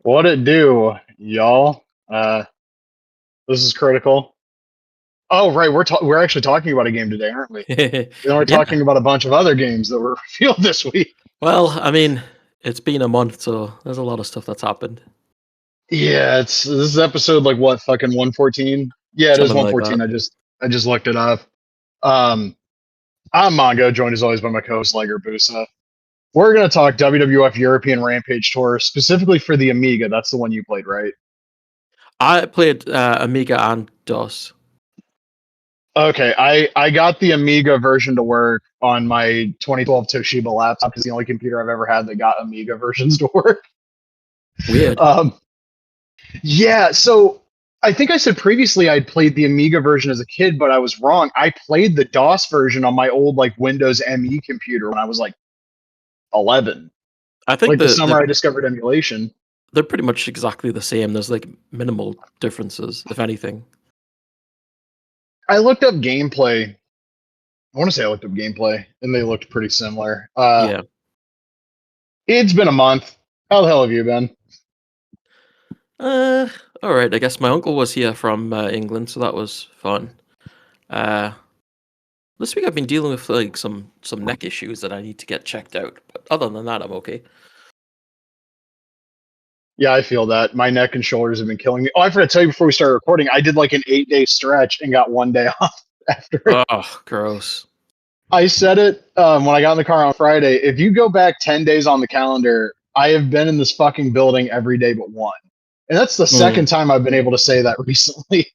What it do, y'all? This is critical. Oh, right, we're actually talking about a game today, aren't we? And we're Yeah. talking about a bunch of other games that were revealed this week. Well, I mean, it's been a month, so there's a lot of stuff that's happened. Yeah, this is episode like what, fucking 114? Yeah, it is Something like 114. that. I just looked it up. Um, I'm Mongo, joined as always by my co-host Liger Busa. We're gonna talk WWF European Rampage Tour, specifically for the Amiga. That's the one you played, right? I played Amiga and DOS. Okay, I got the Amiga version to work on my 2012 Toshiba laptop. It's the only computer I've ever had that got Amiga versions to work. Weird. Yeah, so I think I said previously I'd played the Amiga version as a kid, but I was wrong. I played the DOS version on my old like Windows ME computer when I was like 11. I think Like the summer I discovered emulation. they're pretty much exactly the same. There's like minimal differences, if anything. I looked up gameplay. I want to say I looked up gameplay, and they looked pretty similar. Yeah. It's been a month. How the hell have you been? All right. I guess my uncle was here from England, so that was fun. This week I've been dealing with like some neck issues that I need to get checked out. But other than that, I'm okay. Yeah, I feel that. My neck and shoulders have been killing me. Oh, I forgot to tell you before we started recording, I did like an 8-day stretch and got one day off after it. Oh, gross. I said it when I got in the car on Friday. If you go back 10 days on the calendar, I have been in this fucking building every day but one. And that's the second time I've been able to say that recently.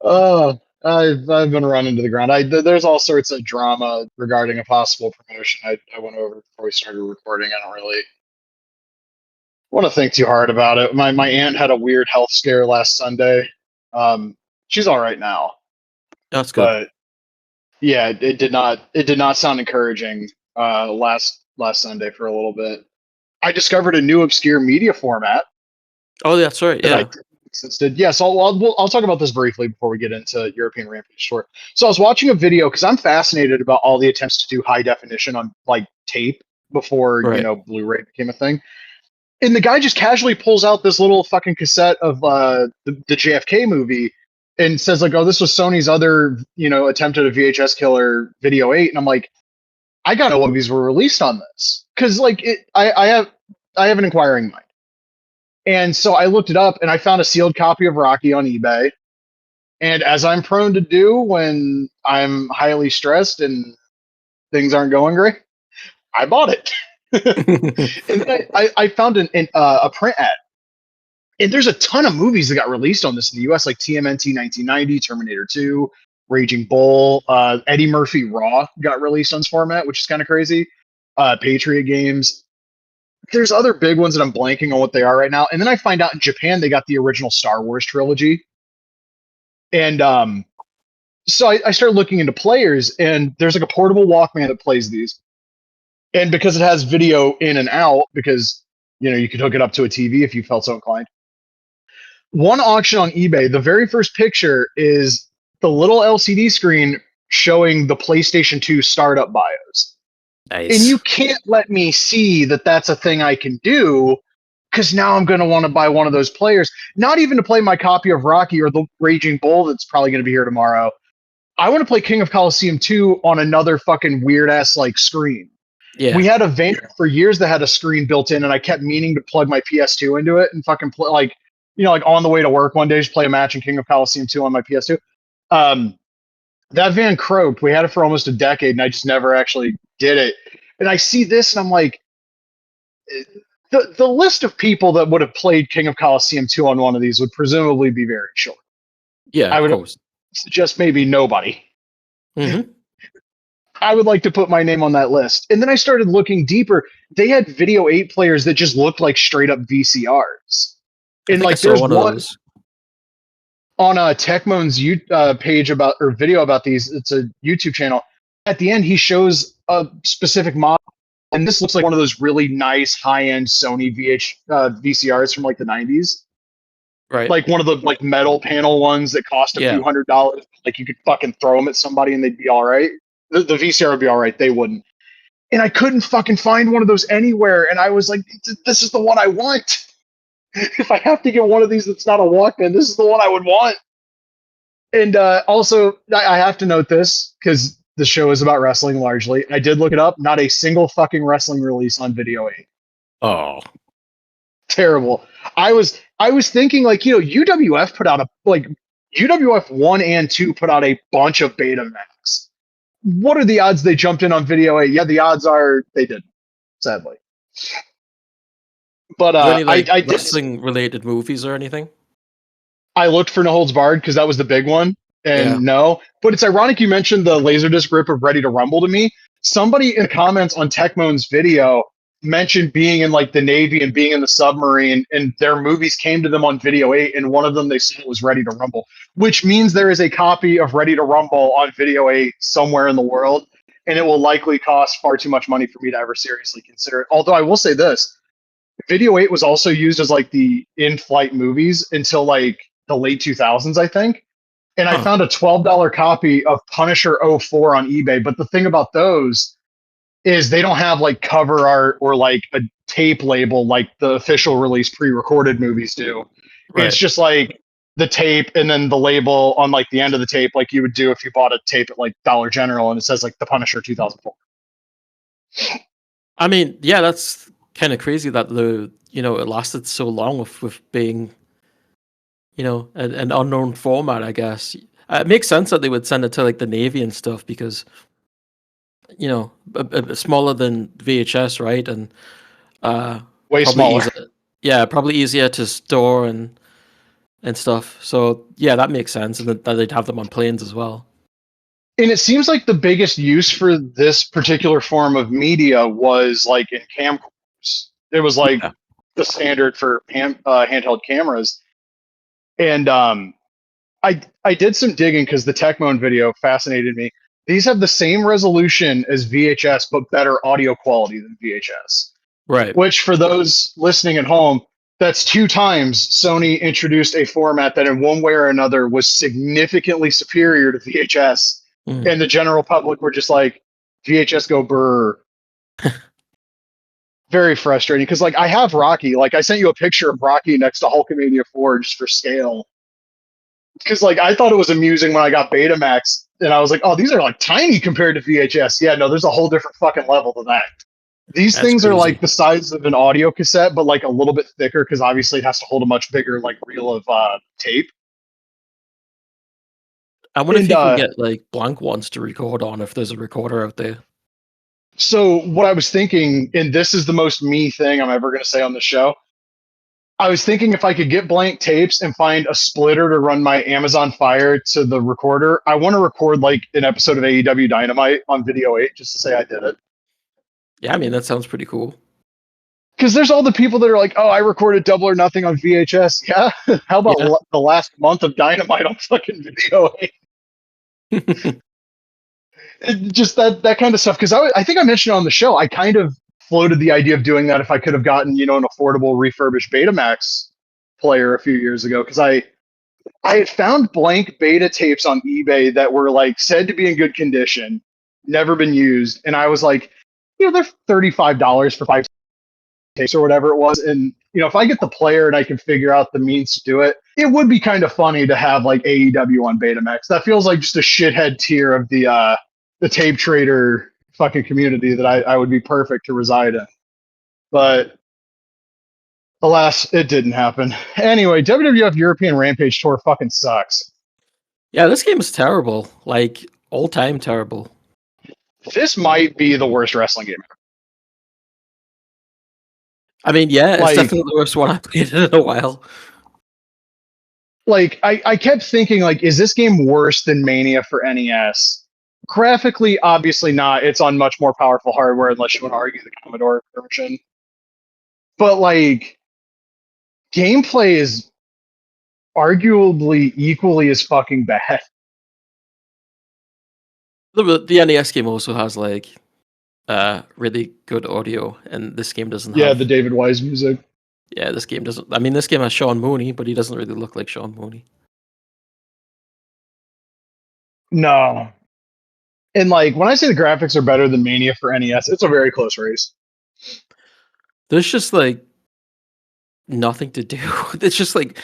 I've been run into the ground. There's all sorts of drama regarding a possible promotion. I went over before we started recording. I don't really want to think too hard about it. My aunt had a weird health scare last Sunday. She's all right now. That's good. But yeah, it did not sound encouraging last Sunday for a little bit. I discovered a new obscure media format. Oh, that's right. Yeah. Existed. Yes, I'll talk about this briefly before we get into European Rampage Tour. So I was watching a video because I'm fascinated about all the attempts to do high definition on like tape before Blu-ray became a thing. And the guy just casually pulls out this little fucking cassette of the JFK movie and says like, "Oh, this was Sony's other attempt at a VHS killer, Video 8." And I'm like, I gotta know what movies were released on this because like I have an inquiring mind. And so I looked it up and I found a sealed copy of Rocky on eBay. And as I'm prone to do when I'm highly stressed and things aren't going great, I bought it. And then I found a print ad. And there's a ton of movies that got released on this in the US, like TMNT 1990, Terminator 2, Raging Bull, Eddie Murphy Raw got released on this format, which is kind of crazy. Patriot Games. There's other big ones that I'm blanking on what they are right now. And then I find out in Japan they got the original Star Wars trilogy. And so I started looking into players, and there's like a portable Walkman that plays these. And because it has video in and out, because you could hook it up to a TV if you felt so inclined. One auction on eBay, the very first picture is the little LCD screen showing the PlayStation 2 startup bios. Nice. And you can't let me see that that's a thing I can do, because now I'm going to want to buy one of those players, not even to play my copy of Rocky or the Raging Bull that's probably going to be here tomorrow. I want to play King of Colosseum 2 on another fucking weird ass like screen. Yeah. We had a van for years that had a screen built in, and I kept meaning to plug my PS2 into it and fucking play like on the way to work one day, just play a match in King of Colosseum 2 on my PS2. That van croaked. We had it for almost a decade, and I just never actually did it. And I see this, and I'm like, the list of people that would have played King of Colosseum 2 on one of these would presumably be very short. Yeah, I would of course. suggest maybe nobody. Mm-hmm. I would like to put my name on that list. And then I started looking deeper. They had Video 8 players that just looked like straight up VCRs. And like there's one on Techmoan's page video about these. It's a YouTube channel. At the end, he shows a specific model, and this looks like one of those really nice high-end Sony VCRs from like the 90s. Right. Like one of the like metal panel ones that cost a few $100. Like you could fucking throw them at somebody and they'd be all right. The VCR would be all right. They wouldn't. and I couldn't fucking find one of those anywhere. And I was like, this is the one I want. If I have to get one of these that's not a Walkman, this is the one I would want. And also, I have to note this because the show is about wrestling largely. I did look it up. Not a single fucking wrestling release on Video 8. Oh, Terrible. I was thinking like, UWF put out UWF 1 and 2 put out a bunch of Betamax. What are the odds they jumped in on Video 8? Yeah, the odds are they didn't, sadly. But any like I did. wrestling related movies or anything? I looked for No Holds Barred because that was the big one, and no. But it's ironic you mentioned the Laserdisc rip of Ready to Rumble to me. Somebody in the comments on Techmoan's video mentioned being in like the Navy and being in the submarine, and their movies came to them on Video 8, and one of them they said was Ready to Rumble, which means there is a copy of Ready to Rumble on Video 8 somewhere in the world, and it will likely cost far too much money for me to ever seriously consider it. Although I will say this, Video 8 was also used as like the in-flight movies until like the late 2000s, I think. And I found a $12 copy of Punisher '04 on eBay. But the thing about those is they don't have like cover art or like a tape label like the official release pre-recorded movies do. Right. It's just like the tape and then the label on like the end of the tape, like you would do if you bought a tape at like Dollar General, and it says like the Punisher 2004. I mean, yeah, that's kind of crazy that it lasted so long with being an unknown format, I guess. It makes sense that they would send it to like the Navy and stuff because smaller than VHS, right? And way smaller. Probably easier to store and stuff. So yeah, that makes sense, and that they'd have them on planes as well. And it seems like the biggest use for this particular form of media was like in camcorders. It was like the standard for handheld cameras. And I did some digging because the Techmoan video fascinated me. These have the same resolution as VHS, but better audio quality than VHS. Right. Which, for those listening at home, that's 2 times Sony introduced a format that in one way or another was significantly superior to VHS. And the general public were just like, VHS go brr. Very frustrating because like I have Rocky. Like I sent you a picture of Rocky next to Hulkamania 4 just for scale. Because like I thought it was amusing when I got Betamax, and I was like, oh, these are like tiny compared to VHS. Yeah, no, there's a whole different fucking level to that. These things are like the size of an audio cassette, but like a little bit thicker because obviously it has to hold a much bigger like reel of tape. I wonder if you can get like blank ones to record on if there's a recorder out there. So what I was thinking, and this is the most me thing I'm ever going to say on the show, I was thinking if I could get blank tapes and find a splitter to run my Amazon Fire to the recorder, I want to record like an episode of AEW Dynamite on Video 8 just to say I did it. Yeah, I mean, that sounds pretty cool. Because there's all the people that are like, oh, I recorded Double or Nothing on VHS. Yeah? How about the last month of Dynamite on fucking Video 8? Just that kind of stuff. Because I think I mentioned on the show, I kind of floated the idea of doing that if I could have gotten, an affordable refurbished Betamax player a few years ago. Because I had found blank beta tapes on eBay that were like said to be in good condition, never been used. And I was like, they're $35 for 5 tapes or whatever it was. And, if I get the player and I can figure out the means to do it, it would be kind of funny to have like AEW on Betamax. That feels like just a shithead tier of the tape trader fucking community that I would be perfect to reside in. But alas, it didn't happen. Anyway, WWF European Rampage Tour fucking sucks. Yeah, this game is terrible. Like, all-time terrible. This might be the worst wrestling game ever. I mean, yeah, it's definitely the worst one I've played in a while. Like, I kept thinking, like, is this game worse than Mania for NES? Graphically, obviously not. It's on much more powerful hardware, unless you want to argue the Commodore version. But, like, gameplay is arguably equally as fucking bad. The NES game also has, like, really good audio, and this game doesn't have... Yeah, the David Wise music. Yeah, this game doesn't... I mean, this game has Sean Mooney, but he doesn't really look like Sean Mooney. No. And like when I say the graphics are better than Mania for NES, it's a very close race. There's just like nothing to do. It's just like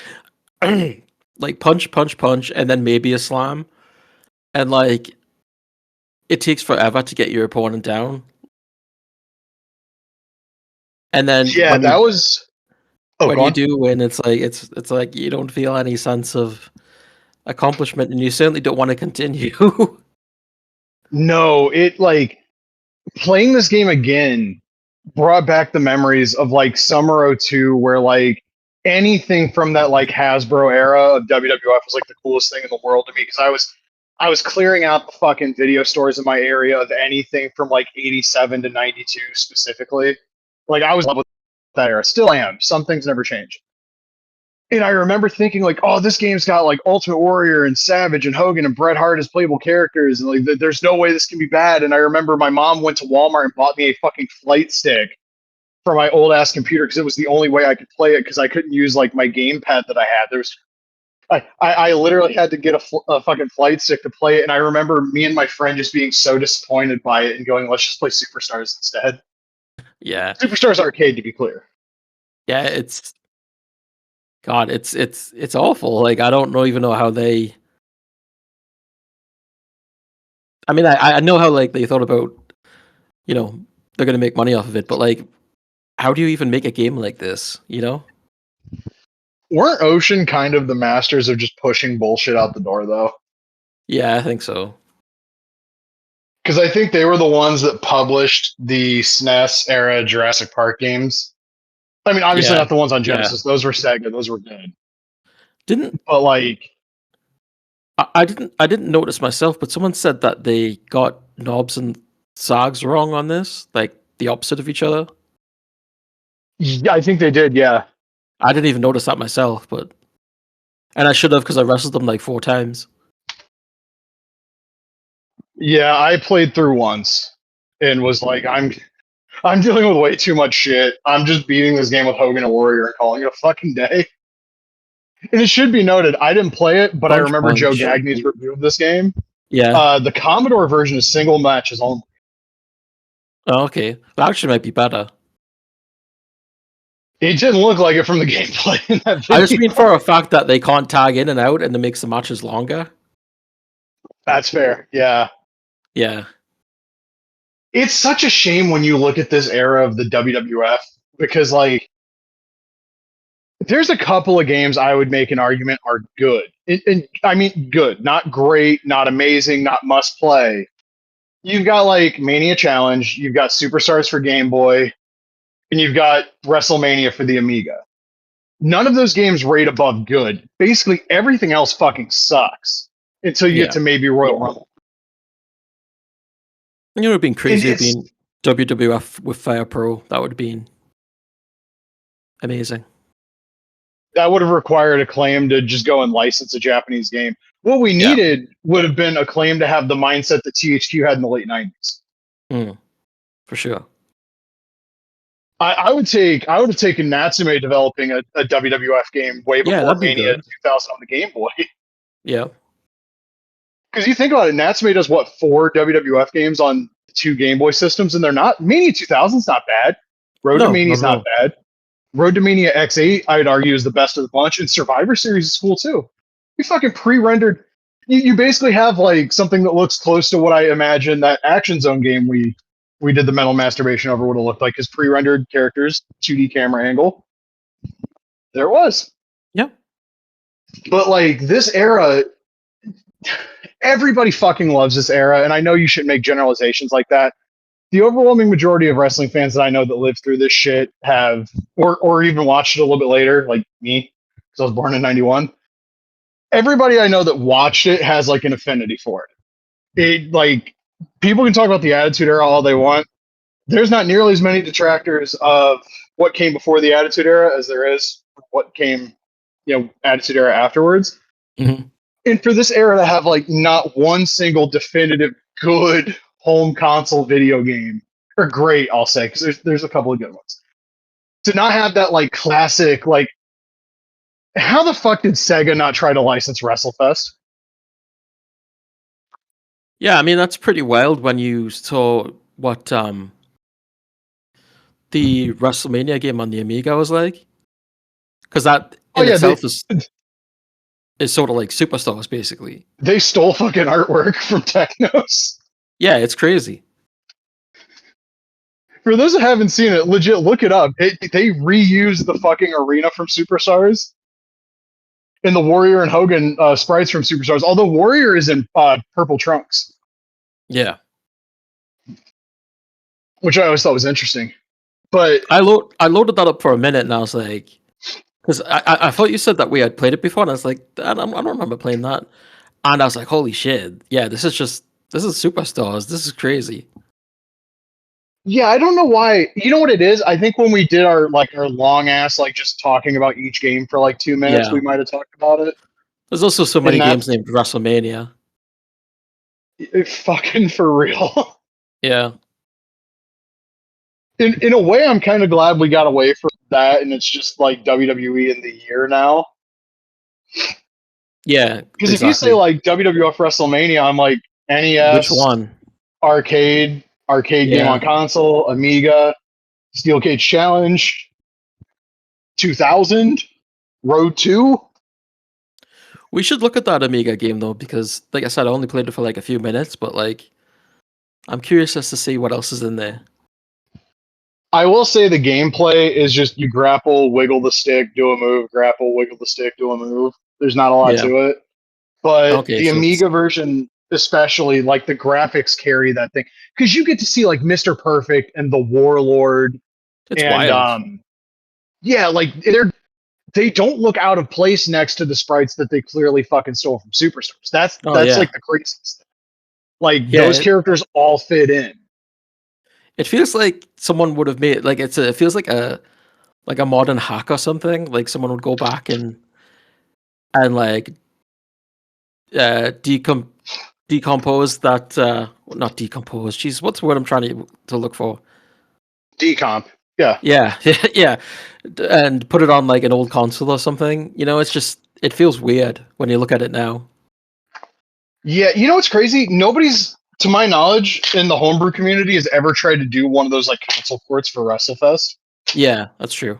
like punch, punch, punch, and then maybe a slam. And like it takes forever to get your opponent down. And then Yeah, that was. Oh, when go you on. do win, it's like you don't feel any sense of accomplishment, and you certainly don't want to continue. No, it like playing this game again brought back the memories of like Summer '02, where like anything from that like Hasbro era of WWF was like the coolest thing in the world to me because I was clearing out the fucking video stores in my area of anything from like '87 to '92 specifically. Like I was in love with that era, still am. Some things never change. And I remember thinking like, oh, this game's got like Ultimate Warrior and Savage and Hogan and Bret Hart as playable characters, and like, there's no way this can be bad. And I remember my mom went to Walmart and bought me a fucking flight stick for my old ass computer because it was the only way I could play it because I couldn't use like my gamepad that I had. I literally had to get a fucking flight stick to play it, and I remember me and my friend just being so disappointed by it and going, let's just play Superstars instead. Yeah. Superstars Arcade, to be clear. Yeah, it's God, it's awful. Like I don't even know how they. I mean, I know how like they thought about, you know, they're gonna make money off of it, but like, how do you even make a game like this? You know? Weren't Ocean kind of the masters of just pushing bullshit out the door, though? Yeah, I think so. Because I think they were the ones that published the SNES era Jurassic Park games. I mean, obviously Yeah, not the ones on yeah. Genesis. Those were Sega. Those were good. Didn't But like, I didn't notice myself, but someone said that they got knobs and sags wrong on this, like the opposite of each other. yeah, I think they did. Yeah. I didn't even notice that myself, and I should have because I wrestled them like 4 times. Yeah, I played through once and was like, I'm dealing with way too much shit. I'm just beating this game with Hogan and Warrior and calling it a fucking day. And it should be noted, I didn't play it, but I Punch, remember Joe punch. Gagney's review of this game. Yeah. The Commodore version is single matches only. Oh, okay. That actually might be better. It didn't look like it from the gameplay in that video. I just mean for a fact that they can't tag in and out, and it makes the matches longer. That's fair. Yeah. Yeah. It's such a shame when you look at this era of the WWF because, like, there's a couple of games I would make an argument are good. And I mean, good, not great, not amazing, not must play. You've got like Mania Challenge, you've got Superstars for Game Boy, and you've got WrestleMania for the Amiga. None of those games rate above good. Basically, everything else fucking sucks until you Yeah. get to maybe Royal Rumble. You know, it would have been crazy It's- being WWF with Fire Pro. That would have been amazing. That would have required Acclaim to just go and license a Japanese game. What we needed would have been Acclaim to have the mindset that THQ had in the late 90s. For sure. I would have taken Natsume developing a WWF game way before that'd be Mania good. 2000 on the Game Boy. Yeah. Because you think about it, Natsume does what, 4 WWF games on 2 Game Boy systems, and they're not. Mania 2000's not bad. Road to Mania's not bad. Road to Mania X8, I'd argue, is the best of the bunch, and Survivor Series is cool too. You fucking pre-rendered. You basically have like something that looks close to what I imagine that Action Zone game we did the mental masturbation over would have looked like, his pre-rendered characters, 2D camera angle. There it was. Yep. But like this era, everybody fucking loves this era, and I know you shouldn't make generalizations like that. The overwhelming majority of wrestling fans that I know that lived through this shit have, or even watched it a little bit later, like me, because I was born in '91. Everybody I know that watched it has like an affinity for it. It like people can talk about the Attitude Era all they want. There's not nearly as many detractors of what came before the Attitude Era as there is what came, Attitude Era afterwards. Mm-hmm. And for this era to have like not one single definitive good home console video game, or great, I'll say, because there's a couple of good ones. To not have that like classic, like, how the fuck did Sega not try to license WrestleFest? Yeah, I mean that's pretty wild when you saw what the WrestleMania game on the Amiga was like, because that Oh in yeah, itself is sort of like Superstars basically. they stole fucking artwork from Technos. Yeah, it's crazy. For those that haven't seen it, legit look it up. They reused the fucking arena from Superstars and the Warrior and Hogan sprites from Superstars. Although Warrior is in purple trunks, Yeah, which I always thought was interesting. But I loaded that up for a minute and I was like, because I thought you said that we had played it before, and I was like, I don't remember playing that, and I was like, holy shit, yeah, this is Superstars. This is crazy. yeah, I don't know why. You know what it is? I think when we did our long ass just talking about each game for like 2 minutes, Yeah, we might have talked about it. there's also so many And games that's named WrestleMania. fucking for real. Yeah, In a way, I'm kind of glad we got away from that, and it's just like WWE in the year now. yeah, Because if you say exactly. like WWF WrestleMania, I'm like Which NES, one? arcade game Yeah, on console, Amiga, Steel Cage Challenge, 2000, Road 2. we should look at that Amiga game though, because like I said, I only played it for like a few minutes, but like I'm curious as to see what else is in there. I will say the gameplay is just you grapple, wiggle the stick, do a move, grapple, wiggle the stick, do a move. There's not a lot Yeah. to it. But Okay, the so it's Amiga version, especially, like the graphics carry that thing. Because you get to see like Mr. Perfect and the Warlord it's and wild. yeah, like they don't look out of place next to the sprites that they clearly fucking stole from Superstars. Oh That's yeah, like the craziest thing. Like yeah. those characters all fit in. It feels like someone would have made like it feels like a modern hack or something. Like someone would go back and like uh decom decompose that not decompose. Jeez, what's the word I'm trying to look for? Decomp. Yeah. Yeah, yeah, and put it on like an old console or something. You know, it's just it feels weird when you look at it now. Yeah, you know what's crazy? Nobody's, to my knowledge, in the homebrew community has ever tried to do one of those like console ports for WrestleFest. Yeah, that's true.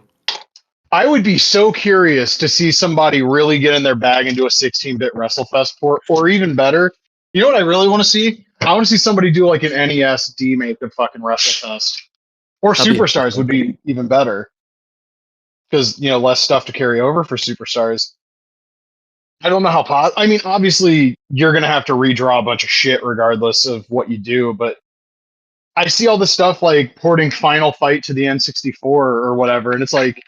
I would be so curious to see somebody really get in their bag and do a 16-bit WrestleFest port, or even better. You know what I really want to see? I want to see somebody do like an NES demake of fucking WrestleFest, or That'd be Superstars would interesting. be even better because less stuff to carry over for Superstars. I don't know how. I mean, obviously, you're gonna have to redraw a bunch of shit regardless of what you do, but I see all this stuff like porting Final Fight to the N64 or whatever, and it's like,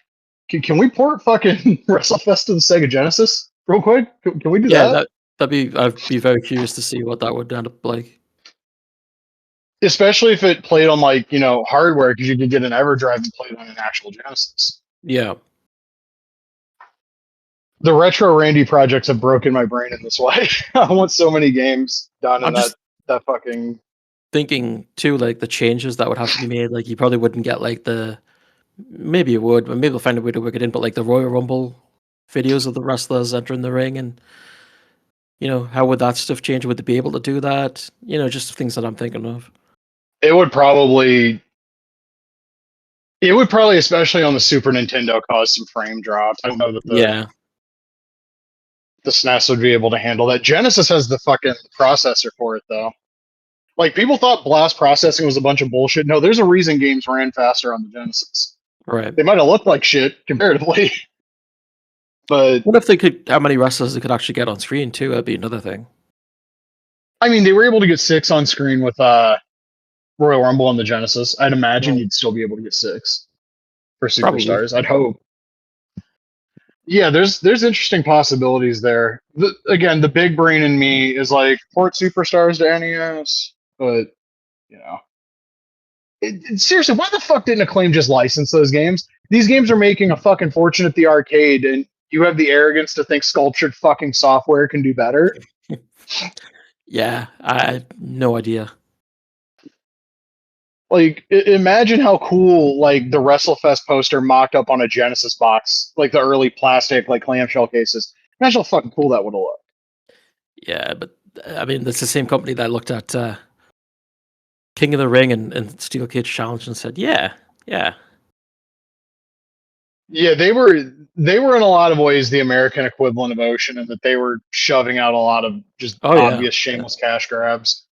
can we port fucking WrestleFest to the Sega Genesis real quick? Can we do Yeah, that? I'd be very curious to see what that would end up like. Especially if it played on like hardware, because you could get an EverDrive and play it on an actual Genesis. Yeah. The retro Randy projects have broken my brain in this way. I want so many games done in I'm just that fucking. thinking too, like the changes that would have to be made. Like you probably wouldn't get like maybe you would, but maybe they'll find a way to work it in. But like the Royal Rumble videos of the wrestlers entering the ring, and how would that stuff change? Would they be able to do that? Just things that I'm thinking of. It would probably, especially on the Super Nintendo, cause some frame drops. I don't know that Yeah, the SNES would be able to handle that. Genesis has the fucking processor for it though. Like people thought blast processing was a bunch of bullshit. No, there's a reason games ran faster on the Genesis. right. They might have looked like shit comparatively, but What if they could? How many wrestlers they could actually get on screen too? That'd be another thing. I mean, they were able to get 6 on screen with Royal Rumble on the Genesis. I'd imagine Right. you'd still be able to get 6 for Probably. Superstars. I'd hope. Yeah, there's interesting possibilities there. Again, the big brain in me is like port Superstars to NES, but you know, seriously, why the fuck didn't Acclaim just license those games? These games are making a fucking fortune at the arcade, and you have the arrogance to think sculptured fucking software can do better. Yeah, I had no idea. Like, imagine how cool like the WrestleFest poster mocked up on a Genesis box, like the early plastic like clamshell cases. Imagine how fucking cool that would have looked. Yeah, but I mean, it's the same company that looked at King of the Ring and Steel Cage Challenge and said, yeah, yeah. Yeah, they were in a lot of ways the American equivalent of Ocean, and that they were shoving out a lot of just Oh yeah, obvious yeah, shameless cash grabs.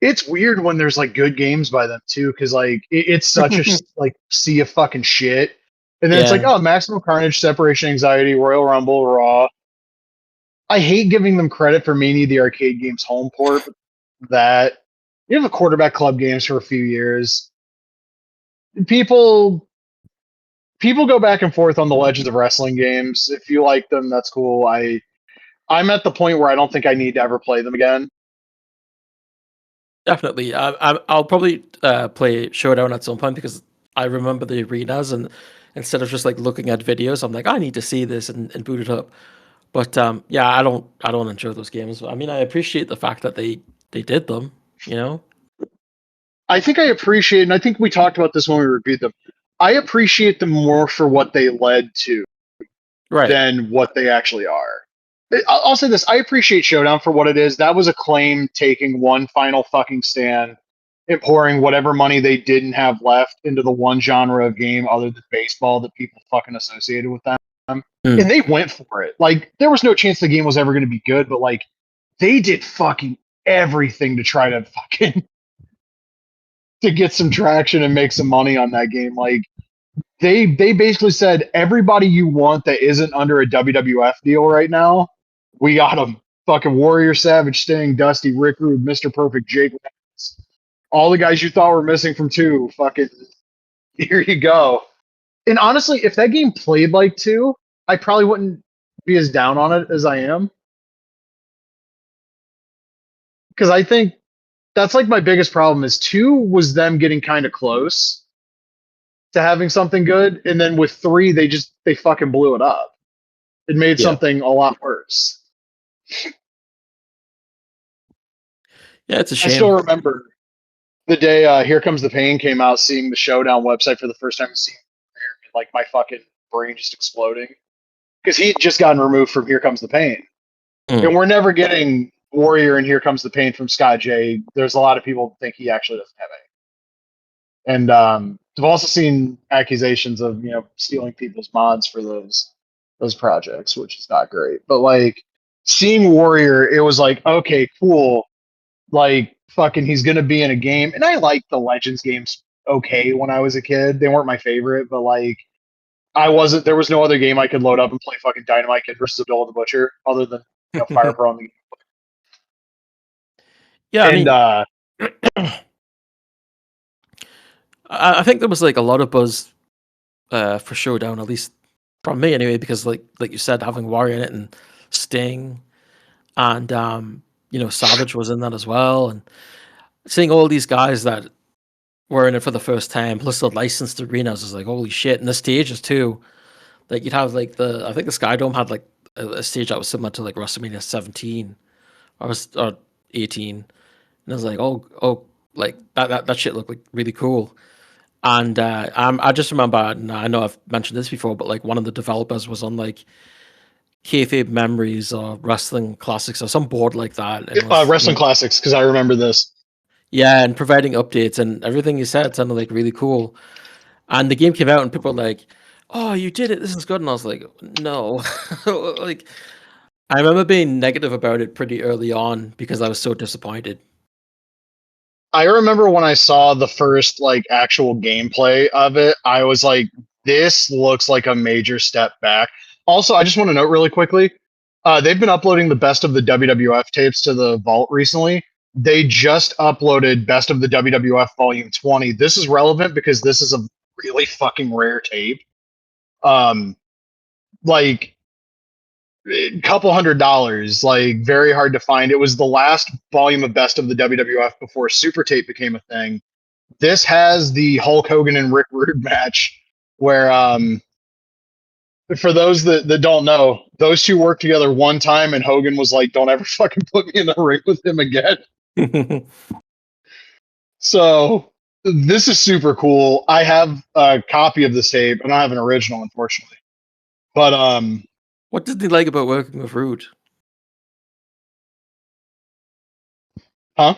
It's weird when there's like good games by them too, because like it's such a like sea of fucking shit, and then it's like, yeah. oh, Maximum Carnage, Separation Anxiety, Royal Rumble, Raw. I hate giving them credit for Mania the arcade game's home port, but that you have a quarterback club games for a few years. People people go back and forth on the Legends of Wrestling games. If you like them, that's cool. I'm at the point where I don't think I need to ever play them again. Definitely. I'll probably play Showdown at some point because I remember the arenas, and instead of just like looking at videos, I'm like, I need to see this and boot it up. But yeah, I don't enjoy those games. I mean, I appreciate the fact that they did them. You know. I think I appreciate, and I think we talked about this when we reviewed them. I appreciate them more for what they led to Right. than what they actually are. I'll say this: I appreciate Showdown for what it is. That was Acclaim taking one final fucking stand and pouring whatever money they didn't have left into the one genre of game other than baseball that people fucking associated with them. Mm. And they went for it. Like there was no chance the game was ever going to be good, but like they did fucking everything to try to fucking to get some traction and make some money on that game. Like they basically said everybody you want that isn't under a WWF deal right now, we got them. Fucking Warrior, Savage, Sting, Dusty, Rick Rude, Mr. Perfect, Jake Roberts. All the guys you thought were missing from 2, fucking here you go. And honestly, if that game played like 2, I probably wouldn't be as down on it as I am. Because I think that's like my biggest problem is 2 was them getting kind of close to having something good, and then with 3 they fucking blew it up. It made Yeah. something a lot worse. Yeah, it's a I still shame. remember the day Here Comes the Pain came out, seeing the Showdown website for the first time, and seeing like my fucking brain just exploding because he'd just gotten removed from Here Comes the Pain, and Mm. we're never getting Warrior and Here Comes the Pain from Scott J. There's a lot of people who think he actually doesn't have any, and I've also seen accusations of stealing people's mods for those projects, which is not great. But like seeing Warrior, it was like, okay, cool. Like fucking he's gonna be in a game, and I liked the Legends games okay when I was a kid. They weren't my favorite, but like I wasn't there was no other game I could load up and play fucking Dynamite Kid versus Abdullah the Butcher other than Fire Pro on the Yeah, I and mean, I think there was like a lot of buzz for Showdown, at least from me anyway, because like you said, having Warrior in it and Sting and Savage was in that as well, and seeing all these guys that were in it for the first time, plus the licensed arenas, is like holy shit, and the stages too. Like you'd have like I think the Sky Dome had like a stage that was similar to like WrestleMania 17 or 18, and I was like, oh, like that shit looked like really cool. And I just remember, and I know I've mentioned this before, but like one of the developers was on like Kayfabe Memories or Wrestling Classics or some board like that, and was Wrestling Classics because I remember this. yeah, and providing updates and everything you said sounded like really cool. And the game came out, and people were like, "Oh, you did it! This is good." And I was like, "No," like I remember being negative about it pretty early on because I was so disappointed. I remember when I saw the first like actual gameplay of it, I was like, this looks like a major step back. Also, I just want to note really quickly, they've been uploading the best of the WWF tapes to the vault recently. They just uploaded Best of the WWF Volume 20. This is relevant because this is a really fucking rare tape. Um, like a couple $100, like very hard to find. It was the last volume of Best of the WWF before Super Tape became a thing. This has the Hulk Hogan and Rick Rude match where for those that don't know, those two worked together one time and Hogan was like, don't ever fucking put me in the ring with him again. So this is super cool. I have a copy of this tape. I don't have an original, unfortunately. But What did they like about working with Rude? Huh?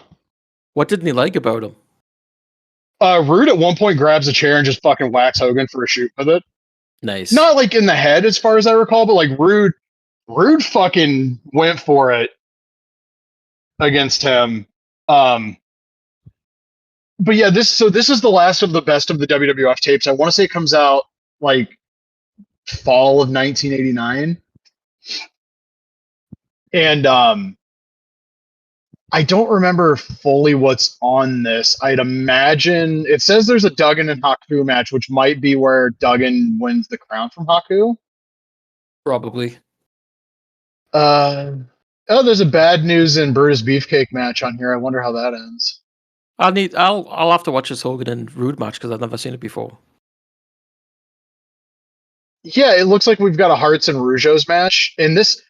What didn't he like about him? Rude at one point grabs a chair and just fucking whacks Hogan for a shoot with it. Nice. Not like in the head, as far as I recall, but like Rude fucking went for it against him. But yeah, this is the last of the best of the WWF tapes. I want to say it comes out like fall of 1989, and I don't remember fully what's on this. I'd imagine it says there's a Duggan and Haku match, which might be where Duggan wins the crown from Haku. Probably. There's a Bad News and Brutus Beefcake match on here. I wonder how that ends. I'll have to watch this Hogan and Rude match because I've never seen it before. Yeah, it looks like we've got a Hearts and Rougeau's match. And this,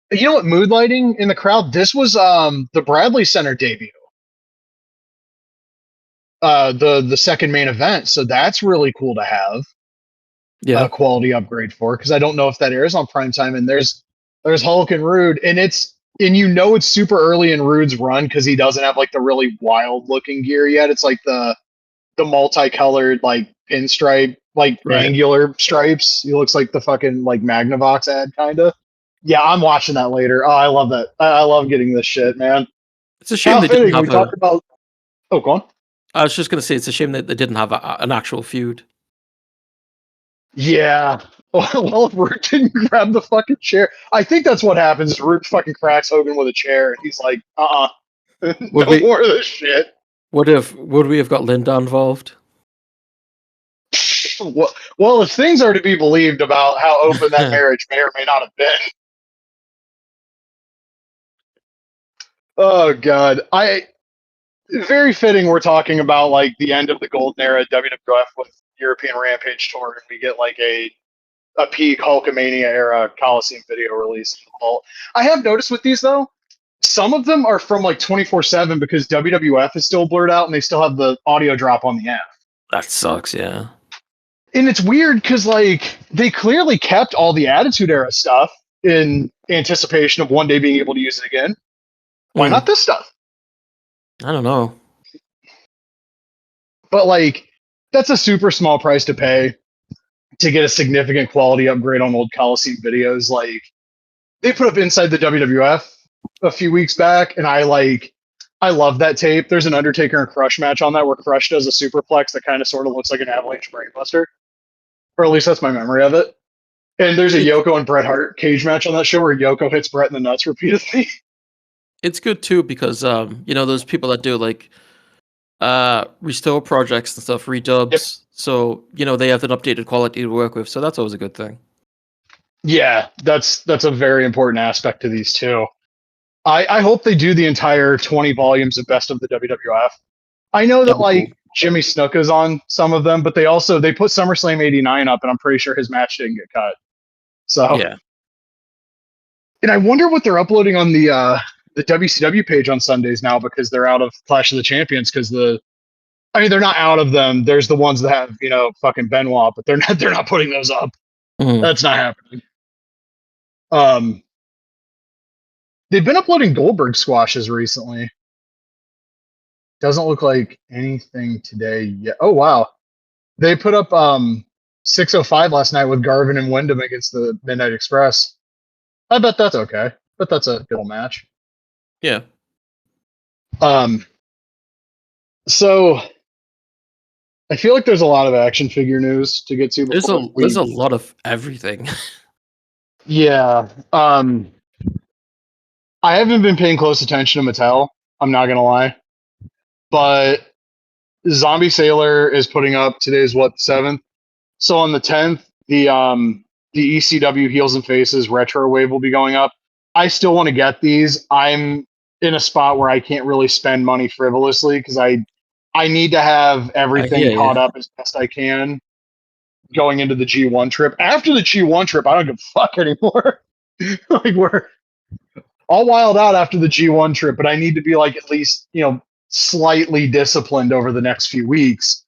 you know what, mood lighting in the crowd, this was the Bradley Center debut. The second main event. So that's really cool to have a quality upgrade for, because I don't know if that airs on primetime. And there's Hulk and Rude, and it's super early in Rude's run because he doesn't have like the really wild looking gear yet. It's like the multicolored like pinstripe, like angular stripes. He looks like the fucking like Magnavox ad kind of. Yeah, I'm watching that later. Oh, I love that. I love getting this shit, man. It's a shame they didn't have talked about. Oh, go on. I was just gonna say it's a shame that they didn't have an actual feud. Yeah. Well, if Root didn't grab the fucking chair, I think that's what happens. Root fucking cracks Hogan with a chair, and he's like, no more of this shit. Would we have got Linda involved? Well, if things are to be believed about how open that marriage may or may not have been. Oh God, very fitting. We're talking about like the end of the golden era WWF with European Rampage Tour, and we get like a peak Hulkamania era Coliseum video release in the vault. I have noticed with these though, some of them are from like 24/7 because WWF is still blurred out and they still have the audio drop on the app. That sucks, yeah. And it's weird because like they clearly kept all the Attitude Era stuff in anticipation of one day being able to use it again. Why not this stuff? I don't know. But like that's a super small price to pay to get a significant quality upgrade on old Coliseum videos. Like they put up Inside the WWF a few weeks back, and I love that tape. There's an Undertaker and Crush match on that where Crush does a superplex that kind of sort of looks like an Avalanche brainbuster, or at least that's my memory of it. And there's a Yoko and Bret Hart cage match on that show where Yoko hits Bret in the nuts repeatedly. It's good too because those people that do like restore projects and stuff, redubs. Yep. So they have an updated quality to work with. So that's always a good thing. Yeah, that's a very important aspect to these too. I hope they do the entire 20 volumes of Best of the WWF. I know that like Jimmy Snuka is on some of them, but they put SummerSlam '89 up, and I'm pretty sure his match didn't get cut. So yeah. And I wonder what they're uploading on the WCW page on Sundays now, because they're out of Clash of the Champions. Because they're not out of them. There's the ones that have fucking Benoit, but they're not putting those up. Mm-hmm. That's not happening. They've been uploading Goldberg squashes recently. Doesn't look like anything today yet. Oh wow, they put up 605 last night with Garvin and Wyndham against the Midnight Express. I bet that's okay. But that's a good match. Yeah. So I feel like there's a lot of action figure news to get to. There's a lot of everything. Yeah. I haven't been paying close attention to Mattel. I'm not gonna lie, but Zombie Sailor is putting up today's 7th. So on the 10th, the ECW Heels and Faces Retro Wave will be going up. I still want to get these. I'm in a spot where I can't really spend money frivolously because I need to have everything caught up as best I can going into the G1 trip. After the G1 trip, I don't give a fuck anymore. Like we're all wild out after the G1 trip, but I need to be like at least, slightly disciplined over the next few weeks.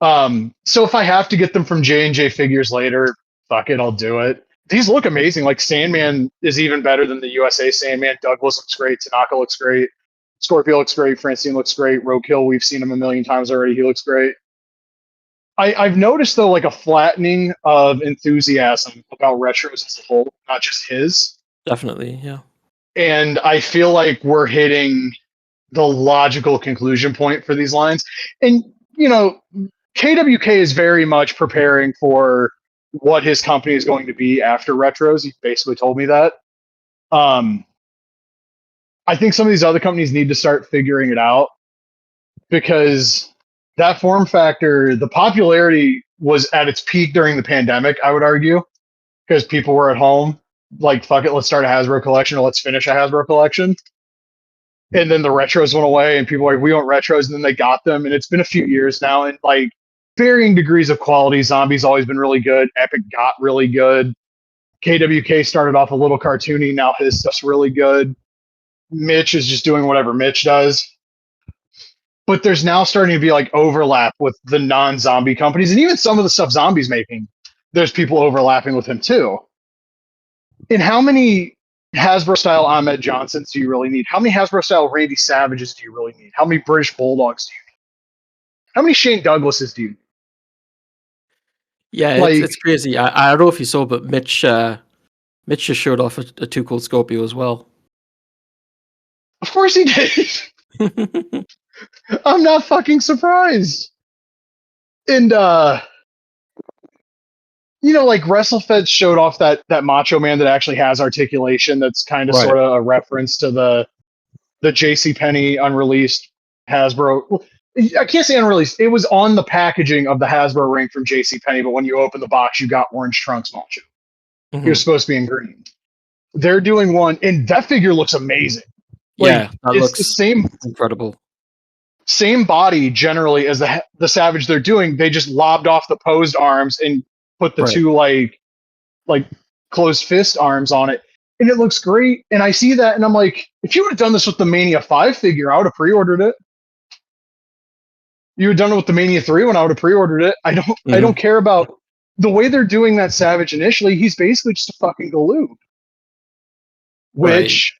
So if I have to get them from J&J Figures later, fuck it, I'll do it. These look amazing. Like Sandman is even better than the USA Sandman. Douglas looks great. Tanaka looks great. Scorpio looks great. Francine looks great. Roadkill, we've seen him a million times already. He looks great. I've noticed though, like a flattening of enthusiasm about retros as a whole, not just his. Definitely, yeah. And I feel like we're hitting the logical conclusion point for these lines. And you know, KWK is very much preparing for what his company is going to be after retros. He basically told me that. I think some of these other companies need to start figuring it out because that form factor, the popularity was at its peak during the pandemic, I would argue, because people were at home. Like, fuck it, let's start a Hasbro collection or let's finish a Hasbro collection. And then the retros went away and people were like, we want retros. And then they got them. And it's been a few years now. And like varying degrees of quality. Zombie's always been really good. Epic got really good. KWK started off a little cartoony. Now his stuff's really good. Mitch is just doing whatever Mitch does. But there's now starting to be like overlap with the non-zombie companies. And even some of the stuff Zombie's making, there's people overlapping with him too. And how many Hasbro-style Ahmed Johnsons do you really need? How many Hasbro-style Randy Savages do you really need? How many British Bulldogs do you need? How many Shane Douglases do you need? Yeah, Like, it's crazy. I don't know if you saw, but Mitch just showed off a Too Cold Scorpio as well. of course he did. I'm not fucking surprised. And you know, like WrestleFed showed off that Macho Man that actually has articulation. That's kind of sort of a reference to the JCPenney unreleased Hasbro. I can't say unreleased. It was on the packaging of the Hasbro ring from JCPenney, but when you open the box, you got orange trunks Macho. He was supposed to be in green. They're doing one, and that figure looks amazing. Yeah, that it's looks the same incredible. Same body generally as the Savage they're doing. They just lobbed off the posed arms and put the two like closed fist arms on it, and it looks great. And I see that, and I'm like, if you would have done this with the Mania 5 figure, I would have pre-ordered it. You had done it with the Mania 3 when I would have pre-ordered it. I don't care about the way they're doing that Savage initially. He's basically just a fucking Galoob, which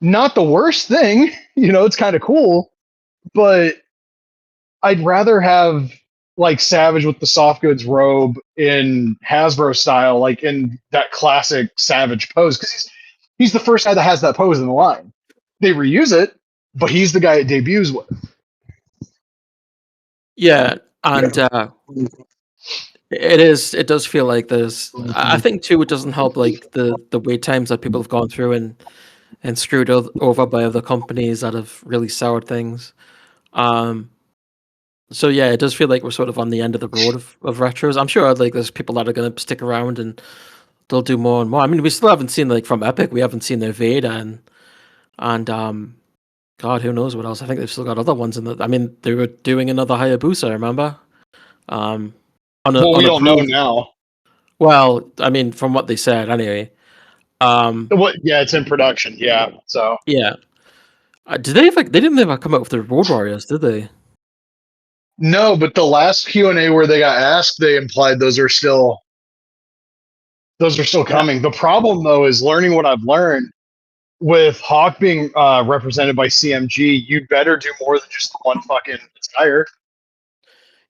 not the worst thing. You know, it's kind of cool, but I'd rather have like Savage with the soft goods robe in Hasbro style, like in that classic Savage pose, because he's the first guy that has that pose in the line. They reuse it, but he's the guy it debuts with. Yeah, and it does feel like there's. I think too, it doesn't help like the wait times that people have gone through and screwed over by other companies that have really soured things. So yeah, it does feel like we're sort of on the end of the road of retros. I'm sure like there's people that are going to stick around and they'll do more and more. I mean, we still haven't seen like from Epic, we haven't seen their Vader and God, who knows what else? I think they've still got other ones in the. I mean, they were doing another Hayabusa, remember? We don't know now. Well, I mean, from what they said, anyway. Yeah, it's in production. Yeah, so yeah. Did they ever? They didn't ever come out with the Road Warriors, did they? No, but the last Q&A where they got asked, they implied those are still coming. The problem though is learning what I've learned with Hawk being represented by CMG. You better do more than just one fucking attire.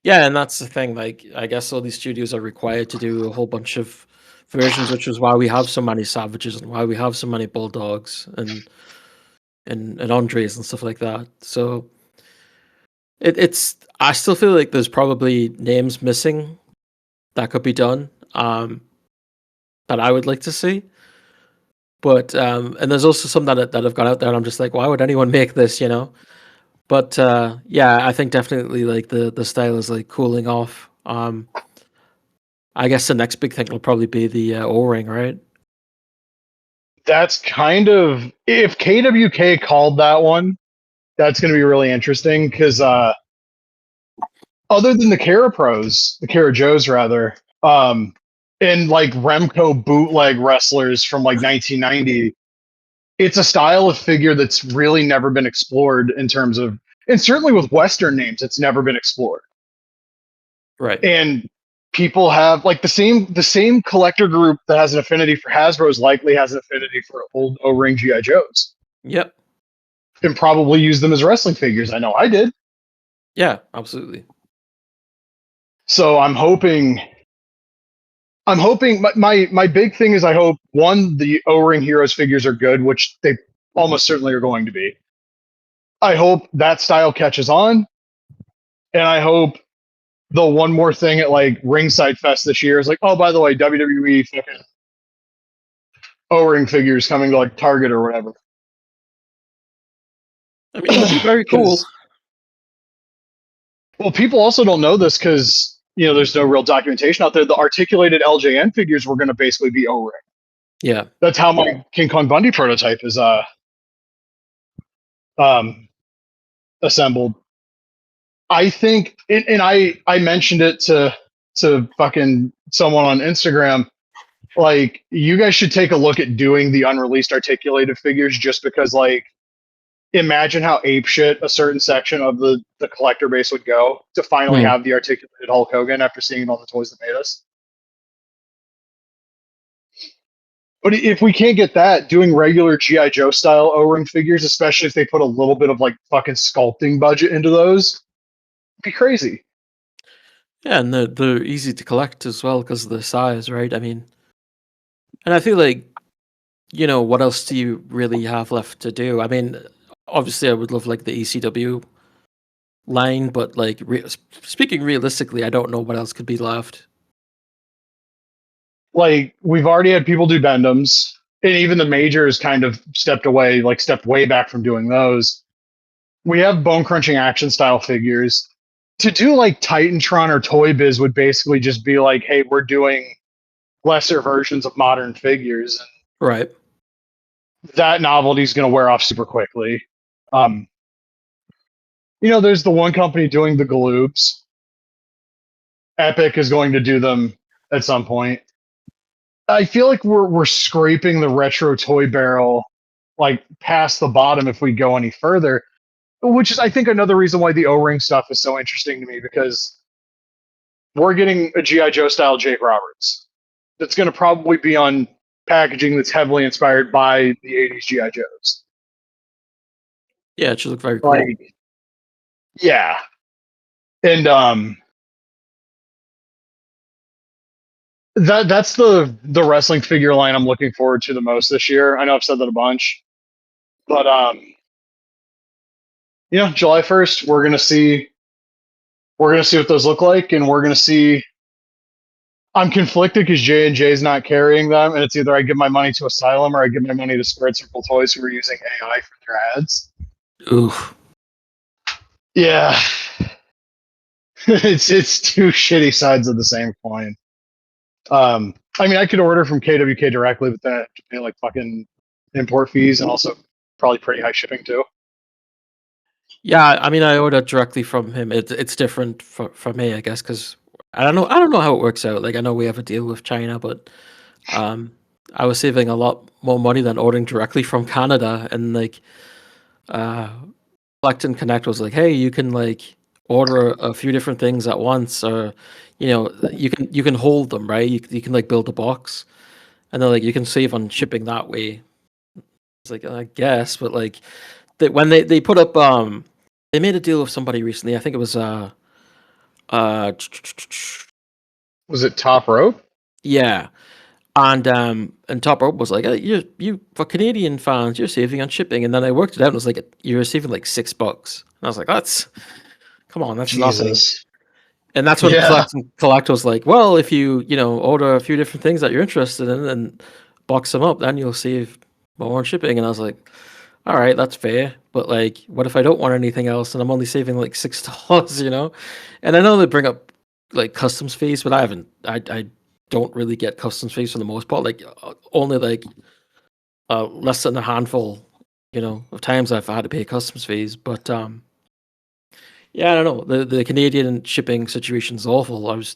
Yeah, and that's the thing. Like, I guess all these studios are required to do a whole bunch of versions, which is why we have so many Savages and why we have so many Bulldogs and Andres and stuff like that. So it's. I still feel like there's probably names missing that could be done. That I would like to see. But and there's also some that have gone out there, and I'm just like, why would anyone make this? You know. But yeah, I think definitely like the style is like cooling off. I guess the next big thing will probably be the O-ring, right? That's kind of if KWK called that one, that's going to be really interesting because other than the Kara Pros, the Kara Joes rather, and like Remco bootleg wrestlers from like 1990, it's a style of figure that's really never been explored in terms of, and certainly with Western names, it's never been explored. Right. And people have like the same collector group that has an affinity for Hasbro's likely has an affinity for old O-ring GI Joes. Yep. and probably use them as wrestling figures. I know I did. Yeah, absolutely. So I'm hoping my big thing is I hope one, the O-Ring Heroes figures are good, which they almost certainly are going to be. I hope that style catches on, and I hope the one more thing at like Ringside Fest this year is like, oh, by the way, WWE fucking O-Ring figures coming to like Target or whatever. I mean, that'd be very cool. Well, people also don't know this because there's no real documentation out there. The articulated LJN figures were going to basically be O-Ring. Yeah, That's how my King Kong Bundy prototype is assembled. I think, and I mentioned it to fucking someone on Instagram. Like, you guys should take a look at doing the unreleased articulated figures, just because, like, imagine how apeshit a certain section of the collector base would go to finally have the articulated Hulk Hogan after seeing all the toys that made us. But if we can't get that, doing regular G.I. Joe style O-Ring figures, especially if they put a little bit of like fucking sculpting budget into those, it'd be crazy. Yeah, and they're easy to collect as well because of the size, right? I mean, and I feel like, what else do you really have left to do? I mean, obviously, I would love like the ECW line, but like speaking realistically, I don't know what else could be left. Like, we've already had people do Bendums, and even the majors kind of stepped way back from doing those. We have bone crunching action style figures. To do like Titantron or Toy Biz would basically just be like, hey, we're doing lesser versions of modern figures. Right. That novelty is going to wear off super quickly. There's the one company doing the Galoobs. Epic is going to do them at some point. I feel like we're scraping the retro toy barrel like past the bottom if we go any further, which is, I think, another reason why the O-Ring stuff is so interesting to me, because we're getting a G.I. Joe style Jake Roberts that's going to probably be on packaging that's heavily inspired by the 80s G.I. Joes. Yeah, it should look very cool. Like, yeah. And that's the wrestling figure line I'm looking forward to the most this year. I know I've said that a bunch, but July 1st, we're gonna see what those look like, and we're gonna see. I'm conflicted because J&J is not carrying them, and it's either I give my money to Asylum or I give my money to Squared Circle Toys, who are using AI for their ads. Oof. Yeah, it's two shitty sides of the same coin. I mean, I could order from KWK directly, but then I have to pay like fucking import fees and also probably pretty high shipping too. Yeah, I mean, I ordered directly from him. It's different from me, I guess, because I don't know how it works out. Like, I know we have a deal with China, but I was saving a lot more money than ordering directly from Canada. And like, Collect and Connect was like, hey, you can like order a few different things at once, or you can hold them, right? You can like build a box, and then like you can save on shipping that way. It's like, I guess, but like when they put up they made a deal with somebody recently. I think it was uh Was it Top Rope? yeah. And Top Rope was like, you for Canadian fans, you're saving on shipping. And then I worked it out and it was like you're saving like $6. And I was like, come on, that's nothing. Jesus. And that's when Yeah. Collect was like, well, if you order a few different things that you're interested in and box them up, then you'll save more on shipping. And I was like, all right, that's fair. But like, what if I don't want anything else and I'm only saving like $6, And I know they bring up like customs fees, but I don't really get customs fees for the most part. Like only like less than a handful, of times I've had to pay customs fees. But yeah, I don't know. The Canadian shipping situation is awful. I was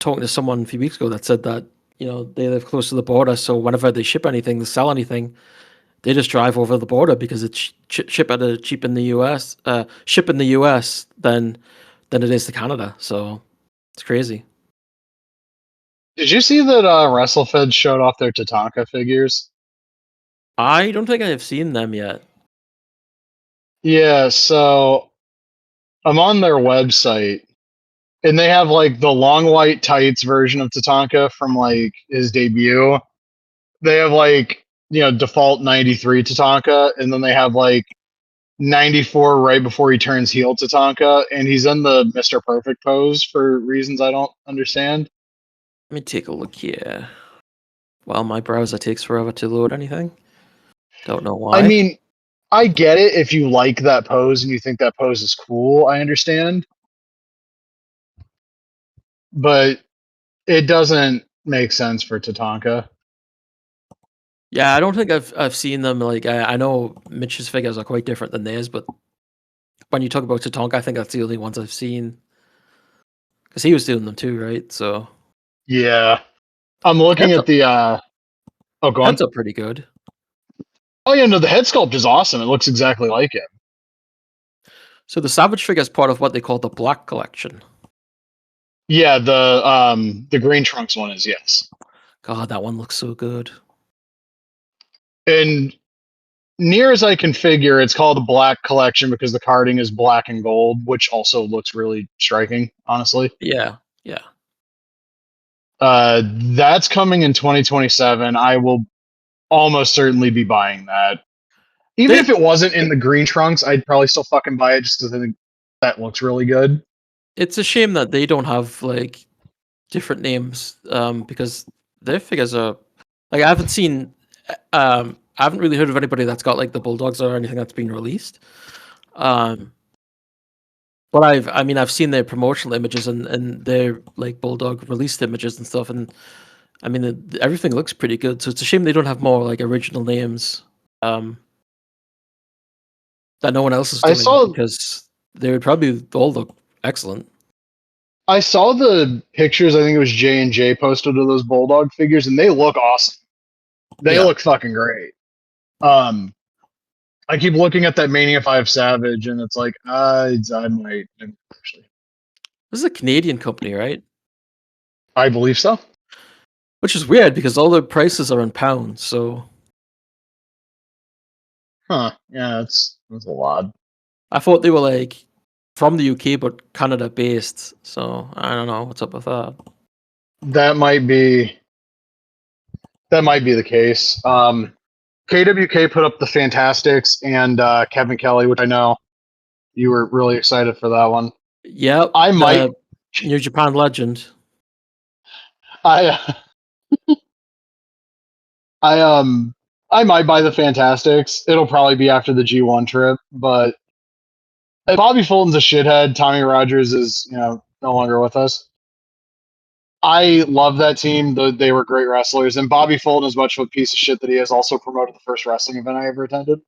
talking to someone a few weeks ago that said that they live close to the border, so whenever they ship anything, they sell anything, they just drive over the border because it's ship at a cheap in the U.S. Ship in the U.S. than it is to Canada. So it's crazy. Did you see that WrestleFed showed off their Tatanka figures? I don't think I have seen them yet. Yeah, so I'm on their website, and they have like the long white tights version of Tatanka from like his debut. They have like default 93 Tatanka, and then they have like 94 right before he turns heel Tatanka, and he's in the Mr. Perfect pose for reasons I don't understand. Let me take a look here. Well, my browser takes forever to load anything. Don't know I why. mean, I get it if you like that pose and you think that pose is cool. I understand, but it doesn't make sense for Tatanka. Yeah, I don't think I've seen them. Like I know Mitch's figures are quite different than theirs, but when you talk about Tatanka, I think that's the only ones I've seen because he was doing them too, right? So Yeah, I'm looking heads at up, the. Oh, go on. heads up, pretty good. Oh yeah, no, the head sculpt is awesome. It looks exactly like him. So the Savage figure is part of what they call the Black Collection. Yeah, the green trunks one is, yes. God, that one looks so good. And near as I can figure, it's called the Black Collection because the carding is black and gold, which also looks really striking, honestly. Yeah, yeah. That's coming in 2027. I will almost certainly be buying that. Even They if it wasn't in the green trunks, I'd probably still fucking buy it just because I think that looks really good. It's a shame that they don't have like different names, because their figures are like I haven't seen, I haven't really heard of anybody that's got like the Bulldogs or anything that's been released. Um, but I've seen their promotional images and their like Bulldog released images and stuff, and I mean everything looks pretty good. So it's a shame they don't have more like original names, um, that no one else is I doing saw because they would probably all look excellent. I saw the pictures. I think it was J and J posted of those bulldog figures, and they look awesome. They Yeah, look fucking great. I keep looking at that Mania 5 Savage, and it's like, I might actually. this is a Canadian company, right? I believe so. Which is weird because all the prices are in pounds. So Huh. Yeah, that's a lot. I thought they were like from the UK but Canada based. So I don't know what's up with that. That might be that might be the case. KWK put up the Fantastics and Kevin Kelly, which I know you were really excited for that one. Yep, I might, the New Japan Legend. I, I, I might buy the Fantastics. It'll probably be after the G1 trip, but Bobby Fulton's a shithead. Tommy Rogers is, no longer with us. I love that team. They were great wrestlers, and Bobby Fulton, as much of a piece of shit that he is, also promoted the first wrestling event I ever attended.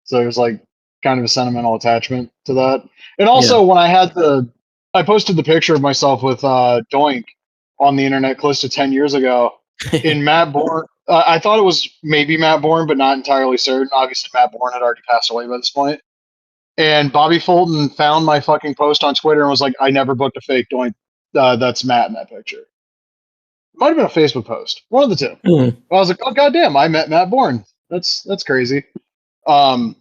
So there's like kind of a sentimental attachment to that. And Yeah. also, when I posted the picture of myself with Doink on the internet close to 10 years ago in Matt Bourne. I thought it was maybe Matt Bourne, but not entirely certain. Obviously, Matt Bourne had already passed away by this point. And Bobby Fulton found my fucking post on Twitter and was like, I never booked a fake Doink. That's Matt in that picture. It might have been a Facebook post. One of the two. Mm. I was like, oh, goddamn, I met Matt Bourne. That's crazy. Um,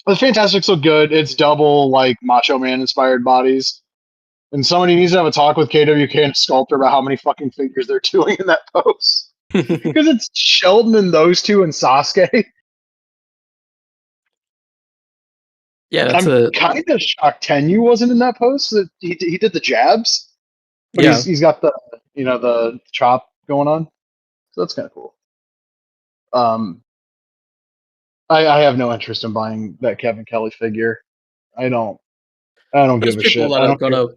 the Fantastics look good. It's double like Macho Man inspired bodies. And somebody needs to have a talk with KWK and a sculptor about how many fucking figures they're doing in that post. Because it's Sheldon and those two and Sasuke. Yeah, that's I'm a kind of shocked Tenyu wasn't in that post. That he did the jabs, but yeah. he's got the the chop going on. So that's kind of cool. Um, I have no interest in buying that Kevin Kelly figure. I don't. I don't There's give a people shit. that I are don't care. gonna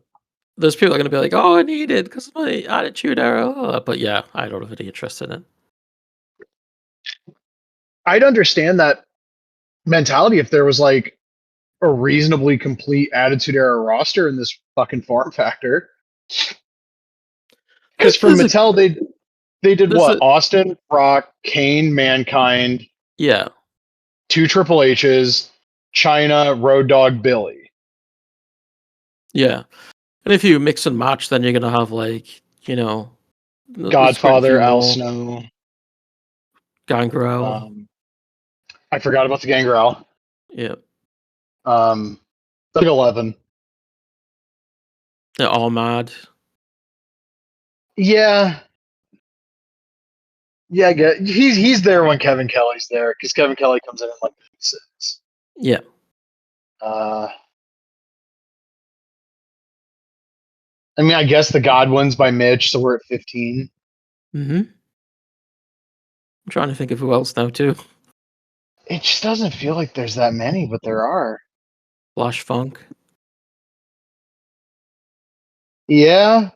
there's people that are gonna be like, oh, I need it because of my attitude era. But yeah, I don't have any interest in it. I'd understand that mentality if there was like a reasonably complete Attitude Era roster in this fucking form factor. I Because think for Mattel, they did there's what? a Austin, Brock, Kane, Mankind, yeah. two Triple H's, China, Road Dogg, Billy. Yeah. And if you mix and match, then you're gonna have like, there's quite a Godfather, few Al more. Snow. Gangrel. I forgot about the Gangrel. Yeah. Like 11. They're all mad. Yeah. Yeah, I get he's there when Kevin Kelly's there because Kevin Kelly comes in like 6. Yeah. I mean, I guess the Godwins by Mitch, so we're at 15. Mm-hmm. I'm trying to think of who else now too. It just doesn't feel like there's that many, but there are. Flash Funk. Yeah,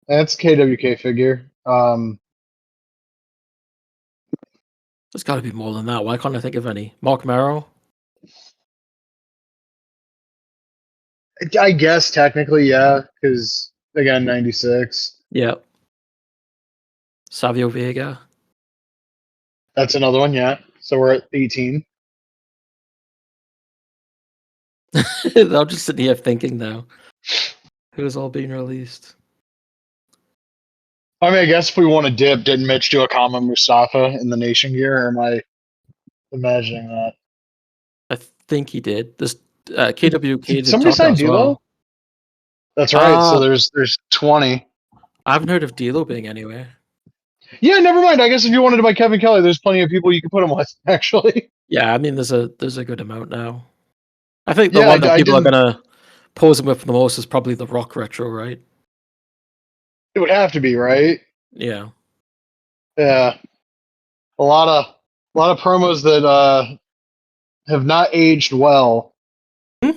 that's KWK figure. There's got to be more than that. Why can't I think of any? Mark Merrow. I guess technically, yeah, because again, 96. Yeah. Savio Vega. That's another one, yeah. So we're at 18. I'm just sitting here thinking now. Who's all being released? I mean, I guess if we want to dip, didn't Mitch do a Kama Mustafa in the Nation gear, or am I imagining that? I think he did. This KWK did somebody Tucker sign as D'Lo? well. That's right. So there's 20. I haven't heard of D'Lo being anywhere. Yeah, never mind. I guess if you wanted to buy Kevin Kelly, there's plenty of people you can put him with, actually. Yeah, I mean, there's a good amount now. I think the Yeah, one that I people are didn't- gonna pose him with the most is probably the Rock retro, right? It would have to be, right? Yeah. Yeah. A lot of promos that have not aged well. Hmm?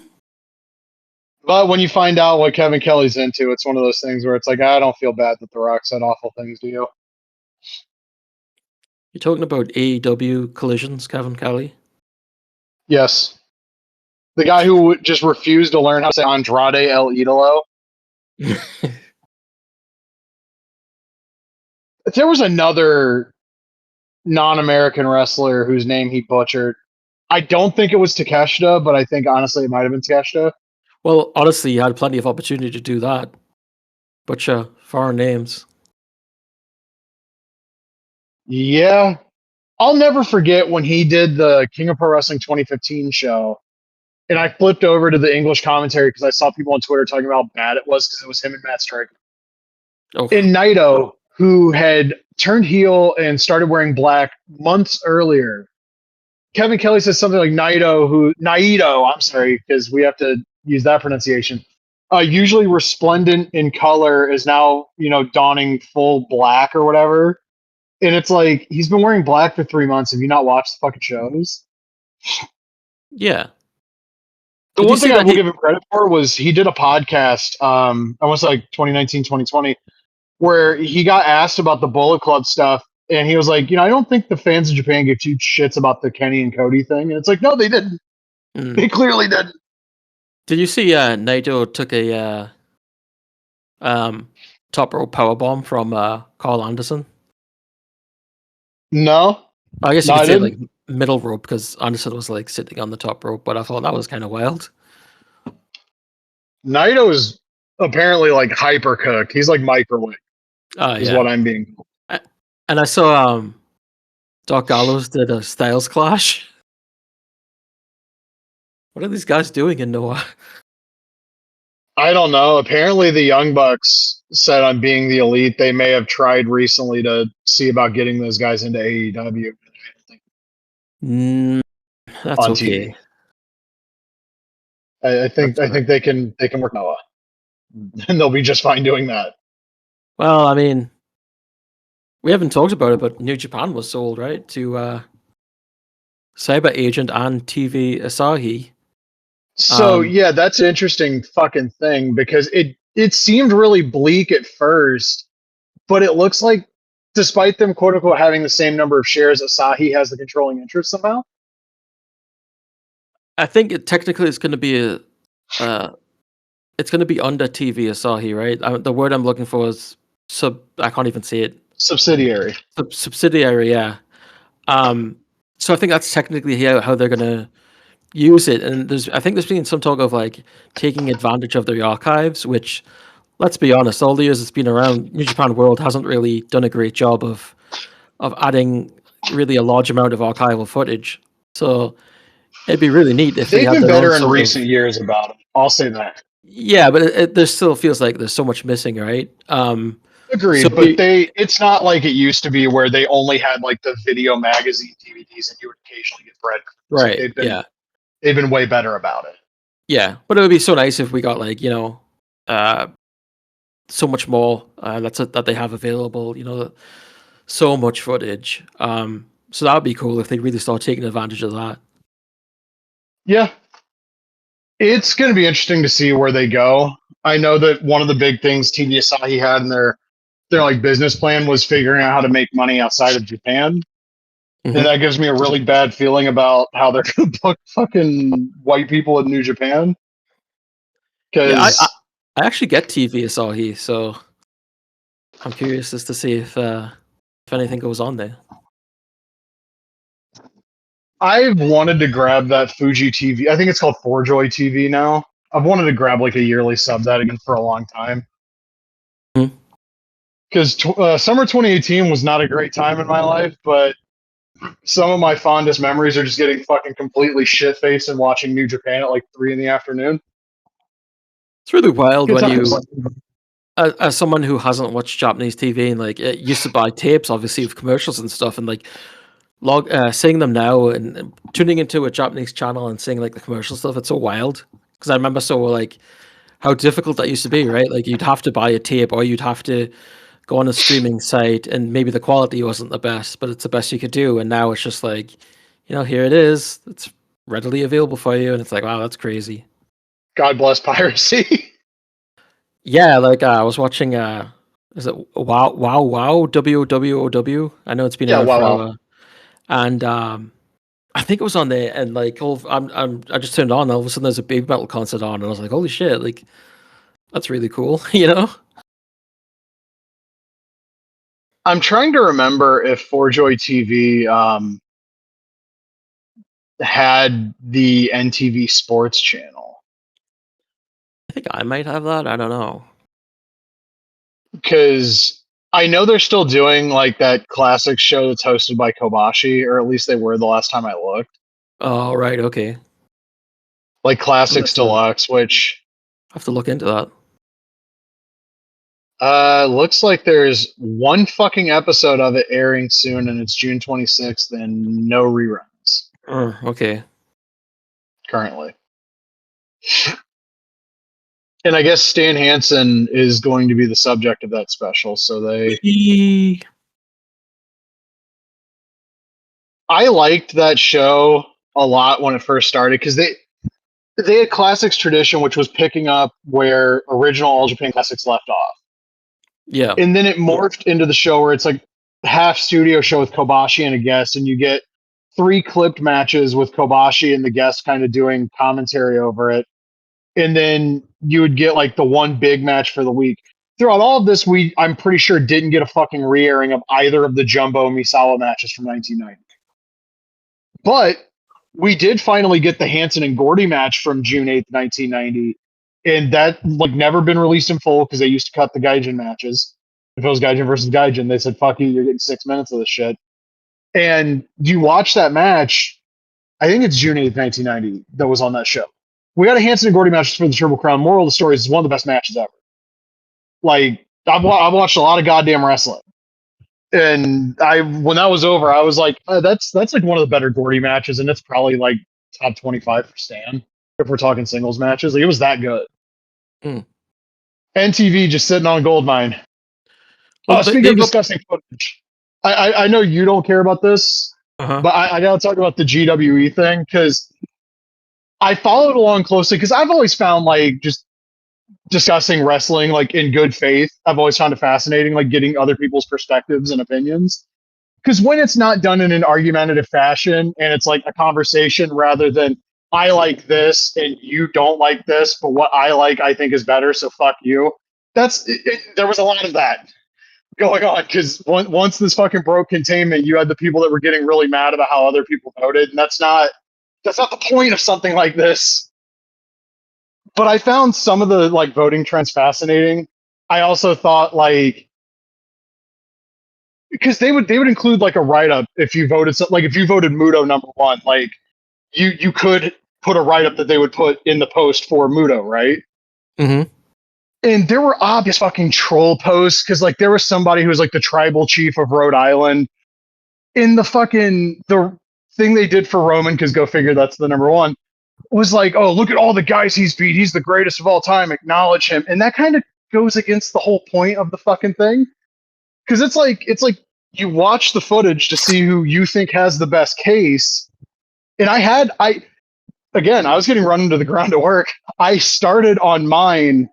But when you find out what Kevin Kelly's into, it's one of those things where it's like, I don't feel bad that The Rock said awful things to you. You're talking about AEW collisions, Kevin Kelly? Yes. The guy who just refused to learn how to say Andrade El Idolo. There was another non-American wrestler whose name he butchered. I don't think it was Takeshita, but I think honestly it might have been Takeshita. Well, honestly, you had plenty of opportunity to do that. Butcher foreign names. Yeah. I'll never forget when he did the King of Pro Wrestling 2015 show. And I flipped over to the English commentary because I saw people on Twitter talking about how bad it was because it was him and Matt Striker. Oh, And Naito, who had turned heel and started wearing black months earlier, Kevin Kelly says something like Naito, I'm sorry, because we have to use that pronunciation. Usually resplendent in color is now, donning full black or whatever. And it's like, he's been wearing black for 3 months. Have you not watched the fucking shows? yeah. The Did you one see thing I that will give him credit for was he did a podcast, I want to say like 2019, 2020, where he got asked about the Bullet Club stuff. And he was like, I don't think the fans in Japan give two shits about the Kenny and Cody thing. And it's like, no, they didn't. They clearly didn't. Did you see Naito took a top rope powerbomb from Carl Anderson? No. I guess you No, could I say like didn't. middle rope because Anderson was like sitting on the top rope, but I thought that was kind of wild. Naito is apparently like hyper cooked. He's like microwave, is Yeah. what I'm being. And I saw Doc Gallows did a Styles Clash. What are these guys doing in Noah? I don't know. Apparently, the Young Bucks said on Being the Elite, they may have tried recently to see about getting those guys into AEW. That's on okay. TV. I think they can work Noah, and they'll be just fine doing that. Well, I mean, we haven't talked about it, but New Japan was sold, right, to CyberAgent and TV Asahi. So yeah, that's an interesting fucking thing because it seemed really bleak at first, but it looks like despite them quote unquote having the same number of shares, Asahi has the controlling interest somehow. I think technically it's going to be it's going to be under TV Asahi, right? The word I'm looking for is I can't even say it. Subsidiary. Subsidiary, yeah. So I think that's technically how they're going to use it. And I think there's been some talk of like taking advantage of their archives, which, let's be honest, all the years it's been around, New Japan World hasn't really done a great job of adding really a large amount of archival footage. So It'd be really neat if they They've had been their own better in sort of. recent years about it. I'll say that. Yeah, but there still feels like there's so much missing, right? So Agreed, but it's not like it used to be where they only had like the video magazine DVDs and you would occasionally get breadcrumbs. Like right, yeah, they've been way better about it. yeah. But it would be so nice if we got like uh, so much more that they have available. So much footage. So that would be cool if they really start taking advantage of that. Yeah. It's going to be interesting to see where they go. I know that one of the big things TV Asahi had in their like business plan was figuring out how to make money outside of Japan. And that gives me a really bad feeling about how they're going to book fucking white people in New Japan. Yeah, Because I actually get TV Asahi, so I'm curious as to see if anything goes on there. I've wanted to grab that Fuji TV. I think it's called Forjoy TV now. I've wanted to grab like a yearly sub that again for a long time. Because summer 2018 was not a great time in my life, but some of my fondest memories are just getting fucking completely shit faced and watching New Japan at like 3 in the afternoon. It's really wild Good when times. as someone who hasn't watched Japanese TV and like used to buy tapes, obviously with commercials and stuff, and like seeing them now and tuning into a Japanese channel and seeing like the commercial stuff, it's so wild. Because I remember so like how difficult that used to be, right? Like you'd have to buy a tape or you'd have to go on a streaming site, and maybe the quality wasn't the best, but it's the best you could do. And now it's just like, here it is. It's readily available for you, and it's like, wow, that's crazy. God bless piracy. Yeah, like I was watching is it Wow WWOW? I know it's been Yeah, out wow, for a wow. while. And I think it was on there, and like I just turned on, and all of a sudden there's a Baby Metal concert on, and I was like, holy shit, like that's really cool, I'm trying to remember if Forjoy TV had the NTV Sports channel. I think I might have that. I don't know. Because I know they're still doing like that classic show that's hosted by Kobashi, or at least they were the last time I looked. Oh, right, okay. Like Classics Deluxe, which I have to look into that. looks like there's one fucking episode of it airing soon, and it's June 26th, and no reruns. Okay. Currently. And I guess Stan Hansen is going to be the subject of that special, so I liked that show a lot when it first started because they had Classics tradition, which was picking up where original All Japan Classics left off. Yeah. And then it morphed into the show where it's like half studio show with Kobashi and a guest, and you get 3 clipped matches with Kobashi and the guest kind of doing commentary over it. And then you would get like the one big match for the week. Throughout all of this, I'm pretty sure didn't get a fucking re-airing of either of the Jumbo Misawa matches from 1990. But we did finally get the Hansen and Gordy match from June 8th, 1990. And that like never been released in full because they used to cut the Gaijin matches. If it was Gaijin versus Gaijin, they said, fuck you, you're getting 6 minutes of this shit. And you watch that match, I think it's June 8th, 1990 that was on that show. We got a Hansen and Gordy match for the Triple Crown. Moral of the story is it's one of the best matches ever. Like, I've watched a lot of goddamn wrestling. And when that was over, I was like, that's like one of the better Gordy matches, and it's probably like top 25 for Stan if we're talking singles matches. Like, it was that good. NTV just sitting on goldmine. Well, Speaking of discussing footage, I know you don't care about this, but I got to talk about the GWE thing because I followed along closely because I've always found like just discussing wrestling like in good faith. I've always found it fascinating, like getting other people's perspectives and opinions. Because when it's not done in an argumentative fashion and it's like a conversation rather than I like this and you don't like this, but what I like I think is better, so fuck you. There was a lot of that going on because once this fucking broke containment, you had the people that were getting really mad about how other people voted, and that's not the point of something like this. But I found some of the like voting trends fascinating. I also thought like because they would include like a write up if you voted if you voted Muto number 1, like you could put a write-up that they would put in the post for Muto, right? Mm-hmm. And there were obvious fucking troll posts because like there was somebody who was like the tribal chief of Rhode Island in the thing they did for Roman, because go figure, that's the number one, was like, oh, look at all the guys he's beat. He's the greatest of all time. Acknowledge him. And that kind of goes against the whole point of the fucking thing. Because it's like you watch the footage to see who you think has the best case. And I was getting run into the ground at work. I started on mine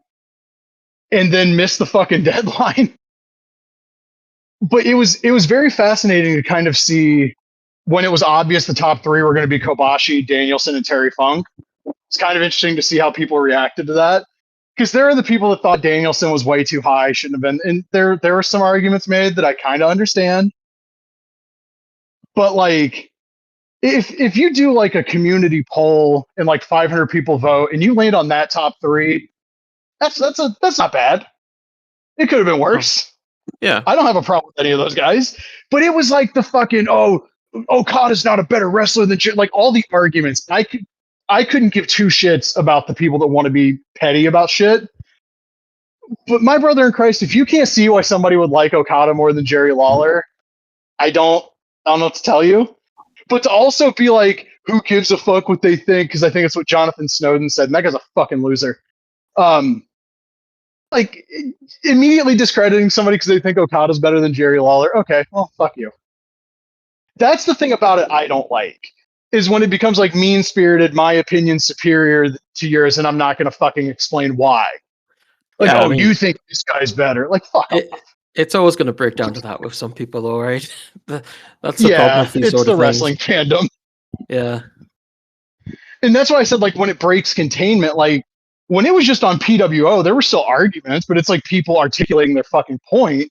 and then missed the fucking deadline. But it was very fascinating to kind of see when it was obvious the top three were going to be Kobashi, Danielson, and Terry Funk. It's kind of interesting to see how people reacted to that. Because there are the people that thought Danielson was way too high, shouldn't have been. And there were some arguments made that I kind of understand. But like, if you do like a community poll and like 500 people vote and you land on that top three, that's not bad. It could have been worse. Yeah. I don't have a problem with any of those guys. But it was like the fucking, Okada's not a better wrestler than shit. Like all the arguments. I couldn't give two shits about the people that want to be petty about shit. But my brother in Christ, if you can't see why somebody would like Okada more than Jerry Lawler, I don't know what to tell you. But to also be like, who gives a fuck what they think? Because I think it's what Jonathan Snowden said, and that guy's a fucking loser. Like immediately discrediting somebody because they think Okada's better than Jerry Lawler. Okay, well, fuck you. That's the thing about it I don't like, is when it becomes like mean-spirited, my opinion's superior to yours, and I'm not going to fucking explain why. Like, Yeah, I mean, you think this guy's better. Like, fuck off. It's always going to break down to that with some people, though, right? That's the problem with these it's sort the of wrestling things. fandom. Yeah. And that's why I said, like, when it breaks containment, like, when it was just on PWO, there were still arguments, but it's like people articulating their fucking point.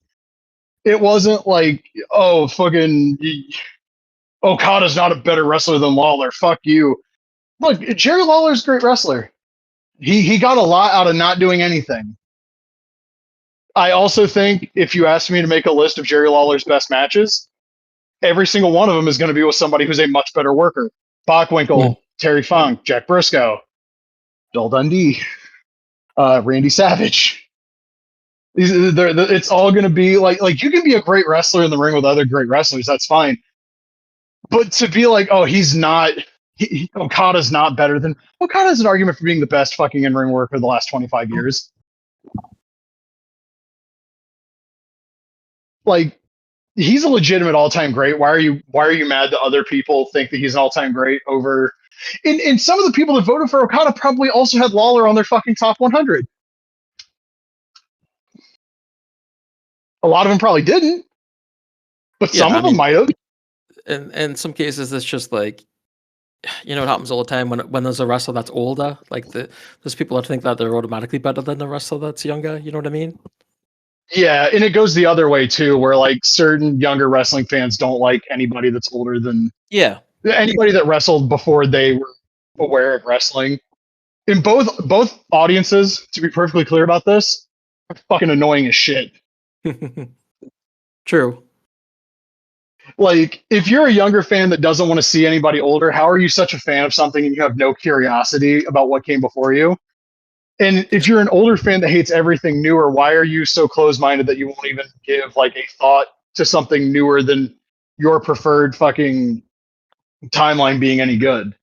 It wasn't like, fucking Okada's not a better wrestler than Lawler. Fuck you. Look, Jerry Lawler's a great wrestler. He got a lot out of not doing anything. I also think if you asked me to make a list of Jerry Lawler's best matches, every single one of them is going to be with somebody who's a much better worker. Bockwinkel, Terry Funk, Jack Briscoe, Bill Dundee, Randy Savage. It's all going to be like you can be a great wrestler in the ring with other great wrestlers. That's fine. But to be like, he's not, Okada's not better than, Okada's an argument for being the best fucking in-ring worker of the last 25 years. Like, he's a legitimate all-time great. Why are you mad that other people think that he's an all-time great over? And some of the people that voted for Okada probably also had Lawler on their fucking top 100. A lot of them probably didn't, but some of them might have. In some cases, it's just like, it happens all the time when there's a wrestler that's older. Like there's people that think that they're automatically better than the wrestler that's younger. You know what I mean? Yeah, and it goes the other way too, where like certain younger wrestling fans don't like anybody that's older than anybody that wrestled before they were aware of wrestling. In both audiences, to be perfectly clear about this, are fucking annoying as shit. True. Like, if you're a younger fan that doesn't want to see anybody older, how are you such a fan of something and you have no curiosity about what came before you? And if you're an older fan that hates everything newer, why are you so closed-minded that you won't even give like a thought to something newer than your preferred fucking timeline being any good?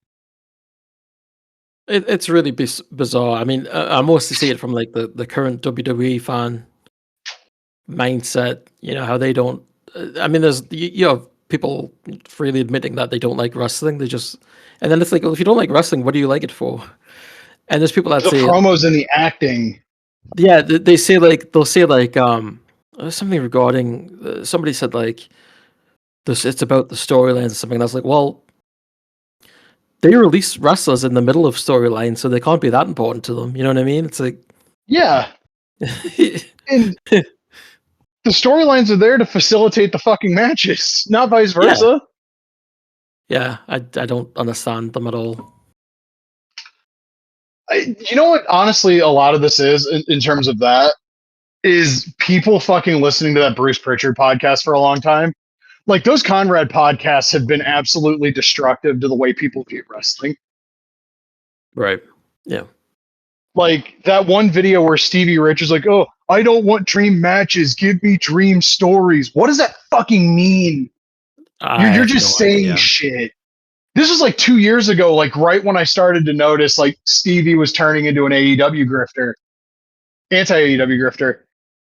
It's really bizarre. I mean, I mostly see it from like the current WWE fan mindset. How they don't. I mean, there's you have people freely admitting that they don't like wrestling. And then it's like, well, if you don't like wrestling, what do you like it for? And there's people that the say promos and the acting. Yeah, they'll say something regarding somebody said like this. It's about the storylines or something. And I was like, well, they release wrestlers in the middle of storylines, so they can't be that important to them. You know what I mean? It's like, yeah. And the storylines are there to facilitate the fucking matches, not vice versa. Yeah, I don't understand them at all. You know what? Honestly, a lot of this is in terms of that is people fucking listening to that Bruce Pritchard podcast for a long time. like those Conrad podcasts have been absolutely destructive to the way people view wrestling. Right. Yeah. Like that one video where Stevie Rich is like, "Oh, I don't want dream matches. Give me dream stories." What does that fucking mean? I You're have just no saying idea. shit. This was like 2 years ago, like right when I started to notice like Stevie was turning into an AEW grifter, anti-AEW grifter.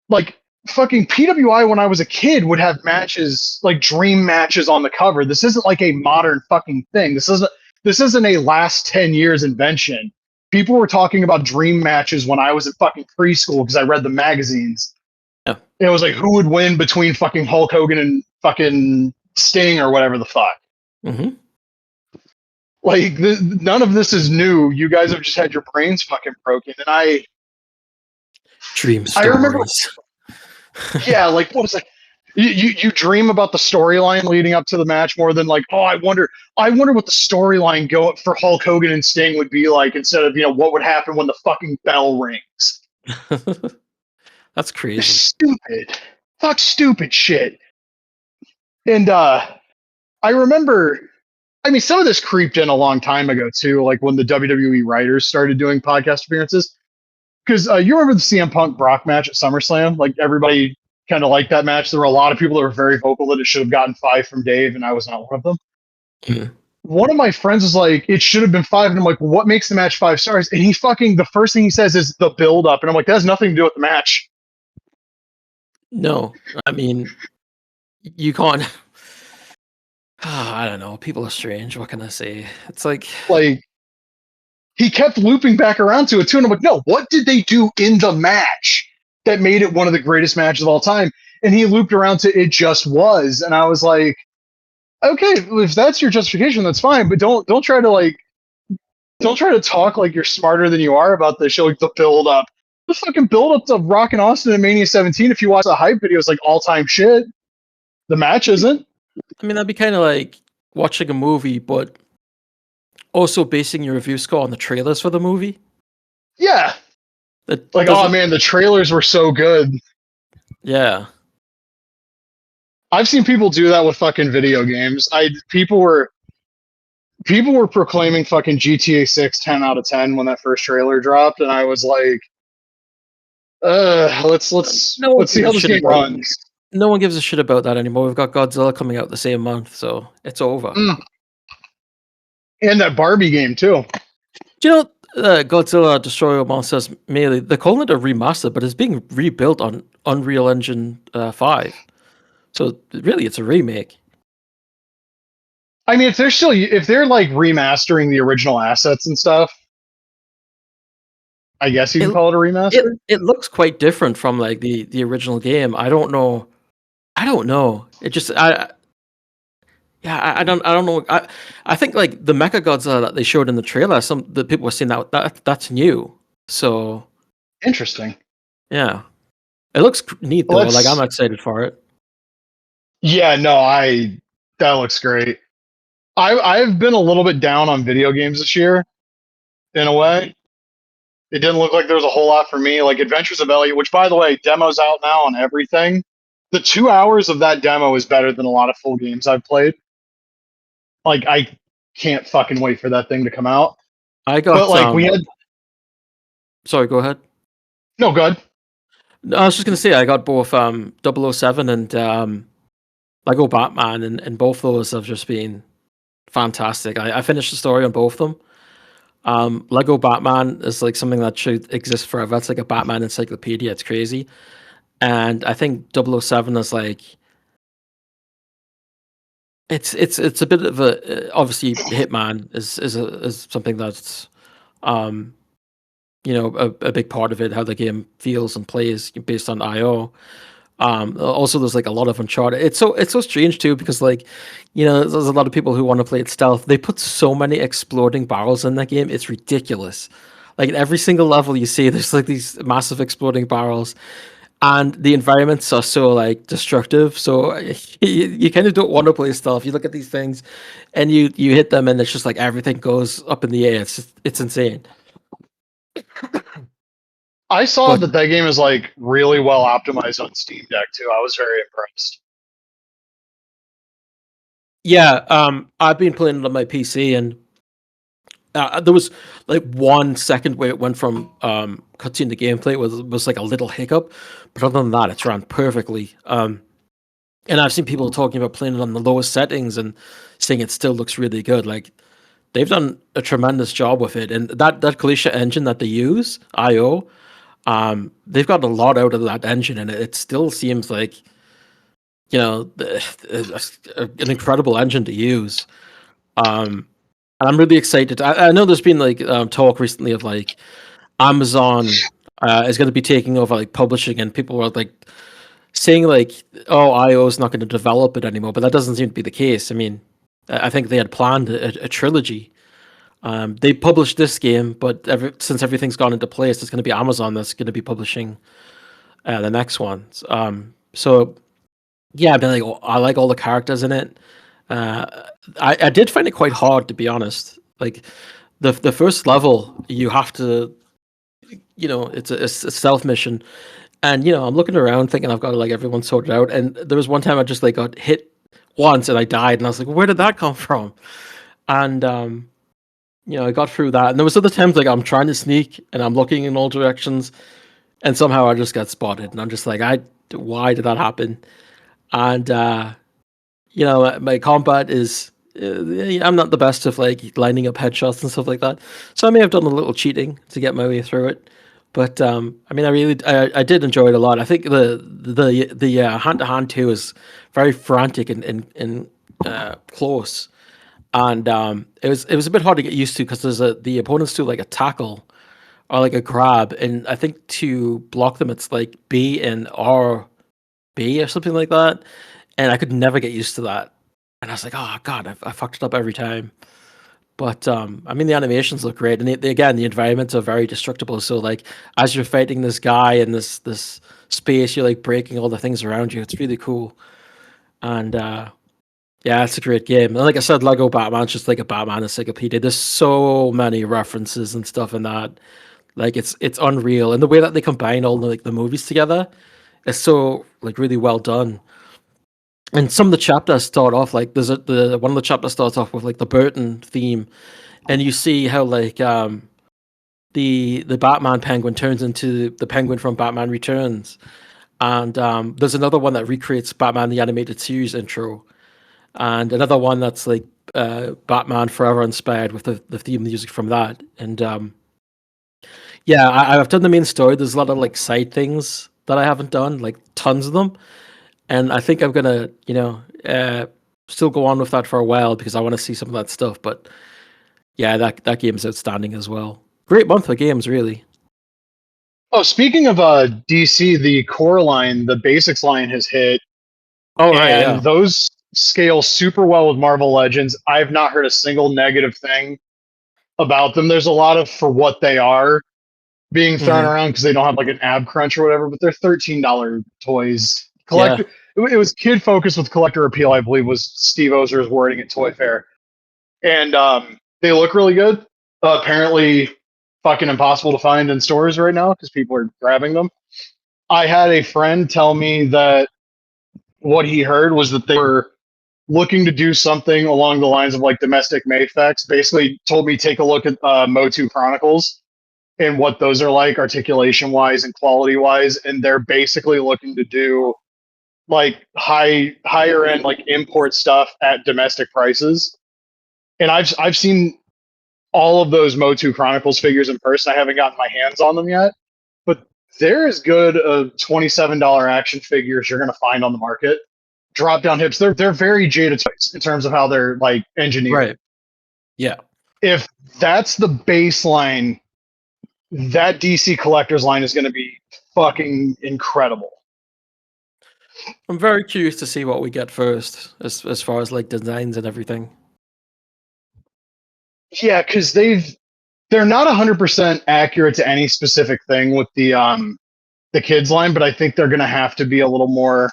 Like fucking PWI when I was a kid would have matches, like dream matches on the cover. This isn't like a modern fucking thing. This isn't a last 10 years invention. People were talking about dream matches when I was in fucking preschool because I read the magazines. Yeah. It was like who would win between fucking Hulk Hogan and fucking Sting or whatever the fuck. Mm-hmm. Like none of this is new. You guys have just had your brains fucking broken. And Dream I remember, stories. yeah, like what was like you dream about the storyline leading up to the match more than like, oh, I wonder what the storyline go for Hulk Hogan and Sting would be like instead of, what would happen when the fucking bell rings. That's crazy. Stupid. Fuck stupid shit. And I remember, I mean, some of this creeped in a long time ago too, like when the WWE writers started doing podcast appearances. Because you remember the CM Punk Brock match at SummerSlam? Like everybody kind of liked that match. There were a lot of people that were very vocal that it should have gotten 5 from Dave, and I was not one of them. Mm. One of my friends was like, it should have been 5. And I'm like, well, what makes the match 5 stars? And the first thing he says is the build up. And I'm like, that has nothing to do with the match. No, I mean, you can't. I don't know. People are strange. What can I say? It's like he kept looping back around to it too. And I'm like, no, what did they do in the match that made it one of the greatest matches of all time? And he looped around to it just was. And I was like, okay, if that's your justification, that's fine. But don't try to talk like you're smarter than you are about this show. Like the build up, the fucking build up to Rock and Austin and Mania 17. If you watch the hype videos, like all time shit. The match isn't. I mean, that'd be kind of like watching a movie, but also basing your review score on the trailers for the movie. Yeah. That Like, oh man, the trailers were so good. Yeah. I've seen people do that with fucking video games. People were proclaiming fucking GTA 6 10 out of 10 when that first trailer dropped, and I was like, let's see how this game runs. No one gives a shit about that anymore. We've got Godzilla coming out the same month, so it's over. And that Barbie game too. Do you know Godzilla Destroy All Monsters Melee? They're calling it a remaster, but it's being rebuilt on Unreal Engine 5. So really, it's a remake. I mean, if they're like remastering the original assets and stuff, I guess you can call it a remaster. It looks quite different from like the original game. I don't know. It just I don't know. I think like the Mecha Godzilla that they showed in the trailer, the people were saying that's new. So interesting. Yeah, it looks neat though. Like I'm excited for it. Yeah, no, that looks great. I've been a little bit down on video games this year, in a way. It didn't look like there was a whole lot for me. Like Adventures of Elliot, which by the way, demo's out now on everything. The 2 hours of that demo is better than a lot of full games I've played. Like I can't fucking wait for that thing to come out. But like we had. Sorry, go ahead. No, good. No, I was just gonna say I got both 007 and Lego Batman, and both those have just been fantastic. I finished the story on both of them. Lego Batman is like something that should exist forever. It's like a Batman encyclopedia. It's crazy. And I think 007 is like it's a bit of a obviously Hitman is something that's a big part of it, how the game feels and plays based on IO. Also there's like a lot of Uncharted. It's so strange too, because like, there's a lot of people who want to play it stealth. They put so many exploding barrels in that game. It's ridiculous. Like at every single level you see, there's like these massive exploding barrels, and the environments are so like destructive. So you kind of don't want to play stealth. You look at these things, and you hit them, and it's just like everything goes up in the air. It's insane. I saw that game is like really well optimized on Steam Deck too. I was very impressed. Yeah, I've been playing it on my PC, and there was like 1 second where it went from cutscene to gameplay was like a little hiccup, but other than that, it's ran perfectly. And I've seen people talking about playing it on the lowest settings and saying it still looks really good. Like they've done a tremendous job with it, and that Glacier engine that they use, IO, they've got a lot out of that engine, and it still seems like an incredible engine to use. And I'm really excited. I know there's been like talk recently of like Amazon is going to be taking over like publishing, and people were like saying like, "Oh, IO is not going to develop it anymore," but that doesn't seem to be the case. I mean, I think they had planned a trilogy. They published this game, but since everything's gone into place, it's going to be Amazon that's going to be publishing the next ones. So yeah, I mean, like I like all the characters in it. Uh, I did find it quite hard, to be honest. Like the first level, you have to, it's a stealth mission, and I'm looking around thinking I've got like everyone sorted out, and there was one time I just like got hit once and I died, and I was like, where did that come from? And I got through that, and there was other times like I'm trying to sneak and I'm looking in all directions, and somehow I just got spotted, and I'm just like, why did that happen? And my combat is I'm not the best of like lining up headshots and stuff like that, so I may have done a little cheating to get my way through it. But I mean, I did enjoy it a lot. I think the hand to hand too is very frantic and close, and it was a bit hard to get used to because the opponents do like a tackle or like a grab, and I think to block them it's like B and R B or something like that, and I could never get used to that. And I was like, oh god, I fucked it up every time. But I mean, the animations look great, and again, the environments are very destructible. So like, as you're fighting this guy in this space, you're like breaking all the things around you. It's really cool, and yeah, it's a great game. And like I said, Lego Batman's just like a Batman encyclopedia. There's so many references and stuff in that. Like it's unreal, and the way that they combine all the movies together is so like really well done. And some of the chapters start off like the one of the chapters starts off with like the Burton theme, and you see how like the Batman penguin turns into the penguin from Batman Returns, and there's another one that recreates Batman the Animated Series intro, and another one that's like Batman Forever inspired with the theme music from that. And yeah, I've done the main story. There's a lot of like side things that I haven't done, like tons of them, and I think I'm gonna still go on with that for a while because I want to see some of that stuff. But yeah, that game is outstanding as well. Great month of games, really. Oh, speaking of DC, the core line, the basics line has hit, Oh right, and yeah, those scale super well with Marvel Legends. I have not heard a single negative thing about them. There's a lot of for what they are being thrown hmm around because they don't have like an ab crunch or whatever, but they're $13 toys. yeah, Collector, it was kid focused with collector appeal, I believe, was Steve Ozer's wording at Toy Fair, and they look really good. Apparently, fucking impossible to find in stores right now because people are grabbing them. I had a friend tell me that what he heard was that they were looking to do something along the lines of like domestic Mayfex. Basically, told me take a look at Motu Chronicles and what those are like articulation wise and quality wise, and they're basically looking to do like higher end like import stuff at domestic prices. And I've seen all of those Motu Chronicles figures in person. I haven't gotten my hands on them yet, but they're as good of $27 action figures you're going to find on the market. Drop down hips. They're very Jada toys in terms of how they're like engineered. right, yeah. If that's the baseline, that DC collector's line is going to be fucking incredible. I'm very curious to see what we get first, as far as like designs and everything. Yeah, because they're not 100% accurate to any specific thing with the kids line, but I think they're going to have to be a little more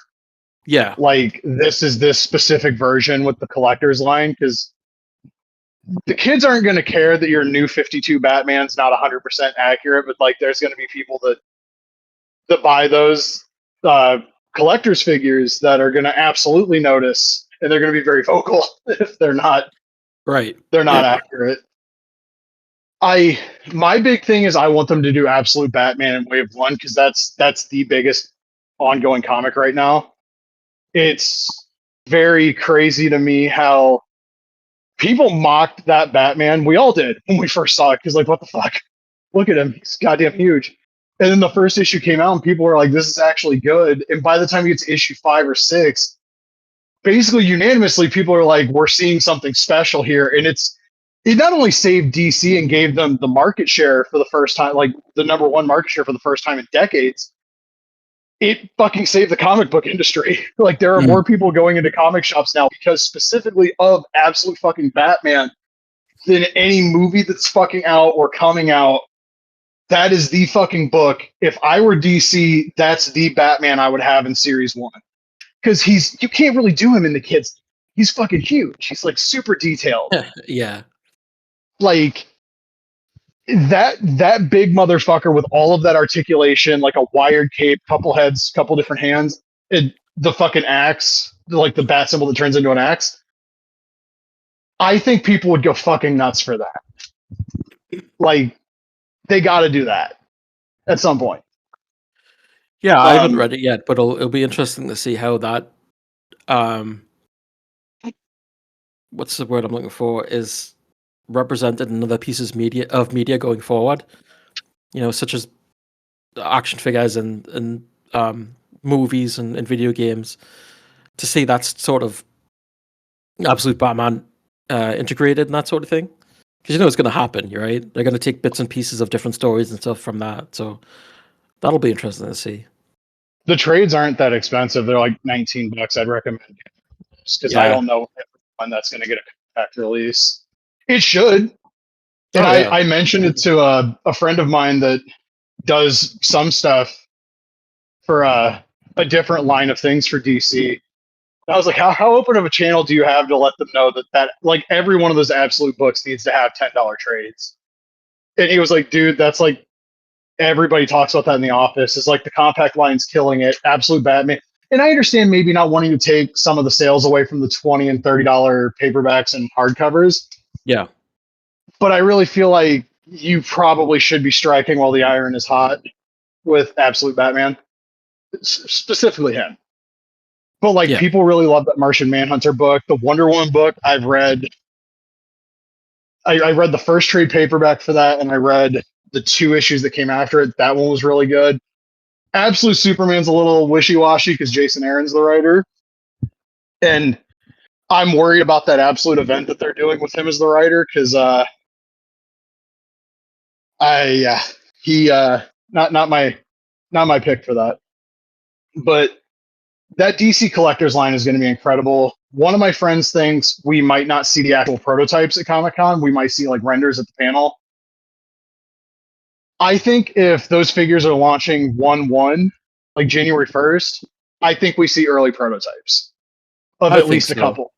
Yeah, like this is this specific version with the collector's line because the kids aren't going to care that your new 52 Batman's not 100% accurate, but like there's going to be people that buy those uh, collector's figures that are going to absolutely notice and they're going to be very vocal if they're not Right. they're not accurate. My big thing is I want them to do Absolute Batman in Wave 1 because that's the biggest ongoing comic right now. It's very crazy to me how people mocked that Batman. We all did when we first saw it because, like, what the fuck? Look at him. He's goddamn huge. And then the first issue came out and people were like, this is actually good. And by the time you get to issue 5 or 6, basically unanimously, people are like, we're seeing something special here. And it not only saved DC and gave them the market share for the first time, like the #1 market share for the first time in decades, it fucking saved the comic book industry. Like, there are more people going into comic shops now because specifically of Absolute fucking Batman than any movie that's fucking out or coming out. That is the fucking book. If I were DC, that's the Batman I would have in Series 1. Because you can't really do him in the kids. He's fucking huge. He's like super detailed. Yeah. Like that big motherfucker with all of that articulation, like a wired cape, couple heads, couple different hands, the fucking axe, like the bat symbol that turns into an axe. I think people would go fucking nuts for that. Like, they got to do that at some point. Yeah, I haven't read it yet, but it'll be interesting to see how that what's the word I'm looking for is represented in other pieces of media going forward. You know, such as action figures and movies and video games. To see that's sort of Absolute Batman integrated and that sort of thing. Because you know it's going to happen, right? They're going to take bits and pieces of different stories and stuff from that. So that'll be interesting to see. The trades aren't that expensive. They're like $19. I'd recommend because I don't know when that's going to get a compact release. It should. And I mentioned it to a friend of mine that does some stuff for a different line of things for DC. I was like, how open of a channel do you have to let them know that like every one of those Absolute books needs to have $10 trades? And he was like, dude, that's like everybody talks about that in the office. It's like the compact line's killing it. Absolute Batman. And I understand maybe not wanting to take some of the sales away from the $20 and $30 paperbacks and hardcovers. Yeah. But I really feel like you probably should be striking while the iron is hot with Absolute Batman. Specifically him. But like people really love that Martian Manhunter book. The Wonder Woman book I've read. I read the first trade paperback for that, and I read the 2 issues that came after it. That one was really good. Absolute Superman's a little wishy-washy because Jason Aaron's the writer. And I'm worried about that Absolute event that they're doing with him as the writer because not my pick for that. But that DC Collectors line is going to be incredible. One of my friends thinks we might not see the actual prototypes at Comic-Con. We might see like renders at the panel. I think if those figures are launching 1/1, like January 1st, I think we see early prototypes of at least a couple.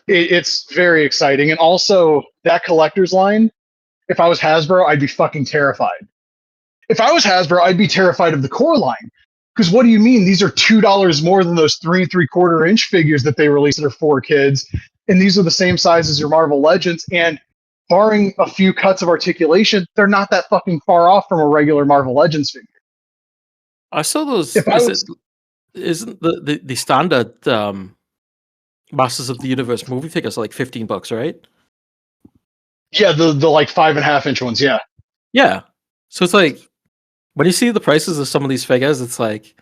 It's very exciting. And also, that collector's line, if I was Hasbro, I'd be fucking terrified. If I was Hasbro, I'd be terrified of the core line. Because what do you mean? These are $2 more than those 3 3/4 inch figures that they released that are for kids. And these are the same size as your Marvel Legends. And barring a few cuts of articulation, they're not that fucking far off from a regular Marvel Legends figure. I saw those. Isn't the standard Masters of the Universe movie figures like $15, right? Yeah, the like 5.5 inch ones. Yeah. Yeah. So it's like when you see the prices of some of these figures, it's like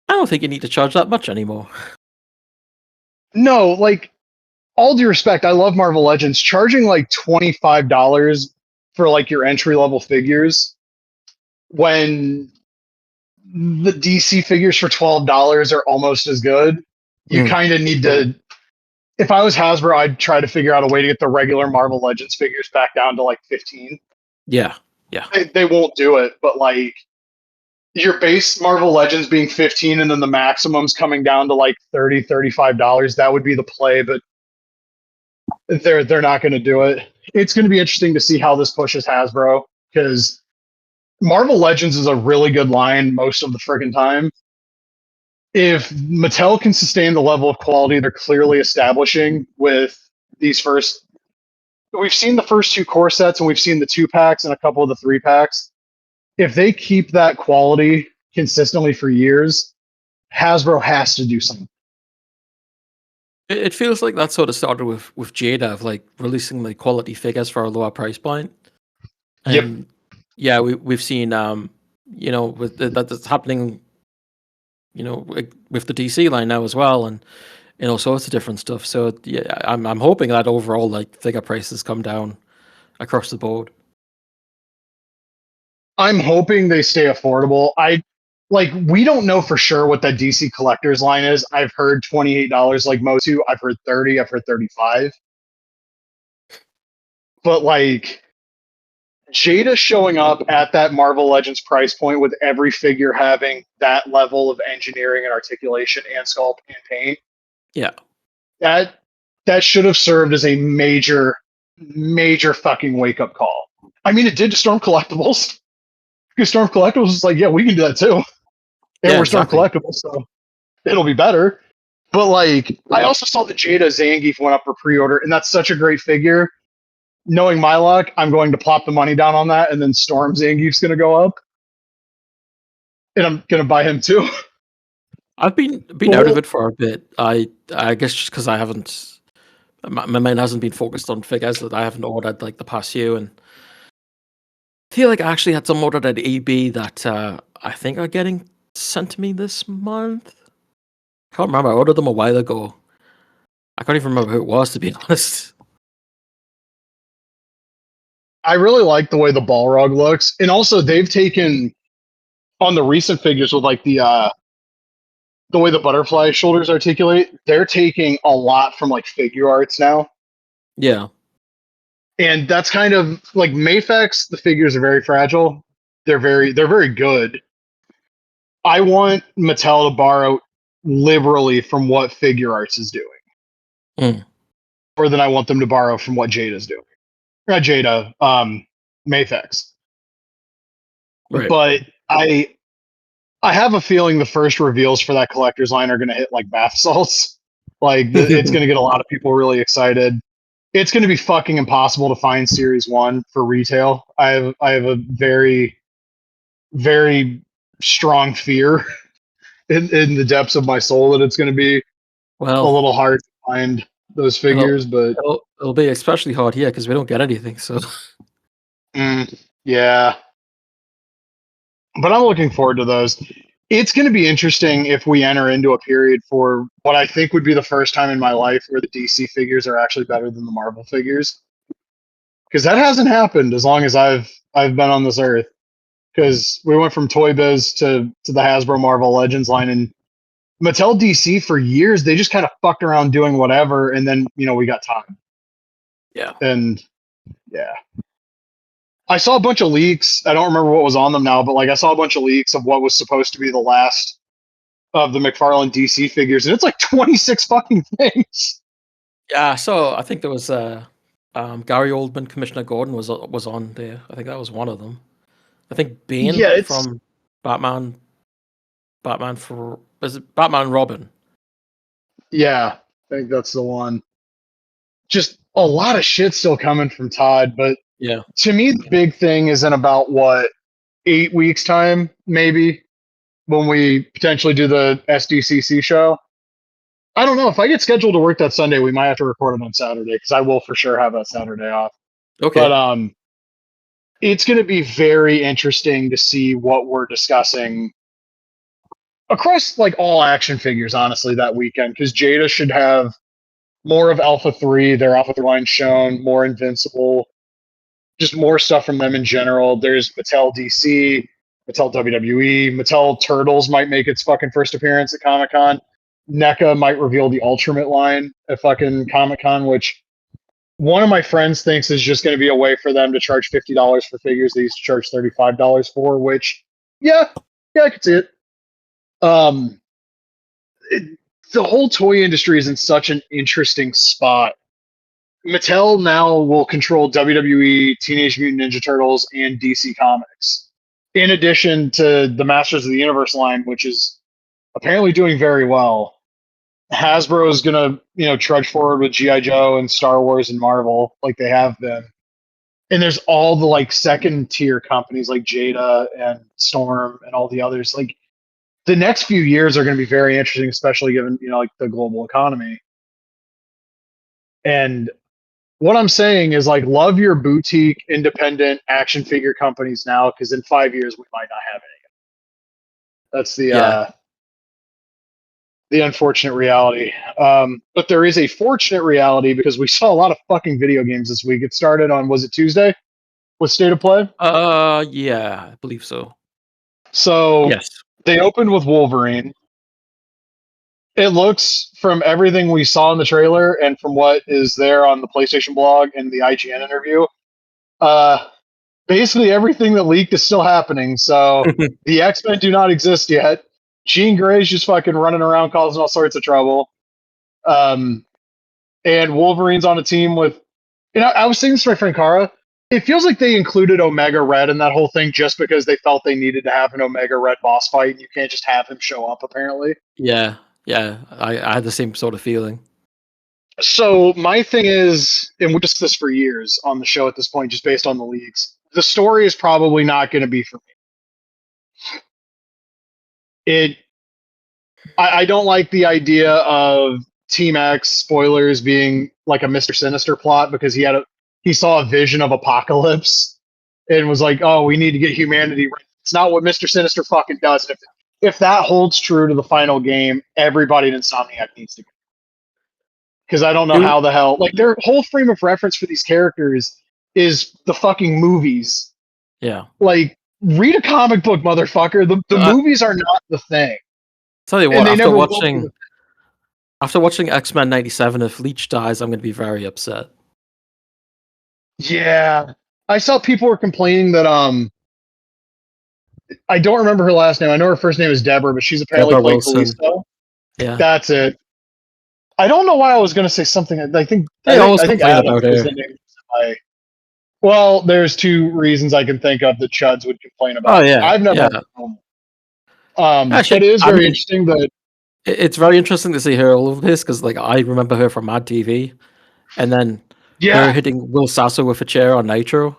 I don't think you need to charge that much anymore. No, like all due respect, I love Marvel Legends. Charging like $25 for like your entry level figures when the DC figures for $12 are almost as good. You kind of need to. If I was Hasbro, I'd try to figure out a way to get the regular Marvel Legends figures back down to like 15. Yeah. They won't do it, but like your base Marvel Legends being 15 and then the maximums coming down to like $30, $35, that would be the play, but they're not going to do it. It's going to be interesting to see how this pushes Hasbro because Marvel Legends is a really good line most of the friggin' time. if Mattel can sustain the level of quality they're clearly establishing with these first, we've seen the first 2 core sets and we've seen the 2-packs and a couple of the 3-packs. If they keep that quality consistently for years, Hasbro has to do something. It feels like that sort of started with Jada, of like releasing like quality figures for a lower price point. And Yep. yeah, we've seen you know, with that's happening, you know, with the DC line now as well, and you know, sorts of different stuff. So yeah, I'm hoping that overall like figure prices come down across the board. I'm hoping they stay affordable. We don't know for sure what that DC collector's line is. I've heard $28 like Motu. I've heard 30, I've heard 35. But like Jada showing up at that Marvel Legends price point with every figure having that level of engineering and articulation and sculpt and paint. Yeah. That should have served as a major fucking wake up call. I mean, it did to Storm Collectibles. Because Storm Collectibles is like, yeah, we can do that too. And Yeah, we're Storm exactly. Collectibles, so it'll be better. But like, I also saw the Jada Zangief went up for pre-order, and that's such a great figure. Knowing my luck, I'm going to plop the money down on that, and then Storm Zangief's going to go up, and I'm going to buy him too. I've been out of it for a bit. I guess just because I haven't, my mind hasn't been focused on figures that I haven't ordered like the past few, and I feel like I actually had some ordered at EB that I think are getting sent to me this month. Can't remember. I ordered them a while ago. I can't even remember who it was, to be honest. I really like the way the Balrog looks, and also they've taken on the recent figures with like the way the butterfly shoulders articulate. They're taking a lot from like figure arts now. Yeah. And that's kind of like Mafex. The figures are very fragile. They're very good. I want Mattel to borrow liberally from what figure arts is doing, more than I want them to borrow from what Jada's doing. Not Jada, Mafex. Right. But I have a feeling the first reveals for that collector's line are going to hit like bath salts. Like it's going to get a lot of people really excited. It's going to be fucking impossible to find Series 1 for retail. I have a very strong fear in the depths of my soul that it's going to be a little hard to find those figures, but it'll be especially hard here because we don't get anything. So yeah, but I'm looking forward to those. It's going to be interesting if we enter into a period for what I think would be the first time in my life where the DC figures are actually better than the Marvel figures, because that hasn't happened as long as I've been on this earth. Because we went from Toy Biz to the Hasbro Marvel Legends line, and Mattel DC for years they just kind of fucked around doing whatever, and then we got time. Yeah. And yeah, I saw a bunch of leaks. I don't remember what was on them now, but like I saw a bunch of leaks of what was supposed to be the last of the McFarlane DC figures, and it's like 26 fucking things. Yeah, so I think there was Gary Oldman, Commissioner Gordon was on there. I think that was one of them. I think Bane from Batman is it Batman Robin? Yeah, I think that's the one. Just a lot of shit still coming from Todd, but yeah, to me the big thing is in about 8 weeks time, maybe, when we potentially do the SDCC show. I don't know if I get scheduled to work that Sunday, we might have to record it on Saturday because I will for sure have that Saturday off. Okay. But it's going to be very interesting to see what we're discussing across like all action figures, honestly, that weekend, because Jada should have more of Alpha 3, their Alpha 3 line shown, more Invincible, just more stuff from them in general. There's Mattel DC, Mattel WWE, Mattel Turtles might make its fucking first appearance at Comic-Con. NECA might reveal the Ultimate line at fucking Comic-Con, which one of my friends thinks is just going to be a way for them to charge $50 for figures they used to charge $35 for, which, yeah, I could see it. The whole toy industry is in such an interesting spot. Mattel now will control WWE, Teenage Mutant Ninja Turtles, and DC Comics, in addition to the Masters of the Universe line, which is apparently doing very well. Hasbro is gonna, trudge forward with GI Joe and Star Wars and Marvel like they have been. And there's all the like second tier companies like Jada and Storm and all the others. Like the next few years are going to be very interesting, especially given like the global economy. And what I'm saying is like love your boutique independent action figure companies now, because in 5 years we might not have any. That's the unfortunate reality. But there is a fortunate reality because we saw a lot of fucking video games this week. It started on, was it Tuesday with State of Play? Yeah, I believe so. So yes, they opened with Wolverine. It looks, from everything we saw in the trailer and from what is there on the PlayStation blog and the IGN interview, basically everything that leaked is still happening. So the X-Men do not exist yet. Jean Grey's just fucking running around causing all sorts of trouble. And Wolverine's on a team with, I was saying this to my friend Kara. It feels like they included Omega Red in that whole thing just because they felt they needed to have an Omega Red boss fight, and you can't just have him show up, apparently. Yeah, I had the same sort of feeling. So my thing is, and we've discussed this for years on the show at this point, just based on the leaks, the story is probably not going to be for me. I don't like the idea of Team X spoilers being like a Mr. Sinister plot, because he saw a vision of Apocalypse and was like, oh, we need to get humanity right. It's not what Mr. Sinister fucking does. And if that holds true to the final game, everybody in Insomniac needs to go. Because I don't know how the hell, like, their whole frame of reference for these characters is the fucking movies. Yeah. Like, read a comic book, motherfucker. The movies are not the thing. Tell you what, after watching X-Men 97, if Leech dies, I'm going to be very upset. Yeah. I saw people were complaining that, I don't remember her last name. I know her first name is Deborah, but she's apparently playing Callisto. Yeah. That's it. I don't know why I was going to say something. I think Adam about it. Well, there's two reasons I can think of that Chuds would complain about. Oh, yeah. I've never. Yeah. Actually, it is very interesting that. It's very interesting to see her all over this, because like I remember her from Mad TV, and then her hitting Will Sasso with a chair on Nitro.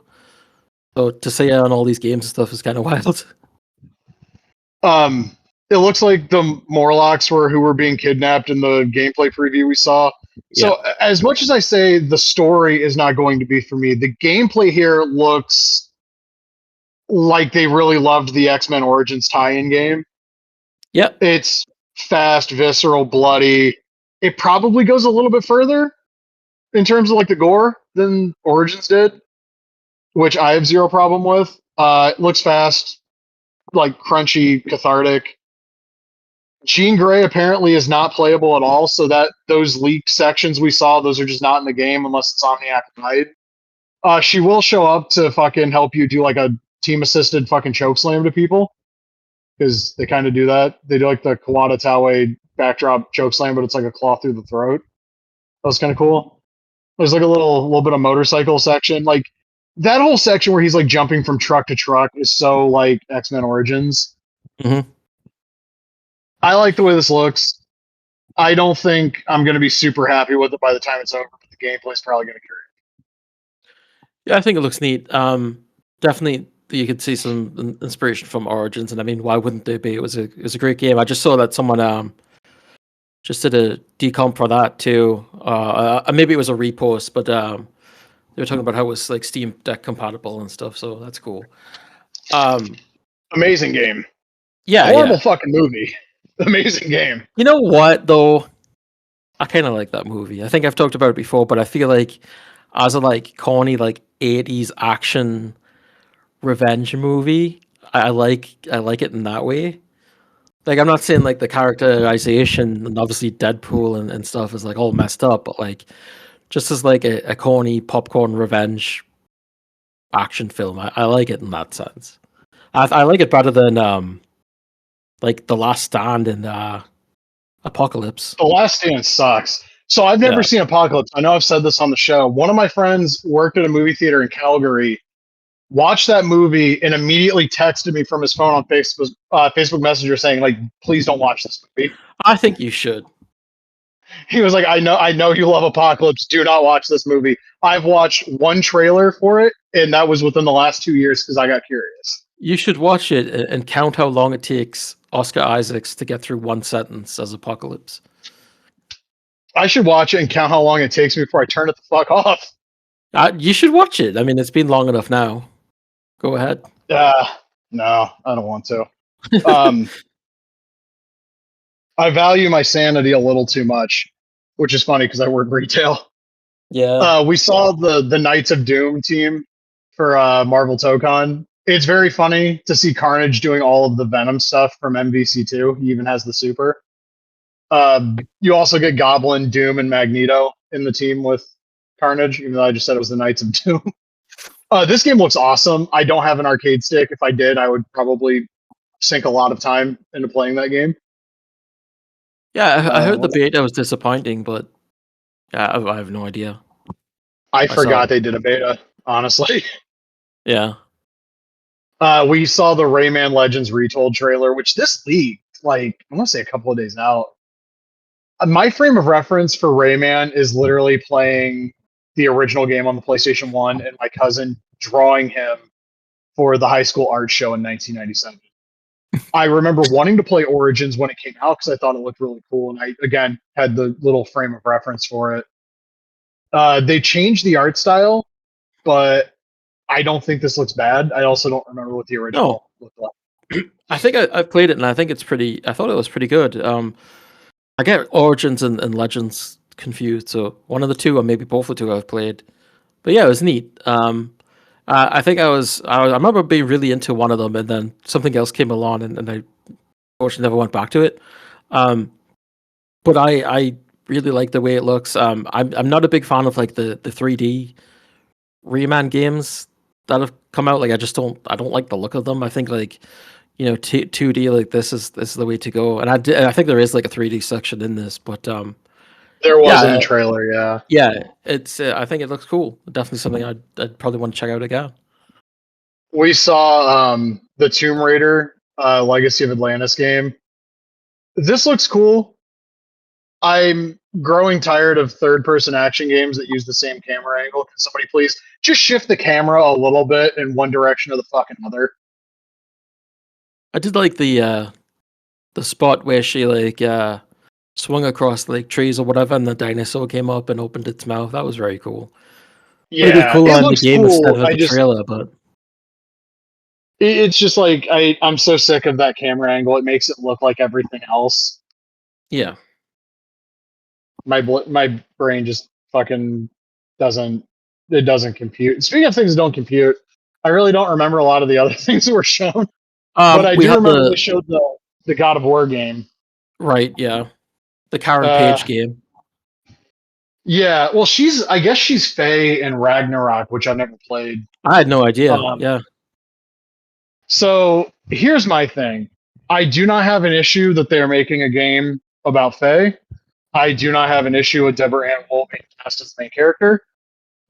So to see her on all these games and stuff is kind of wild. It looks like the Morlocks who were being kidnapped in the gameplay preview we saw. So as much as I say the story is not going to be for me, the gameplay here looks like they really loved the X-Men Origins tie-in game. Yep. It's fast, visceral, bloody. It probably goes a little bit further in terms of like the gore than Origins did, which I have zero problem with. It looks fast, like crunchy, cathartic. Jean Grey apparently is not playable at all, so that those leaked sections we saw, those are just not in the game unless it's Insomniac hide. She will show up to fucking help you do like a team-assisted fucking chokeslam to people, because they kind of do that. They do like the Kawada Taue backdrop chokeslam, but it's like a claw through the throat. That was kind of cool. There's like a little bit of motorcycle section. Like that whole section where he's like jumping from truck to truck is so like X-Men Origins. Mm-hmm. I like the way this looks. I don't think I'm going to be super happy with it by the time it's over, but the gameplay's probably going to carry it. Yeah, I think it looks neat. Definitely, you could see some inspiration from Origins, and I mean, why wouldn't there be? It was a great game. I just saw that someone just did a decomp for that too. Maybe it was a repost, but they were talking about how it was like Steam Deck compatible and stuff. So that's cool. Amazing game. Yeah, horrible fucking movie. Amazing game. You know what though? I kind of like that movie. I think I've talked about it before, but I feel like as a like corny like 80s action revenge movie, I like it in that way. Like I'm not saying like the characterization and obviously Deadpool and stuff is like all messed up, but like just as like a corny popcorn revenge action film, I like it in that sense. I like it better than like The Last Stand and Apocalypse. The Last Stand sucks. So I've never seen Apocalypse. I know I've said this on the show. One of my friends worked at a movie theater in Calgary, watched that movie, and immediately texted me from his phone on Facebook Messenger saying, like, please don't watch this movie. I think you should. He was like, I know you love Apocalypse. Do not watch this movie. I've watched one trailer for it, and that was within the last 2 years because I got curious. You should watch it and count how long it takes Oscar Isaacs to get through one sentence as Apocalypse. I should watch it and count how long it takes me before I turn it the fuck off. You should watch it. I mean, it's been long enough now. Go ahead. No, I don't want to. I value my sanity a little too much, which is funny because I work retail. Yeah. We saw the Knights of Doom team for Marvel ToeCon. It's very funny to see Carnage doing all of the Venom stuff from MVC2. He even has the super. You also get Goblin, Doom, and Magneto in the team with Carnage, even though I just said it was the Knights of Doom. This game looks awesome. I don't have an arcade stick. If I did, I would probably sink a lot of time into playing that game. Yeah, I heard the beta was disappointing, but yeah, I have no idea. I forgot they did a beta, honestly. Yeah. We saw the Rayman Legends Retold trailer, which this leaked, like, I want to say a couple of days out. My frame of reference for Rayman is literally playing the original game on the PlayStation 1 and my cousin drawing him for the high school art show in 1997. I remember wanting to play Origins when it came out because I thought it looked really cool, and I, again, had the little frame of reference for it. They changed the art style, but I don't think this looks bad. I also don't remember what the original looked like. I think I played it, and I think it's pretty. I thought it was pretty good. I get Origins and Legends confused, so one of the two, or maybe both of the two, I've played. But yeah, it was neat. I think I remember being really into one of them, and then something else came along, and I unfortunately never went back to it. But I really like the way it looks. I'm not a big fan of like the 3D Rayman games that have come out. Like I don't like the look of them. I think like 2D like this is the way to go. And I think there is like a 3D section in this, but there was in the trailer, yeah. Yeah, it's. I think it looks cool. Definitely something I'd probably want to check out again. We saw the Tomb Raider Legacy of Atlantis game. This looks cool. I'm growing tired of third-person action games that use the same camera angle. Can somebody please just shift the camera a little bit in one direction or the fucking other? I did like the spot where she like swung across like trees or whatever, and the dinosaur came up and opened its mouth. That was very cool. Yeah, pretty cool it on looks the game cool. instead of the trailer, but it's just like I'm so sick of that camera angle. It makes it look like everything else. Yeah. My brain just fucking doesn't compute. Speaking of things that don't compute, I really don't remember a lot of the other things that were shown. But I do remember they showed the God of War game. Right, yeah. The Karen Page game. Yeah, well, I guess she's Faye in Ragnarok, which I've never played. I had no idea. Yeah. So here's my thing. I do not have an issue that they're making a game about Faye. I do not have an issue with Deborah Ann Woll being cast as the main character.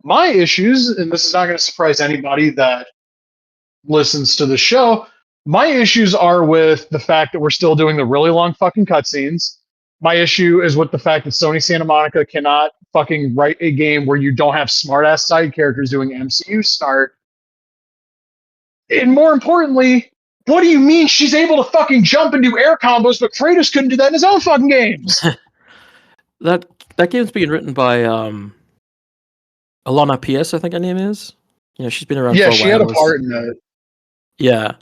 My issues, and this is not going to surprise anybody that listens to the show, my issues are with the fact that we're still doing the really long fucking cutscenes. My issue is with the fact that Sony Santa Monica cannot fucking write a game where you don't have smart-ass side characters doing MCU start. And more importantly, what do you mean she's able to fucking jump and do air combos, but Kratos couldn't do that in his own fucking games? That game's being written by Alana Pierce, I think her name is. She's been around for a while. Yeah, she had a part in it. Yeah.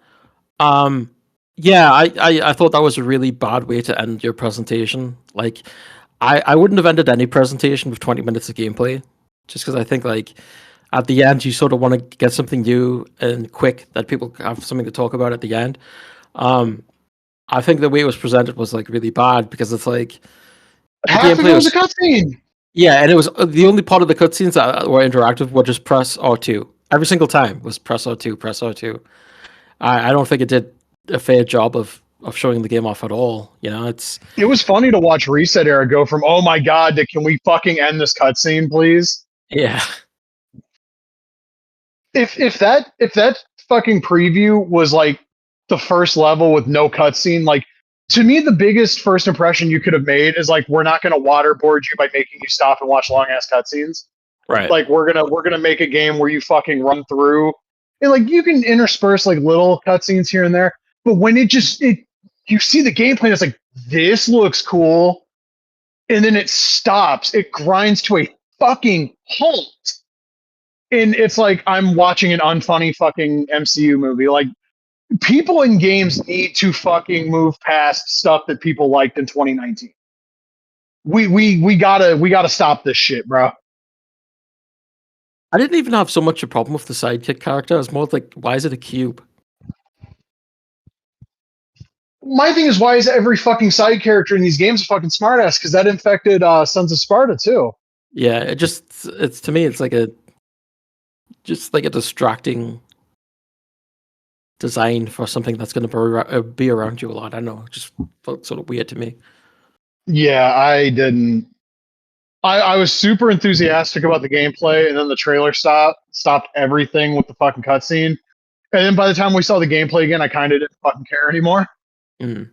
Yeah, I thought that was a really bad way to end your presentation. Like, I wouldn't have ended any presentation with 20 minutes of gameplay, just because I think, like, at the end, you sort of want to get something new and quick that people have something to talk about at the end. I think the way it was presented was, like, really bad, because it's like... Half of it was a cutscene! Yeah, and it was the only part of the cutscenes that were interactive were just press R2. Every single time was press R2, press R2. I don't think it did a fair job of showing the game off at all. It was funny to watch Reset Era go from, oh my god, to can we fucking end this cutscene, please? Yeah. if that fucking preview was like the first level with no cutscene, like to me the biggest first impression you could have made is like we're not going to waterboard you by making you stop and watch long ass cutscenes. Right. Like we're gonna make a game where you fucking run through and like you can intersperse like little cutscenes here and there, but when it you see the gameplay and it's like this looks cool, and then it stops, it grinds to a fucking halt. And it's like I'm watching an unfunny fucking MCU movie. Like people in games need to fucking move past stuff that people liked in 2019. We gotta stop this shit, bro. I didn't even have so much a problem with the sidekick character. It's more like, why is it a cube? My thing is, why is every fucking side character in these games a fucking smartass? Because that infected Sons of Sparta too. Yeah, it's to me, it's like a distracting design for something that's going to be around you a lot. I don't know, it just felt sort of weird to me. Yeah, I didn't. I was super enthusiastic about the gameplay, and then the trailer stopped everything with the fucking cutscene. And then by the time we saw the gameplay again, I kind of didn't fucking care anymore. Mm.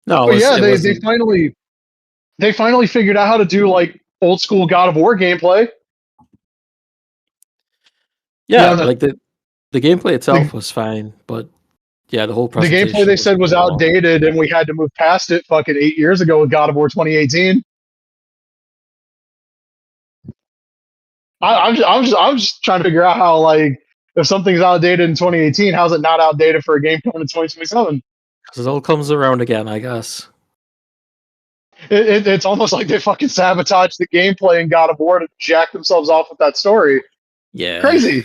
No, But yeah, they finally figured out how to do like old school God of War gameplay. Yeah, Yeah, like the gameplay itself was fine, but yeah, the whole the presentation gameplay they said was wrong. outdated, and we had to move past it fucking 8 years ago with God of War 2018. I'm just trying to figure out how, like, if something's outdated in 2018, how's it not outdated for a game coming in 2027? Because it all comes around again, I guess. It's almost like they fucking sabotaged the gameplay in God of War to jack themselves off with that story. Yeah. Crazy.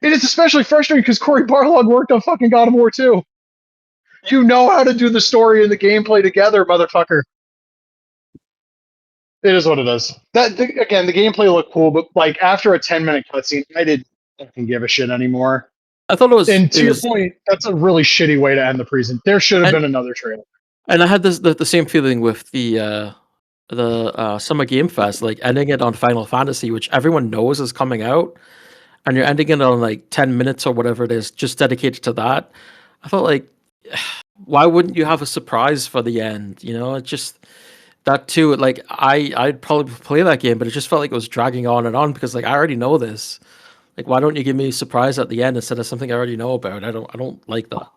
And it's especially frustrating because Cory Barlog worked on fucking God of War 2. You know how to do the story and the gameplay together, motherfucker. It is what it is. Again, the gameplay looked cool, but like after a 10-minute cutscene, I didn't fucking give a shit anymore. I thought it was. And to your point, that's a really shitty way to end the present. There should have been another trailer. And I had the same feeling with the Summer Game Fest, like ending it on Final Fantasy, which everyone knows is coming out, and you're ending it on like 10 minutes or whatever it is, just dedicated to that. I felt like, why wouldn't you have a surprise for the end? You know, it just that too. Like I'd probably play that game, but it just felt like it was dragging on and on because like I already know this. Like, why don't you give me a surprise at the end instead of something I already know about? I don't like that.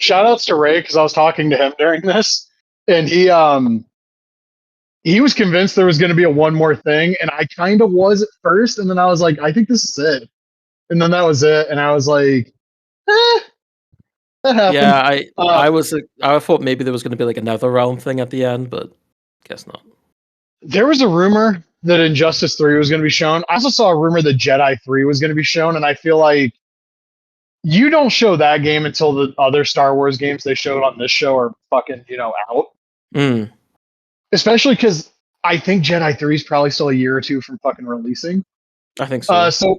Shout outs to Ray because I was talking to him during this, and he was convinced there was going to be a one more thing, and I kind of was at first, and then I was like, I think this is it, and then that was it, and I was like, that happened. Yeah, I thought maybe there was going to be like another round thing at the end, but guess not. There was a rumor that Injustice 3 was going to be shown. I also saw a rumor that Jedi 3 was going to be shown, and I feel like you don't show that game until the other Star Wars games they showed on this show are fucking, out. Mm. Especially because I think Jedi 3 is probably still a year or two from fucking releasing. I think so. So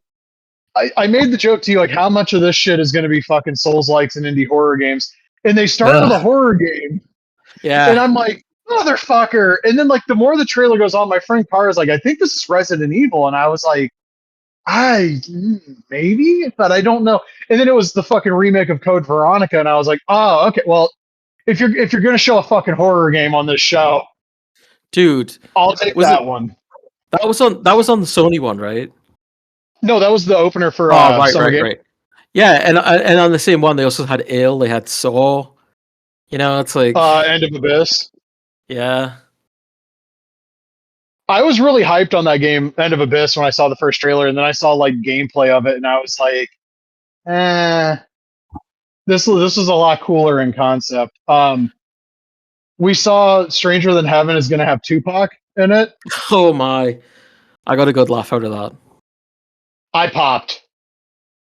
I made the joke to you, like, how much of this shit is going to be fucking Souls-likes and indie horror games? And they start with a horror game. Yeah. And I'm like, motherfucker. And then, like, the more the trailer goes on, my friend Carr is like, I think this is Resident Evil. And I was like, maybe, but I don't know. And then it was the fucking remake of Code Veronica, and I was like, oh, okay. Well, if you're gonna show a fucking horror game on this show, dude, I'll take that one. That was on the Sony one, right? No, that was the opener for right. Yeah, and on the same one, they also had Ale, they had Saw. You know, it's like End of Abyss. Yeah. I was really hyped on that game, End of Abyss, when I saw the first trailer, and then I saw like gameplay of it, and I was like, this is a lot cooler in concept. We saw Stranger Than Heaven is going to have Tupac in it. Oh my! I got a good laugh out of that. I popped,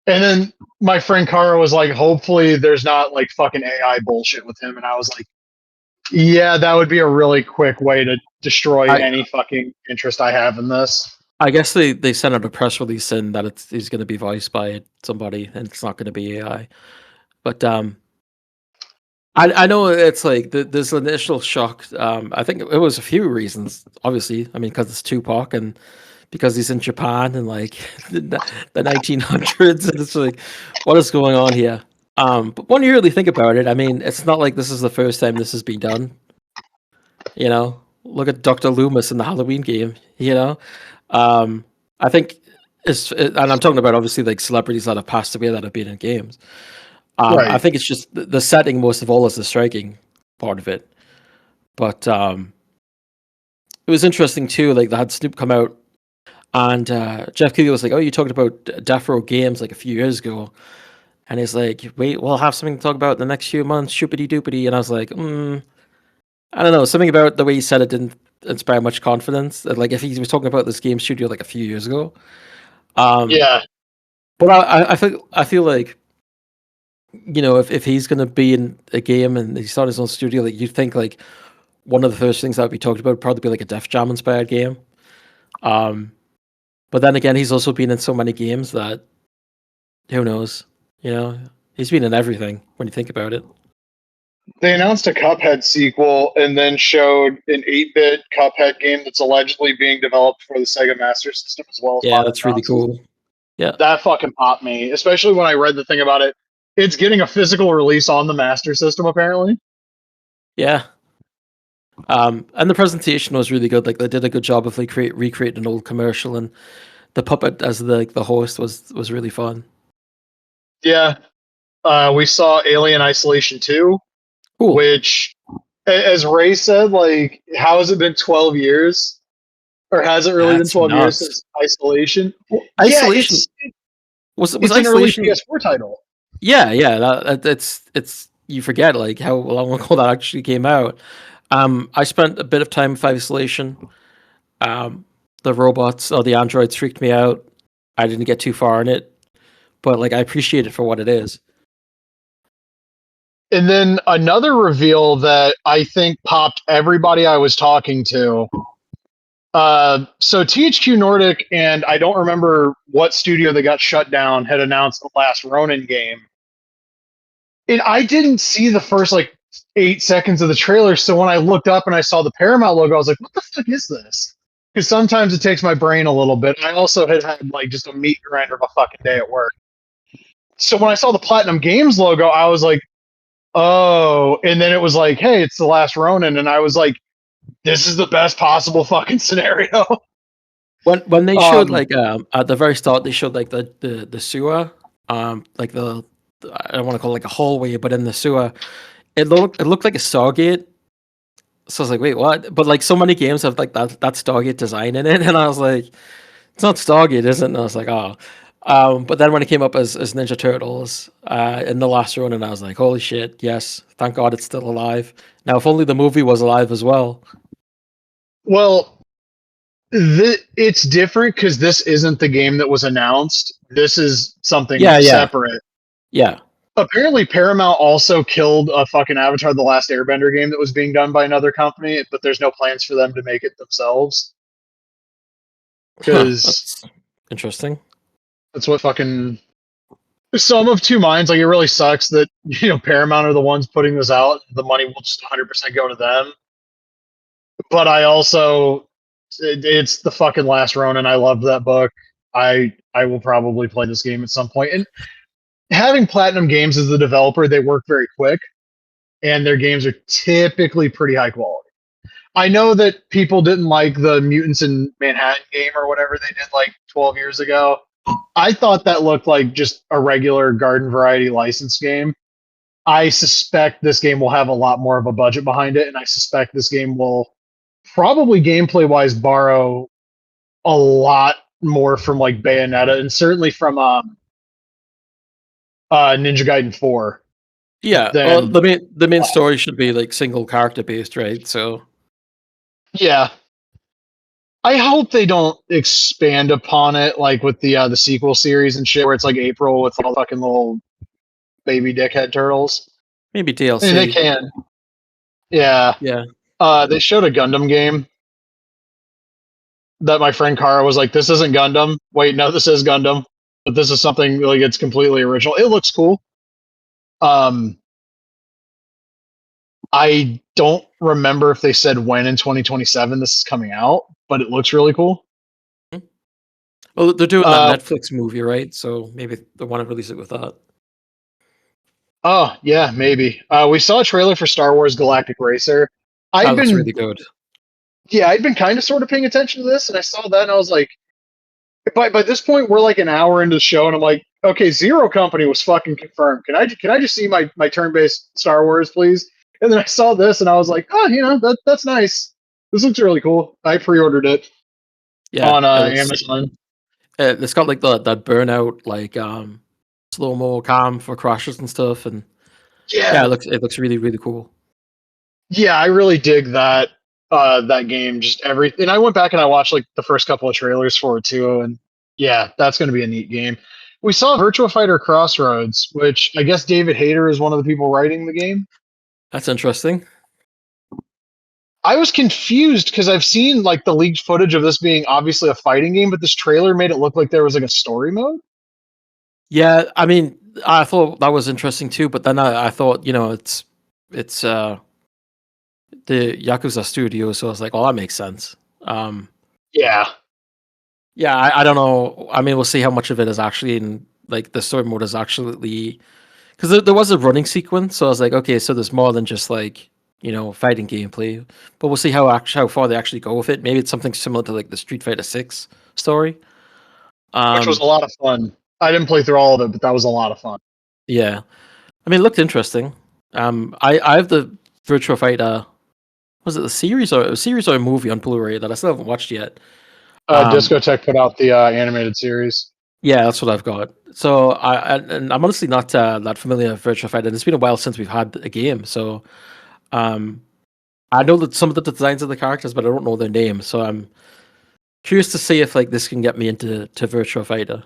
and then my friend Cara was like, "Hopefully, there's not like fucking AI bullshit with him," and I was like, yeah, that would be a really quick way to destroy any fucking interest I have in this. I guess they sent out a press release saying that he's going to be voiced by somebody and it's not going to be AI. But I know it's like this initial shock. I think it was a few reasons. Obviously, I mean, because it's Tupac and because he's in Japan and like the 1900s, and it's like, what is going on here? But when you really think about it, I mean, it's not like this is the first time this has been done. You know, look at Dr. Loomis in the Halloween game. You know, I think and I'm talking about obviously like celebrities that have passed away that have been in games. I Right. think it's just the setting most of all is the striking part of it. But it was interesting too. Like they had Snoop come out, and Jeff Keighley was like, "Oh, you talked about Death Row Games like a few years ago," and he's like, "Wait, we'll have something to talk about in the next few months, shoopity doopity." And I was like, I don't know, something about the way he said it didn't inspire much confidence. Like if he was talking about this game studio like a few years ago. Yeah. But I feel like, you know, if he's gonna be in a game and he's starting his own studio, like you'd think like one of the first things that would be talked about would probably be like a Def Jam inspired game. But then again, he's also been in so many games that who knows? You know, he's been in everything when you think about it. They announced a Cuphead sequel and then showed an 8-bit Cuphead game that's allegedly being developed for the Sega Master System as well as Yeah, modern that's really consoles. cool. Yeah, That fucking popped me, especially when I read the thing about it. It's getting a physical release on the Master System, apparently. yeah. And the presentation was really good. Like they did a good job of like recreating an old commercial, and the puppet as the host was really fun. Yeah. We saw Alien Isolation 2, Cool. which, as Ray said, like, how has it been 12 years? Or has it really been That's 12 years nuts. since Isolation? Well, Yeah, Isolation was it's an early Isolation. PS4 title. Yeah, yeah. It's you forget like how long ago that actually came out. I spent a bit of time with Isolation. The robots or the androids freaked me out. I didn't get too far in it, but like I appreciate it for what it is. And then another reveal that I think popped everybody I was talking to. So THQ Nordic and I don't remember what studio that got shut down had announced the last Ronin game. And I didn't see the first like 8 seconds of the trailer. So when I looked up and I saw the Paramount logo, I was like, what the fuck is this? Because sometimes it takes my brain a little bit. I also had like just a meat grinder of a fucking day at work. So when I saw the Platinum Games logo, I was like, oh. And then it was like, hey, it's the last Ronin. And I was like, this is the best possible fucking scenario. When they showed like at the very start they showed like the sewer, like the I don't want to call it like a hallway, but in the sewer, it looked like a Stargate. So I was like, wait, what? But like so many games have like that Stargate design in it, and I was like, it's not Stargate, is it? And I was like, oh. But then when it came up as Ninja Turtles in the last run, and I was like, holy shit, yes, thank God it's still alive. Now, if only the movie was alive as well. Well, it's different because this isn't the game that was announced. This is something Yeah, yeah, separate. yeah. Apparently, Paramount also killed a fucking Avatar: The Last Airbender game that was being done by another company, but there's no plans for them to make it themselves Huh, because that's interesting. that's what fucking. So I'm of two minds. Like, it really sucks that Paramount are the ones putting this out. The money will just 100% go to them. But I also, it's the fucking last Ronin. I loved that book. I will probably play this game at some point. And having Platinum Games as the developer, they work very quick, and their games are typically pretty high quality. I know that people didn't like the Mutants in Manhattan game or whatever they did like 12 years ago. I thought that looked like just a regular garden variety license game. I suspect this game will have a lot more of a budget behind it, and I suspect this game will probably gameplay wise borrow a lot more from like Bayonetta and certainly from Ninja Gaiden 4 Yeah, well, than the main story should be like single character based, right? So yeah. I hope they don't expand upon it like with the sequel series and shit where it's like April with all the fucking little baby dickhead turtles. maybe I mean, they DLC. can. Yeah. Yeah. They showed a Gundam game that my friend Kara was like, this isn't Gundam. Wait, no, this is Gundam. But this is something like it's completely original. It looks cool. Um, I don't remember if they said when in 2027 this is coming out, but it looks really cool. Well, they're doing that Netflix movie, right? So maybe they want to release it with that. Oh yeah, maybe. We saw a trailer for Star Wars Galactic Racer. That I'd looks been really good. Yeah, I'd been kind of sort of paying attention to this, and I saw that, and I was like, by this point, we're like an hour into the show, and I'm like, okay, Zero Company was fucking confirmed. Can I just see my turn based Star Wars, please? And then I saw this, and I was like, oh, that's nice. This looks really cool. I pre-ordered it Yeah, on Amazon. it's got like that burnout like slow mo cam for crashes and stuff, and Yeah, it looks really really cool. yeah, I really dig that game. Just and I went back and I watched like the first couple of trailers for it too, and yeah, that's going to be a neat game. We saw Virtua Fighter Crossroads, which I guess David Hayter is one of the people writing the game. That's interesting. I was confused because I've seen like the leaked footage of this being obviously a fighting game, but this trailer made it look like there was like a story mode. Yeah, I mean, I thought that was interesting too, but then I thought, it's the Yakuza studio, so I was like, oh, that makes sense. Yeah, Yeah, I don't know. I mean, we'll see how much of it is actually in like the story mode is actually because there was a running sequence, so I was like, okay, so there's more than just like fighting gameplay. But we'll see how far they actually go with it. Maybe it's something similar to like the Street Fighter 6 story. which was a lot of fun. I didn't play through all of it, but that was a lot of fun. Yeah, I mean, it looked interesting. I have the Virtua Fighter. Was it a series or a movie on Blu-ray that I still haven't watched yet? Discotech put out the animated series. Yeah, that's what I've got. So and I'm honestly not that familiar with Virtua Fighter. And it's been a while since we've had a game, so um, I know that some of the designs of the characters, but I don't know their names. So I'm curious to see if like this can get me into Virtua Fighter.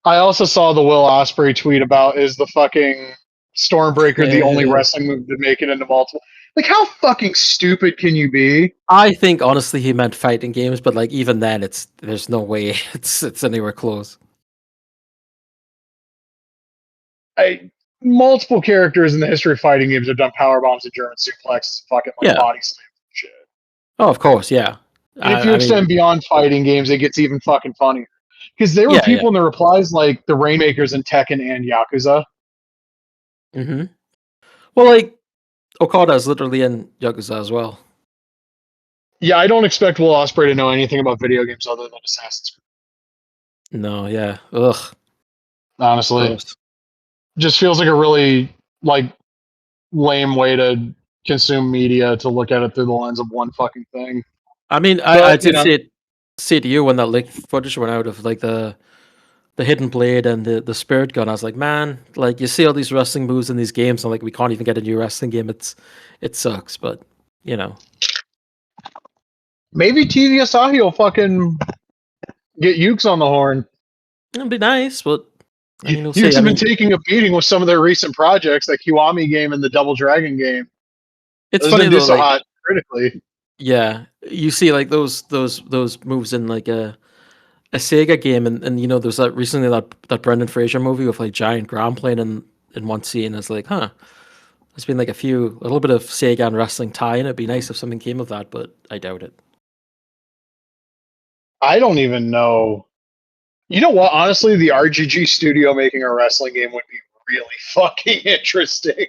I also saw the Will Ospreay tweet about is the fucking Stormbreaker the only wrestling move to make it into multiple. Like, how fucking stupid can you be? I think honestly he meant fighting games, but like even then, there's no way it's anywhere close. Multiple characters in the history of fighting games have done power bombs and German suplexes, fucking like Yeah. body slams and shit. Oh, of course, yeah. And if you extend beyond fighting games, it gets even fucking funnier. Because there were people in the replies like the Rainmakers in Tekken and Yakuza. Mm-hmm. Well, like Okada is literally in Yakuza as well. Yeah, I don't expect Will Ospreay to know anything about video games other than Assassin's Creed. No, yeah. Ugh. Honestly. Gross. Just feels like a really like lame way to consume media, to look at it through the lens of one fucking thing. I mean, I did say to you when that leaked footage went out of like the hidden blade and the spirit gun. I was like, man, like you see all these wrestling moves in these games, and like we can't even get a new wrestling game. It sucks, but maybe TV Asahi will fucking get Ukes on the horn. It'd be nice, but I mean, Ukes have been taking a beating with some of their recent projects, like Kiwami game and the Double Dragon game. It's funny though, so hot critically. Yeah, you see like those moves in like a Sega game, and there's that recently that Brendan Fraser movie with like Giant Graham playing in one scene. It's like, huh, there's been like a little bit of Sega and wrestling tie in. It'd be nice if something came of that, but I doubt it. I don't even know. You know what? Honestly, the RGG studio making a wrestling game would be really fucking interesting.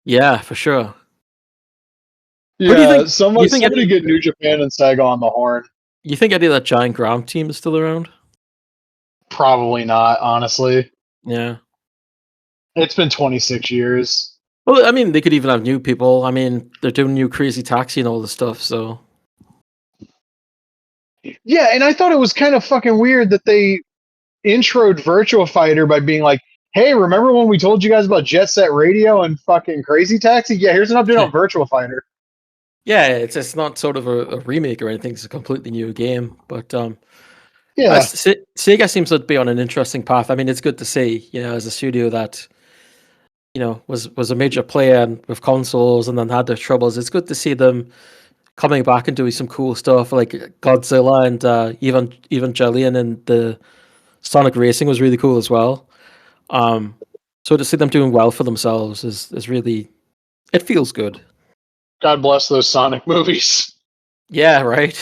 Yeah, for sure. Yeah, somebody get New Japan and Sega on the horn. You think any of that Giant Graham team is still around? Probably not, honestly. Yeah. It's been 26 years. Well, I mean, they could even have new people. I mean, they're doing new Crazy Taxi and all this stuff, so. Yeah, and I thought it was kind of fucking weird that they introed Virtua Fighter by being like, hey, remember when we told you guys about Jet Set Radio and fucking Crazy Taxi? Yeah, here's an update on Virtua Fighter. Yeah, it's not sort of a remake or anything. It's a completely new game. But yeah, Sega seems to be on an interesting path. I mean, it's good to see, as a studio that, was a major player with consoles and then had their troubles. It's good to see them coming back and doing some cool stuff like Godzilla and Evangelion, and the Sonic Racing was really cool as well. So to see them doing well for themselves is really, it feels good. God bless those Sonic movies. Yeah, right.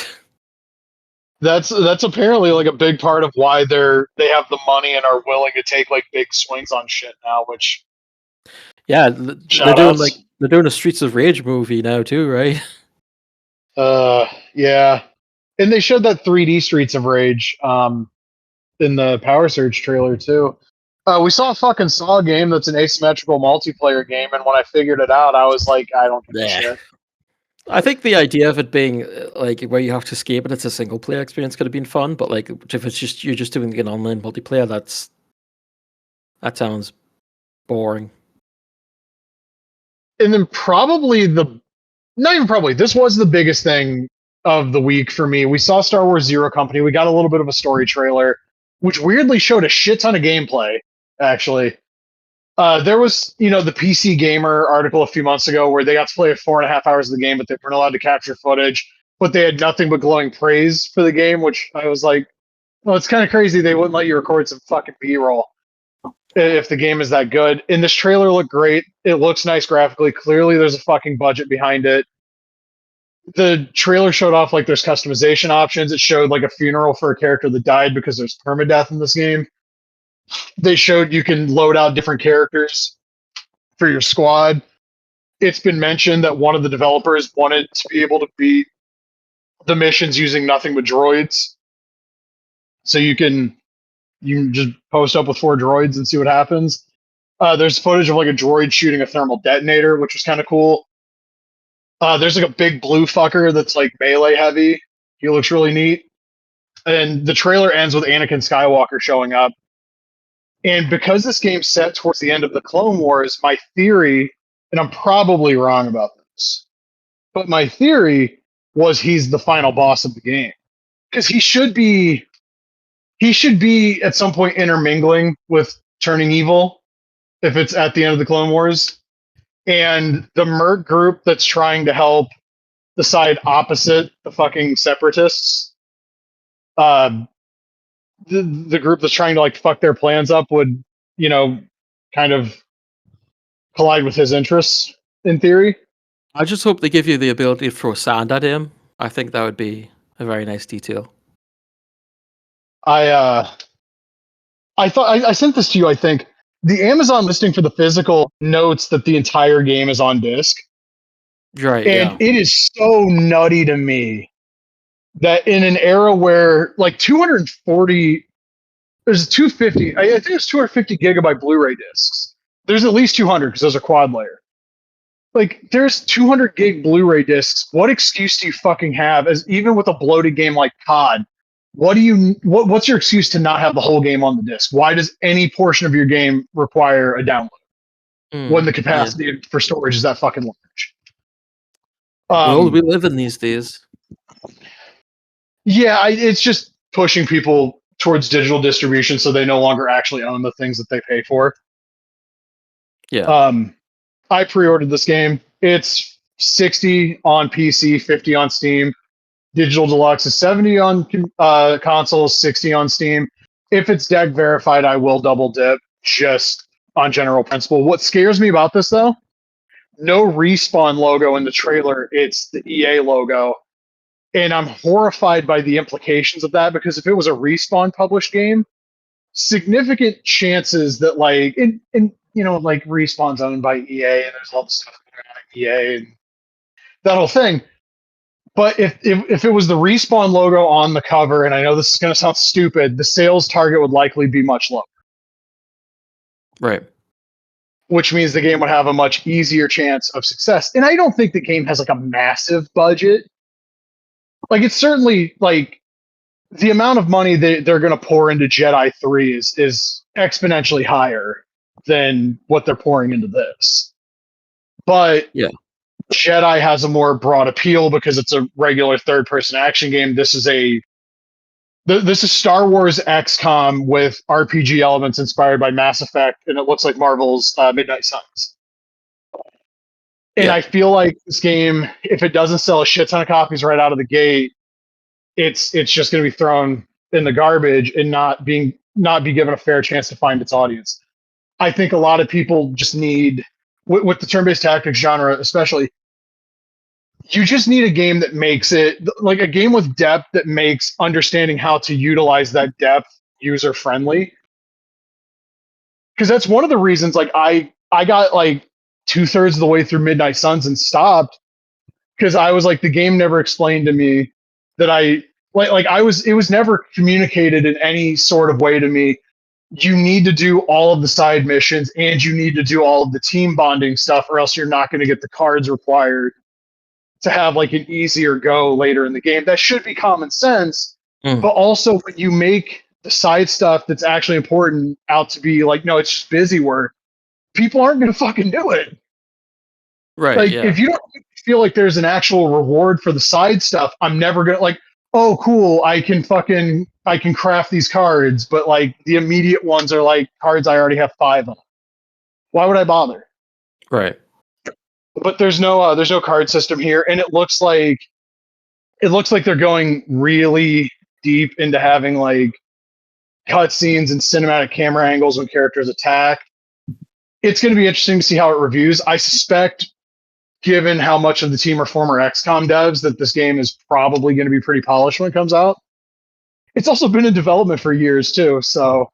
That's apparently like a big part of why they have the money and are willing to take like big swings on shit now. Which Yeah, shout outs. they're doing a Streets of Rage movie now too, right? Yeah, and they showed that 3D Streets of Rage in the Power Surge trailer too. We saw a fucking Saw game that's an asymmetrical multiplayer game, and when I figured it out, I was like, I don't give a Yeah. shit. I think the idea of it being like where you have to escape and it's a single player experience could have been fun, but like if it's just you're just doing an online multiplayer, that sounds boring. And then not even probably, this was the biggest thing of the week for me. We saw Star Wars Zero Company. We got a little bit of a story trailer, which weirdly showed a shit ton of gameplay, actually. There was, the PC Gamer article a few months ago where they got to play 4.5 hours of the game, but they weren't allowed to capture footage. But they had nothing but glowing praise for the game, which I was like, well, it's kind of crazy they wouldn't let you record some fucking B-roll if the game is that good. And this trailer looked great. It looks nice graphically. Clearly, there's a fucking budget behind it. The trailer showed off like there's customization options. It showed like a funeral for a character that died because there's permadeath in this game. They showed you can load out different characters for your squad. It's been mentioned that one of the developers wanted to be able to beat the missions using nothing but droids. So you can just post up with 4 droids and see what happens. There's footage of like a droid shooting a thermal detonator, which was kind of cool. There's like a big blue fucker that's like melee heavy. He looks really neat. And the trailer ends with Anakin Skywalker showing up. And because this game's set towards the end of the Clone Wars, my theory, and I'm probably wrong about this, but my theory was he's the final boss of the game. Because he should be at some point intermingling with turning evil if it's at the end of the Clone Wars. And the Merc group that's trying to help the side opposite the fucking separatists, the group that's trying to like fuck their plans up would, kind of collide with his interests in theory. I just hope they give you the ability to throw sand at him. I think that would be a very nice detail. I thought I sent this to you. I think the Amazon listing for the physical notes that the entire game is on disc. Right. And Yeah. it is so nutty to me that in an era where like 240, there's 250, I think it's 250 gigabyte Blu-ray discs. There's at least 200 because those are quad layer. Like there's 200 gig Blu-ray discs. What excuse do you fucking have as even with a bloated game like COD? What's your excuse to not have the whole game on the disc? Why does any portion of your game require a download when the capacity for storage is that fucking large? Well, we live in these days. Yeah, it's just pushing people towards digital distribution so they no longer actually own the things that they pay for. Yeah. I pre-ordered this game. It's $60 on PC, $50 on Steam. Digital Deluxe is $70 on consoles, $60 on Steam. If it's deck verified, I will double dip just on general principle. What scares me about this though, no Respawn logo in the trailer. It's the EA logo. And I'm horrified by the implications of that because if it was a Respawn published game, significant chances that like like Respawn's owned by EA and there's all the stuff going on at EA and that whole thing. But if it was the Respawn logo on the cover, and I know this is going to sound stupid, the sales target would likely be much lower. Right. Which means the game would have a much easier chance of success. And I don't think the game has like a massive budget. Like it's certainly like the amount of money they're going to pour into Jedi 3 is exponentially higher than what they're pouring into this. But yeah, Jedi has a more broad appeal because it's a regular third-person action game. This is Star Wars XCOM with RPG elements inspired by Mass Effect, and it looks like Marvel's Midnight Suns. And I feel like this game, if it doesn't sell a shit ton of copies right out of the gate, it's just going to be thrown in the garbage and not be given a fair chance to find its audience. I think a lot of people just need, with the turn-based tactics genre especially, you just need a game that makes it like a game with depth that makes understanding how to utilize that depth user friendly. Because that's one of the reasons like I got like 2/3 of the way through Midnight Suns and stopped because I was like the game never explained to me that it was never communicated in any sort of way to me. You need to do all of the side missions and you need to do all of the team bonding stuff or else you're not going to get the cards required to have like an easier go later in the game. That should be common sense. But also when you make the side stuff that's actually important out to be like, no, it's just busy work, people aren't going to fucking do it. Right. Like, Yeah. if you don't feel like there's an actual reward for the side stuff, I'm never going to like, oh, cool, I can craft these cards, but like the immediate ones are like cards I already have 5 of. Why would I bother? Right. But there's no card system here, and it looks like they're going really deep into having like cutscenes and cinematic camera angles when characters attack. It's going to be interesting to see how it reviews. I suspect, given how much of the team are former XCOM devs, that this game is probably going to be pretty polished when it comes out. It's also been in development for years too, so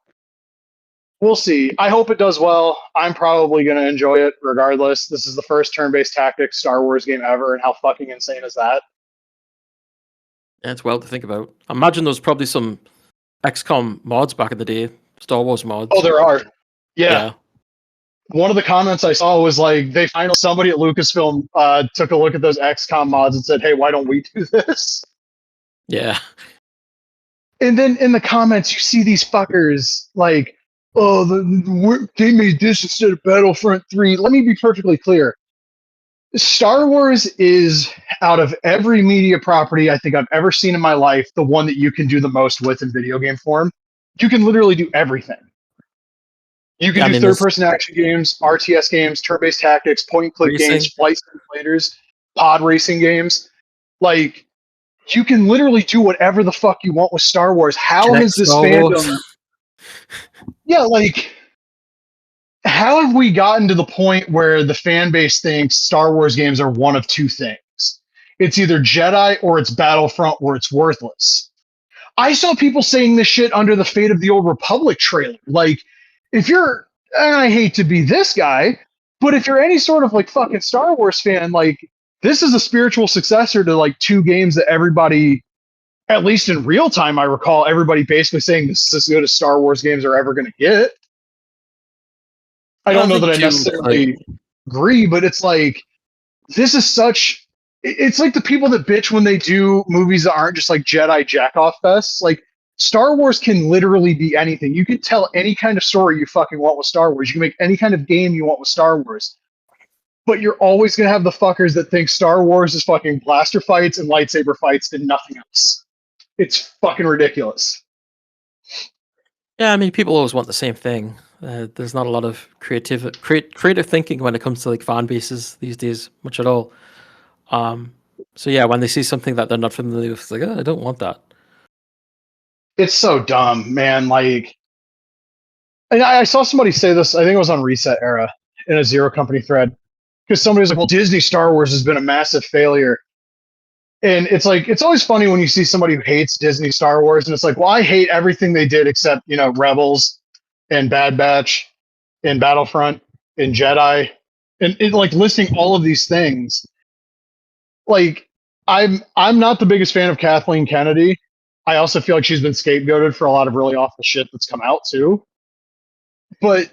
we'll see. I hope it does well. I'm probably going to enjoy it regardless. This is the first turn-based tactics Star Wars game ever, and how fucking insane is that? Yeah, it's wild to think about. I imagine there's probably some XCOM mods back in the day, Star Wars mods. Oh, there are. Yeah. One of the comments I saw was like, somebody at Lucasfilm took a look at those XCOM mods and said, hey, why don't we do this? Yeah. And then in the comments, you see these fuckers like, oh, they made this instead of Battlefront 3. Let me be perfectly clear. Star Wars is, out of every media property I think I've ever seen in my life, the one that you can do the most with in video game form. You can literally do everything. You can do third-person action games, RTS games, turn-based tactics, point-and-click games, flight simulators, pod racing games. Like, you can literally do whatever the fuck you want with Star Wars. How has this fandom... Yeah, like... How have we gotten to the point where the fan base thinks Star Wars games are one of two things? It's either Jedi or it's Battlefront or it's worthless. I saw people saying this shit under the Fate of the Old Republic trailer. Like, if you're, and I hate to be this guy, but if you're any sort of like fucking Star Wars fan, like, this is a spiritual successor to like 2 games that everybody, at least in real time, I recall everybody basically saying this is as good as Star Wars games are ever going to get. I don't know that I necessarily agree, but it's like, this is such, it's like the people that bitch when they do movies that aren't just like Jedi jack-off fests. Like, Star Wars can literally be anything. You can tell any kind of story you fucking want with Star Wars. You can make any kind of game you want with Star Wars. But you're always going to have the fuckers that think Star Wars is fucking blaster fights and lightsaber fights and nothing else. It's fucking ridiculous. Yeah, I mean, people always want the same thing. There's not a lot of creative thinking when it comes to like fan bases these days, much at all. So yeah, when they see something that they're not familiar with, it's like, oh, I don't want that. It's so dumb, man. Like, and I saw somebody say this, I think it was on Reset Era in a Zero Company thread, because somebody was like, well, Disney Star Wars has been a massive failure. And it's like, it's always funny when you see somebody who hates Disney Star Wars, and it's like, well, I hate everything they did except, you know, Rebels and Bad Batch and Battlefront and Jedi, and like listing all of these things. Like, I'm not the biggest fan of Kathleen Kennedy. I also feel like she's been scapegoated for a lot of really awful shit that's come out too. But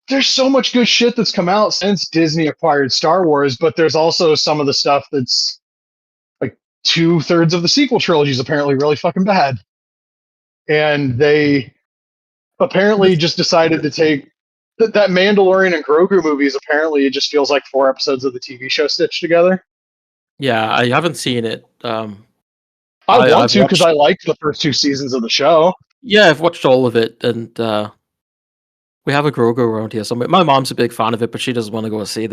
there's so much good shit that's come out since Disney acquired Star Wars, but there's also some of the stuff that's like 2/3 of the sequel trilogy is apparently really fucking bad. And they apparently just decided to take that Mandalorian and Grogu movies. Apparently it just feels like 4 episodes of the TV show stitched together. Yeah, I haven't seen it. I want to because I liked the first 2 seasons of the show. Yeah, I've watched all of it, and we have a Grogu around here. So my mom's a big fan of it, but she doesn't want to go see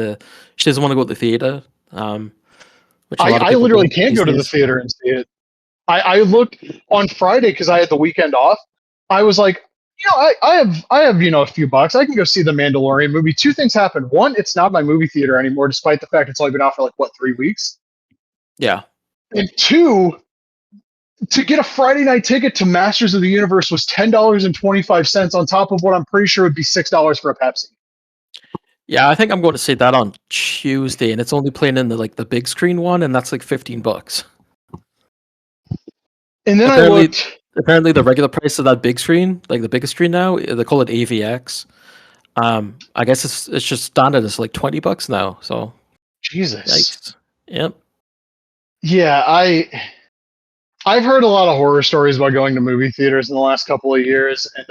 she doesn't want to go to the theater. Which I literally can't go to the theater and see it. I looked on Friday because I had the weekend off. I was like, I have a few bucks. I can go see the Mandalorian movie. Two things happen. One, it's not my movie theater anymore, despite the fact it's only been out for like what 3 weeks. Yeah. And two, to get a Friday night ticket to Masters of the Universe was $10.25 on top of what I'm pretty sure would be $6 for a Pepsi. Yeah, I think I'm going to see that on Tuesday, and it's only playing in the big screen one, and that's like $15. And then apparently the regular price of that big screen, like the biggest screen now, they call it AVX. I guess it's just standard. It's like $20 now. So Jesus. Yikes. Yep. Yeah, I've heard a lot of horror stories about going to movie theaters in the last couple of years, and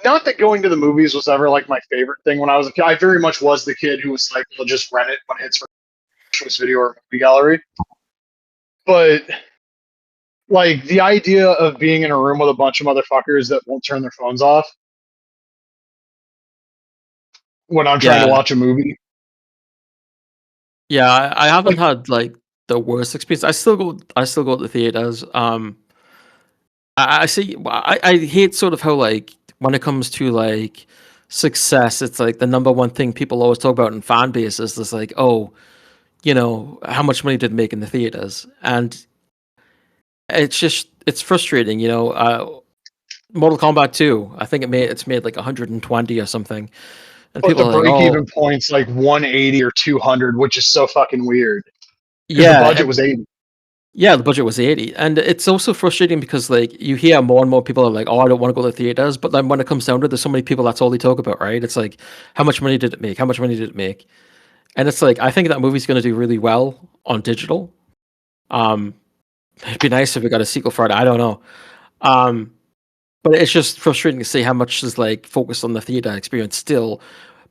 not that going to the movies was ever like my favorite thing when I was a kid. I very much was the kid who was like, "We'll just rent it when it's from video or movie gallery." But like the idea of being in a room with a bunch of motherfuckers that won't turn their phones off when I'm trying to watch a movie. Yeah, I haven't had like the worst experience. I still go to the theaters. I see. I hate sort of how like when it comes to like success, it's like the number one thing people always talk about in fan bases is like, oh, how much money did it make in the theaters? And it's frustrating, Mortal Kombat 2, I think it's made like 120 or something. And but people the break-even point's like 180 or 200, which is so fucking weird. Yeah, the budget was 80. Yeah, the budget was 80. And it's also frustrating because like you hear more and more people are like, oh, I don't want to go to the theaters. But then when it comes down to it, there's so many people that's all they talk about, right? It's like, how much money did it make? How much money did it make? And it's like, I think that movie's going to do really well on digital. It'd be nice if we got a sequel for it. I don't know. But it's just frustrating to see how much is like focused on the theater experience still.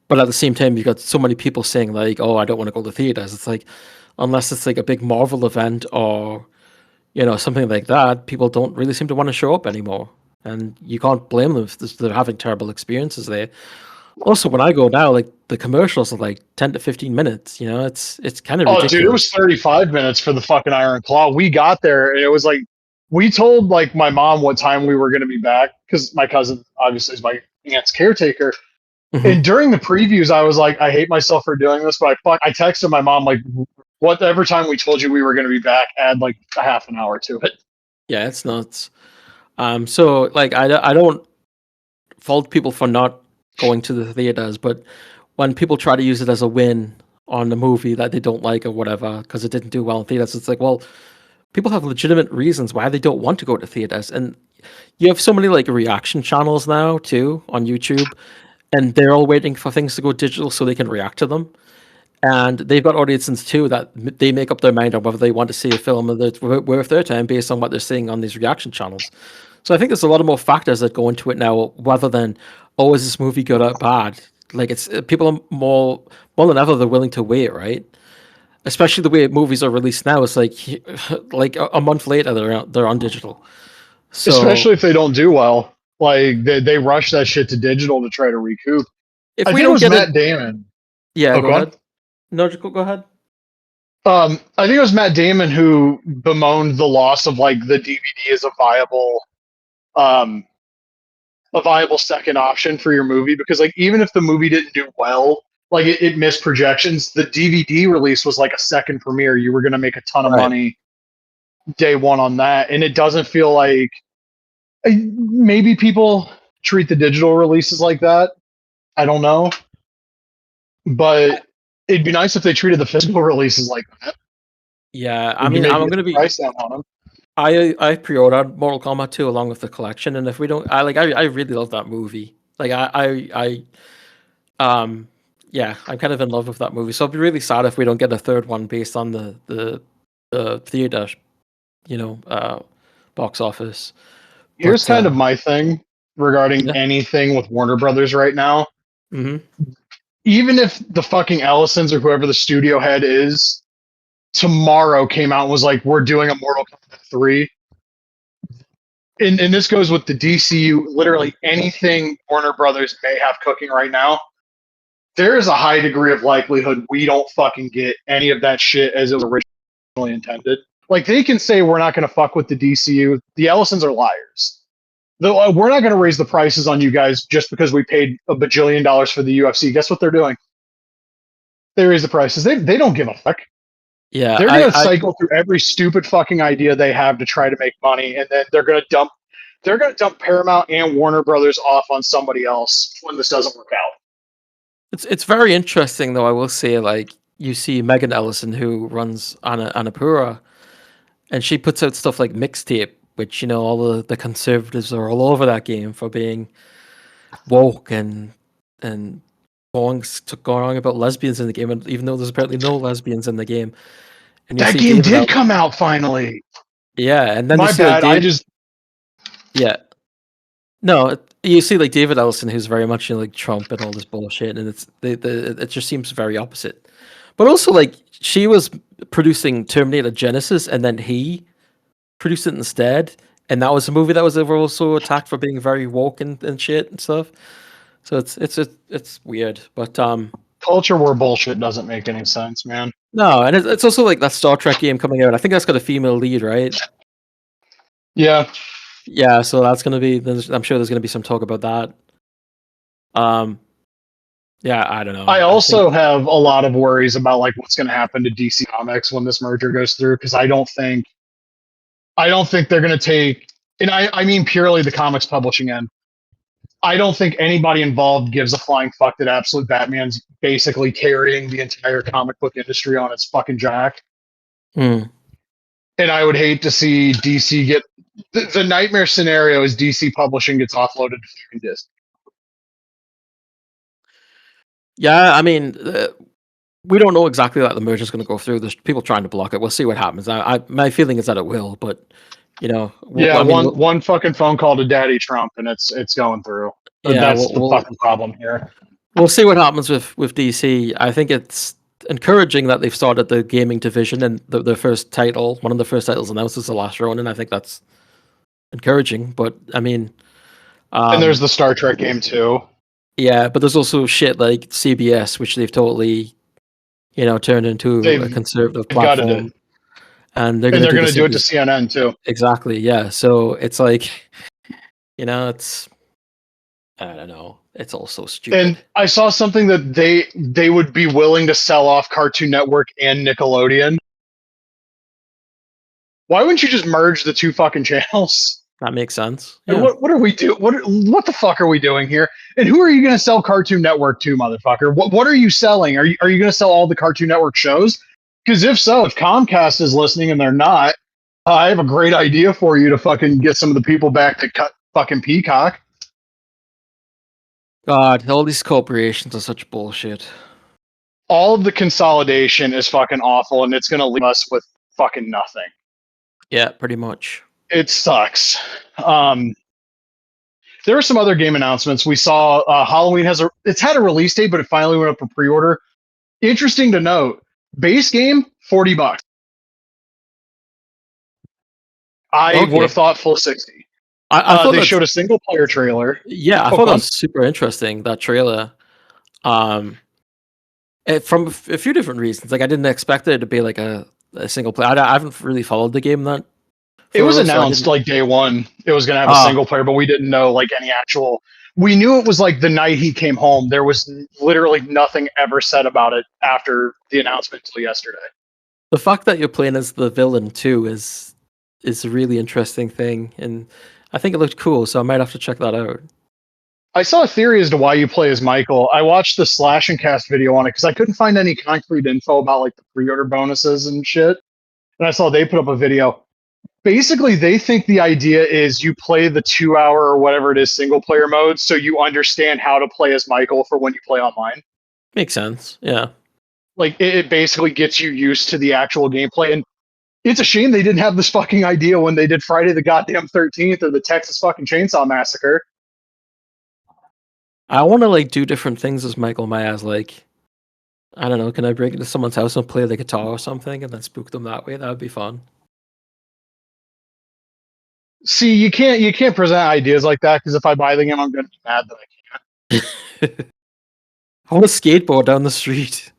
But at the same time, you've got so many people saying like, oh, I don't want to go to the theaters. It's like, unless it's like a big Marvel event or something like that, people don't really seem to want to show up anymore. And you can't blame them if they're having terrible experiences there. Also, when I go now, like the commercials are like 10 to 15 minutes. It's kind of ridiculous. Oh, dude, it was 35 minutes for the fucking Iron Claw. We got there, and it was like we told like my mom what time we were going to be back because my cousin obviously is my aunt's caretaker. Mm-hmm. And during the previews, I was like, I hate myself for doing this, but I texted my mom like, whatever time we told you we were going to be back, add like a half an hour to it. Yeah, it's nuts. So like I don't fault people for not going to the theaters, but when people try to use it as a win on the movie that they don't like or whatever because it didn't do well in theaters, it's like, well, people have legitimate reasons why they don't want to go to theaters, and you have so many like reaction channels now too on YouTube, and they're all waiting for things to go digital so they can react to them. And they've got audiences too that they make up their mind on whether they want to see a film that's worth their time based on what they're seeing on these reaction channels. So I think there's a lot of more factors that go into it now, rather than, oh, is this movie good or bad? Like it's people are more than ever they're willing to wait, right? Especially the way movies are released now. It's like a month later they're on digital. So, especially if they don't do well, like they rush that shit to digital to try to recoup. If I we think don't it was get Matt Damon. Yeah, go ahead. No, go ahead. I think it was Matt Damon who bemoaned the loss of like the DVD as a viable second option for your movie, because like even if the movie didn't do well, like it missed projections, the DVD release was like a second premiere. You were going to make a ton of money day one on that, and it doesn't feel like maybe people treat the digital releases like that. I don't know, but it'd be nice if they treated the physical releases like that. Yeah, I mean, I'm going to be price down on them. I pre-ordered Mortal Kombat 2 along with the collection, and if we don't, I really love that movie. Like yeah, I'm kind of in love with that movie. So I'll be really sad if we don't get a third one based on the theater, box office. Here's kind of my thing regarding anything with Warner Brothers right now. Mm-hmm. Even if the fucking Ellisons or whoever the studio head is tomorrow came out and was like, we're doing a Mortal Kombat 3. And this goes with the DCU, literally anything Warner Brothers may have cooking right now. There is a high degree of likelihood we don't fucking get any of that shit as it was originally intended. Like, they can say we're not going to fuck with the DCU. The Ellisons are liars. We're not going to raise the prices on you guys just because we paid $1 bajillion for the UFC. Guess what they're doing? They raise the prices. They don't give a fuck. Yeah, They're going to cycle through every stupid fucking idea they have to try to make money, and then they're going to dump Paramount and Warner Brothers off on somebody else when this doesn't work out. It's very interesting though. I will say, like, you see Megan Ellison, who runs Annapurna, and she puts out stuff like Mixtape, which, you know, all the conservatives are all over that game for being woke and going on about lesbians in the game, and even though there's apparently no lesbians in the game. And that game did come out finally. Yeah, and then my bad. Yeah. No, you see, like, David Ellison, who's very much, you know, like, Trump and all this bullshit, and it just seems very opposite. But also, like, she was producing Terminator Genesis, and then he produced it instead, and that was a movie that was also attacked for being very woke and shit and stuff. So it's weird, but culture war bullshit doesn't make any sense, man. No, and it's also like that Star Trek game coming out. I think that's got a female lead, right? Yeah. Yeah, so that's gonna be. I'm sure there's gonna be some talk about that. Yeah, I don't know. I also have a lot of worries about like what's going to happen to DC Comics when this merger goes through, because I don't think they're going to take, and I mean purely the comics publishing end. I don't think anybody involved gives a flying fuck that Absolute Batman's basically carrying the entire comic book industry on its fucking jack. And I would hate to see DC get the nightmare scenario is DC publishing gets offloaded to fucking Disney. Yeah, I mean, we don't know exactly that the merger is going to go through. There's people trying to block it. We'll see what happens. My feeling is that it will, but you know, yeah, one fucking phone call to Daddy Trump and it's going through. Yeah, that's the fucking problem here. We'll see what happens with DC. I think it's encouraging that they've started the gaming division, and the first title, one of the first titles announced is The Last Ronin. I think that's encouraging, but I mean, and there's the Star Trek game too. Yeah, but there's also shit like CBS, which they've totally, you know, turned into a conservative platform. And they're going to do it to CNN too. Exactly, yeah. So it's like, you know, it's, I don't know. It's all so stupid. And I saw something that they would be willing to sell off Cartoon Network and Nickelodeon. Why wouldn't you just merge the two fucking channels? That makes sense. Yeah. What are we doing? What the fuck are we doing here? And who are you going to sell Cartoon Network to, motherfucker? What are you selling? Are you going to sell all the Cartoon Network shows? Because if so, if Comcast is listening and they're not, I have a great idea for you to fucking get some of the people back to cut fucking Peacock. God, all these corporations are such bullshit. All of the consolidation is fucking awful, and it's going to leave us with fucking nothing. Yeah, pretty much. It sucks. There were some other game announcements. We saw Halloween it's had a release date, but it finally went up for pre-order. Interesting to note, base game, $40. I would have thought full 60. I thought they showed a single player trailer. Yeah, I thought that was super interesting, that trailer. From a few different reasons. Like, I didn't expect it to be like a single player. I haven't really followed the game that. It was announced like day one. It was going to have a single player, but we didn't know like any actual. We knew it was like the night he came home. There was literally nothing ever said about it after the announcement until yesterday. The fact that you're playing as the villain too is a really interesting thing, and I think it looked cool. So I might have to check that out. I saw a theory as to why you play as Michael. I watched the Slash and Cast video on it because I couldn't find any concrete info about like the pre-order bonuses and shit. And I saw they put up a video. Basically, they think the idea is you play the 2-hour or whatever it is single player mode, so you understand how to play as Michael for when you play online. Makes sense. Yeah. Like it basically gets you used to the actual gameplay. And it's a shame they didn't have this fucking idea when they did Friday the goddamn 13th or the Texas fucking Chainsaw Massacre. I want to like do different things as Michael Myers. Like, I don't know, can I break into someone's house and play the guitar or something and then spook them that way? That would be fun. See, you can't present ideas like that because if I buy the game, I'm going to be mad that I can't. I want a skateboard down the street.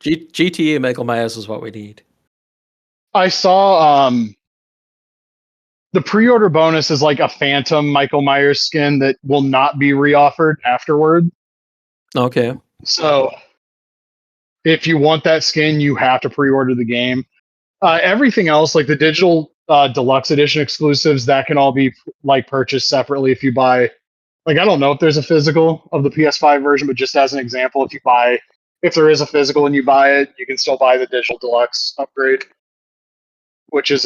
GTA Michael Myers is what we need. I saw The pre-order bonus is like a phantom Michael Myers skin that will not be reoffered afterward. Okay. So if you want that skin, you have to pre-order the game. Everything else, like the digital deluxe edition exclusives, that can all be like purchased separately if you buy. Like, I don't know if there's a physical of the PS5 version, but just as an example, if there is a physical and you buy it, you can still buy the digital deluxe upgrade, which is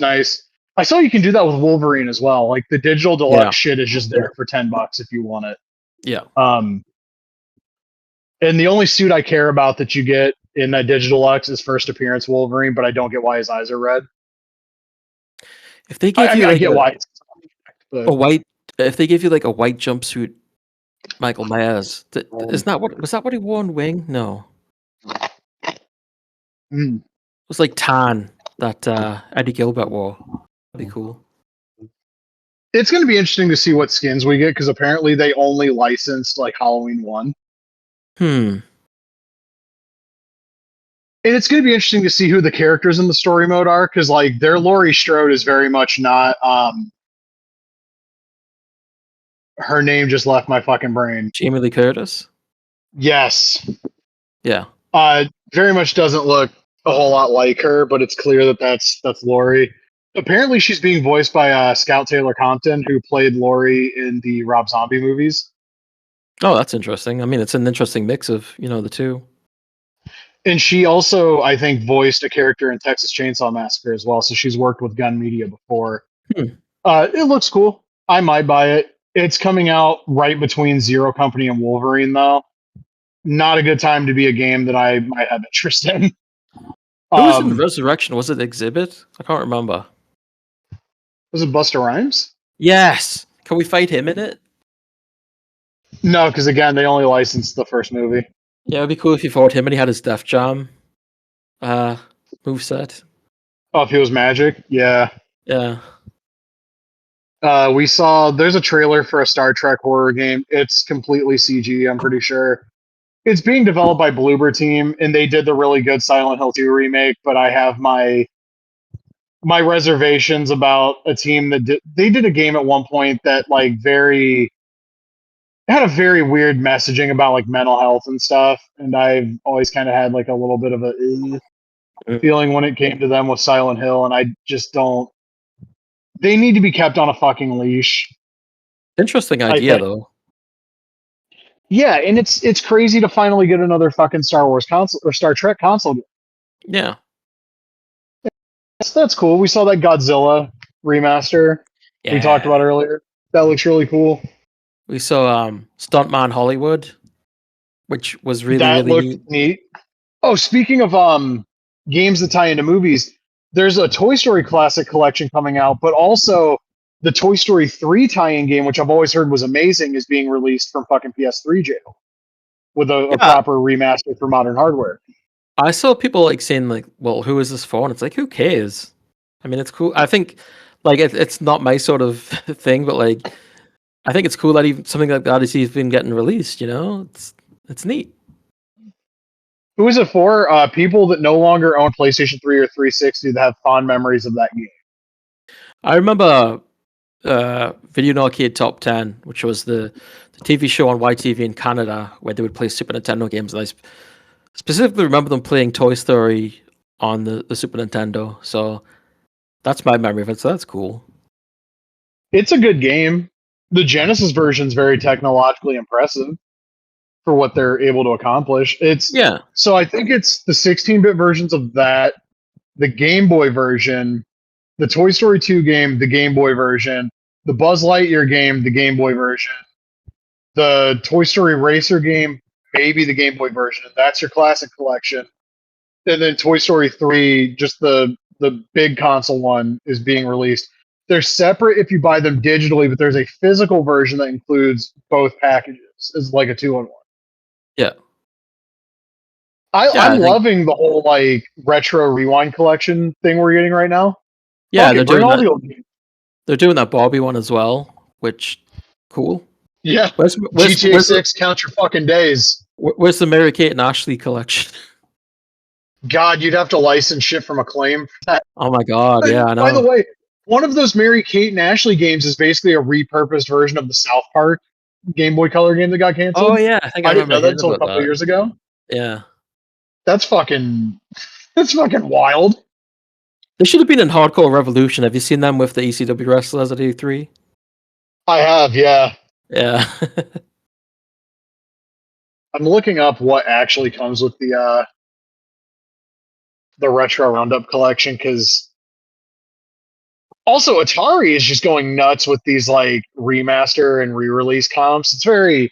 nice. I saw you can do that with Wolverine as well. Like the digital deluxe shit is just there for $10 if you want it. Yeah. And the only suit I care about that you get in that digital deluxe is first appearance Wolverine, but I don't get why his eyes are red. If they gave I get why. A white, if they give you like a white jumpsuit, Michael Myers, was that what he wore in Wing? No, it was like tan that Eddie Gilbert wore. That'd be cool. It's going to be interesting to see what skins we get because apparently they only licensed like Halloween 1. And it's going to be interesting to see who the characters in the story mode are because like their Laurie Strode is very much not. Her name just left my fucking brain. Jamie Lee Curtis? Yes. Yeah. Very much doesn't look a whole lot like her, but it's clear that that's Laurie. Apparently, she's being voiced by Scout Taylor Compton, who played Laurie in the Rob Zombie movies. Oh, that's interesting. I mean, it's an interesting mix of the two. And she also, I think, voiced a character in Texas Chainsaw Massacre as well. So she's worked with Gun Media before. It looks cool. I might buy it. It's coming out right between Zero Company and Wolverine, though. Not a good time to be a game that I might have interest in. Who was in Resurrection? Was it Exhibit? I can't remember. Was it Busta Rhymes? Yes. Can we fight him in it? No, because again, they only licensed the first movie. Yeah, it'd be cool if you fought him and he had his Def Jam moveset. Oh, if he was Magic? Yeah. Yeah. We saw there's a trailer for a Star Trek horror game. It's completely CG, I'm pretty sure. It's being developed by Bloober Team, and they did the really good Silent Hill 2 remake, but I have my reservations about a team that they did a game at one point that like had a very weird messaging about like mental health and stuff, and I've always kind of had like a little bit of a feeling when it came to them with Silent Hill, and I just don't. They need to be kept on a fucking leash. Interesting idea, though. Yeah, and it's crazy to finally get another fucking Star Wars console or Star Trek console game. Yeah. That's cool. We saw that Godzilla remaster we talked about earlier. That looks really cool. We saw Stuntman Hollywood, which was really neat. Oh, speaking of games that tie into movies, there's a Toy Story Classic collection coming out, but also the Toy Story 3 tie-in game, which I've always heard was amazing, is being released from fucking PS3 jail with a proper remaster for modern hardware. I saw people like saying like, well, who is this for? And it's like, who cares? I mean, it's cool. I think like it's not my sort of thing, but like I think it's cool that even something like that is even getting released, It's neat. Who is it for? People that no longer own PlayStation 3 or 360 that have fond memories of that game. I remember Video and Arcade Top 10, which was the TV show on YTV in Canada where they would play Super Nintendo games. And I specifically remember them playing Toy Story on the Super Nintendo. So that's my memory of it. So that's cool. It's a good game. The Genesis version is very technologically impressive for what they're able to accomplish. So I think it's the 16-bit versions of that, the Game Boy version, the Toy Story 2 game, the Game Boy version, the Buzz Lightyear game, the Game Boy version, the Toy Story Racer game, maybe the Game Boy version. That's your classic collection. And then Toy Story 3, just the big console one, is being released. They're separate if you buy them digitally, but there's a physical version that includes both packages. It's like a 2-in-1. Yeah. I'm loving the whole like retro rewind collection thing we're getting right now. Yeah, they're doing that. They're doing that Barbie one as well, which cool. Yeah. Where's GTA 6? Count your fucking days. Where's the Mary Kate and Ashley collection? God, you'd have to license shit from Acclaim for that. Oh my god, yeah, I know. By the way, one of those Mary Kate and Ashley games is basically a repurposed version of the South Park Game Boy Color game that got canceled. Oh yeah, I think I I didn't remember know that hearing until a about couple of that. years ago. Yeah. That's fucking wild. They should have been in Hardcore Revolution. Have you seen them with the ECW wrestlers at E3? I have, yeah. Yeah. I'm looking up what actually comes with the retro roundup collection, because also Atari is just going nuts with these like remaster and re-release comps. It's very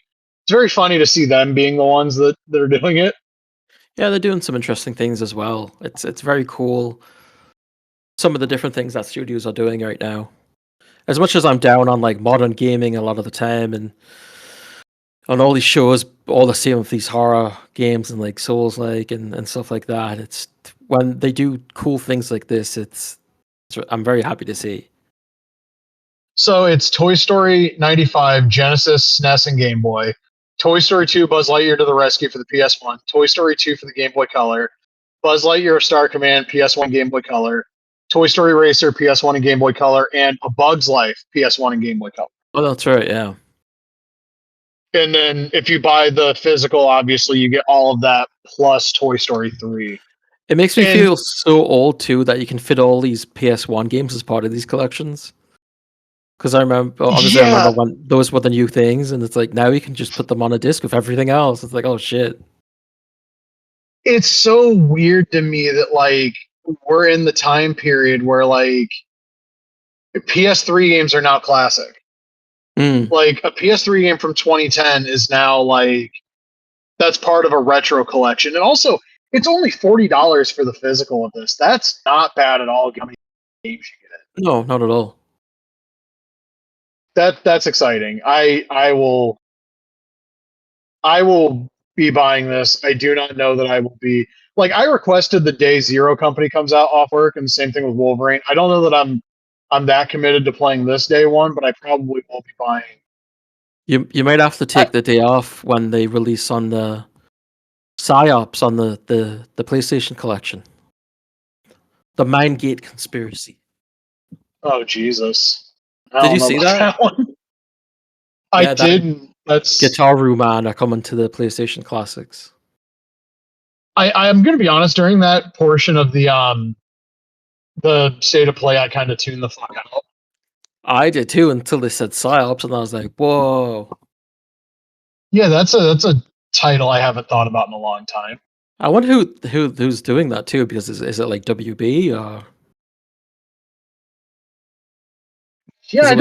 funny to see them being the ones that are doing it. Yeah, they're doing some interesting things as well. It's very cool. Some of the different things that studios are doing right now. As much as I'm down on like modern gaming a lot of the time, and on all these shows, all the same with these horror games and like Souls like and stuff like that. It's when they do cool things like this, I'm very happy to see. So it's Toy Story 95, Genesis, SNES, and Game Boy. Toy Story 2, Buzz Lightyear to the Rescue for the PS1. Toy Story 2 for the Game Boy Color. Buzz Lightyear Star Command, PS1 Game Boy Color. Toy Story Racer, PS1 and Game Boy Color. And A Bug's Life, PS1 and Game Boy Color. Oh, that's right. Yeah. And then if you buy the physical, obviously you get all of that plus Toy Story 3. It makes me feel so old too that you can fit all these PS1 games as part of these collections. Because I remember when those were the new things, and it's like now you can just put them on a disc with everything else. It's like, oh shit. It's so weird to me that like we're in the time period where like PS3 games are now classic. Like a PS3 game from 2010 is now like that's part of a retro collection, and also it's only $40 for the physical of this. That's not bad at all. How many games you get? No, not at all. That's exciting. I will be buying this. I do not know that I will be like I requested the day Zero Company comes out off work, and the same thing with Wolverine. I don't know that I'm that committed to playing this day one, but I probably will be buying. You might have to take the day off when they release on the PsyOps on the PlayStation collection. The Mindgate Conspiracy. Oh Jesus! Did you see that one? I didn't. That's Guitar Room Man are coming to the PlayStation Classics. I'm going to be honest. During that portion of the state of play, I kind of tuned the fuck out. I did too until they said PsyOps, and I was like, "Whoa!" Yeah, that's a title I haven't thought about in a long time. I wonder who's doing that too. Because is it like WB or? Yeah, it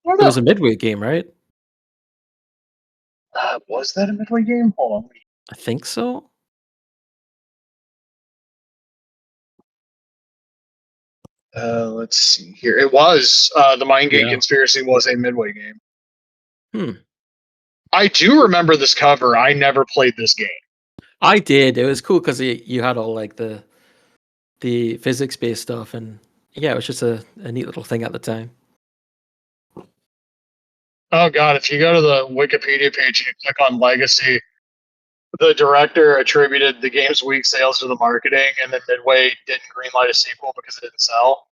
was a midway game, right? Was that a midway game? Hold on. I think so. Let's see here. It was the Mindgate Conspiracy was a midway game. I do remember this cover. I never played this game. I did. It was cool because you had all like the physics-based stuff, and yeah, it was just a neat little thing at the time. Oh god, if you go to the Wikipedia page and you click on Legacy, the director attributed the game's weak sales to the marketing, and then Midway didn't greenlight a sequel because it didn't sell.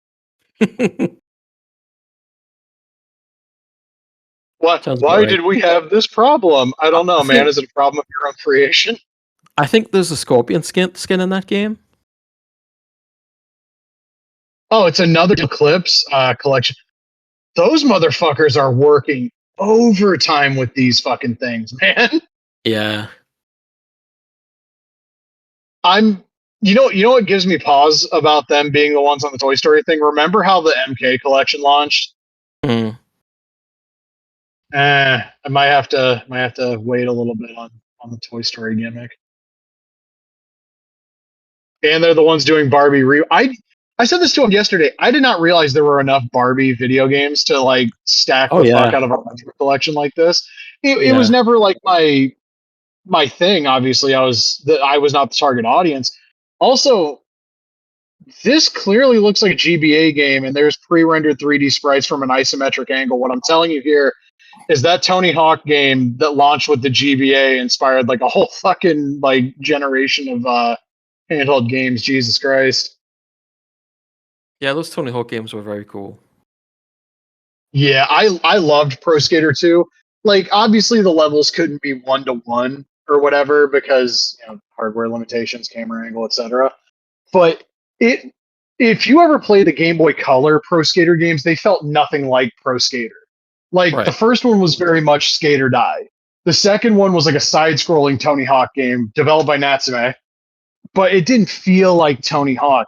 Why did we have this problem? I don't know, man. Is it a problem of your own creation? I think there's a Scorpion skin in that game. Oh, it's another Eclipse collection. Those motherfuckers are working overtime with these fucking things, man. Yeah. You know what gives me pause about them being the ones on the Toy Story thing? Remember how the MK collection launched? I might have to wait a little bit on the Toy Story gimmick. And they're the ones doing Barbie I said this to him yesterday. I did not realize there were enough Barbie video games to like stack the fuck out of a collection like this. It was never like my thing. Obviously, I was not the target audience. Also, this clearly looks like a GBA game, and there's pre-rendered 3D sprites from an isometric angle. What I'm telling you here is that Tony Hawk game that launched with the GBA inspired like a whole fucking like generation of handheld games. Jesus Christ. Yeah, those Tony Hawk games were very cool. Yeah, I loved Pro Skater 2. Like, obviously the levels couldn't be 1-to-1 or whatever because hardware limitations, camera angle, etc. But it if you ever played the Game Boy Color Pro Skater games, they felt nothing like Pro Skater. Like, the Right. first one was very much skate or die. The second one was like a side-scrolling Tony Hawk game developed by Natsume, but it didn't feel like Tony Hawk.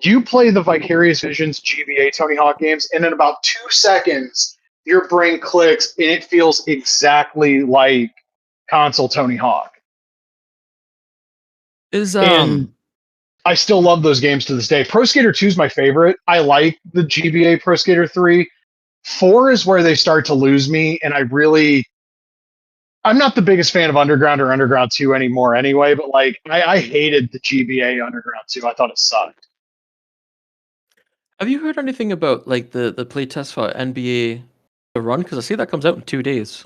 You play the Vicarious Visions GBA Tony Hawk games, and in about 2 seconds, your brain clicks and it feels exactly like console Tony Hawk. Is And I still love those games to this day. Pro Skater 2 is my favorite. I like the GBA Pro Skater 3. 4 is where they start to lose me, and I'm not the biggest fan of Underground or Underground 2 anymore anyway, but like I hated the GBA Underground 2. I thought it sucked. have you heard anything about like the playtest for NBA The Run? Because I see that comes out in 2 days.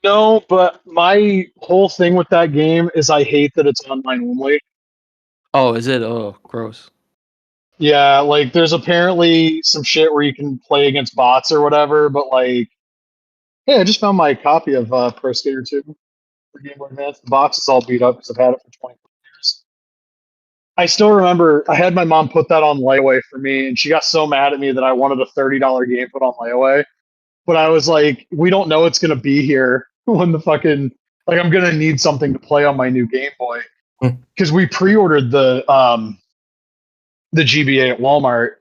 No, but my whole thing with that game is I hate that it's online only. Oh, is it? Oh, gross. Yeah, like there's apparently some shit where you can play against bots or whatever, but like, yeah, I just found my copy of Pro Skater 2 for Game Boy Advance. The box is all beat up because I've had it for 20 years. I still remember I had my mom put that on layaway for me, and she got so mad at me that I wanted a $30 game put on layaway. But I was like, we don't know it's gonna be here when the fucking like I'm gonna need something to play on my new Game Boy Hmm. because we pre-ordered the GBA at Walmart,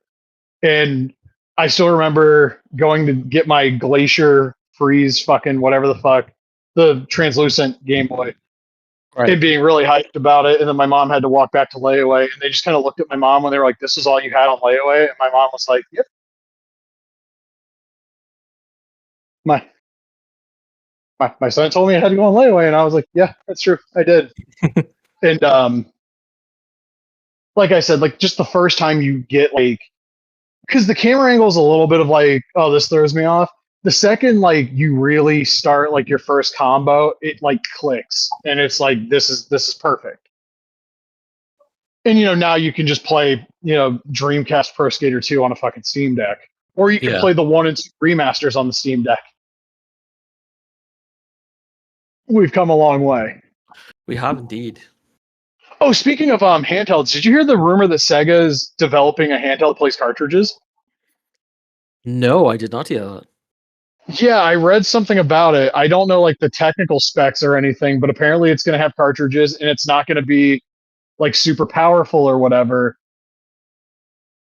and I still remember going to get my Glacier Freeze fucking whatever the fuck, the translucent Game Boy, Right. and being really hyped about it. And then my mom had to walk back to layaway, and they just kind of looked at my mom when they were like, "This is all you had on layaway," and my mom was like, "Yep." My my son told me I had to go on layaway, and I was like, "Yeah, that's true, I did." And like I said, like just the first time you get like, because the camera angle is a little bit of like, oh, this throws me off. The second like you really start like your first combo, it like clicks, and it's like this is perfect. And now you can just play Dreamcast Pro Skater 2 on a fucking Steam Deck, or you can Yeah, play the 1 and 2 remasters on the Steam Deck. We've come a long way. we have indeed. Oh, speaking of handhelds, did you hear the rumor that Sega is developing a handheld that plays cartridges? No, I did not hear that. Yeah, I read something about it. I don't know like the technical specs or anything, but apparently it's going to have cartridges and it's not going to be like super powerful or whatever.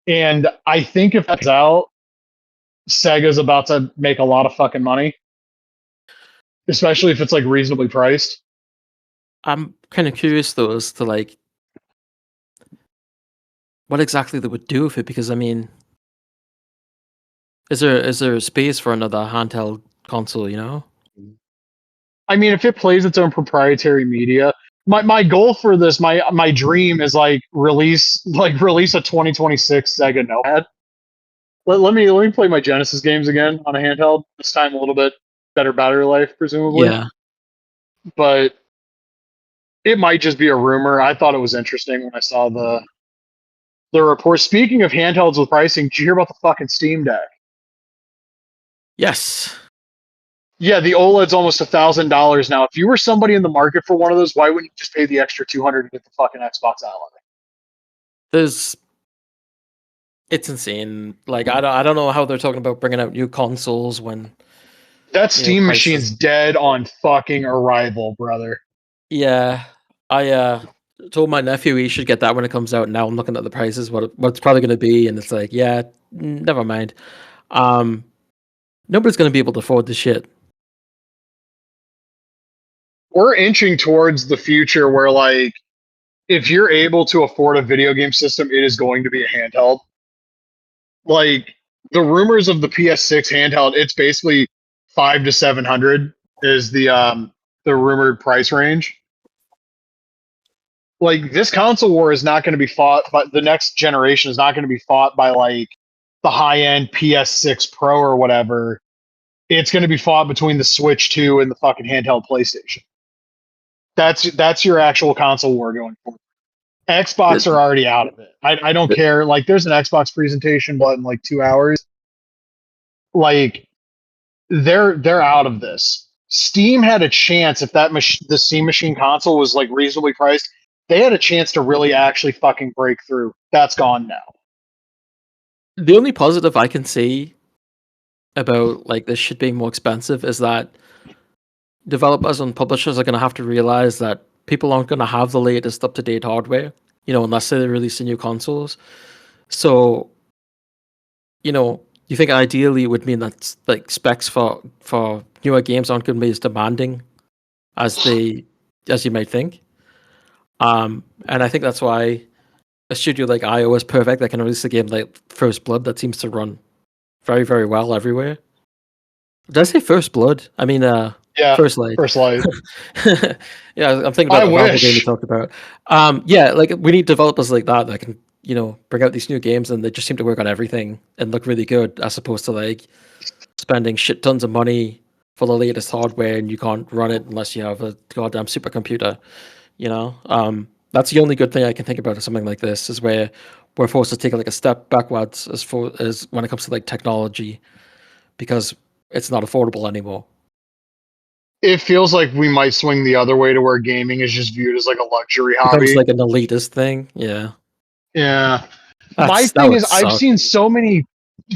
And I think if that's out, Sega's about to make a lot of fucking money, especially if it's like reasonably priced. I'm kind of curious though as to like what exactly they would do with it because I mean, is there space for another handheld console? You know? I mean, if it plays its own proprietary media, my goal for this, my dream is like release a 2026 Sega Nomad. Let me play my Genesis games again on a handheld. This time a little bit better battery life, presumably. Yeah. But it might just be a rumor. I thought it was interesting when I saw the report. Speaking of handhelds with pricing, did you hear about the fucking Steam Deck? Yes. Yeah, the OLED's almost $1,000 now. If you were somebody in the market for one of those, why wouldn't you just pay the extra 200 to get the fucking Xbox out of it? There's it's insane. Like I don't know how they're talking about bringing out new consoles when That Steam prices. machine's dead on fucking arrival, brother. Yeah, I told my nephew he should get that when it comes out. Now I'm looking at the prices, what's probably going to be, and it's like, yeah, never mind. Um, nobody's going to be able to afford this shit. We're inching towards the future where, like, if you're able to afford a video game system, it is going to be a handheld. Like, the rumors of the PS6 handheld, it's basically 500 to 700 is the rumored price range. Like, this console war is not going to be fought, but the next generation is not going to be fought by like the high end PS6 Pro or whatever. It's going to be fought between the Switch 2 and the fucking handheld PlayStation. That's your actual console war going forward. Xbox Th- are already out of it. I don't th- care. Like, there's an Xbox presentation, but in like 2 hours. like they're out of this. Steam had a chance if the Steam Machine console was like reasonably priced. They had a chance to really actually fucking break through. That's gone now. The only positive I can see about like this shit being more expensive is that developers and publishers are going to have to realize that people aren't going to have the latest up-to-date hardware, unless they release the new consoles. So, you think ideally it would mean that like specs for newer games aren't going to be as demanding as you might think. And I think that's why a studio like IO is perfect. That can release a game like First Blood that seems to run very, very well everywhere. Did I say First Blood? I mean, Yeah, First Light. First Light. Yeah, I'm thinking about I the Marvel game we wish. talked about. Yeah, like we need developers like that can, bring out these new games and they just seem to work on everything and look really good, as opposed to like spending shit tons of money for the latest hardware and you can't run it unless you have a goddamn supercomputer. That's the only good thing I can think about of something like this, is where we're forced to take like a step backwards as when it comes to like technology, because it's not affordable anymore. It feels like we might swing the other way to where gaming is just viewed as like a luxury Becomes hobby. like an elitist thing. Yeah. Yeah. My That thing would is, I've suck. seen so many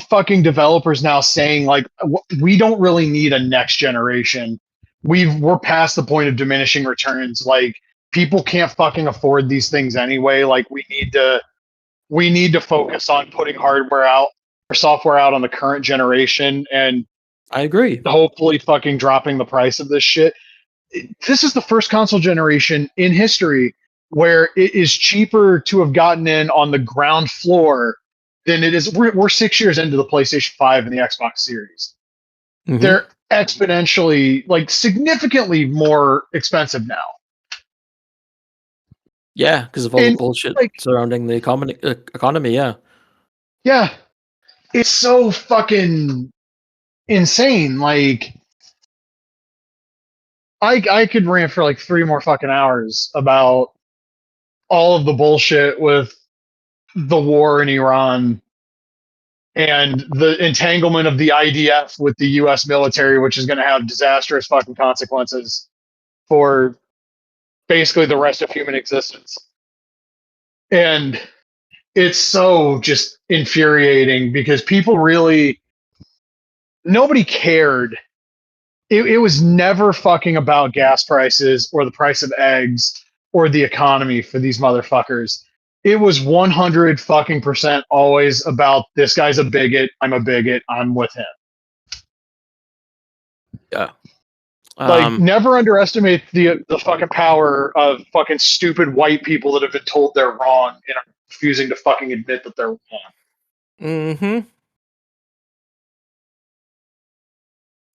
fucking developers now saying like, we don't really need a next generation. We're past the point of diminishing returns. Like, people can't fucking afford these things anyway. Like, we need to focus on putting hardware out or software out on the current generation and I agree. hopefully fucking dropping the price of this shit. This is the first console generation in history where it is cheaper to have gotten in on the ground floor than it is. We're 6 years into the PlayStation 5 and the Xbox Series. Mm-hmm. They're exponentially, like, significantly more expensive now. Yeah, because of all the bullshit surrounding the economy. Yeah. Yeah, it's so fucking insane. Like, I could rant for like 3 more fucking hours about all of the bullshit with the war in Iran and the entanglement of the IDF with the US military, which is going to have disastrous fucking consequences for basically the rest of human existence. And it's so just infuriating because nobody cared. It was never fucking about gas prices or the price of eggs or the economy for these motherfuckers. It was 100 fucking percent always about, this guy's a bigot, I'm a bigot, I'm with him. Yeah. Like, never underestimate the fucking power of fucking stupid white people that have been told they're wrong and are refusing to fucking admit that they're wrong. Mm-hmm.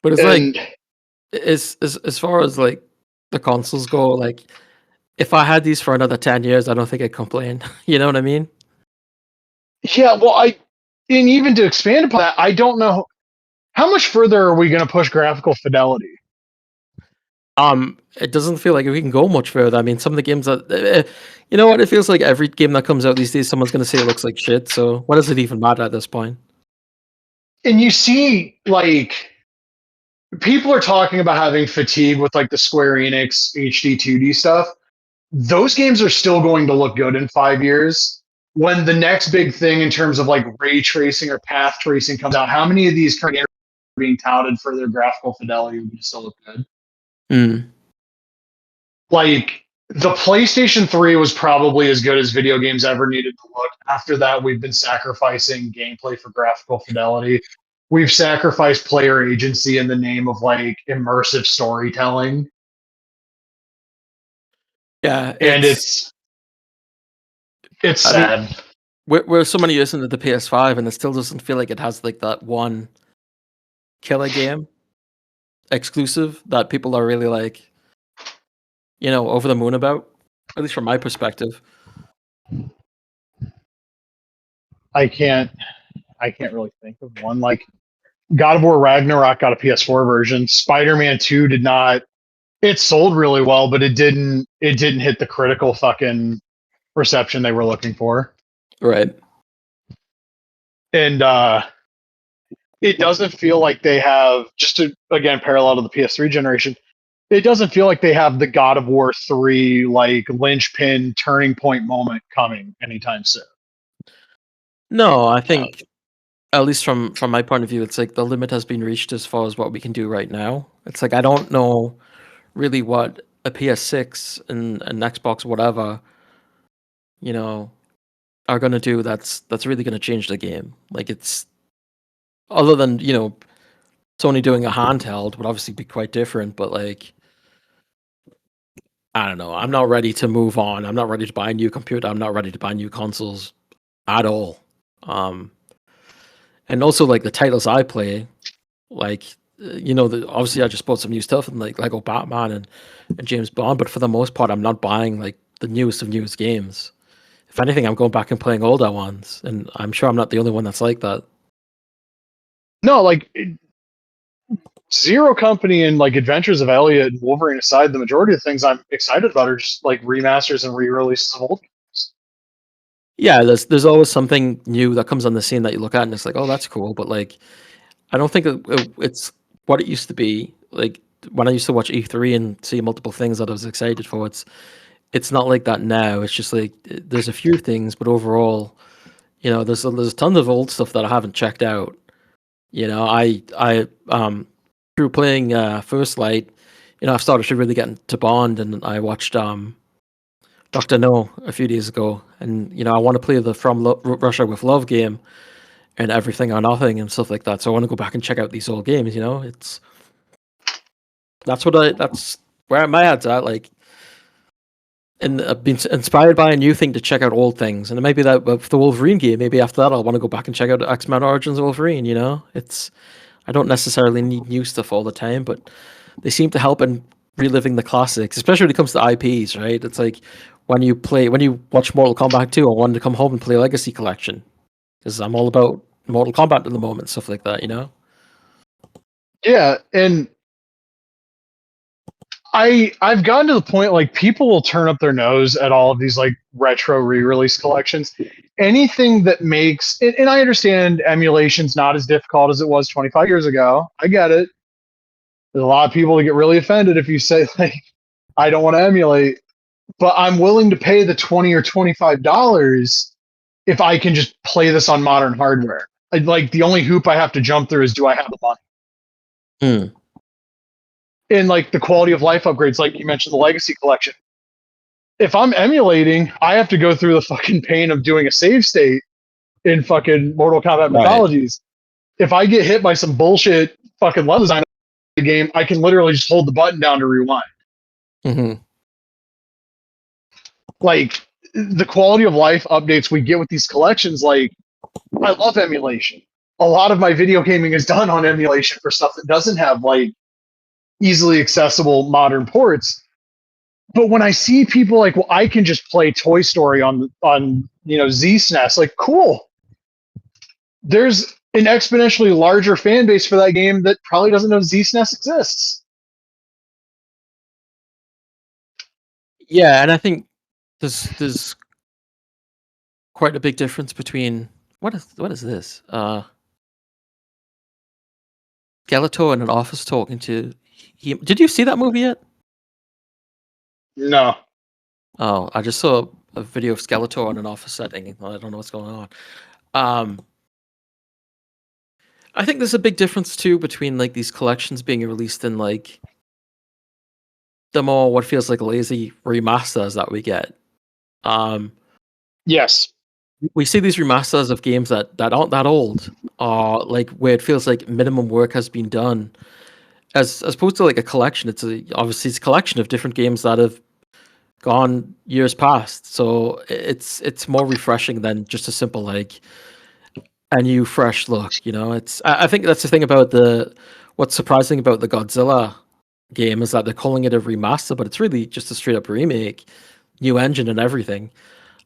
But it's like, as far as like the consoles go, like if I had these for another 10 years, I don't think I'd complain. You know what I mean? Yeah, well, and even to expand upon that, I don't know how much further are we going to push graphical fidelity. It doesn't feel like we can go much further. I mean, some of the games that, you know what? It feels like every game that comes out these days, someone's going to say it looks like shit. So what does it even matter at this point? And you see, like, people are talking about having fatigue with like the Square Enix HD 2D stuff. Those games are still going to look good in 5 years. When the next big thing in terms of like ray tracing or path tracing comes out, how many of these current games are being touted for their graphical fidelity would still look good? Like, the PlayStation 3 was probably as good as video games ever needed to look. After that, we've been sacrificing gameplay for graphical fidelity. We've sacrificed player agency in the name of like immersive storytelling. Yeah, And it's sad. I mean, we're so many years into the PS5, and it still doesn't feel like it has like that one killer game exclusive that people are really like, over the moon about. At least from my perspective. I can't really think of one. Like, God of War Ragnarok got a PS4 version. Spider-Man 2 did not. It sold really well, but it didn't hit the critical fucking reception they were looking for. Right. And it doesn't feel like they have, just to again parallel to the PS3 generation, it doesn't feel like they have the God of War 3 like linchpin turning point moment coming anytime soon. No, I think at least from my point of view, it's like the limit has been reached as far as what we can do right now. It's like I don't know really what a PS6 and an Xbox whatever, you know, are gonna do that's really gonna change the game. Like it's other than, Sony doing a handheld would obviously be quite different, but like I don't know. I'm not ready to move on. I'm not ready to buy a new computer. I'm not ready to buy new consoles at all. Um, and also like the titles I play, like obviously I just bought some new stuff and like Lego Batman and James Bond, but for the most part, I'm not buying like the newest of newest games. If anything, I'm going back and playing older ones, and I'm sure I'm not the only one that's like that. No, like Zero Company and like Adventures of Elliot and Wolverine aside, the majority of things I'm excited about are just like remasters and re-releases of old games. Yeah, there's always something new that comes on the scene that you look at and it's like, oh, that's cool, but like I don't think it's what it used to be. Like when I used to watch E3 and see multiple things that I was excited for, it's not like that now. It's just like there's a few things, but overall, there's a ton of old stuff that I haven't checked out. I through playing First Light, I've started to really get into Bond, and I watched Doctor No a few days ago, and I want to play the Russia with Love game and Everything or Nothing and stuff like that. So I want to go back and check out these old games. That's where my head's at. Like, and I've been inspired by a new thing to check out old things, and it might be that with the Wolverine game. Maybe after that, I'll want to go back and check out X-Men Origins Wolverine. I don't necessarily need new stuff all the time, but they seem to help in reliving the classics, especially when it comes to IPs. Right? It's like when you watch Mortal Kombat 2, I wanted to come home and play Legacy Collection because I'm all about Mortal Kombat at the moment, stuff like that. Yeah, and I've gotten to the point like people will turn up their nose at all of these like retro re-release collections. Anything that makes and I understand emulation's not as difficult as it was 25 years ago. I get it. There's a lot of people that get really offended if you say like I don't want to emulate, but I'm willing to pay the $20 or $25 if I can just play this on modern hardware. Like the only hoop I have to jump through is do I have the money? Hmm. And like the quality of life upgrades, like you mentioned, the Legacy Collection. If I'm emulating, I have to go through the fucking pain of doing a save state in fucking Mortal Kombat Mythologies. If I get hit by some bullshit fucking level design in the game, I can literally just hold the button down to rewind. Mm-hmm. Like the quality of life updates we get with these collections, like I love emulation. A lot of my video gaming is done on emulation for stuff that doesn't have like easily accessible modern ports. But when I see people like, well, I can just play Toy Story on ZSNES, like, cool. There's an exponentially larger fan base for that game that probably doesn't know ZSNES exists. Yeah, and I think there's quite a big difference between what is this? Skeletor in an office talking to he. Did you see that movie yet? No. Oh, I just saw a video of Skeletor in an office setting. I don't know what's going on. I think there's a big difference too between like these collections being released in like the more what feels like lazy remasters that we get. Yes. We see these remasters of games that aren't that old, or like where it feels like minimum work has been done, as opposed to like a collection. Obviously it's a collection of different games that have gone years past, so it's more refreshing than just a simple like a new fresh look. I think that's the thing about what's surprising about the Godzilla game is that they're calling it a remaster, but it's really just a straight up remake, new engine and everything,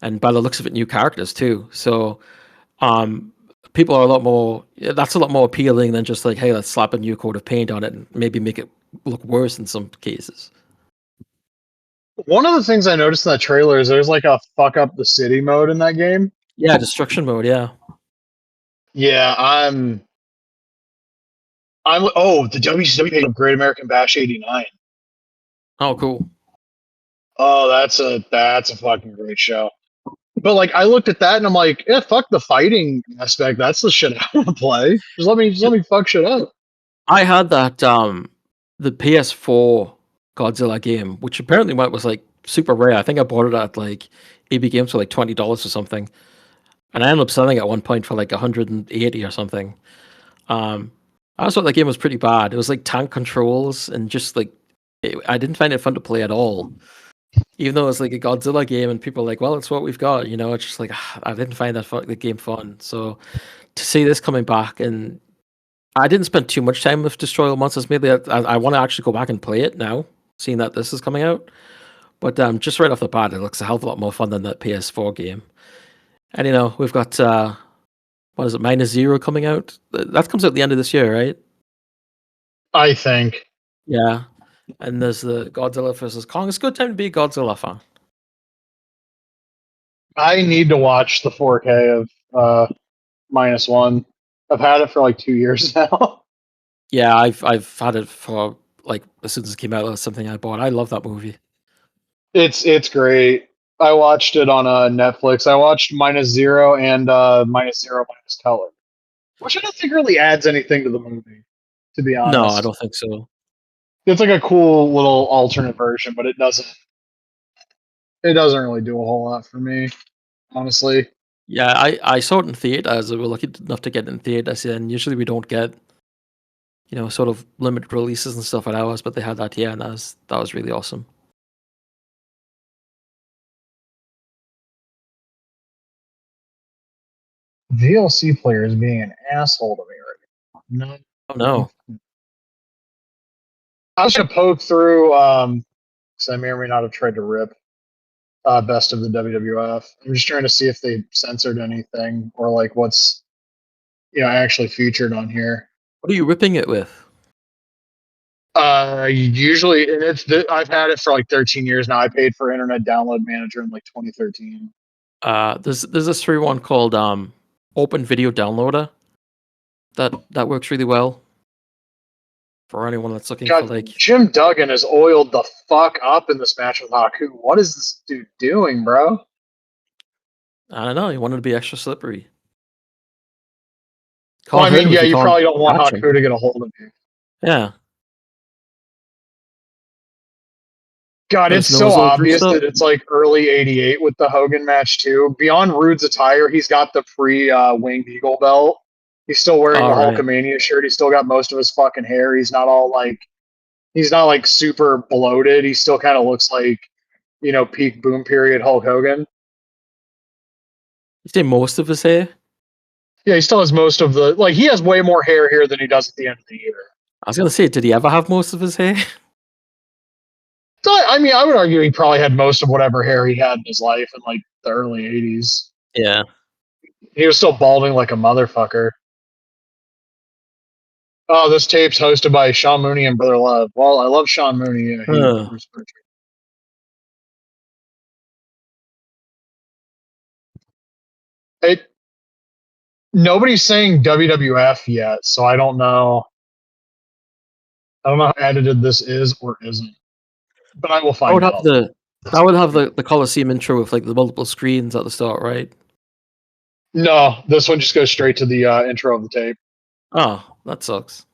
and by the looks of it, new characters too. So, people are a lot more. That's a lot more appealing than just like, hey, let's slap a new coat of paint on it and maybe make it look worse in some cases. One of the things I noticed in that trailer is there's like a fuck up the city mode in that game. Yeah, destruction mode. Yeah. Yeah, the WCW page of Great American Bash '89. Oh, cool. Oh, that's a fucking great show. But like, I looked at that and I'm like, yeah, fuck the fighting aspect. That's the shit I want to play. Just let me fuck shit up. I had that the PS4 Godzilla game, which apparently was like super rare. I think I bought it at like EB Games for like $20 or something, and I ended up selling it at one point for like 180 or something. I also thought the game was pretty bad. It was like tank controls and just like I didn't find it fun to play at all. Even though it's like a Godzilla game and people are like, well, it's what we've got, you know. It's just like I didn't find the game fun. So to see this coming back, and I didn't spend too much time with Destroy All Monsters. Maybe I want to actually go back and play it now, seeing that this is coming out. But just right off the bat, it looks a hell of a lot more fun than that PS4 game. And you know, we've got what is it, Minus Zero coming out? That comes out at the end of this year, right? I think. Yeah. And there's the Godzilla versus Kong. It's a good time to be a Godzilla fan. I need to watch the 4K of -1. I've had it for like 2 years now. Yeah, I've had it for like as soon as it came out. It was something I bought. I love that movie. It's great. I watched it on Netflix. I watched -0 and -0 Color, which I don't think really adds anything to the movie, to be No, I honest. don't think so. It's like a cool little alternate version, but it doesn't really do a whole lot for me, honestly. Yeah, I saw it in theaters. We were lucky enough to get it in theaters, and usually we don't get, you know, sort of limited releases and stuff at ours, but they had that here, and that was really awesome. VLC player is being an asshole to me right now. No. Oh no. I was gonna poke through because I may or may not have tried to rip Best of the WWF. I'm just trying to see if they censored anything or like what's actually featured on here. What are you ripping it with? Usually, and I've had it for like 13 years now. I paid for Internet Download Manager in like 2013. There's this free one called Open Video Downloader that works really well for anyone that's looking God, for like. Jim Duggan has oiled the fuck up in this match with Haku. What is this dude doing, bro? I don't know. He wanted to be extra slippery. Well, I mean, yeah, you probably don't want Haku to get a hold of you. Yeah. God, it's so obvious that it's like early '88 with the Hogan match too. Beyond Rude's attire, he's got the pre-winged eagle belt. He's still wearing the Hulkamania shirt. He's still got most of his fucking hair. He's not like super bloated. He still kind of looks like, peak boom period Hulk Hogan. You say most of his hair? Yeah, he still has most of he has way more hair here than he does at the end of the year. I was gonna say, did he ever have most of his hair? So, I mean, I would argue he probably had most of whatever hair he had in his life in like the early '80s. Yeah. He was still balding like a motherfucker. Oh, this tape's hosted by Sean Mooney and Brother Love. Well, I love Sean Mooney. Nobody's saying WWF yet, so I don't know. I don't know how edited this is or isn't, but I will find out. That would have the Coliseum intro with like the multiple screens at the start, right? No, this one just goes straight to the intro of the tape. Oh, that sucks.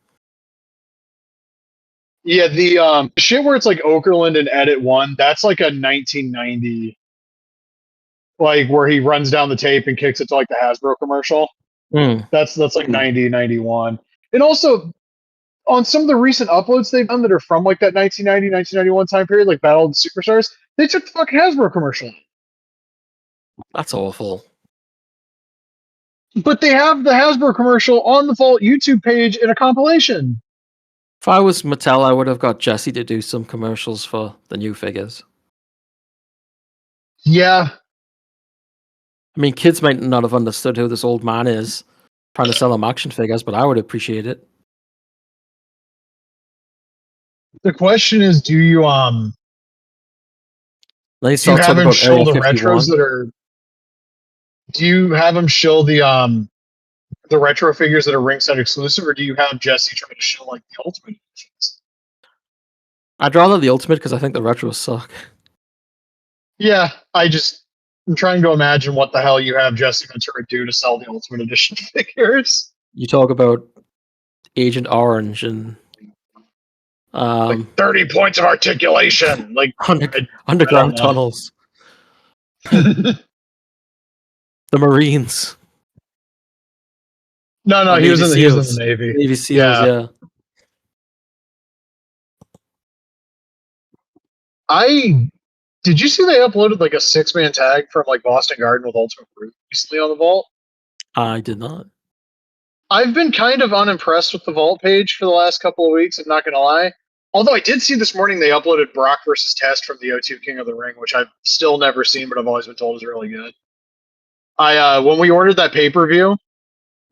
Yeah, the shit where it's like Okerlund and Edit 1, that's like a 1990, like where he runs down the tape and kicks it to like the Hasbro commercial. That's like 90, 91. And also, on some of the recent uploads they've done that are from like that 1990, 1991 time period, like Battle of the Superstars, they took the fucking Hasbro commercial. That's awful. But they have the Hasbro commercial on the Vault YouTube page in a compilation. If I was Mattel, I would have got Jesse to do some commercials for the new figures. Yeah. I mean, kids might not have understood who this old man is trying to sell them action figures, but I would appreciate it. The question is, do you have him show the retros that are? Do you have him show the the retro figures that are ringside exclusive, or do you have Jesse trying to show like the Ultimate editions? I'd rather the Ultimate because I think the retros suck. Yeah, I'm trying to imagine what the hell you have Jesse Ventura do to sell the Ultimate Edition figures. You talk about Agent Orange and Like 30 points of articulation, like underground tunnels. The Marines. No, he was in the Navy. Navy SEALs, yeah. Did you see they uploaded like a 6-man tag from like Boston Garden with Ultimate Brute recently on the Vault? I did not. I've been kind of unimpressed with the Vault page for the last couple of weeks, I'm not going to lie. Although I did see this morning they uploaded Brock versus Test from the O2 King of the Ring, which I've still never seen, but I've always been told is really good. When we ordered that pay-per-view,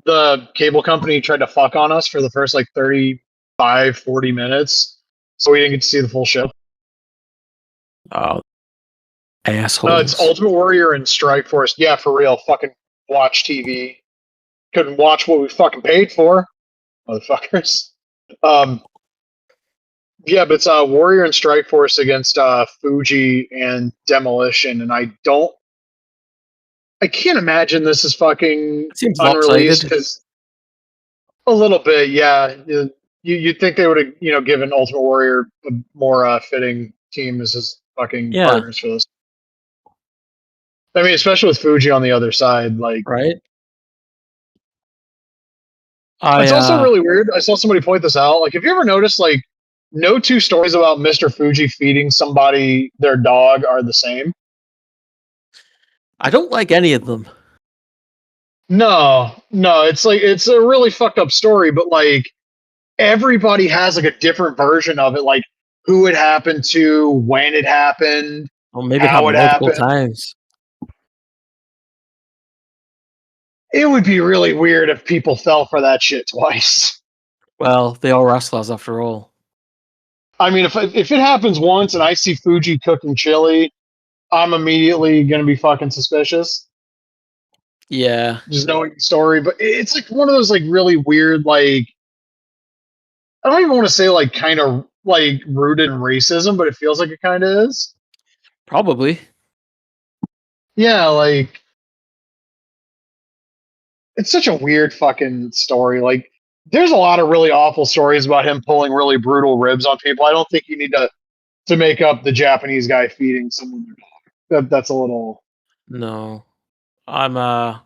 the cable company tried to fuck on us for the first like 35, 40 minutes, so we didn't get to see the full show. Oh, assholes. It's Ultimate Warrior and Strike Force. Yeah, for real. Fucking watch TV. Couldn't watch what we fucking paid for, motherfuckers. Yeah, but it's Warrior and Strike Force against Fuji and Demolition, and I can't imagine this is fucking unreleased because a little bit, yeah. You'd think they would have, given Ultimate Warrior a more fitting team as his fucking partners for this. I mean, especially with Fuji on the other side, like right. It's also really weird. I saw somebody point this out. Like, have you ever noticed, like, no two stories about Mr. Fuji feeding somebody their dog are the same? I don't like any of them. No. It's like, it's a really fucked up story, but like, everybody has like a different version of it. Like, who it happened to, when it happened, or maybe how it happened multiple times. It would be really weird if people fell for that shit twice. Well, they are wrestlers after all. I mean, if it happens once and I see Fuji cooking chili, I'm immediately going to be fucking suspicious. Yeah. Just knowing the story. But it's like one of those like really weird, like, I don't even want to say like kind of like rooted in racism, but it feels like it kind of is. Probably. Yeah, like, it's such a weird fucking story. Like, there's a lot of really awful stories about him pulling really brutal ribs on people. I don't think you need to make up the Japanese guy feeding someone their dog. That's a little. No, I'm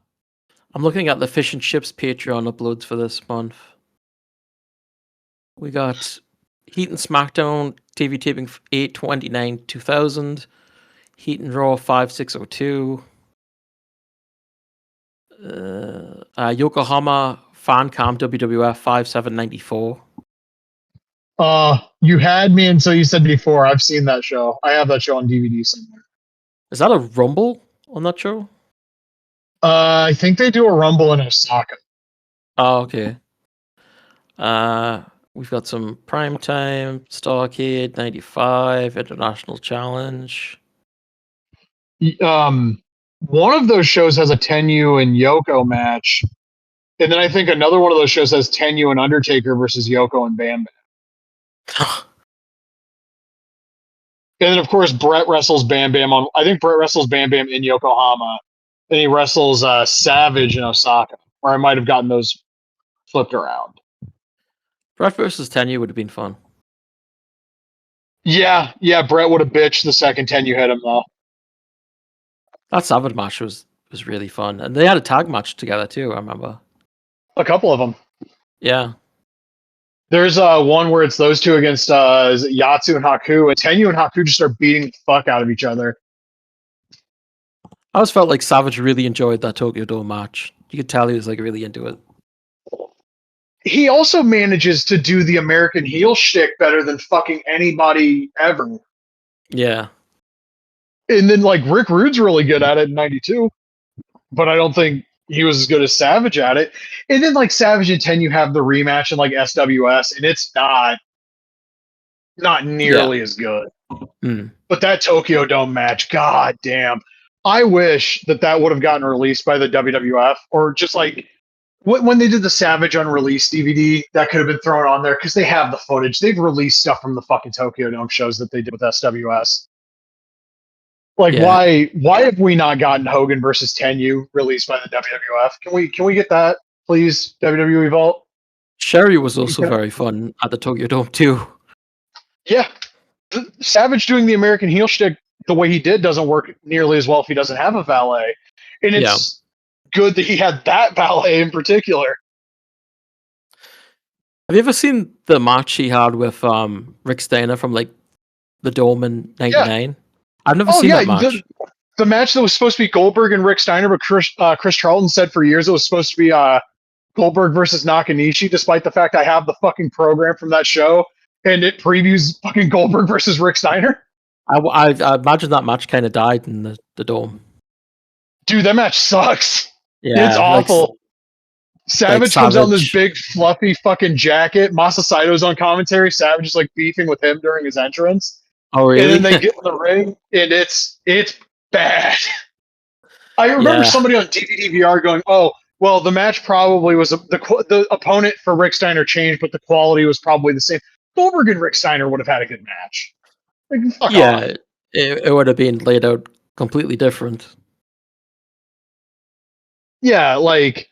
looking at the Fish and Chips Patreon uploads for this month. We got Heat and SmackDown TV taping 8/29/2000, Heat and Raw 5602. Yokohama Fan Cam WWF 5794. You had me until you said before. I've seen that show. I have that show on DVD somewhere. Is that a Rumble on that show? I think they do a Rumble in Osaka. Oh, okay. We've got some Primetime, Starcade 95, International Challenge. One of those shows has a Tenyu and Yoko match. And then I think another one of those shows has Tenyu and Undertaker versus Yoko and Bam Bam. And then, of course, Brett wrestles Bam Bam I think Brett wrestles Bam Bam in Yokohama. And he wrestles Savage in Osaka. Or I might have gotten those flipped around. Brett versus Tenyu would have been fun. Yeah, Brett would have bitched the second Tenyu hit him, though. That Savage match was really fun. And they had a tag match together, too, I remember. A couple of them. Yeah. There's one where it's those two against Yatsu and Haku, and Tenyu and Haku just start beating the fuck out of each other. I always felt like Savage really enjoyed that Tokyo Dome match. You could tell he was like really into it. He also manages to do the American heel shtick better than fucking anybody ever. Yeah. And then like Rick Rude's really good at it in '92, but I don't think he was as good as Savage at it. And then like Savage and Tenyu have the rematch in like SWS, and it's not nearly as good. Mm. But that Tokyo Dome match, god damn. I wish that would have gotten released by the WWF, or just like when they did the Savage unreleased DVD, that could have been thrown on there because they have the footage. They've released stuff from the fucking Tokyo Dome shows that they did with SWS. Like, Yeah. why have we not gotten Hogan versus Tenyu released by the WWF? Can we get that, please, WWE Vault? Sherry was also very fun at the Tokyo Dome too. Yeah, Savage doing the American heel shtick the way he did doesn't work nearly as well if he doesn't have a valet, and it's good that he had that valet in particular. Have you ever seen the match he had with Rick Steiner from like the Dome in '99? Yeah. I've never seen that match. The match that was supposed to be Goldberg and Rick Steiner, but Chris Charlton said for years it was supposed to be Goldberg versus Nakanishi, despite the fact I have the fucking program from that show and it previews fucking Goldberg versus Rick Steiner. I imagine that match kind of died in the Dome. Dude, that match sucks. Yeah, it's awful. Savage comes out in this big fluffy fucking jacket. Masa Saito's on commentary. Savage is like beefing with him during his entrance. Oh, really? And then they get in the ring, and it's bad. I remember somebody on DVR going, "Oh, well, the match probably was the opponent for Rick Steiner changed, but the quality was probably the same." Goldberg and Rick Steiner would have had a good match. Like, fuck off. It would have been laid out completely different. Yeah, like.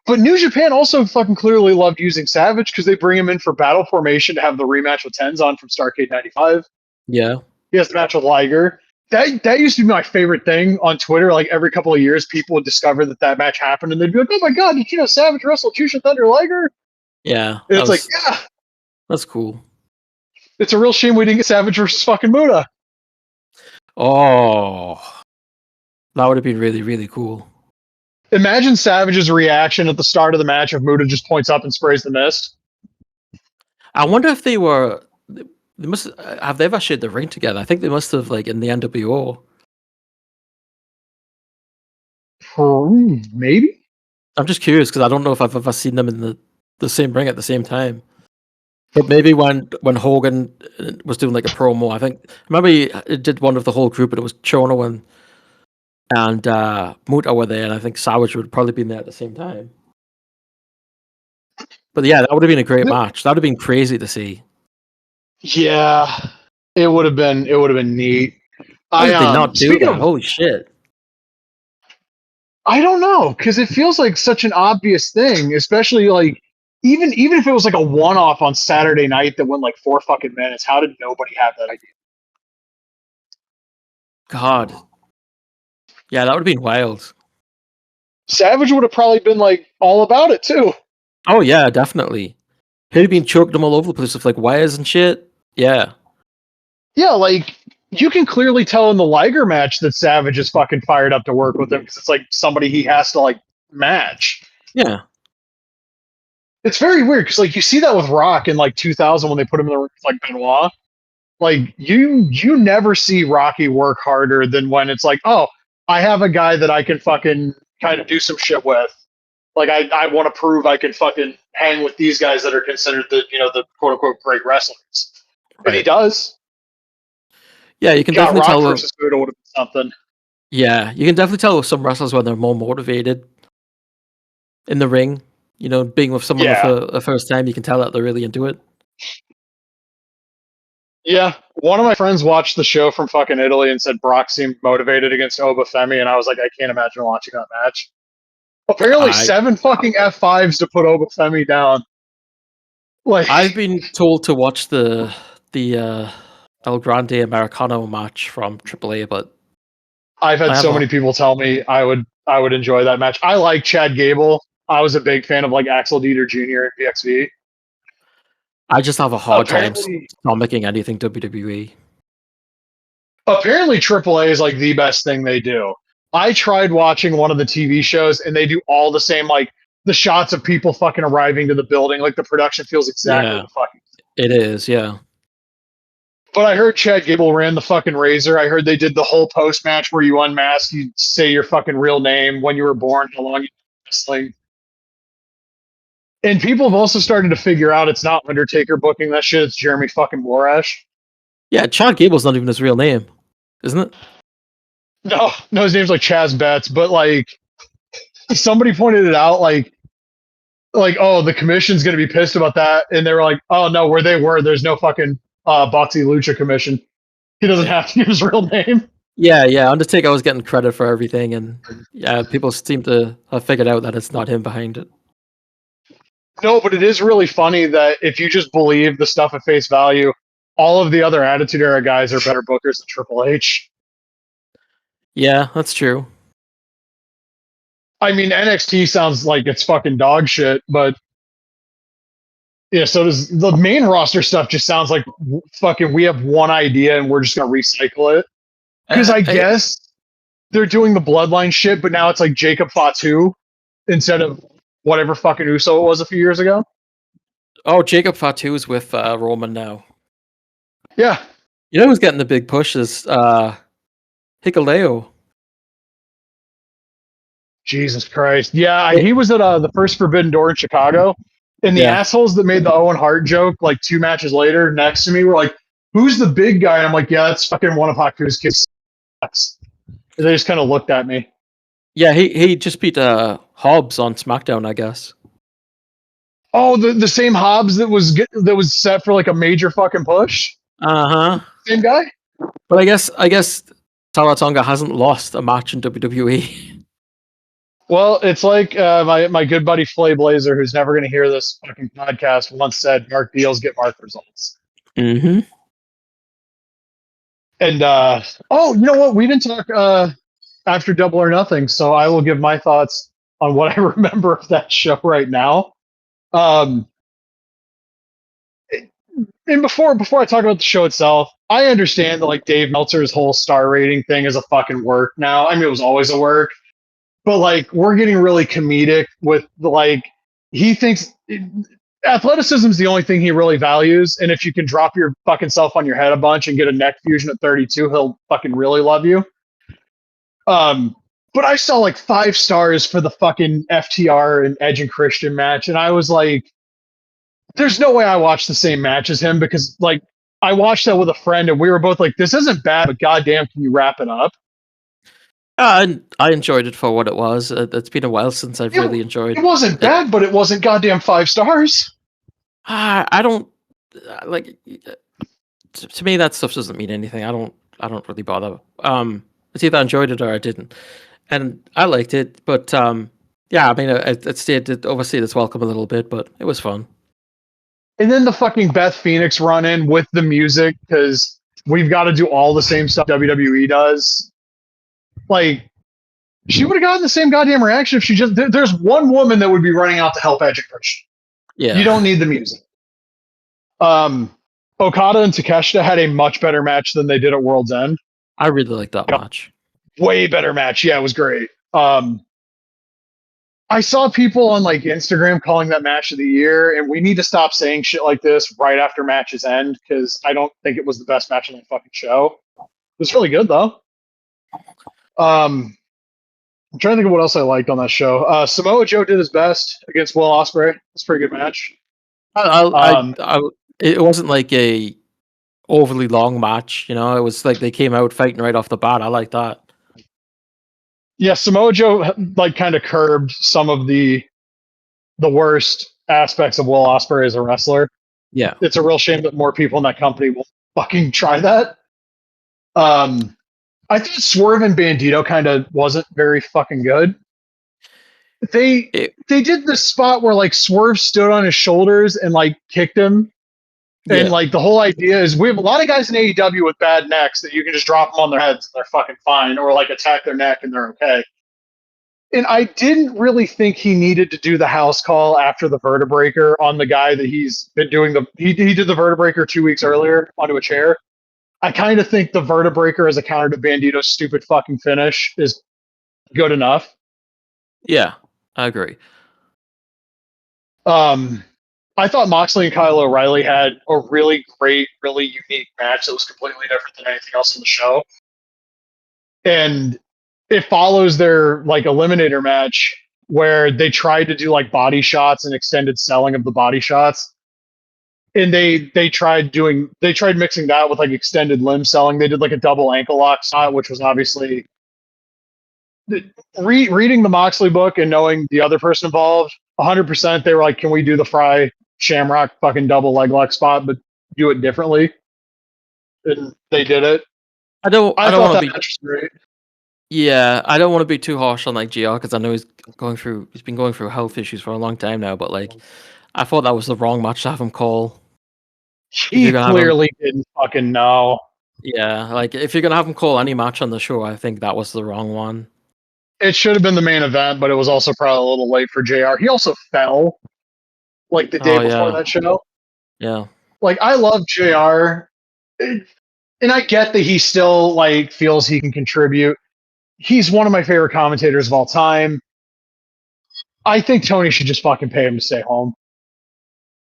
But New Japan also fucking clearly loved using Savage because they bring him in for Battle Formation to have the rematch with Tenzan from Starrcade 95. Yeah. He has the match with Liger. That used to be my favorite thing on Twitter. Like, every couple of years, people would discover that match happened, and they'd be like, "Oh my god, did you know Savage wrestled Jushin Thunder Liger?" Yeah. And it's like, yeah. That's cool. It's a real shame we didn't get Savage versus fucking Muta. Oh. That would have been really, really cool. Imagine Savage's reaction at the start of the match if Muta just points up and sprays the mist. I wonder if they must have they ever shared the ring together? I think they must have, like, in the NWO. Maybe. I'm just curious because I don't know if I've ever seen them in the same ring at the same time. But maybe when Hogan was doing like a promo, I think maybe it did one of the whole group, and it was Chono and Muta were there, and I think Savage would have probably been there at the same time. But yeah, that would have been a great match. That would have been crazy to see. Yeah, it would have been neat. Why did they not do that? Holy shit. I don't know, because it feels like such an obvious thing, especially like even if it was like a one-off on Saturday night that went like 4 fucking minutes. How did nobody have that idea? God. Yeah, that would have been wild. Savage would have probably been like all about it too. Oh yeah, definitely. He'd have been choking them all over the place with like wires and shit. Yeah. Yeah, like you can clearly tell in the Liger match that Savage is fucking fired up to work with him because it's like somebody he has to like match. Yeah. It's very weird because like you see that with Rock in like 2000 when they put him in the ring with like Benoit. Like you never see Rocky work harder than when it's like, oh, I have a guy that I can fucking kind of do some shit with. Like I want to prove I can fucking hang with these guys that are considered the quote unquote great wrestlers, right. And he does. Yeah, you can definitely tell. Versus Buddha would have been something. Yeah, you can definitely tell with some wrestlers when they're more motivated in the ring. You know, being with someone for the first time, you can tell that they're really into it. Yeah, one of my friends watched the show from fucking Italy and said Brock seemed motivated against Obafemi, and I was like, I can't imagine watching that match. Apparently, 7 fucking F5s to put Obafemi down. Like, I've been told to watch the El Grande Americano match from AAA, but I've had so many people tell me I would enjoy that match. I like Chad Gable. I was a big fan of like Axel Dieter Jr. and PXV. I just have a hard time stomaching anything WWE. Apparently, AAA is like the best thing they do. I tried watching one of the TV shows, and they do all the same, like the shots of people fucking arriving to the building. Like the production feels exactly the fucking. It is, yeah. But I heard Chad Gable ran the fucking Razor. I heard they did the whole post match where you unmask, you say your fucking real name, when you were born, how long you were wrestling. And people have also started to figure out it's not Undertaker booking that shit. It's Jeremy fucking Borash. Yeah, Chad Gable's not even his real name, isn't it? No, his name's like Chaz Betts. But like, somebody pointed it out, oh, the commission's gonna be pissed about that, and they were like, oh no, where they were, there's no fucking Boxy Lucha commission. He doesn't have to give his real name. Yeah. Undertaker was getting credit for everything, and yeah, people seem to have figured out that it's not him behind it. No, but it is really funny that if you just believe the stuff at face value, all of the other Attitude Era guys are better bookers than Triple H. Yeah, that's true. I mean, NXT sounds like it's fucking dog shit, but yeah, so does the main roster stuff. Just sounds like fucking we have one idea and we're just gonna recycle it. Because I guess they're doing the bloodline shit, but now it's like Jacob Fatu instead of whatever fucking Uso it was a few years ago. Oh, Jacob Fatu's with Roman now. Yeah. You know who's getting the big push is Hikuleo. Jesus Christ. Yeah, he was at the first Forbidden Door in Chicago. And the Yeah. assholes that made the Owen Hart joke like 2 matches later next to me were like, who's the big guy? And I'm like, yeah, that's fucking one of Haku's kids. They just kind of looked at me. Yeah, he just beat Hobbs on SmackDown, I guess. Oh, the same Hobbs that was set for like a major fucking push? Uh-huh. Same guy? But I guess Talatonga hasn't lost a match in WWE. Well, it's like my good buddy Flay Blazer, who's never going to hear this fucking podcast, once said, "Mark deals get mark results." Mm-hmm. And you know what? We didn't talk after Double or Nothing, so I will give my thoughts on what I remember of that show right now. And before I talk about the show itself, I understand that like Dave Meltzer's whole star rating thing is a fucking work now. I mean, it was always a work. But like we're getting really comedic with he thinks athleticism is the only thing he really values, and if you can drop your fucking self on your head a bunch and get a neck fusion at 32, he'll fucking really love you. But I saw like 5 stars for the fucking FTR and Edge and Christian match, and I was like, there's no way I watched the same match as him, because like I watched that with a friend and we were both like, this isn't bad, but goddamn, can you wrap it up? I enjoyed it for what it was. It's been a while since I've really enjoyed. It wasn't bad, but it wasn't goddamn 5 stars. I don't like. To me, that stuff doesn't mean anything. I don't really bother. It's either I enjoyed it or I didn't, and I liked it. But yeah, I mean, it stayed overstayed its welcome a little bit, but it was fun. And then the fucking Beth Phoenix run in with the music, because we've got to do all the same stuff WWE does. Like, she would have gotten the same goddamn reaction if she just. There's one woman that would be running out to help Edge and Christian. Yeah. You don't need the music. Okada and Takeshita had a much better match than they did at World's End. I really liked that match. Way better match. Yeah, it was great. I saw people on like Instagram calling that match of the year, and we need to stop saying shit like this right after matches end, because I don't think it was the best match on the fucking show. It was really good though. I'm trying to think of what else I liked on that show. Samoa Joe did his best against Will Ospreay. It's a pretty good match. It wasn't like a overly long match, you know. It was like they came out fighting right off the bat. I like that. Yeah, Samoa Joe like kind of curbed some of the worst aspects of Will Ospreay as a wrestler. Yeah, it's a real shame that more people in that company will fucking try that. I thought Swerve and Bandito kind of wasn't very fucking good. They did this spot where like Swerve stood on his shoulders and like kicked him. And like the whole idea is we have a lot of guys in AEW with bad necks that you can just drop them on their heads and they're fucking fine, or like attack their neck and they're okay. And I didn't really think he needed to do the house call after the vertebreaker on the guy that he's been doing he did the vertebreaker 2 weeks earlier onto a chair. I kind of think the vertebreaker as a counter to Bandito's stupid fucking finish is good enough. Yeah, I agree. I thought Moxley and Kyle O'Reilly had a really great, really unique match that was completely different than anything else in the show. And it follows their like eliminator match where they tried to do like body shots and extended selling of the body shots. And they tried mixing that with like extended limb selling. They did like a double ankle lock spot, which was obviously reading the Moxley book and knowing the other person involved, 100%, they were like, "Can we do the Fry Shamrock fucking double leg lock spot, but do it differently?" And they did it. I don't I thought want to that be. match was great. Yeah, I don't want to be too harsh on like GR because I know he's been going through health issues for a long time now. But like, I thought that was the wrong match to have him call. If He you're gonna have him, clearly didn't fucking know. yeah, like if you're gonna have him call any match on the show, I think that was the wrong one. It should have been the main event, but it was also probably a little late for JR. He also fell like the day Oh before yeah, that show. yeah. Like I love JR, and I get that he still like feels he can contribute. He's one of my favorite commentators of all time. I think Tony should just fucking pay him to stay home.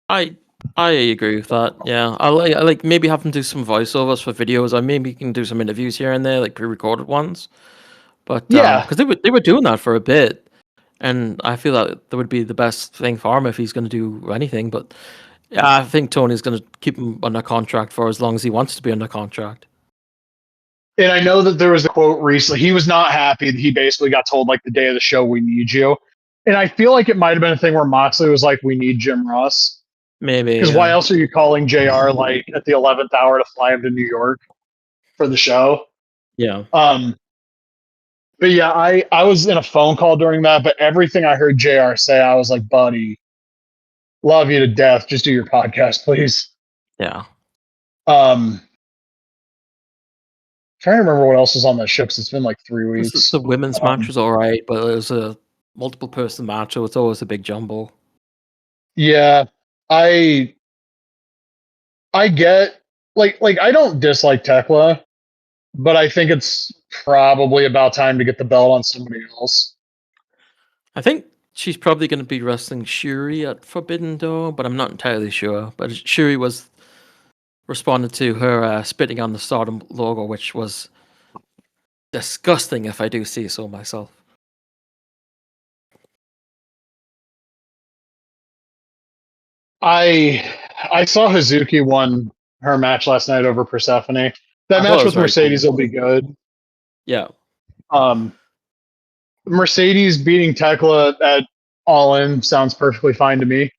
I I agree with that. Yeah, I like maybe have him do some voiceovers for videos, or maybe he can do some interviews here and there, like pre-recorded ones. But Yeah, because they were doing that for a bit, and I feel that would be the best thing for him if he's going to do anything. But yeah, I think Tony's going to keep him under contract for as long as he wants to be under contract. and I know that there was a quote recently. He was not happy that he basically got told like the day of the show, "We need you." And I feel like it might have been a thing where Moxley was like, "We need Jim Ross." Maybe, Because why else are you calling JR like at the 11th hour to fly him to New York for the show? yeah. But yeah, I was in a phone call during that, but everything I heard JR say, I was like, "Buddy, love you to death. Just do your podcast, please." Yeah. Trying to remember what else was on that show because it's been like 3 weeks. The women's match was all right, but it was a multiple person match, so it's always a big jumble. Yeah, I get like I don't dislike Tekla, but I think it's probably about time to get the belt on somebody else. I think she's probably going to be wrestling Shuri at Forbidden Door, but I'm not entirely sure. But Shuri was responded to her spitting on the Stardom logo, which was disgusting, if I do say so myself. I saw Hazuki won her match last night over Persephone. That I thought match it was with very Mercedes cool. will be good. Yeah. Mercedes beating Tekla at All In sounds perfectly fine to me.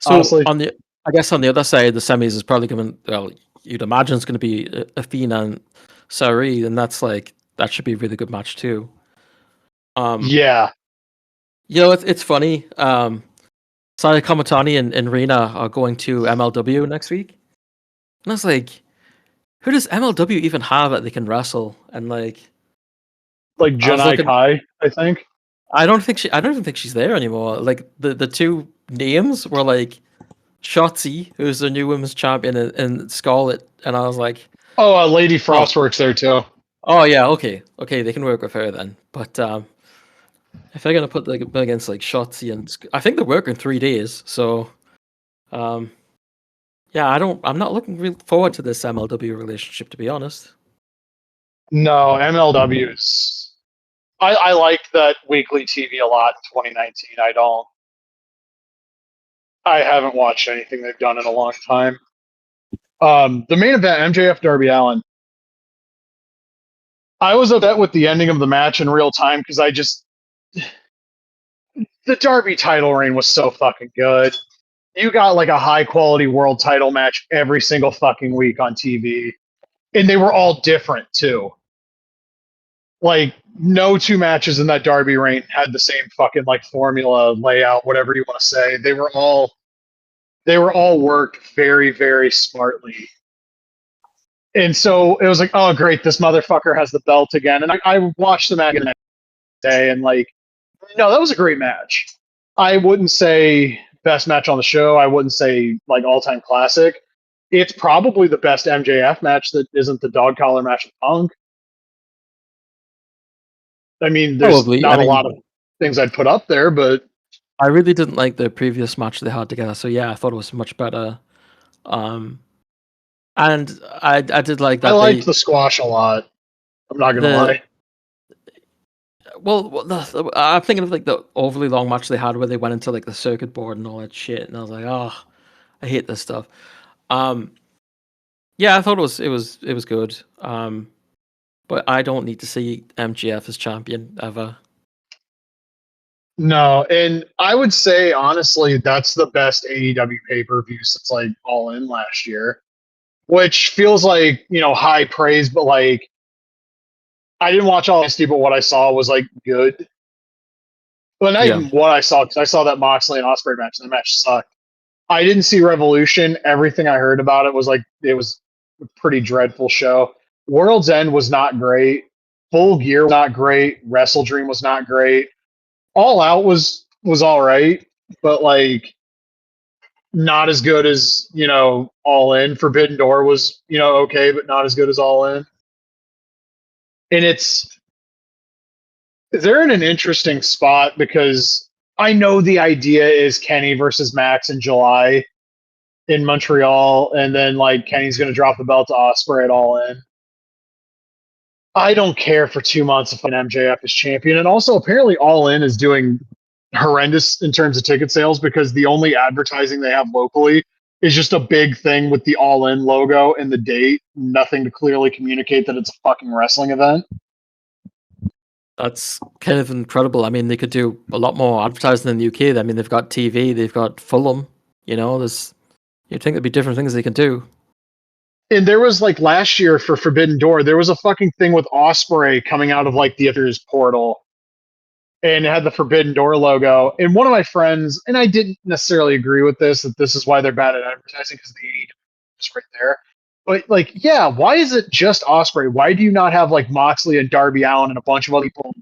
So Honestly, I guess on the other side, the semis is probably going. Well, you'd imagine it's going to be Athena and Sari, and that should be a really good match too. yeah. It's funny. Saya Kamatani and Reina are going to MLW next week, and I was like, who does MLW even have that they can wrestle? And Like I was Janai looking. Kai, I think. I don't even think she's there anymore. Like the two names were like Shotzi, who's the new women's champion, and Scarlett, and I was like, Oh, Lady oh, Frost works there too. oh yeah, okay, they can work with her then. But if they're gonna put like against like Shotzi and I think they're working 3 days, so um, yeah, I'm not looking real forward to this MLW relationship, to be honest. No, MLW's. I liked that weekly TV a lot in 2019. I haven't watched anything they've done in a long time. The main event, MJF Darby Allin. I was upset with the ending of the match in real time because the Darby title reign was so fucking good. You got like a high quality world title match every single fucking week on TV, and they were all different too. Like no two matches in that Darby reign had the same fucking like formula layout, whatever you want to say. They were all worked very very smartly. And so it was like, oh great, this motherfucker has the belt again. And I watched the match the next day, and like, no, that was a great match. I wouldn't say best match on the show. I wouldn't say like all time classic. It's probably the best MJF match that isn't the dog collar match with Punk. I mean, there's Probably. I not a mean, lot of things I'd put up there, but I really didn't like the previous match they had together, so yeah, I thought it was much better. Um, and I did like I that liked the squash a lot. I'm not gonna the lie. I'm thinking of like the overly long match they had where they went into like the circuit board and all that shit, and I was like, oh, I hate this stuff. Um, yeah, I thought it was good. but I don't need to see MJF as champion ever. No, and I would say honestly, that's the best AEW pay-per-view since like All In last year, which feels like, high praise, but like I didn't watch all this, but what I saw was like good. Well, not even what I saw, because I saw that Moxley and Ospreay match, and the match sucked. I didn't see Revolution. Everything I heard about it was like it was a pretty dreadful show. World's End was not great. Full Gear was not great. Wrestle Dream was not great. All Out was all right, but like not as good as All In. Forbidden Door was okay, but not as good as All In. And they're in an interesting spot because I know the idea is Kenny versus Max in July in Montreal, and then like Kenny's going to drop the belt to Ospreay at All In. I don't care for 2 months if an MJF is champion, and also apparently All In is doing horrendous in terms of ticket sales because the only advertising they have locally is just a big thing with the All In logo and the date, nothing to clearly communicate that it's a fucking wrestling event. That's kind of incredible. I mean, they could do a lot more advertising in the UK. I mean, they've got TV, they've got Fulham. You'd think there'd be different things they can do. And there was like last year for Forbidden Door, there was a fucking thing with Ospreay coming out of like the Avengers portal, and it had the Forbidden Door logo. And one of my friends, and I didn't necessarily agree with this, that this is why they're bad at advertising because the AEW is right there. But like, yeah, why is it just Ospreay? Why do you not have like Moxley and Darby Allin and a bunch of other people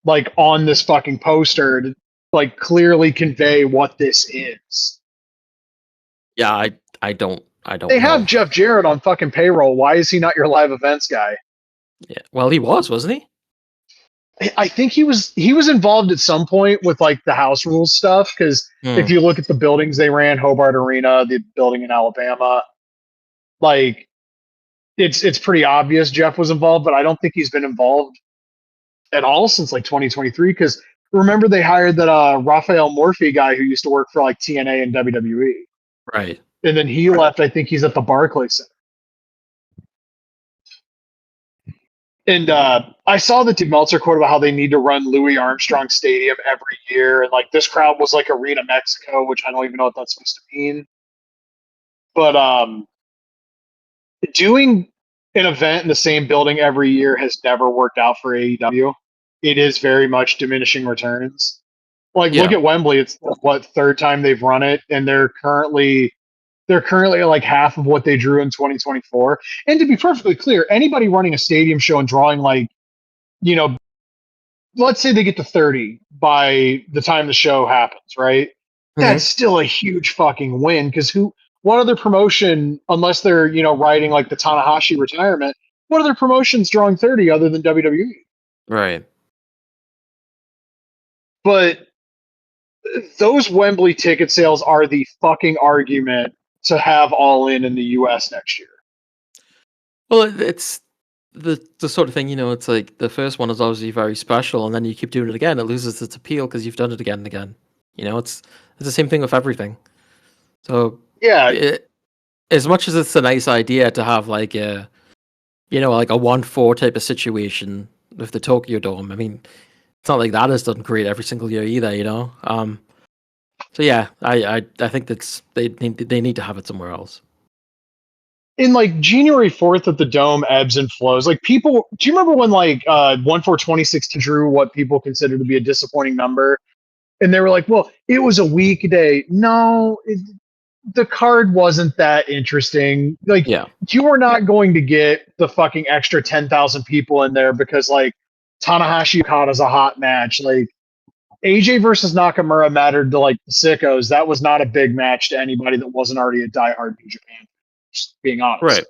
like on this fucking poster to like clearly convey what this is? Yeah, I don't They know. have Jeff Jarrett on fucking payroll. Why is he not your live events guy? Yeah, well, he wasn't he? I think he was involved at some point with like the house rules stuff because if you look at the buildings they ran, Hobart Arena, the building in Alabama, like it's pretty obvious Jeff was involved, but I don't think he's been involved at all since like 2023 because remember they hired that Raphael Morphy guy who used to work for like TNA and WWE. Right. And then he left. I think he's at the Barclays Center. And I saw the Dave Meltzer quote about how they need to run Louis Armstrong Stadium every year. And like this crowd was like Arena Mexico, which I don't even know what that's supposed to mean. But doing an event in the same building every year has never worked out for AEW. It is very much diminishing returns. Like look at Wembley. It's what third time they've run it, and they're currently like half of what they drew in 2024. And to be perfectly clear, anybody running a stadium show and drawing like, let's say they get to 30 by the time the show happens, right? Mm-hmm. That's still a huge fucking win because what other promotion, unless they're, riding like the Tanahashi retirement, what other promotions drawing 30 other than WWE? Right. But those Wembley ticket sales are the fucking argument to have All In the US next year. Well, it's the sort of thing, it's like the first one is obviously very special, and then you keep doing it again, it loses its appeal because you've done it again and again. It's the same thing with everything. So yeah, as much as it's a nice idea to have like a, like a 1-4 type of situation with the Tokyo Dome. I mean, it's not like that is done great every single year either, So yeah, I think they need to have it somewhere else. In like January 4th at the Dome ebbs and flows. Like people, do you remember when like 1/4/2016 drew what people consider to be a disappointing number? And they were like, well, it was a weekday. No, the card wasn't that interesting. Like you were not going to get the fucking extra 10,000 people in there because like Tanahashi Okada's a hot match. Like AJ versus Nakamura mattered to like the sickos. That was not a big match to anybody that wasn't already a diehard New Japan. Just being honest. Right.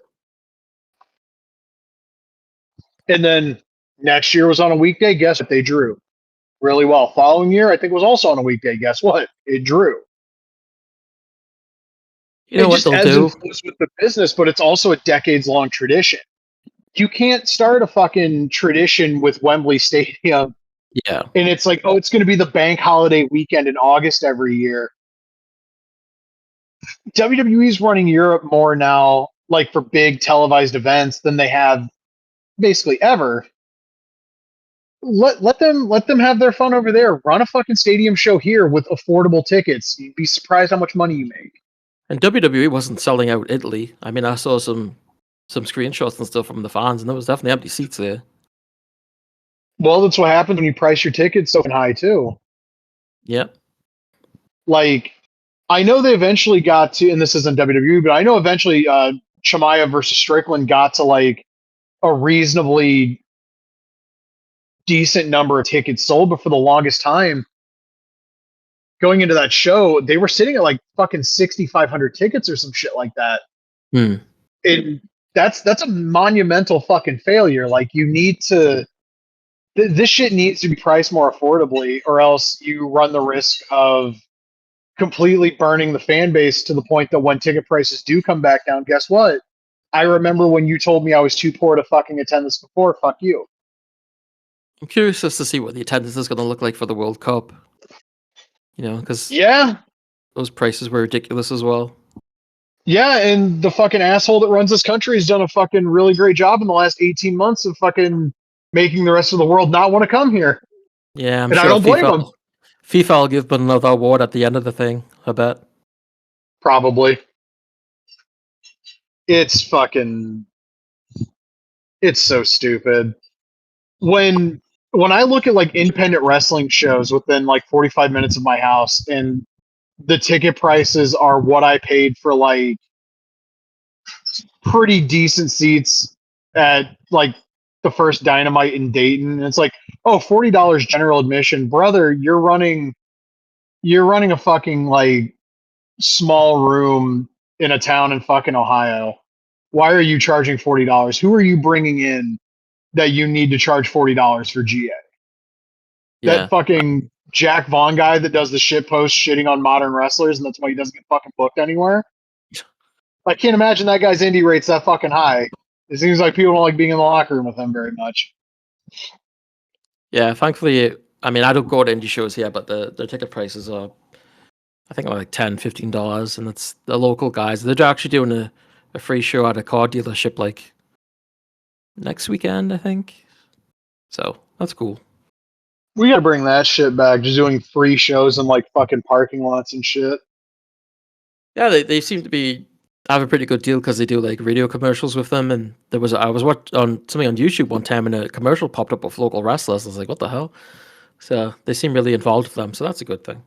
And then next year was on a weekday. Guess what? They drew really well. Following year, I think was also on a weekday. Guess what? It drew. You know what they'll do with the business, but it's also a decades-long tradition. You can't start a fucking tradition with Wembley Stadium. Yeah. And it's like, oh, it's going to be the bank holiday weekend in August every year. WWE's running Europe more now, like for big televised events, than they have basically ever. Let them have their fun over there. Run a fucking stadium show here with affordable tickets. You'd be surprised how much money you make. And WWE wasn't selling out Italy. I mean, I saw some screenshots and stuff from the fans, and there was definitely empty seats there. Well, that's what happens when you price your tickets so high too. Yep. Like, I know they eventually got to, and this isn't WWE, but I know eventually Chamaya versus Strickland got to like a reasonably decent number of tickets sold, but for the longest time going into that show, they were sitting at like fucking 6,500 tickets or some shit like that. And that's a monumental fucking failure. Like, you need to, this shit needs to be priced more affordably, or else you run the risk of completely burning the fan base to the point that when ticket prices do come back down, guess what? I remember when you told me I was too poor to fucking attend this before. Fuck you. I'm curious as to see what the attendance is going to look like for the World Cup. You know, because those prices were ridiculous as well. Yeah, and the fucking asshole that runs this country has done a fucking really great job in the last 18 months of fucking making the rest of the world not want to come here. Yeah, I'm and sure I don't blame him. FIFA will give them another award at the end of the thing, I bet. Probably. It's so stupid. When I look at like independent wrestling shows within like 45 minutes of my house, and the ticket prices are what I paid for like pretty decent seats at like the first Dynamite in Dayton, and it's like, oh, $40 general admission, brother. You're running a fucking like small room in a town in fucking Ohio. Why are you charging $40? Who are you bringing in that you need to charge $40 for GA? Yeah. That fucking Jack Vaughn guy that does the shit post shitting on modern wrestlers, and that's why he doesn't get fucking booked anywhere. I can't imagine that guy's indie rate's that fucking high. It seems like people don't like being in the locker room with him very much. Yeah, thankfully, I mean, I don't go to indie shows here, but the ticket prices are, I think, like $10, $15, and it's the local guys. They're actually doing a free show at a car dealership like next weekend, I think. So that's cool. We gotta bring that shit back. Just doing free shows in like fucking parking lots and shit. Yeah, they seem to have a pretty good deal because they do like radio commercials with them. And I was watching on something on YouTube one time, and a commercial popped up of local wrestlers. I was like, what the hell? So they seem really involved with them. So that's a good thing.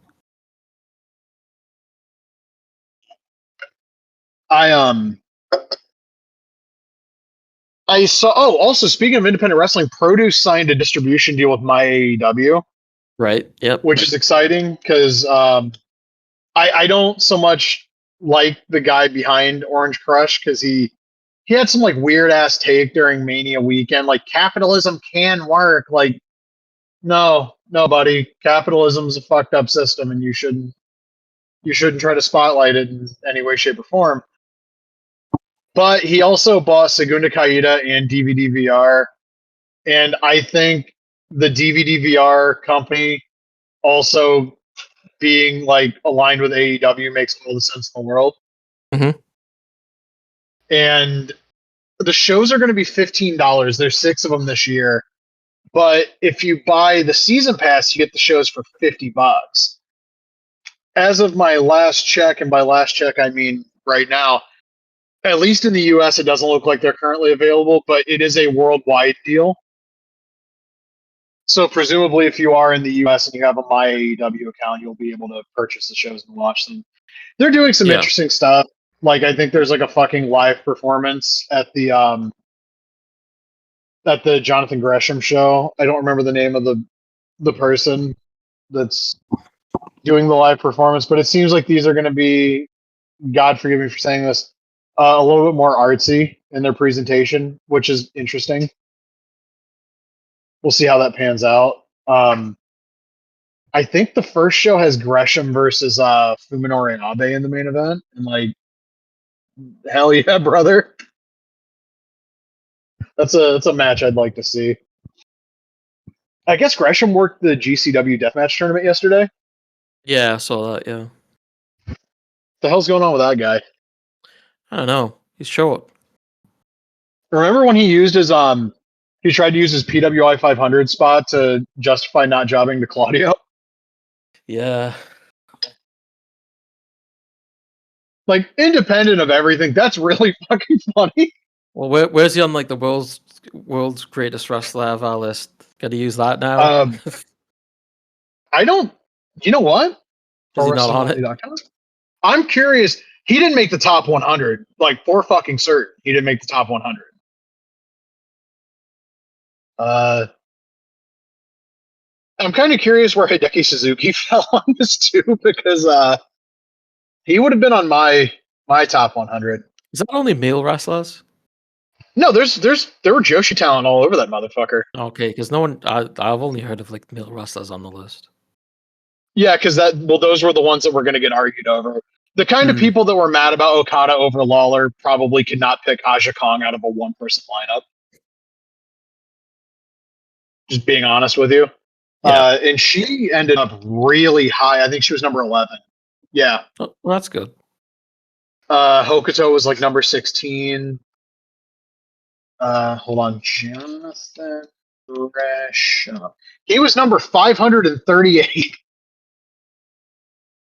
I saw. Oh, also speaking of independent wrestling, Produce signed a distribution deal with my AEW. Right. Yep. Which is exciting because I don't so much like the guy behind Orange Crush, because he had some like weird ass take during Mania weekend. Like, capitalism can work. Like, no, buddy. Capitalism's a fucked up system, and you shouldn't try to spotlight it in any way, shape, or form. But he also bought Segunda Caída and DVD VR, and I think the DVD VR company also being like aligned with AEW makes all the sense in the world. Mm-hmm. And the shows are going to be $15. There's 6 of them this year. But if you buy the season pass, you get the shows for $50. As of my last check, and by last check I mean right now, at least in the US, it doesn't look like they're currently available, but it is a worldwide deal. So presumably, if you are in the US and you have a My AEW account, you'll be able to purchase the shows and watch them. They're doing some interesting stuff. Like, I think there's like a fucking live performance at the Jonathan Gresham show. I don't remember the name of the person that's doing the live performance, but it seems like these are going to be, God forgive me for saying this, a little bit more artsy in their presentation, which is interesting. We'll see how that pans out. I think the first show has Gresham versus Fuminori Abe in the main event, and like, hell yeah, brother. That's a match I'd like to see. I guess Gresham worked the GCW Deathmatch tournament yesterday. Yeah, I saw that. Yeah. What the hell's going on with that guy? I don't know. He's short. Remember when he used his He tried to use his PWI 500 spot to justify not jobbing to Claudio. Yeah. Like, independent of everything, that's really fucking funny. Well, where's he on like the world's greatest wrestler ever list? Got to use that now. I don't. You know what? Is he not on it? I'm curious. He didn't make the top 100. Like, for fucking certain, he didn't make the top 100. I'm kind of curious where Hideki Suzuki fell on this too, because he would have been on my top 100. Is that only male wrestlers? No, there were Joshi talent all over that motherfucker. Okay, because no one. I've only heard of like male wrestlers on the list. Yeah, because those were the ones that were going to get argued over. The kind of people that were mad about Okada over Lawler probably could not pick Aja Kong out of a one-person lineup. Just being honest with you. Yeah. And she ended up really high. I think she was number 11. Yeah. Oh, well, that's good. Hokuto was like number 16. Hold on. Jonathan Gresham. He was number 538.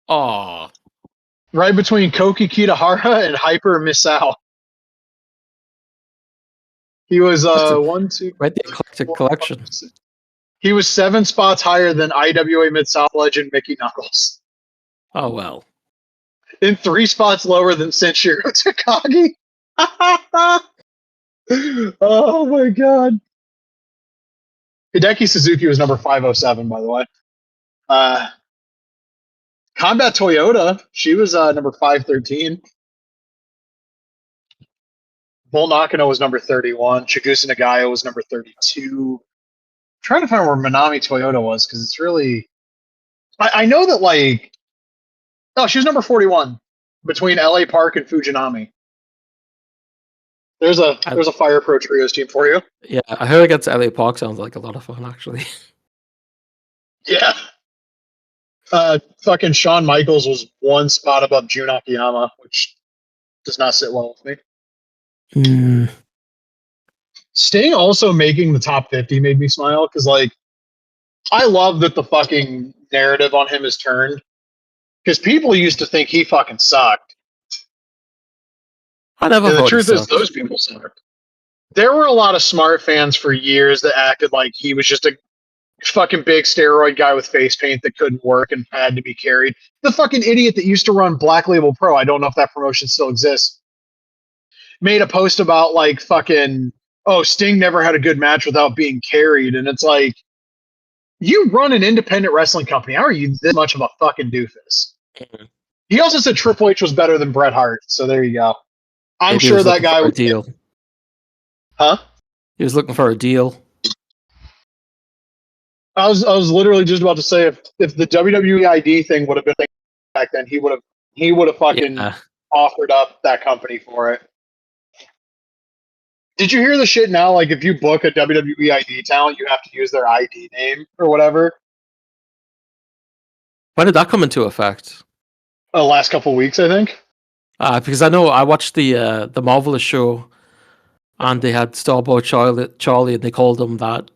Oh. Right between Koki Kitahara and Hyper Misao. He was one, two, right, the eclectic collection. He was 7 spots higher than IWA Mid-South legend Mickey Knuckles. Oh, well. And 3 spots lower than Senshiro Takagi. Oh, my God. Hideki Suzuki was number 507, by the way. Combat Toyota, she was number 513. Bull Nakano was number 31. Chigusa Nagaya was number 32. I'm trying to find where Manami Toyota was, because it's really... I know that, like... Oh, she was number 41, between LA Park and Fujinami. There's a Fire Pro Trios team for you. Yeah, I heard against LA Park sounds like a lot of fun, actually. Yeah. Fucking Shawn Michaels was 1 spot above Jun Akiyama, which does not sit well with me. Sting also making the top 50 made me smile, because, like, I love that the fucking narrative on him has turned, because people used to think he fucking sucked. I never thought the truth is, those people sucked. There were a lot of smart fans for years that acted like he was just a fucking big steroid guy with face paint that couldn't work and had to be carried. The fucking idiot that used to run Black Label Pro, I don't know if that promotion still exists, made a post about, like, fucking, oh, Sting never had a good match without being carried. And it's like, you run an independent wrestling company. How are you this much of a fucking doofus? He also said Triple H was better than Bret Hart. So there you go. I'm sure that guy would deal. Huh? He was looking for a deal. I was literally just about to say, if the WWE ID thing would have been back then, he would have fucking offered up that company for it. Did you hear the shit now? Like, if you book a WWE ID talent, you have to use their ID name or whatever. When did that come into effect? The last couple of weeks, I think. Because I know I watched the Marvelous show, and they had Starboy Charlie, and they called him that.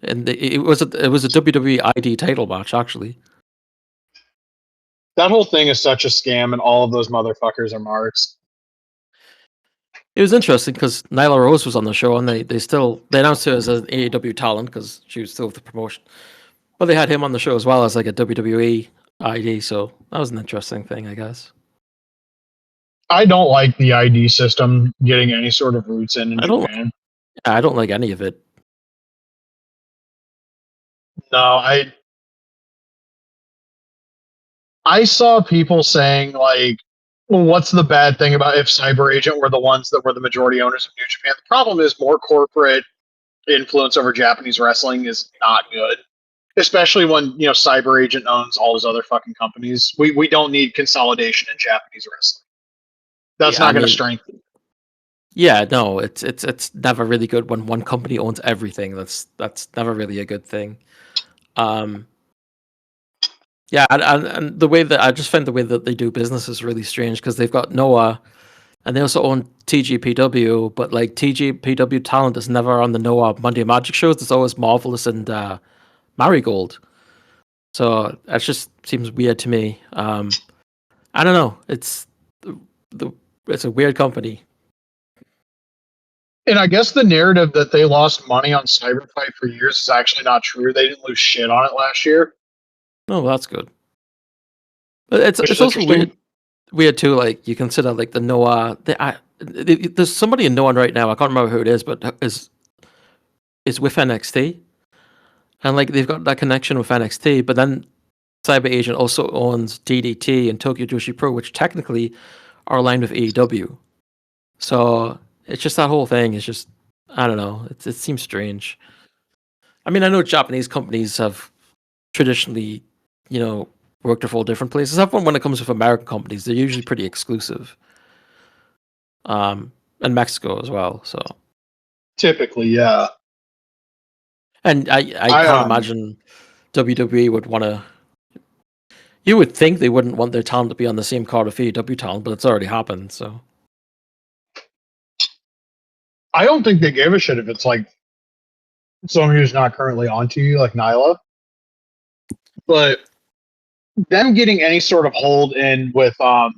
And it was a WWE ID title match, actually. That whole thing is such a scam, and all of those motherfuckers are marks. It was interesting because Nyla Rose was on the show, and they announced her as an AEW talent because she was still with the promotion. But they had him on the show as well as like a WWE ID, so that was an interesting thing, I guess. I don't like the ID system getting any sort of roots in Japan. I don't like any of it. No, I saw people saying, like, well, what's the bad thing about if CyberAgent were the ones that were the majority owners of New Japan? The problem is more corporate influence over Japanese wrestling is not good, especially when, you know, CyberAgent owns all those other fucking companies. We don't need consolidation in Japanese wrestling. That's not going to strengthen. Yeah, no, it's never really good when one company owns everything. That's never really a good thing. Yeah, and the way that I just find the way that they do business is really strange because they've got Noah, and they also own TGPW, but like TGPW talent is never on the Noah Monday Magic shows. It's always Marvelous and Marigold. So that just seems weird to me. I don't know. It's it's a weird company. And I guess the narrative that they lost money on Cyberfight for years is actually not true. They didn't lose shit on it last year. Oh, well, that's good. But it's also weird too. Like you consider like the Noah. There's somebody in Noah right now. I can't remember who it is, but is with NXT, and like they've got that connection with NXT. But then CyberAgent also owns DDT and Tokyo Joshi Pro, which technically are aligned with AEW. So it's just that whole thing is just, I don't know. It seems strange. I mean, I know Japanese companies have traditionally, worked with all different places. Even when it comes with American companies, they're usually pretty exclusive. And Mexico as well. So typically, yeah. And I can't imagine WWE would want to. You would think they wouldn't want their talent to be on the same card with AEW talent, but it's already happened. So I don't think they gave a shit if it's like someone who's not currently on TV, like Nyla. But them getting any sort of hold in with a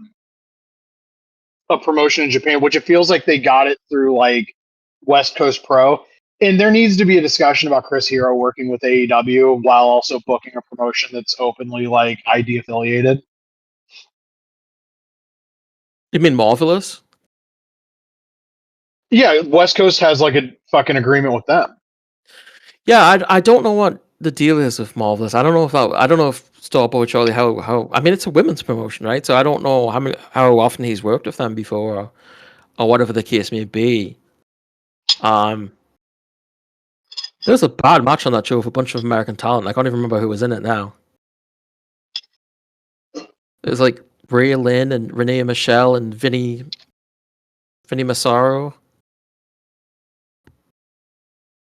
promotion in Japan, which it feels like they got it through like West Coast Pro. And there needs to be a discussion about Chris Hero working with AEW while also booking a promotion that's openly like ID affiliated. You mean Marvelous? Yeah, West Coast has like a fucking agreement with them. Yeah, I don't know what the deal is with Marvelous. I don't know if Starboy Charlie how I mean it's a women's promotion, right? So I don't know how often he's worked with them before or whatever the case may be. There was a bad match on that show with a bunch of American talent. I can't even remember who was in it now. It was like Ray Lynn and Renee Michelle and Vinny Massaro.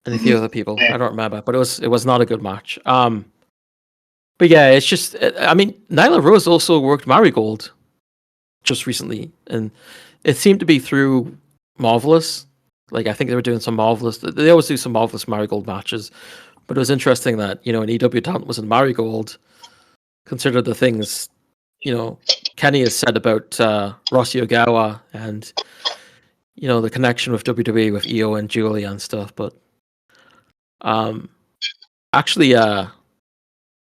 And a few other people. I don't remember, but it was not a good match. But yeah, it's just I mean, Nyla Rose also worked Marigold just recently, and it seemed to be through Marvelous. Like I think they were doing some Marvelous. They always do some Marvelous Marigold matches, but it was interesting that an EW talent was in Marigold. Consider the things Kenny has said about Rossi Ogawa and the connection with WWE with Io and Julia and stuff, but. Actually,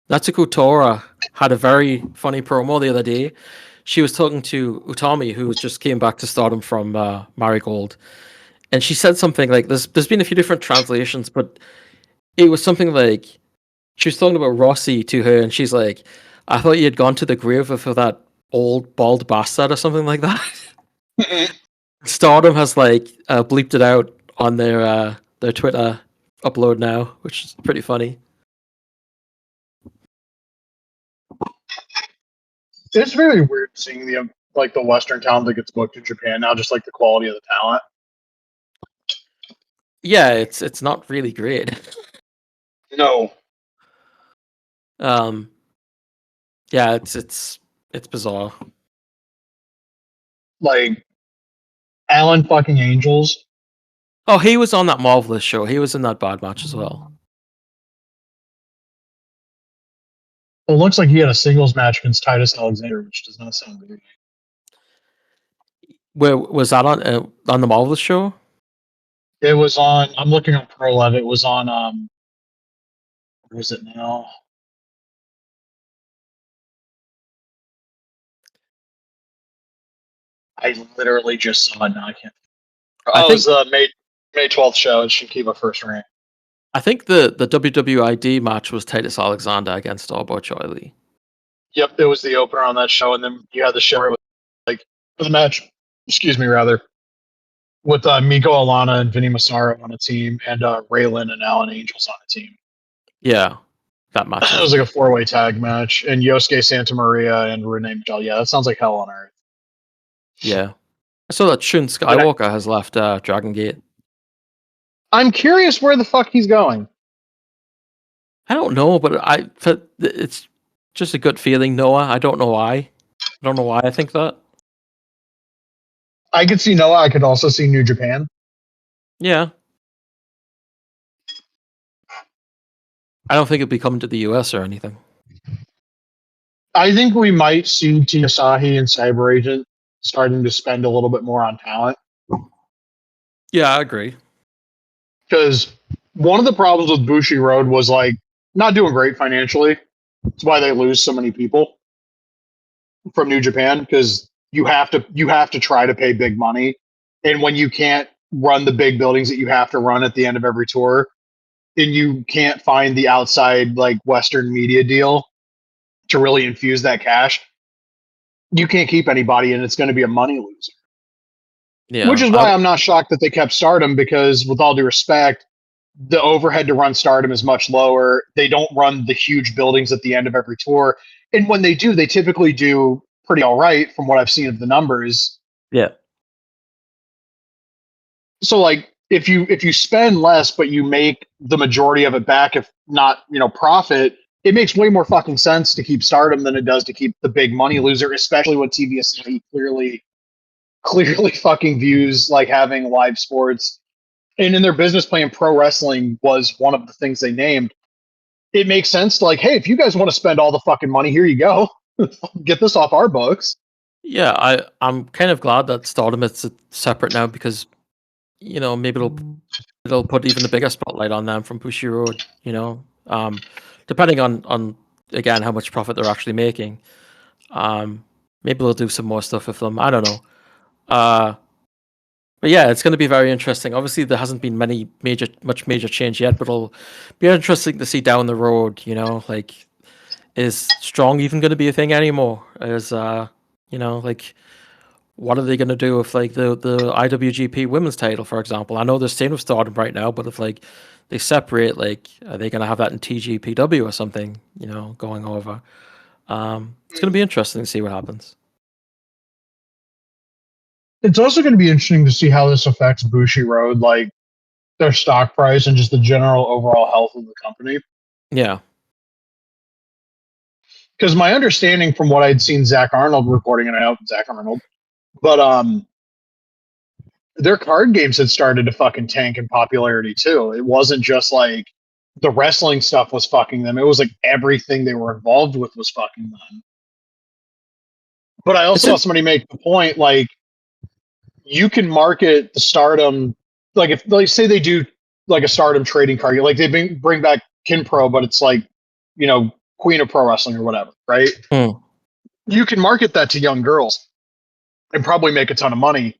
Natsuko Tora had a very funny promo the other day. She was talking to Utami, who just came back to Stardom from Marigold, and she said something like, "There's been a few different translations, but it was something like she was talking about Rossi to her, and she's like, I thought you had gone to the grave for that old bald bastard or something like that." Stardom has like bleeped it out on their Twitter upload now, which is pretty funny. It's very weird seeing the Western talent that gets booked in Japan now, just like the quality of the talent. Yeah, it's not really great. No. Yeah, it's bizarre. Like Alan fucking Angels. Oh, he was on that Marvelous show. He was in that bad match as well. Well, it looks like he had a singles match against Titus Alexander, which does not sound good. Where was that on the Marvelous show? It was on. I'm looking on Pro Lev. It was on. Where is it now? I literally just saw it now. I can't. Oh, it was the May 12th show at Shinkiba First Ring. I think the WWID match was Titus Alexander against Starboy Charlie. Yep, it was the opener on that show, and then you had the show with, for the match. Excuse me, rather, with Miko Alana and Vinny Massaro on a team, and Raylan and Alan Angels on a team. Yeah, that match. It was like a 4-way tag match, and Yosuke Santa Maria and Renee Michelle. Yeah, that sounds like hell on earth. Yeah, I saw that Shun Skywalker has left Dragon Gate. I'm curious where the fuck he's going. I don't know, but it's just a good feeling, Noah. I don't know why. I don't know why I think that. I could see Noah. I could also see New Japan. Yeah. I don't think it'd be coming to the US or anything. I think we might see TV Asahi and CyberAgent starting to spend a little bit more on talent. Yeah, I agree. Because one of the problems with Bushi Road was like not doing great financially. That's why they lose so many people from New Japan, because you have to try to pay big money, and when you can't run the big buildings that you have to run at the end of every tour, and you can't find the outside like Western media deal to really infuse that cash, you can't keep anybody, and it's going to be a money loser. Yeah. Which is why I'm not shocked that they kept Stardom, because with all due respect, the overhead to run Stardom is much lower. They don't run the huge buildings at the end of every tour. And when they do, they typically do pretty all right from what I've seen of the numbers. Yeah. So like if you spend less but you make the majority of it back, if not, profit, it makes way more fucking sense to keep Stardom than it does to keep the big money loser, especially when TV Asahi clearly fucking views like having live sports. And in their business plan, pro wrestling was one of the things they named. It makes sense to like, hey, if you guys want to spend all the fucking money, here you go. Get this off our books. Yeah, I'm kind of glad that Stardom is separate now, because maybe it'll put even a bigger spotlight on them from Bushi Road, depending on again how much profit they're actually making. Maybe they'll do some more stuff with them. I don't know. But yeah, it's going to be very interesting. Obviously, there hasn't been much major change yet, but it'll be interesting to see down the road. Like, is Strong even going to be a thing anymore? Like, what are they going to do with like the IWGP Women's Title, for example? I know they're staying with Stardom right now, but if like they separate, like, are they going to have that in TGPW or something? Going over. It's going to be interesting to see what happens. It's also going to be interesting to see how this affects Bushi Road, like their stock price and just the general overall health of the company. Yeah. Because my understanding from what I'd seen Zach Arnold reporting, and I know Zach Arnold, but their card games had started to fucking tank in popularity too. It wasn't just like the wrestling stuff was fucking them. It was like everything they were involved with was fucking them. But I also saw somebody make the point, like, you can market the Stardom, like if like say they do like a Stardom trading card, like they bring back Kin Pro, but it's like, Queen of Pro Wrestling or whatever, right? You can market that to young girls and probably make a ton of money.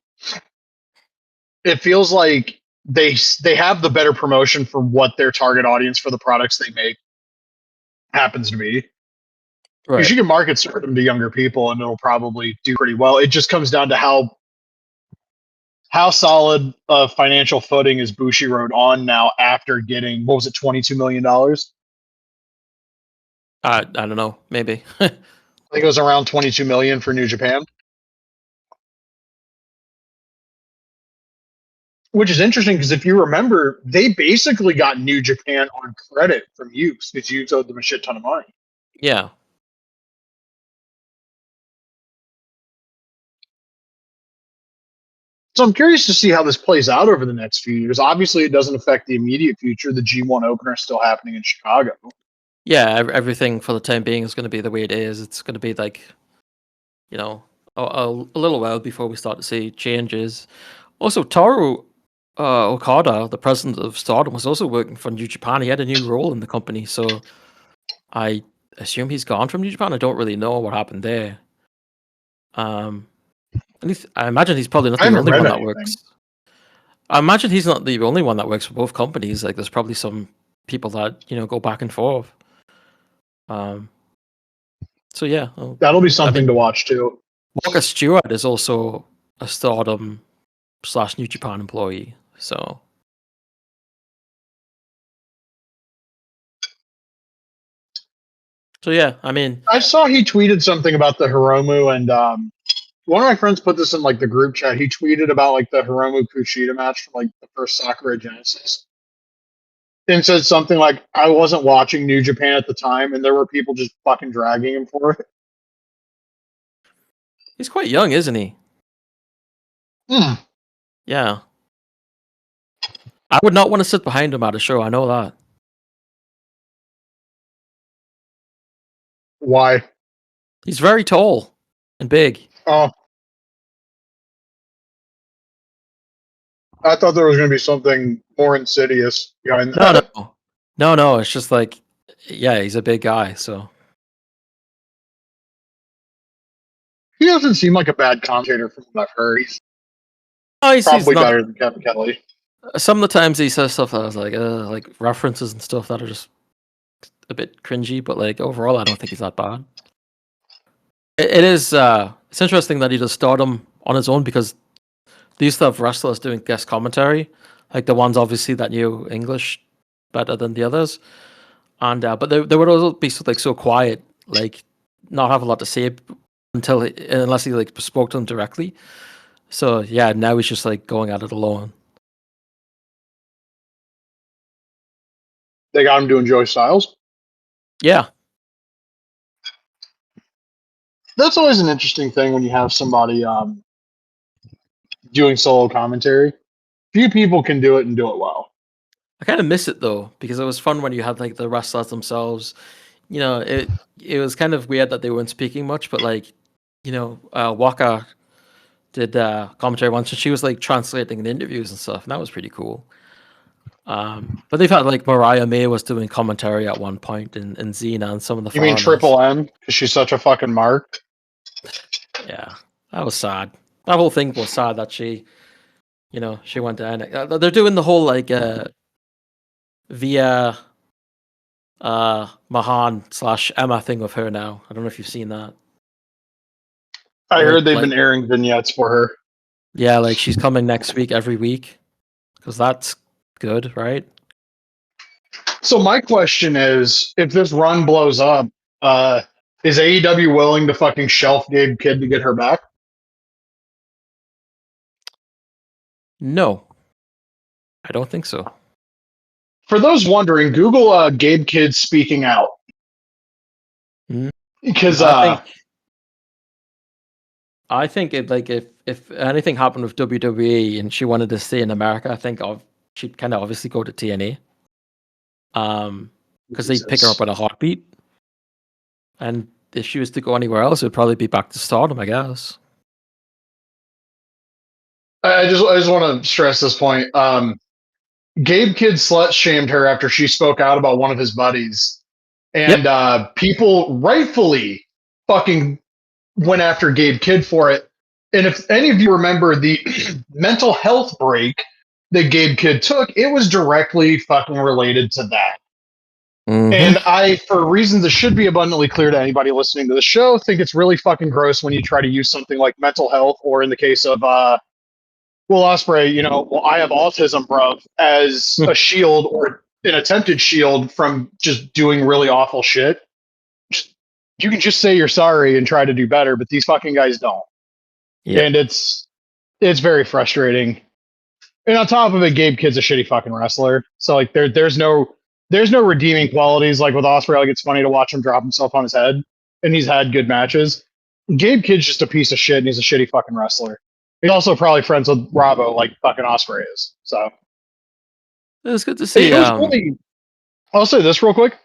It feels like they have the better promotion for what their target audience for the products they make happens to be. Right. Because you can market Stardom to younger people and it'll probably do pretty well. It just comes down to how solid a financial footing is Bushi Road on now after getting, what was it, $22 million? I don't know, maybe. I think it was around 22 million for New Japan. Which is interesting because if you remember, they basically got New Japan on credit from Hughes because Hughes owed them a shit ton of money. Yeah. So I'm curious to see how this plays out over the next few years. Obviously, it doesn't affect the immediate future. The G1 opener is still happening in Chicago. Yeah, everything for the time being is going to be the way it is. It's going to be like, a little while before we start to see changes. Also, Toru Okada, the president of Stardom, was also working for New Japan. He had a new role in the company, so I assume he's gone from New Japan. I don't really know what happened there. At least I imagine he's probably not the only one that works. I imagine he's not the only one that works for both companies. Like, there's probably some people that go back and forth. So yeah, that'll be something to watch too. Marcus Stewart is also a Stardom / New Japan employee. So yeah, I mean, I saw he tweeted something about the Hiromu, and one of my friends put this in like the group chat. He tweeted about like the Hiromu Kushida match from like the first Sakura Genesis, and said something like, "I wasn't watching New Japan at the time, and there were people just fucking dragging him for it." He's quite young, isn't he? Hmm. Yeah. I would not want to sit behind him at a show. I know that. Why? He's very tall and big. Oh, I thought there was going to be something more insidious behind No, that. no, no, no. It's just like, yeah, he's a big guy. So He doesn't seem like a bad commentator from what I've heard. He's oh, he's probably not. better than Kevin Kelly. Some of the times he says stuff that I was like references and stuff that are just a bit cringy. But like overall, I don't think he's that bad. It is. It's interesting that he does Stardom on his own because they used to have wrestlers doing guest commentary, like the ones obviously that knew English better than the others, and but they would also be so quiet, like not have a lot to say unless he like spoke to them directly. So yeah, now he's just like going at it alone. They got him doing Joey Styles. Yeah, That's always an interesting thing when you have somebody doing solo commentary. Few people can do it and do it well. I kind of miss it though because it was fun when you had like the wrestlers themselves. You know, it was kind of weird that they weren't speaking much, but like, Waka did commentary once, and she was like translating the interviews and stuff, and that was pretty cool. But they've had like Mariah May was doing commentary at one point, and Xena and some of the You mean foreigners. Triple M? Because she's such a fucking mark. Yeah, that was sad. That whole thing was sad that she went to NXT. They're doing the whole like via Mahan / Emma thing with her now. I don't know if you've seen that. I heard they've like, been airing vignettes for her. Yeah, like she's coming next week every week because that's good, right? So my question is, if this run blows up, is AEW willing to fucking shelf Gabe Kidd to get her back? No, I don't think so. For those wondering, Google Gabe Kidd speaking out. Because I think it like if anything happened with WWE and she wanted to stay in America, I think she'd kind of obviously go to TNA. Because they'd pick her up in a heartbeat. And if she was to go anywhere else, it would probably be back to Stardom, I guess. I just want to stress this point. Gabe Kidd slut shamed her after she spoke out about one of his buddies, and people rightfully fucking went after Gabe Kidd for it. And if any of you remember the mental health break that Gabe Kidd took, it was directly fucking related to that. Mm-hmm. And I, for reasons that should be abundantly clear to anybody listening to the show, think it's really fucking gross when you try to use something like mental health, or in the case of Will Ospreay, I have autism, bro, as a shield or an attempted shield from just doing really awful shit. You can just say you're sorry and try to do better, but these fucking guys don't. Yep. And it's very frustrating. And on top of it, Gabe Kidd's a shitty fucking wrestler. So like there's no redeeming qualities. Like with Ospreay, like it's funny to watch him drop himself on his head, and he's had good matches. Gabe Kidd's just a piece of shit, and he's a shitty fucking wrestler. He's also probably friends with Bravo, like fucking Ospreay is. So It was good to see. I'll say this real quick.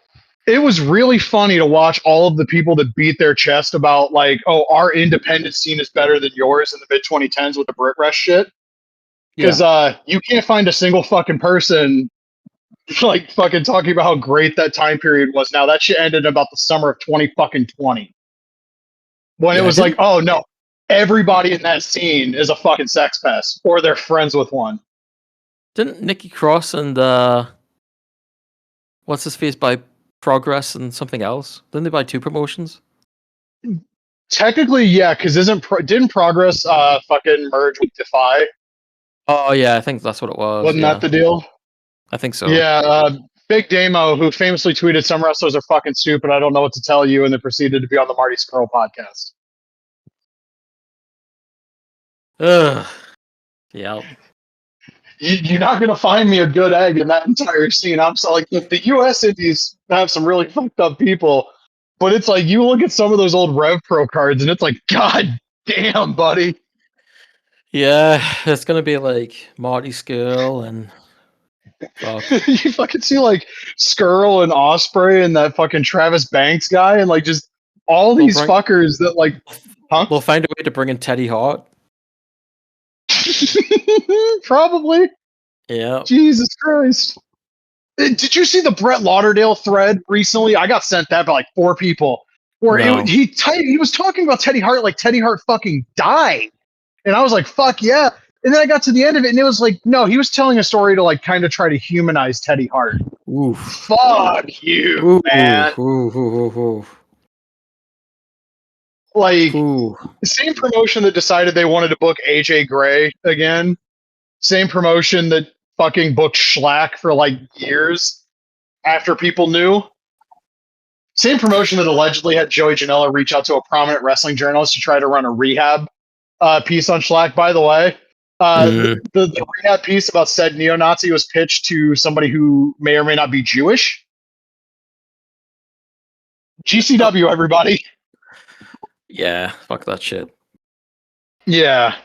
It was really funny to watch all of the people that beat their chest about like, oh, our independent scene is better than yours in the mid 2010s with the Brit Rest shit. Because you can't find a single fucking person like fucking talking about how great that time period was. Now that shit ended about the summer of 2020 when it was like, oh no, everybody in that scene is a fucking sex pest or they're friends with one. Didn't Nikki Cross and what's his face buy Progress and something else? Didn't they buy 2 promotions? Technically, yeah, because didn't Progress fucking merge with Defy? Oh yeah, I think that's what it was. Wasn't that the deal? I think so. Yeah, Big Damo, who famously tweeted, "Some wrestlers are fucking stupid. I don't know what to tell you," and then proceeded to be on the Marty Scurll podcast. Ugh. Yeah. You're not going to find me a good egg in that entire scene. I'm so like, the U.S. Indies have some really fucked up people, but it's like you look at some of those old Rev Pro cards, and it's like, God damn, buddy. Yeah, it's gonna be like Marty Skrull and fuck. You fucking see like Skrull and Osprey and that fucking Travis Banks guy and like just all They'll these bring fuckers that like, huh? they'll find a way to bring in Teddy Hart. Probably. Yeah. Jesus Christ. Did you see the Brett Lauderdale thread recently? I got sent that by like 4 people. Where No. he was talking about Teddy Hart like Teddy Hart fucking died. And I was like, fuck yeah. And then I got to the end of it and it was like, no, he was telling a story to like kind of try to humanize Teddy Hart. Oof. Fuck you, Ooh, man. ooh, ooh, ooh, Like, ooh. the same promotion that decided they wanted to book AJ Gray again, same promotion that fucking booked Schlack for like years after people knew. Same promotion that allegedly had Joey Janela reach out to a prominent wrestling journalist to try to run a rehab piece on Schlack, by the way. The rehab piece about said neo-Nazi was pitched to somebody who may or may not be Jewish. GCW, everybody. Yeah, fuck that shit. Yeah.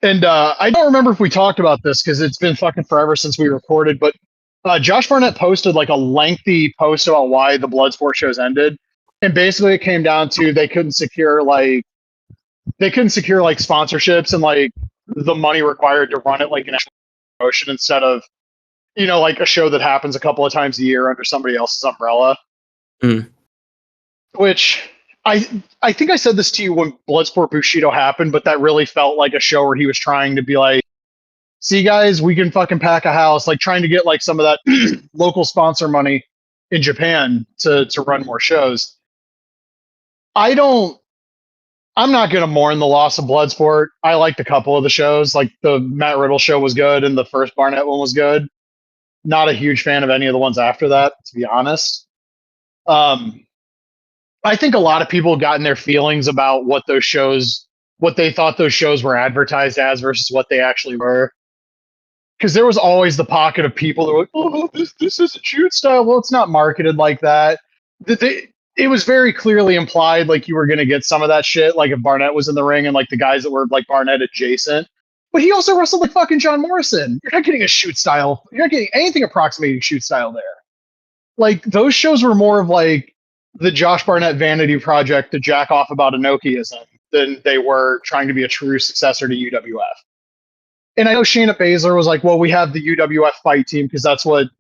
And I don't remember if we talked about this because it's been fucking forever since we recorded, but Josh Barnett posted like a lengthy post about why the Bloodsport shows ended. And basically it came down to they couldn't secure like sponsorships and like the money required to run it like an actual promotion instead of, you know, like a show that happens a couple of times a year under somebody else's umbrella. Mm. Which I think I said this to you when Bloodsport Bushido happened, but that really felt like a show where he was trying to be like, see guys, we can fucking pack a house, like trying to get like some of that local sponsor money in Japan to run more shows. I'm not going to mourn the loss of Bloodsport. I liked a couple of the shows. Like the Matt Riddle show was good and the first Barnett one was good. Not a huge fan of any of the ones after that, to be honest. I think a lot of people got in their feelings about what they thought those shows were advertised as versus what they actually were. Because there was always the pocket of people that were like, oh, this isn't shoot style. Well, it's not marketed like that. It was very clearly implied like you were going to get some of that shit, like if Barnett was in the ring and like the guys that were like Barnett adjacent. But he also wrestled like fucking John Morrison. You're not getting a shoot style. You're not getting anything approximating shoot style there. Like those shows were more of like the Josh Barnett vanity project to jack off about Inokiism than they were trying to be a true successor to UWF. And I know Shayna Baszler was like, well, we have the UWF fight team because that's what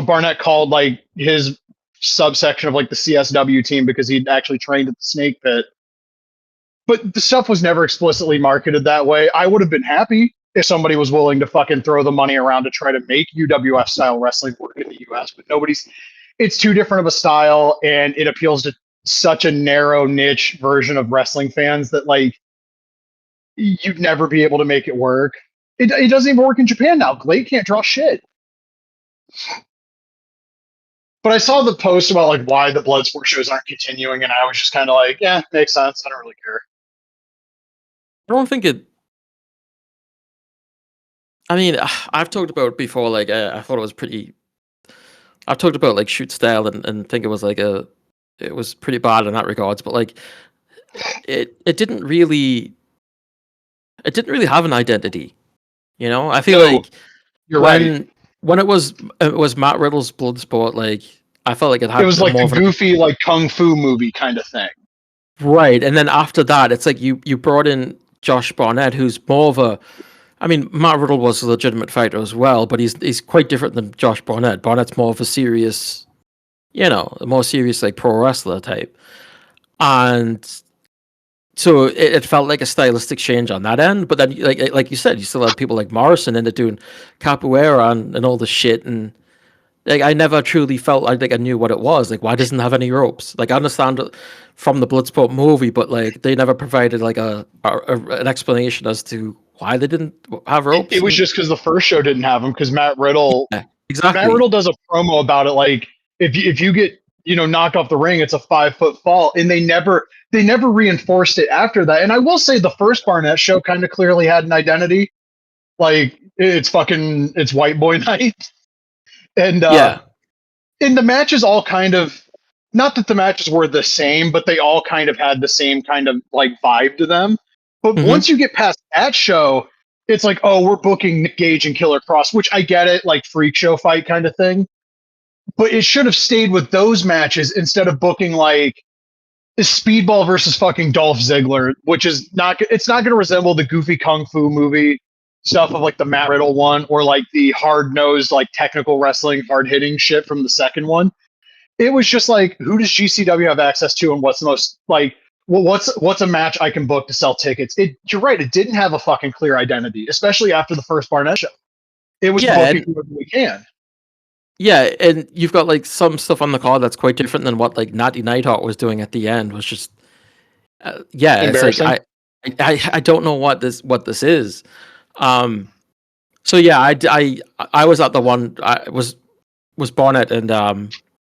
Barnett called like his subsection of like the CSW team because he'd actually trained at the Snake Pit. But the stuff was never explicitly marketed that way. I would have been happy if somebody was willing to fucking throw the money around to try to make UWF style wrestling work in the US, but it's too different of a style and it appeals to such a narrow niche version of wrestling fans that like you'd never be able to make it work. It doesn't even work in Japan now. Glade can't draw shit. But I saw the post about like why the Bloodsport shows aren't continuing, and I was just kind of like, yeah, makes sense. I don't really care. I don't think it. I mean, I've talked about it before. Like, I thought it was pretty. I've talked about like shoot style and think it was like it was pretty bad in that regards. But like, it didn't really have an identity. You know, I feel like you're right. When it was Matt Riddle's Bloodsport, like I felt like it had It was like more the goofy like kung fu movie kind of thing. Right, and then after that, it's like you brought in Josh Barnett, who's more of a. I mean, Matt Riddle was a legitimate fighter as well, but he's quite different than Josh Barnett. Barnett's more of a serious, a more serious like pro wrestler type, and so it felt like a stylistic change on that end. But then, like you said, you still had people like Morrison in it doing capoeira and all the shit, and like I never truly felt like I knew what it was. Like, why doesn't it have any ropes? Like, I understand it from the Bloodsport movie, but like they never provided like an explanation as to why they didn't have ropes. It was just because the first show didn't have them. Because Matt Riddle does a promo about it. Like if you get knocked off the ring, it's a 5-foot fall, and they never reinforced it after that. And I will say the first Barnett show kind of clearly had an identity. Like it's White Boy Night. And and the matches all kind of, not that the matches were the same, but they all kind of had the same kind of like vibe to them. But once you get past that show, it's like, oh, we're booking Nick Gage and Killer Cross, which I get it, like freak show fight kind of thing. But it should have stayed with those matches instead of booking like Speedball versus fucking Dolph Ziggler, which is it's not going to resemble the goofy kung fu movie stuff of like the Matt Riddle one or like the hard nosed, like technical wrestling, hard hitting shit from the second one. It was just like, who does GCW have access to and what's the most like, well, what's a match I can book to sell tickets? You're right. It didn't have a fucking clear identity, especially after the first Barnett show. It was booking whoever we can. Yeah, and you've got like some stuff on the card that's quite different than what like Natty Nighthawk was doing at the end. Was just it's like I don't know what this is. So yeah, I was at the one. I was Barnett and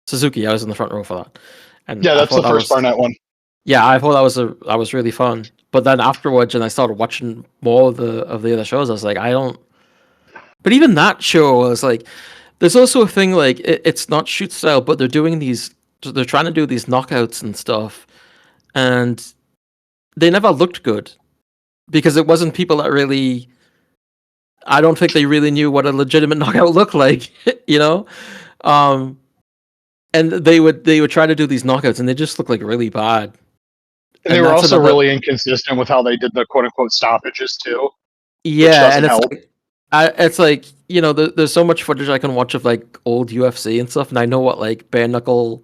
Suzuki. I was in the front row for that. And yeah, that's the first Barnett one. Yeah, I thought that was really fun. But then afterwards, and I started watching more of the other shows. I was like, I don't. But even that show was like. There's also a thing like it's not shoot style, but they're trying to do these knockouts and stuff, and they never looked good because it wasn't people that really. I don't think they really knew what a legitimate knockout looked like, you know, and they would try to do these knockouts and they just look like really bad. And they were also really inconsistent with how they did the quote unquote stoppages too. Yeah, and it's like you know, there's so much footage I can watch of like old UFC and stuff, and I know what like bare knuckle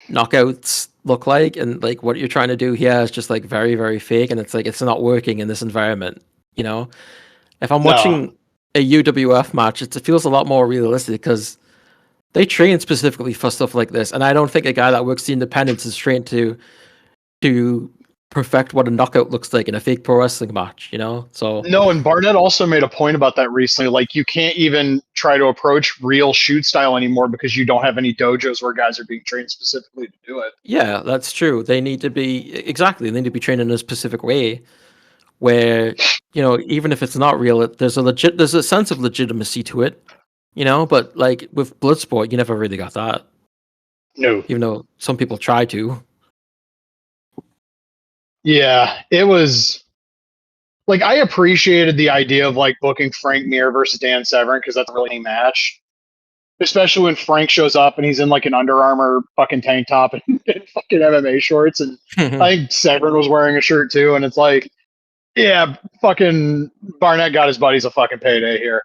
knockouts look like, and like what you're trying to do here is just like very, very fake, and it's like it's not working in this environment. You know, if I'm watching a UWF match, it feels a lot more realistic because they train specifically for stuff like this, and I don't think a guy that works the independents is trained to perfect what a knockout looks like in a fake pro wrestling match, you know? So no, and Barnett also made a point about that recently. Like you can't even try to approach real shoot style anymore because you don't have any dojos where guys are being trained specifically to do it. Yeah, that's true. They need to be trained in a specific way where, you know, even if it's not real, there's a sense of legitimacy to it, you know, but like with Bloodsport, you never really got that. No. Even though some people try to. Yeah, it was like I appreciated the idea of like booking Frank Mir versus Dan Severn because that's a really match, especially when Frank shows up and he's in like an Under Armour fucking tank top and fucking MMA shorts, and I think Severn was wearing a shirt too, and it's like, yeah, fucking Barnett got his buddies a fucking payday here.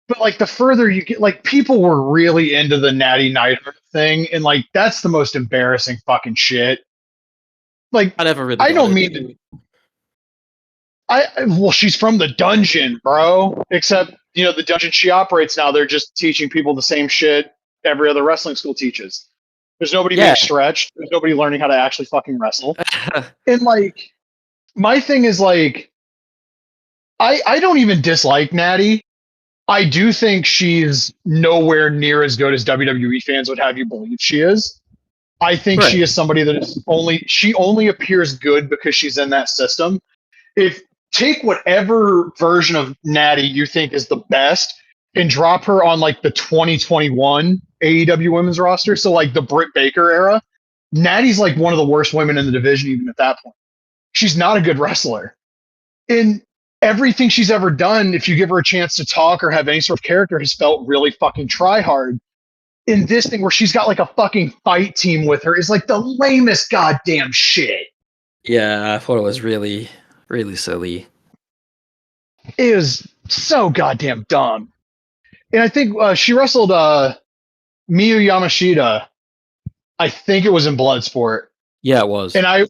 But like the further you get, like people were really into the Natty Nighthawk thing, and like that's the most embarrassing fucking shit. Like, I don't mean to. Well, she's from the dungeon, bro. Except, you know, the dungeon she operates now, they're just teaching people the same shit every other wrestling school teaches. There's nobody being stretched. There's nobody learning how to actually fucking wrestle. And like, my thing is like, I don't even dislike Natty. I do think she's nowhere near as good as WWE fans would have you believe she is. I think she is somebody that is only appears good because she's in that system. If take whatever version of Natty you think is the best and drop her on like the 2021 AEW women's roster, so like the Britt Baker era, Natty's like one of the worst women in the division even at that point. She's not a good wrestler. And everything she's ever done, if you give her a chance to talk or have any sort of character, has felt really fucking try hard. In this thing where she's got like a fucking fight team with her is like the lamest goddamn shit. Yeah, I thought it was really, really silly. It was so goddamn dumb. And I think she wrestled Miyu Yamashita. I think it was in Bloodsport. Yeah, it was. And I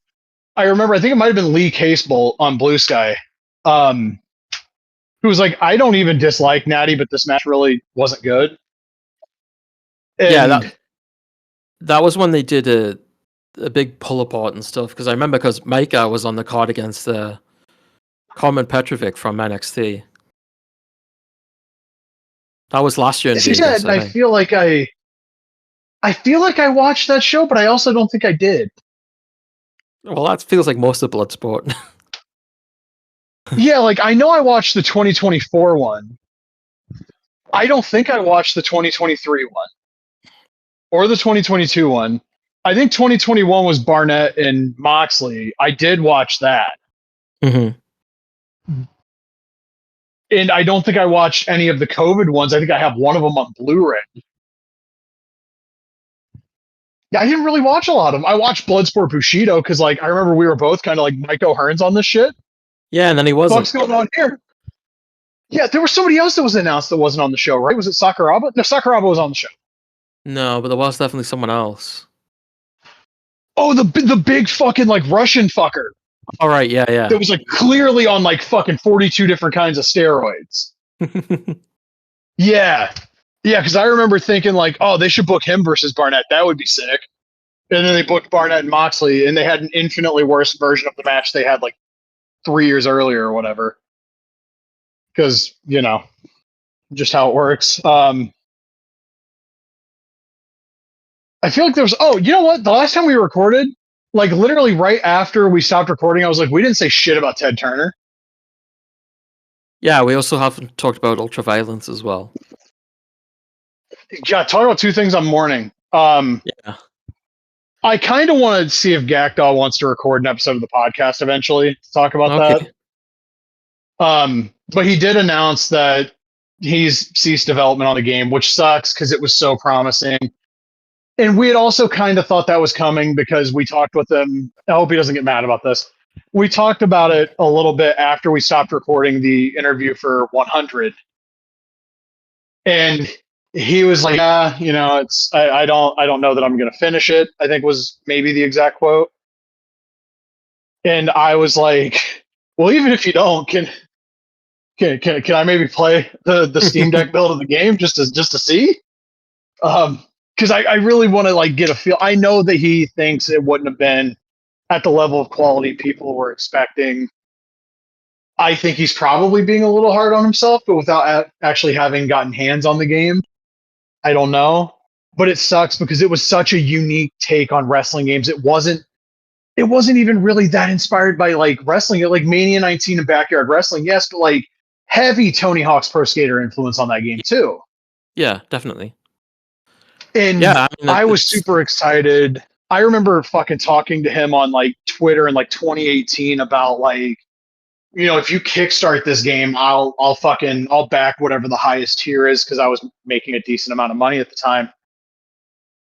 remember, I think it might have been Lee Casebolt on Blue Sky, who was like, I don't even dislike Natty, but this match really wasn't good. And yeah, that was when they did a big pull apart and stuff. Because I remember Micah was on the card against Carmen Petrovic from NXT. That was last year in Vegas. Yeah, I feel like I watched that show, but I also don't think I did. Well, that feels like most of Bloodsport. Yeah, like I know I watched the 2024 one. I don't think I watched the 2023 one. Or the 2022 one. I think 2021 was Barnett and Moxley. I did watch that. Mm-hmm. And I don't think I watched any of the COVID ones. I think I have one of them on Blu-ray. Yeah, I didn't really watch a lot of them. I watched Bloodsport Bushido because, like, I remember we were both kind of like Mike O'Hearn's on this shit. Yeah, and then he wasn't. What's going on here? Yeah, there was somebody else that was announced that wasn't on the show, right? Was it Sakuraba? No, Sakuraba was on the show. No, but there was definitely someone else. Oh, the big fucking like Russian fucker. All right, yeah. That was like clearly on like fucking 42 different kinds of steroids. Yeah. Yeah, because I remember thinking like, oh, they should book him versus Barnett. That would be sick. And then they booked Barnett and Moxley, and they had an infinitely worse version of the match they had like 3 years earlier or whatever. Because, you know, just how it works. I feel like there was, oh, you know what? The last time we recorded, like literally right after we stopped recording, I was like, we didn't say shit about Ted Turner. Yeah, we also haven't talked about Ultraviolence as well. Yeah, talk about two things on morning. Yeah. I kind of want to see if Gakdal wants to record an episode of the podcast eventually to talk about that. But he did announce that he's ceased development on the game, which sucks because it was so promising. And we had also kind of thought that was coming because we talked with him. I hope he doesn't get mad about this. We talked about it a little bit after we stopped recording the interview for 100. And he was like, you know, it's I don't know that I'm going to finish it, I think was maybe the exact quote. And I was like, well, even if you don't, can I maybe play the Steam Deck build of the game just to see? Because I really want to like get a feel. I know that he thinks it wouldn't have been at the level of quality people were expecting. I think he's probably being a little hard on himself, but without actually having gotten hands on the game, I don't know. But it sucks because it was such a unique take on wrestling games. It wasn't even really that inspired by like wrestling. Like Mania 19 and Backyard Wrestling, yes, but like heavy Tony Hawk's Pro Skater influence on that game too. Yeah, definitely. And yeah, I was super excited. I remember fucking talking to him on like Twitter in like 2018 about like, you know, if you kickstart this game, I'll back whatever the highest tier is because I was making a decent amount of money at the time.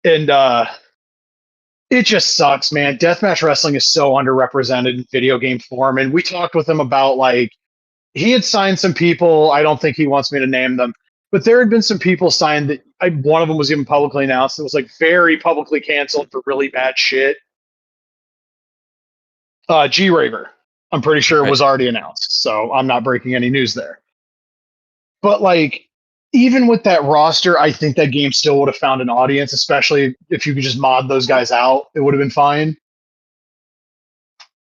And it just sucks, man. Deathmatch wrestling is so underrepresented in video game form. And we talked with him about like he had signed some people. I don't think he wants me to name them, but there had been some people signed that one of them was even publicly announced. It was like very publicly canceled for really bad shit. G-Raver, I'm pretty sure was already announced, so I'm not breaking any news there. But like, even with that roster, I think that game still would have found an audience, especially if you could just mod those guys out. It would have been fine.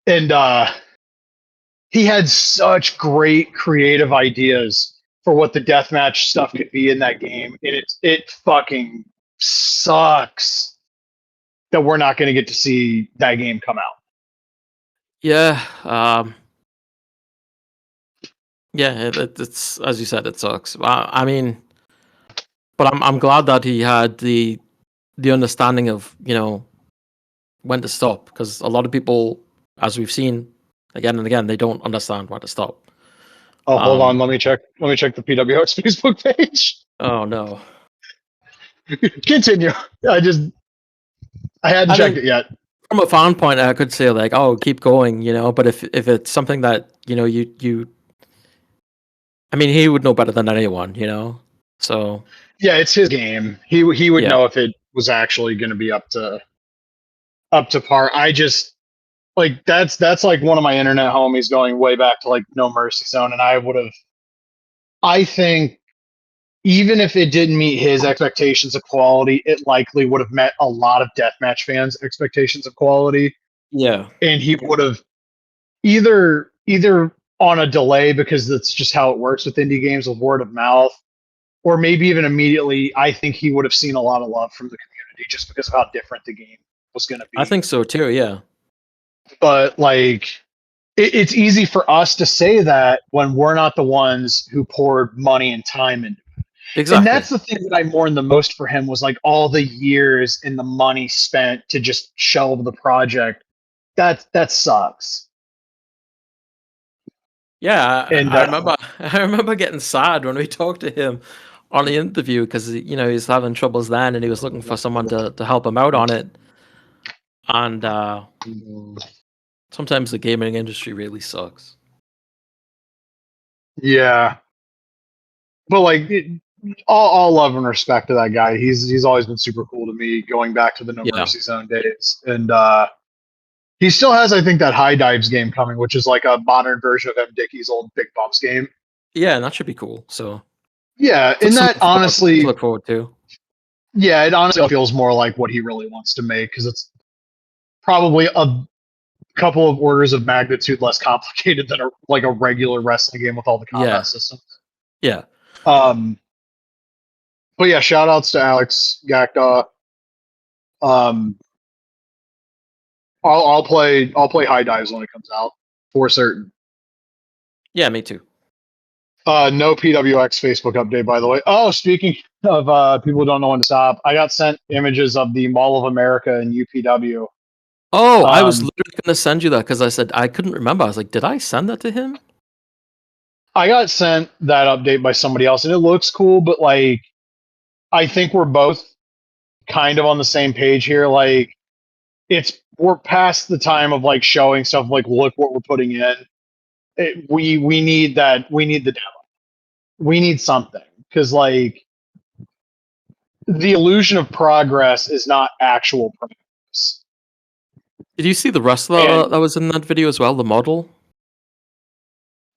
And he had such great creative ideas for what the deathmatch stuff could be in that game. And it fucking sucks that we're not going to get to see that game come out. Yeah. Yeah, it's as you said, it sucks. I mean, but I'm glad that he had the understanding of, you know, when to stop, because a lot of people, as we've seen again and again, they don't understand when to stop. Oh, hold on. Let me check the PWX Facebook page. Oh no. Continue. I hadn't checked it yet. From a fan point, I could say like, oh, keep going, you know. But if it's something that, you know, you, I mean, he would know better than anyone, you know. So yeah, it's his game. He would know if it was actually going to be up to par. I just like that's like one of my internet homies going way back to like No Mercy Zone, and I think even if it didn't meet his expectations of quality, it likely would have met a lot of deathmatch fans' expectations of quality. Yeah, and he would have either on a delay because that's just how it works with indie games with word of mouth, or maybe even immediately. I think he would have seen a lot of love from the community just because of how different the game was going to be. I think so too. Yeah, but like it's easy for us to say that when we're not the ones who poured money and time into it. Exactly. And that's the thing that I mourned the most for him was like all the years and the money spent to just shelve the project. That sucks. Yeah, And I remember. I remember getting sad when we talked to him on the interview because he's having troubles then, and he was looking for someone to help him out on it. And sometimes the gaming industry really sucks. yeah, but like all love and respect to that guy. He's always been super cool to me, going back to the No Yeah. Mercy Zone days, and he still has, I think, that High Dives game coming, which is like a modern version of M. Dickey's old Big Bumps game. Yeah, and that should be cool. So Yeah, and that honestly, to look forward to. yeah, it honestly feels more like what he really wants to make, because it's probably a couple of orders of magnitude less complicated than a regular wrestling game with all the combat systems. Yeah. But yeah, shout outs to Alex Gakda. I'll play High Dives when it comes out for certain. Yeah, me too. No PWX Facebook update, by the way. Oh, speaking of people who don't know when to stop, I got sent images of the Mall of America in UPW. Oh, I was literally going to send you that because I said I couldn't remember. I was like, did I send that to him? I got sent that update by somebody else, and it looks cool, but like, I think we're both kind of on the same page here. Like, we're past the time of like showing stuff like, look what we're putting in. We need that. We need the demo. We need something, because like, the illusion of progress is not actual progress. Did you see the wrestler that was in that video as well, the model?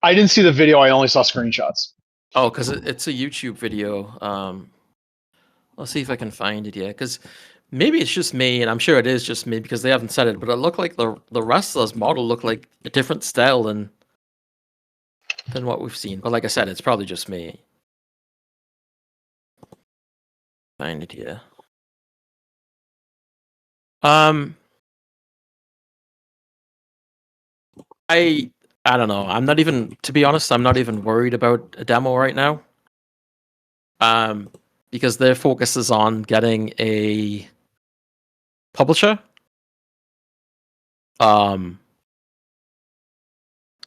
I didn't see the video. I only saw screenshots. Oh, because it's a YouTube video. Let's see if I can find it here, because maybe it's just me, and I'm sure it is just me because they haven't said it, but it looked like the wrestler's model looked like a different style than what we've seen. But like I said, it's probably just me. Find it here. I don't know. I'm not even, to be honest, I'm not even worried about a demo right now. Because their focus is on getting a publisher.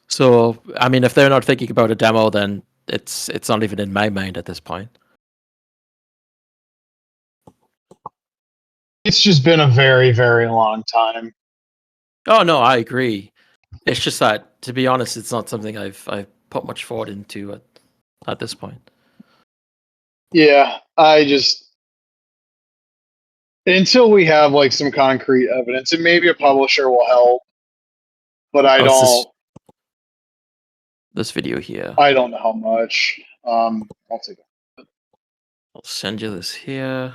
So I mean, if they're not thinking about a demo, then it's not even in my mind at this point. It's just been a very, very long time. Oh no, I agree. It's just that, to be honest, it's not something I've put much thought into at this point. Yeah, until we have like some concrete evidence, and maybe a publisher will help, but I don't. This video here. I don't know how much. I'll take it. I'll send you this here.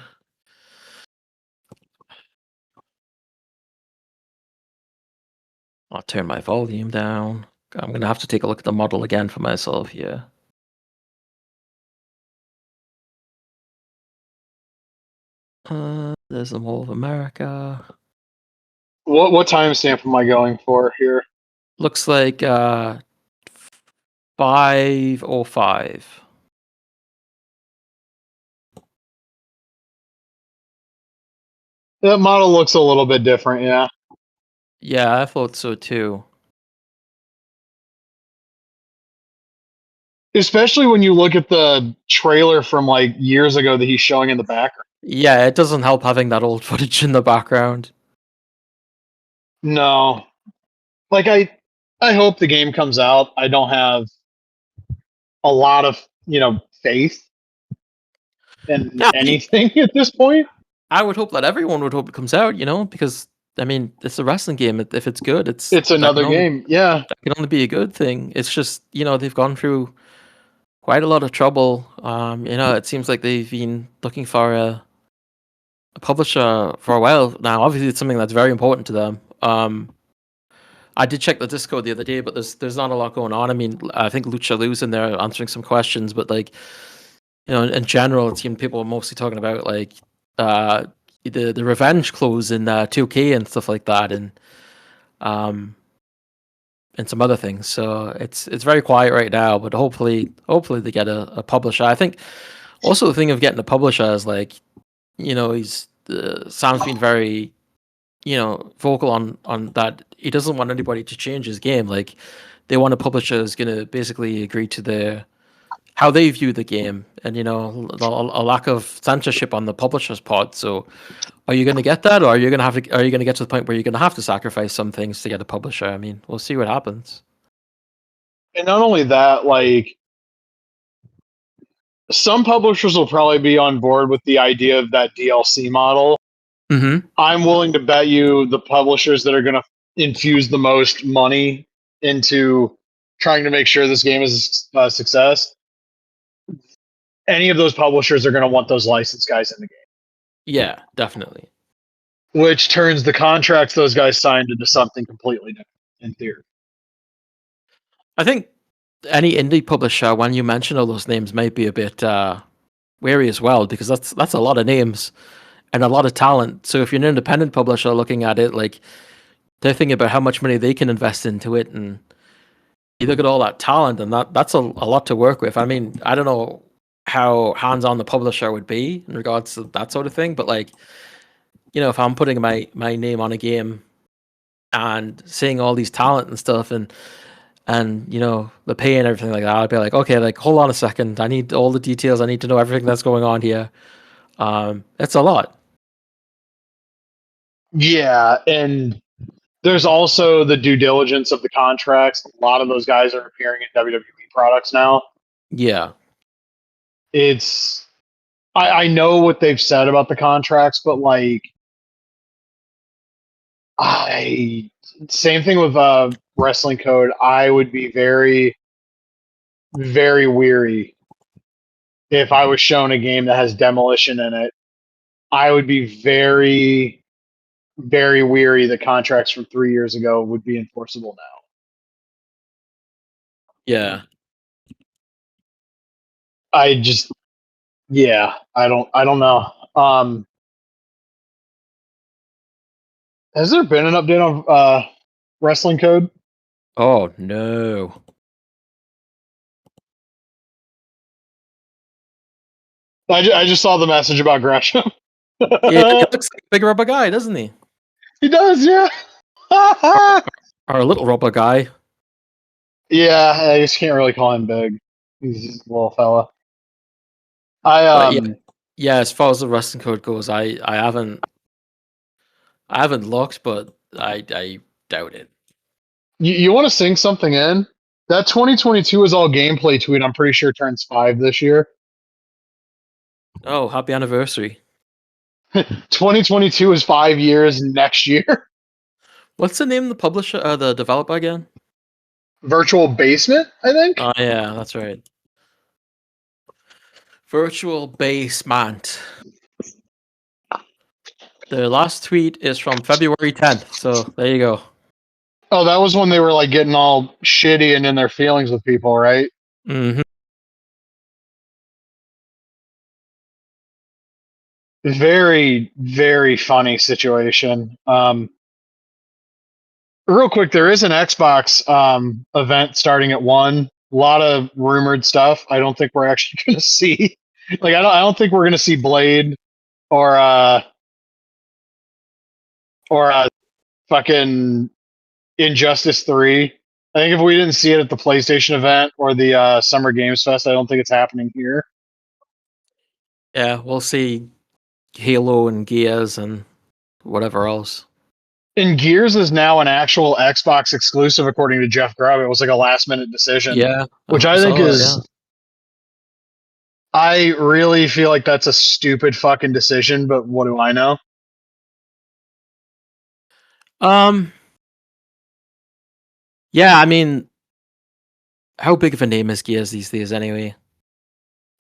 I'll turn my volume down. I'm gonna have to take a look at the model again for myself here. There's the Mall of America. What timestamp am I going for here? Looks like 5:05. That model looks a little bit different, yeah. Yeah, I thought so too. Especially when you look at the trailer from like years ago that he's showing in the background. Yeah, it doesn't help having that old footage in the background. No. Like, I hope the game comes out. I don't have a lot of, faith in anything at this point. I would hope that everyone would hope it comes out, because I mean, it's a wrestling game. If it's good, it's another game. Yeah. That can only be a good thing. It's just, they've gone through quite a lot of trouble. It seems like they've been looking for a publisher for a while now. Obviously, it's something that's very important to them. I did check the Discord the other day, but there's not a lot going on. I mean, I think Lucha Lou's in there answering some questions, but like, in general, it seemed people were mostly talking about like the revenge clothes in 2K and stuff like that, and some other things. So it's very quiet right now, but hopefully they get a publisher. I think also the thing of getting a publisher is like, he's Sam's been very, vocal on that. He doesn't want anybody to change his game. Like, they want a publisher is going to basically agree to their how they view the game, and a lack of censorship on the publisher's part. So, are you going to get that, or are you going to have to? Are you going to get to the point where you're going to have to sacrifice some things to get a publisher? I mean, we'll see what happens. And not only that, like some publishers will probably be on board with the idea of that DLC model. Mm-hmm. I'm willing to bet you the publishers that are going to infuse the most money into trying to make sure this game is a success, any of those publishers are going to want those licensed guys in the game. Yeah, definitely. Which turns the contracts those guys signed into something completely different, in theory. I think any indie publisher, when you mention all those names, might be a bit wary as well, because that's a lot of names and a lot of talent. So if you're an independent publisher looking at it, like they're thinking about how much money they can invest into it, and you look at all that talent, and that's a lot to work with. I mean, I don't know how hands-on the publisher would be in regards to that sort of thing, but like, if I'm putting my name on a game and seeing all these talent and stuff, and the pay and everything like that, I'd be like, okay, like hold on a second, I need all the details, I need to know everything that's going on here. It's a lot. Yeah, and there's also the due diligence of the contracts. A lot of those guys are appearing in WWE products now. Yeah. I know what they've said about the contracts, but like same thing with Wrestling Code. I would be very, very weary if I was shown a game that has demolition in it. I would be very, very weary that contracts from 3 years ago would be enforceable now. Yeah. I don't know. Has there been an update on Wrestling Code? Oh no. I just saw the message about Gresham. Yeah, he looks like a big rubber guy, doesn't he? He does, yeah. Or a little rubber guy. Yeah, I just can't really call him big. He's just a little fella. Yeah, as far as the Wrestling Code goes, I haven't looked, but I doubt it. You want to sing something in? That 2022 is all gameplay tweet. I'm pretty sure turns 5 this year. Oh, happy anniversary. 2022 is 5 years next year. What's the name of the publisher, the developer again? Virtual Basement, I think. Oh yeah, that's right. Virtual Basement. The last tweet is from February 10th, so there you go. Oh, that was when they were like getting all shitty and in their feelings with people, right? Mm-hmm. Very, very funny situation. Real quick, there is an Xbox event starting at 1. A lot of rumored stuff. I don't think we're actually going to see. Like, I don't think we're going to see Blade or fucking Injustice 3. I think if we didn't see it at the PlayStation event or the Summer Games Fest, I don't think it's happening here. Yeah, we'll see Halo and Gears and whatever else. And Gears is now an actual Xbox exclusive, according to Jeff Grubb. It was like a last-minute decision. Yeah. Which I think is... Yeah. I really feel like that's a stupid fucking decision, but what do I know? Yeah, I mean, how big of a name is Gears these days anyway?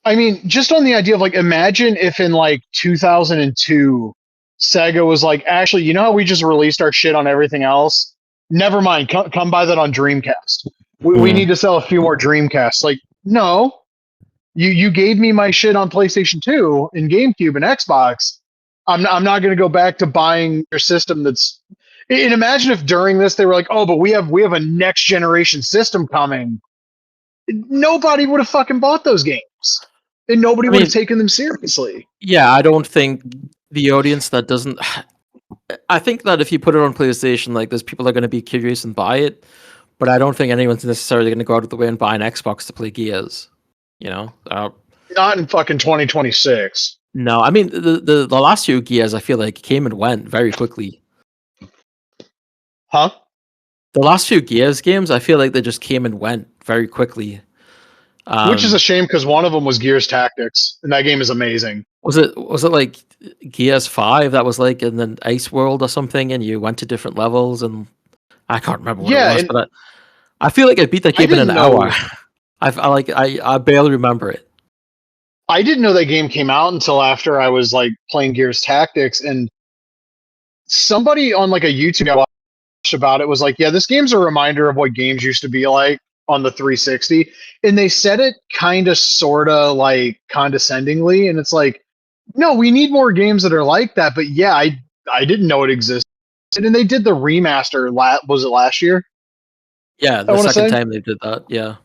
I mean, just on the idea of like, imagine if in like 2002, Sega was like, actually, you know how we just released our shit on everything else? Never mind, come buy that on Dreamcast. We need to sell a few more Dreamcasts. Like, no, you gave me my shit on PlayStation 2 and GameCube and Xbox. I'm not going to go back to buying your system that's... And imagine if during this they were like, oh, but we have a next generation system coming. Nobody would have fucking bought those games. And nobody would have taken them seriously. Yeah, I don't think the audience that doesn't... I think that if you put it on PlayStation, like, there's people that are going to be curious and buy it. but I don't think anyone's necessarily going to go out of the way and buy an Xbox to play Gears. You know, Not in fucking 2026. no. I mean, the last few Gears, I feel like came and went very quickly. Huh? The last few Gears games, I feel like they just came and went very quickly. Which is a shame because one of them was Gears Tactics, and that game is amazing. Was it like Gears 5 that was like in the Ice World or something, and you went to different levels, and I can't remember what it was, but I feel like I beat that game in an hour. I barely remember it. I didn't know that game came out until after I was like playing Gears Tactics, and somebody on like a YouTube I watched about it was like, yeah, this game's a reminder of what games used to be like on the 360. And they said it kind of sort of like condescendingly, and it's like, no, we need more games that are like that. But yeah, I didn't know it existed. And they did the remaster was it last year? Yeah, the second time they did that. Yeah.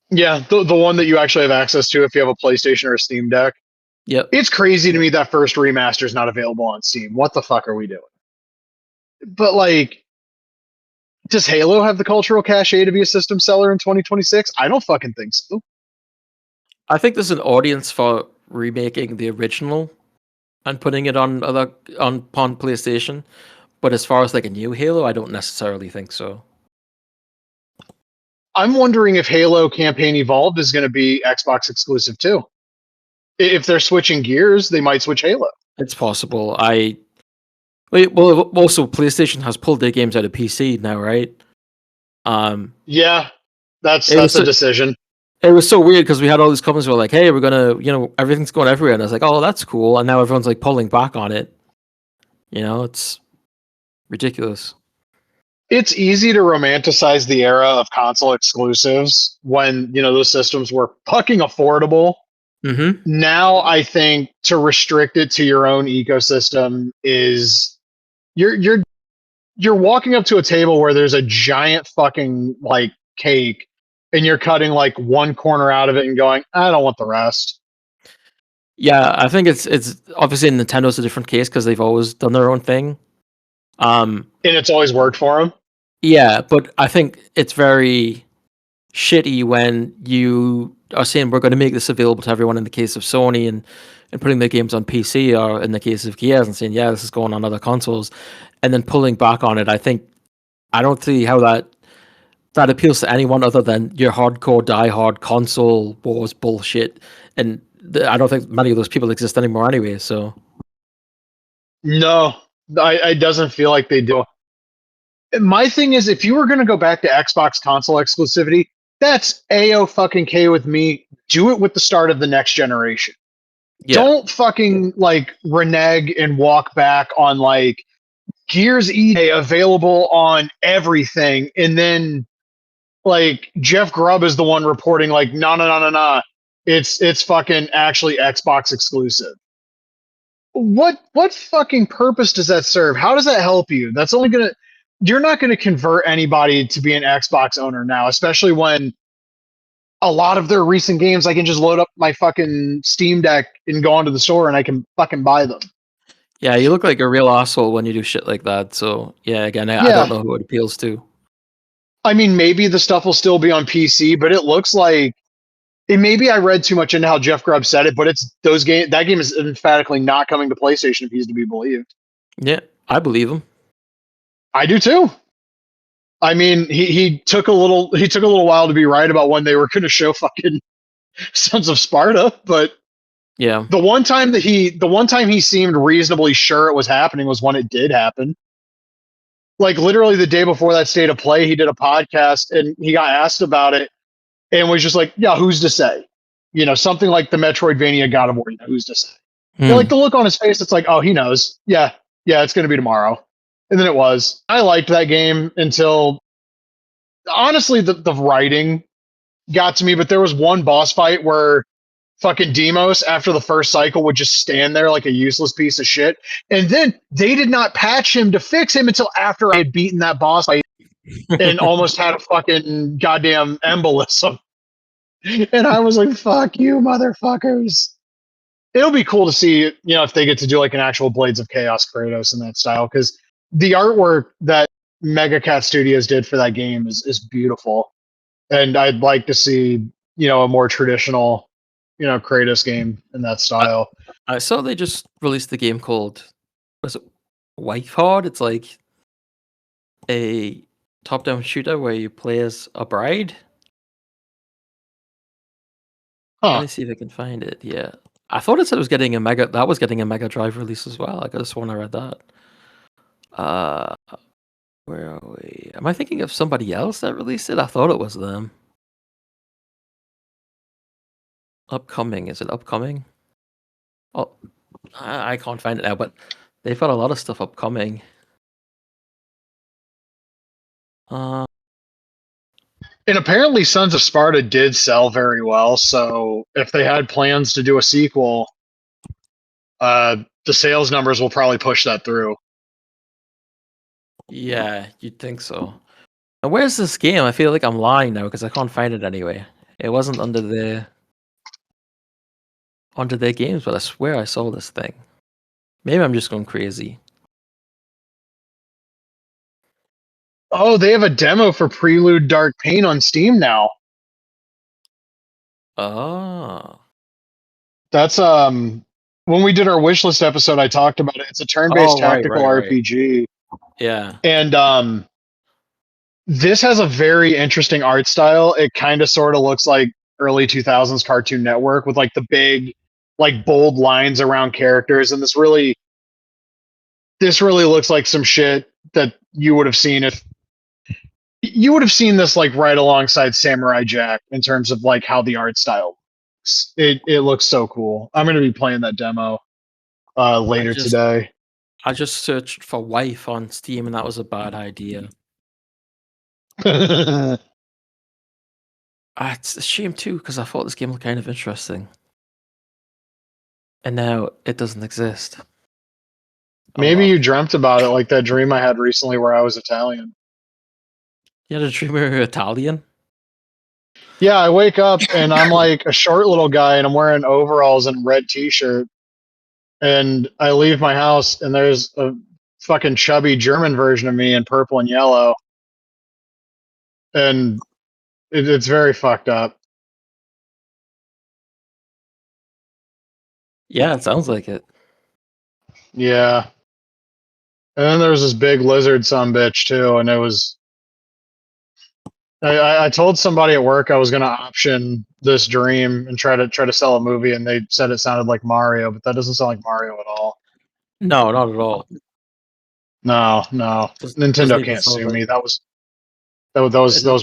Yeah, the one that you actually have access to if you have a PlayStation or a Steam Deck. Yep. It's crazy to me that first remaster is not available on Steam. What the fuck are we doing? But like, does Halo have the cultural cachet to be a system seller in 2026? I don't fucking think so. I think there's an audience for remaking the original and putting it on PlayStation, but as far as like a new Halo, I don't necessarily think so. I'm wondering if Halo Campaign Evolved is going to be Xbox exclusive too. If they're switching gears, they might switch Halo. It's possible. Also PlayStation has pulled their games out of PC now, right? Yeah, that's a decision. It was so weird because we had all these comments were like, "Hey, we're gonna, everything's going everywhere," and I was like, "Oh, that's cool," and now everyone's like pulling back on it. It's ridiculous. It's easy to romanticize the era of console exclusives when those systems were fucking affordable. Mm-hmm. Now I think to restrict it to your own ecosystem is you're walking up to a table where there's a giant fucking like cake and you're cutting like one corner out of it and going, I don't want the rest. Yeah, I think it's obviously Nintendo's a different case because they've always done their own thing. And it's always worked for them. Yeah, but I think it's very shitty when you are saying we're going to make this available to everyone in the case of Sony and putting their games on PC, or in the case of Gears and saying, yeah, this is going on other consoles, and then pulling back on it. I don't see how that appeals to anyone other than your hardcore diehard console wars bullshit. And I don't think many of those people exist anymore anyway, so. No, it doesn't feel like they do. My thing is, if you were going to go back to Xbox console exclusivity, that's A-O-fucking-K with me. Do it with the start of the next generation. Yeah. Don't fucking like renege and walk back on like Gears EA available on everything, and then like Jeff Grubb is the one reporting like no, it's fucking actually Xbox exclusive. What fucking purpose does that serve? How does that help you? That's only gonna You're not going to convert anybody to be an Xbox owner now, especially when a lot of their recent games, I can just load up my fucking Steam Deck and go onto the store and I can fucking buy them. Yeah, you look like a real asshole when you do shit like that. So, yeah, again, I don't know who it appeals to. I mean, maybe the stuff will still be on PC, but it looks like maybe I read too much into how Jeff Grubb said it, but that game is emphatically not coming to PlayStation if he's to be believed. Yeah, I believe him. I do too. I mean, he took a little while to be right about when they were going to show fucking Sons of Sparta, but yeah, the one time he seemed reasonably sure it was happening was when it did happen. Like literally the day before that State of Play, he did a podcast and he got asked about it and was just like, "Yeah, who's to say?" Something like the Metroidvania God of War. Who's to say? Like the look on his face, it's like, "Oh, he knows. Yeah, it's going to be tomorrow." And then it was. I liked that game until, honestly, the writing got to me. But there was one boss fight where fucking Demos, after the first cycle, would just stand there like a useless piece of shit. And then they did not patch him to fix him until after I had beaten that boss fight and almost had a fucking goddamn embolism. And I was like, fuck you, motherfuckers. It'll be cool to see, if they get to do like an actual Blades of Chaos Kratos in that style, because the artwork that Mega Cat Studios did for that game is beautiful, and I'd like to see a more traditional Kratos game in that I, style. I saw they just released the game called, was it Wife Hard? It's like a top-down shooter where you play as a bride. Let Huh. me see if I can find it. Yeah, I thought it said it was getting a Mega Drive release as well. I could have sworn I read that. Uh, where are we? Am I thinking of somebody else that released it? I thought it was them. Upcoming. Is it upcoming? Oh, I can't find it now, but they've got a lot of stuff upcoming. Uh, And apparently, Sons of Sparta did sell very well. So if they had plans to do a sequel, the sales numbers will probably push that through. yeah, you'd think so. And where's this game? I feel like I'm lying now because I can't find it anyway. It wasn't under their games, but I swear I saw this thing. Maybe I'm just going crazy. Oh, they have a demo for Prelude Dark Pain on Steam now. Oh. That's when we did our wish list episode, I talked about it. It's a turn-based Oh, tactical right. RPG. Yeah. And this has a very interesting art style. It kind of sort of looks like early 2000s Cartoon Network with like the big like bold lines around characters, and this really looks like some shit that you would have seen if you would have seen this like right alongside Samurai Jack in terms of like how the art style looks. It looks so cool. I'm going to be playing that demo later today. I just searched for wife on Steam and that was a bad idea. It's a shame too because I thought this game looked kind of interesting. And now it doesn't exist. Maybe you dreamt about it like that dream I had recently where I was Italian. You had a dream where you were Italian? Yeah, I wake up and I'm like a short little guy and I'm wearing overalls and a red t-shirt. And I leave my house and there's a fucking chubby German version of me in purple and yellow. And it's very fucked up. Yeah, it sounds like it. Yeah. And then there was this big lizard sumbitch too, and it was. I told somebody at work I was going to option this dream and try to sell a movie, and they said it sounded like Mario, but that doesn't sound like Mario at all. No, not at all. No, Nintendo can't sue me. That was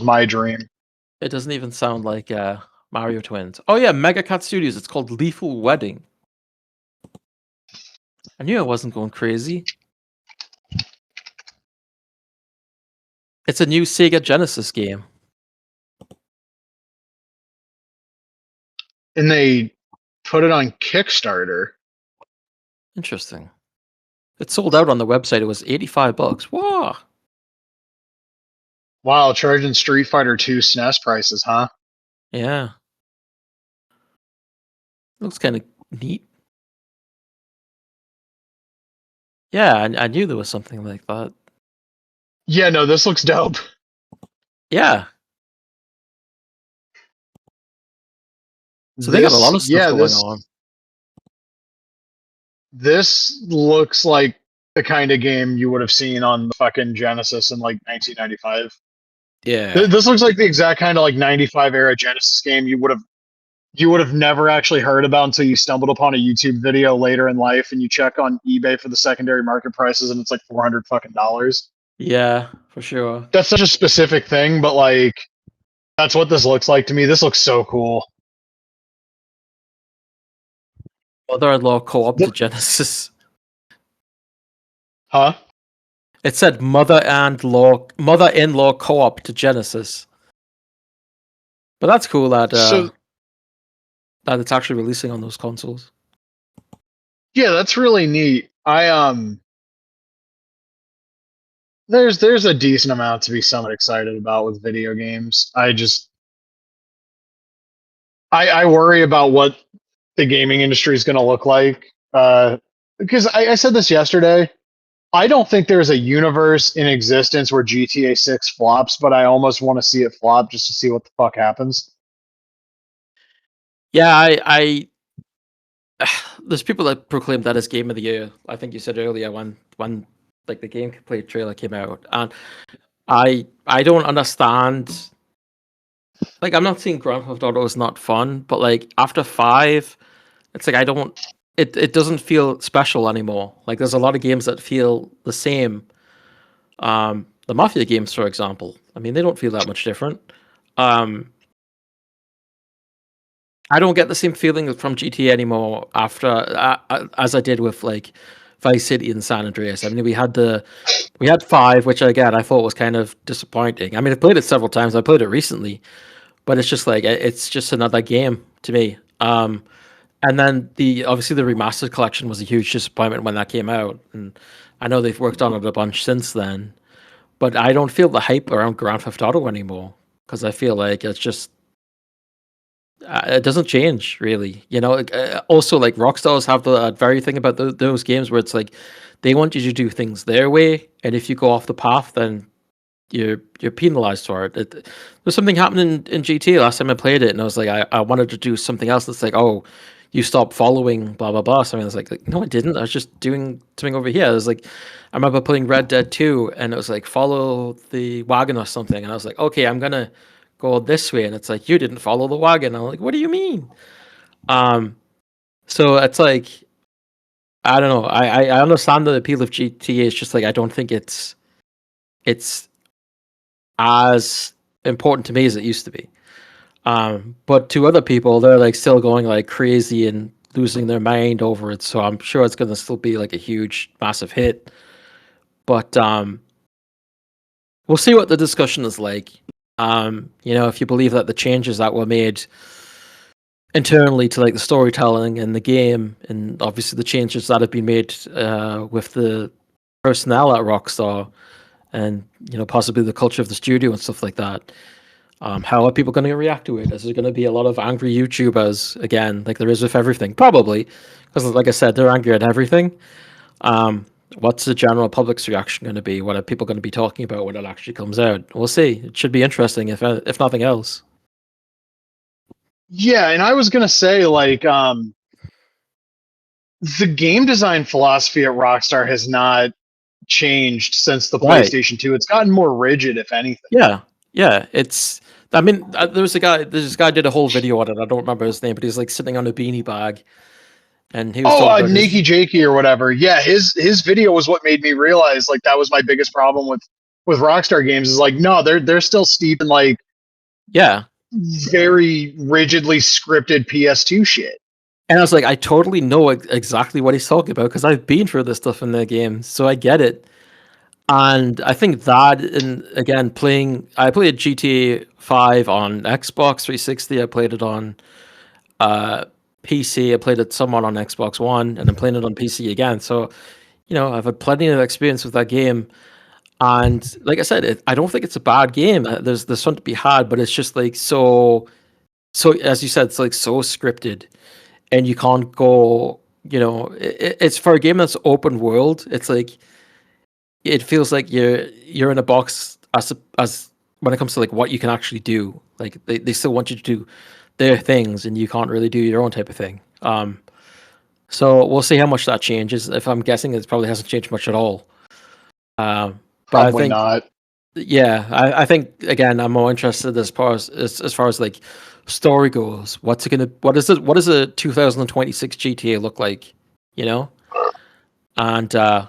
my dream. It doesn't even sound like Mario Twins. Oh yeah, Mega Cat Studios. It's called Lethal Wedding. I knew I wasn't going crazy. It's a new Sega Genesis game. And they put it on Kickstarter. Interesting. It sold out on the website. It was $85. Whoa! Wow, charging Street Fighter 2 SNES prices, huh? Yeah. Looks kind of neat. Yeah, I knew there was something like that. Yeah, no, this looks dope. Yeah. So they got a lot of stuff going on. This looks like the kind of game you would have seen on the fucking Genesis in like 1995. Yeah. This looks like the exact kind of like 95 era Genesis game you would have never actually heard about until you stumbled upon a YouTube video later in life and you check on eBay for the secondary market prices and it's like $400 fucking dollars. Yeah, for sure. That's such a specific thing, but like that's what this looks like to me. This looks so cool. Mother-in-law co-op to Genesis. Huh? It said mother-in-law co-op to Genesis. But that's cool that that it's actually releasing on those consoles. Yeah, that's really neat. There's a decent amount to be somewhat excited about with video games. I worry about what the gaming industry is going to look like because I said this yesterday. I don't think there's a universe in existence where GTA 6 flops, but I almost want to see it flop just to see what the fuck happens. Yeah, there's people that proclaim that as game of the year. I think you said earlier when like the gameplay trailer came out, and I don't understand. Like, I'm not saying Grand Theft Auto is not fun, but like after 5, it's like I don't. It doesn't feel special anymore. Like there's a lot of games that feel the same. The Mafia games, for example. I mean, they don't feel that much different. Um, I don't get the same feeling from GTA anymore after as I did with like Vice City and San Andreas. I mean, we had 5, which again I thought was kind of disappointing. I mean, I played it several times. I played it recently, but it's just like it's just another game to me. And then obviously the remastered collection was a huge disappointment when that came out, and I know they've worked on it a bunch since then. But I don't feel the hype around Grand Theft Auto anymore because I feel like it's just it doesn't change really. You know, also like Rockstars have the very thing about those games where it's like they want you to do things their way, and if you go off the path, then you're penalized for it. There's something happening in GTA last time I played it, and I was like, I wanted to do something else. That's like, oh, you stopped following, blah blah blah. So I was like, no, I didn't. I was just doing something over here. I was like, I remember playing Red Dead 2, and it was like, follow the wagon or something, and I was like, okay, I'm gonna go this way, and it's like, you didn't follow the wagon. I'm like, what do you mean? Um, so it's like, I don't know. I understand the appeal of GTA. It's just like I don't think it's as important to me as it used to be. But to other people, they're like still going like crazy and losing their mind over it. So I'm sure it's going to still be like a huge, massive hit. But we'll see what the discussion is like. You know, if you believe that the changes that were made internally to like the storytelling and the game, and obviously the changes that have been made with the personnel at Rockstar, and you know possibly the culture of the studio and stuff like that. How are people going to react to it? Is there going to be a lot of angry YouTubers again, like there is with everything? Probably, because like I said, they're angry at everything. Um, what's the general public's reaction going to be? What are people going to be talking about when it actually comes out? We'll see. It should be interesting, if nothing else. Yeah, and I was gonna say like the game design philosophy at Rockstar has not changed since the Right. PlayStation 2. It's gotten more rigid, if anything. Yeah. Yeah. It's. I mean, there was a guy. This guy did a whole video on it. I don't remember his name, but he's like sitting on a beanie bag, and he was Oh, talking about his. Nakey Jakey or whatever. Yeah, his video was what made me realize like that was my biggest problem with Rockstar games is like no, they're still steep in like Yeah. very rigidly scripted PS2 shit. And I was like, I totally know exactly what he's talking about because I've been through this stuff in the game, so I get it. And I think that, and again, I played GTA 5 on Xbox 360. I played it on PC. I played it somewhat on Xbox One, and I'm playing it on PC again. So, you know, I've had plenty of experience with that game. And like I said, I don't think it's a bad game. There's something to be had, but it's just like so as you said, it's like so scripted and you can't go. You know, it's for a game that's open world. It's like it feels like you're in a box as when it comes to like what you can actually do. Like they still want you to do their things, and you can't really do your own type of thing. So we'll see how much that changes. If I'm guessing, it probably hasn't changed much at all. But I Probably think, not. yeah, I think again, I'm more interested as far as like story goes. What does a 2026 GTA look like? You know, and I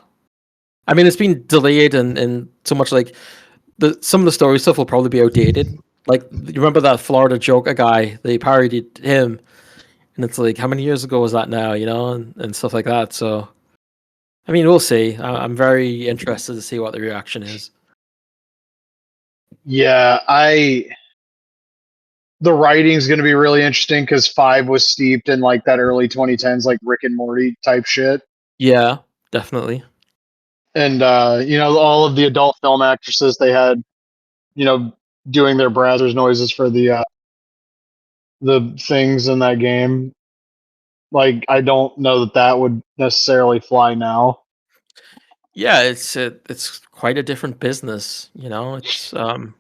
mean, it's been delayed and so much like some of the story stuff will probably be outdated. Like you remember that Florida Joker guy? They parodied him, and it's like how many years ago was that now? You know, and stuff like that. So I mean, we'll see. I'm very interested to see what the reaction is. Yeah, I the writing's going to be really interesting because 5 was steeped in like that early 2010s like Rick and Morty type shit. Yeah, definitely. And you know all of the adult film actresses they had, you know, doing their browsers noises for the things in that game. Like I don't know that would necessarily fly now. Yeah, it's quite a different business, you know. It's oh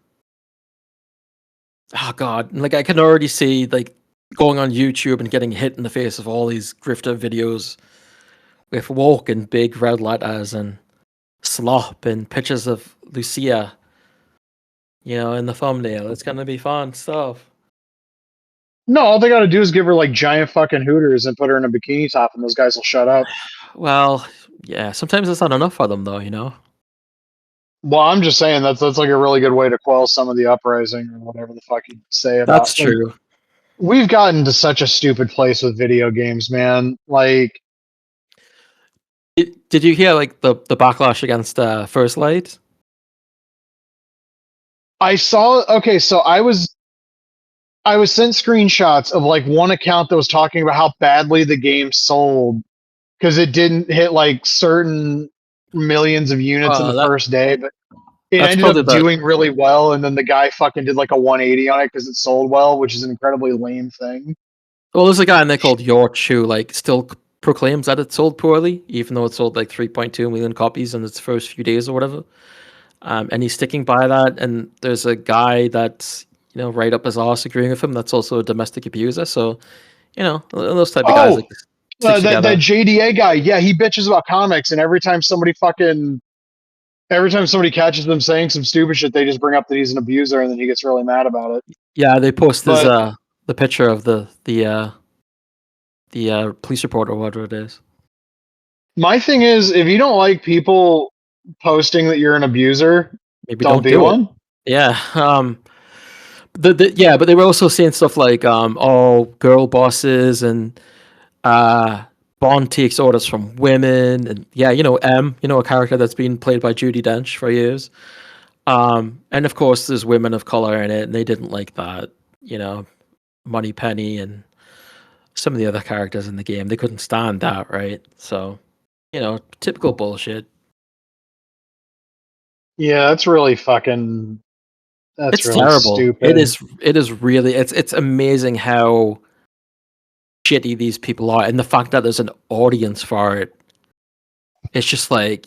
god, like I can already see like going on YouTube and getting hit in the face of all these grifter videos with woke in big red letters and slop and pictures of Lucia, you know, in the thumbnail. It's gonna be fun stuff. No, all they got to do is give her like giant fucking hooters and put her in a bikini top, and those guys will shut up. Well, yeah, sometimes it's not enough for them though, you know. Well, I'm just saying that's like a really good way to quell some of the uprising or whatever the fuck you say about That's like true. we've gotten to such a stupid place with video games, man. Like Did you hear like the backlash against First Light? I saw okay, so I was sent screenshots of like one account that was talking about how badly the game sold because it didn't hit like certain millions of units in the That first day, but it that's ended probably up the doing really well, and then the guy fucking did like a 180 on it because it sold well, which is an incredibly lame thing. well. There's a guy in there called Yorch who like still proclaims that it sold poorly, even though it sold like 3.2 million copies in its first few days or whatever. And he's sticking by that. And there's a guy that's right up his ass agreeing with him. That's also a domestic abuser. So those type of guys like Oh, stick that together. JDA guy, yeah, he bitches about comics, and every time somebody catches them saying some stupid shit, they just bring up that he's an abuser, and then he gets really mad about it. Yeah, they post his But the picture of the police report or whatever it is. my thing is, if you don't like people posting that you're an abuser, Maybe don't don't be do it. one. Yeah. Yeah, but they were also saying stuff like oh, girl bosses and uh Bond takes orders from women, and yeah, a character that's been played by Judi Dench for years. And of course there's women of color in it, and they didn't like that. You know, Money Penny and some of the other characters in the game, they couldn't stand that, right? So, typical bullshit. Yeah, that's It's really terrible. stupid. It is really it's amazing how shitty these people are, and the fact that there's an audience for it. It's just like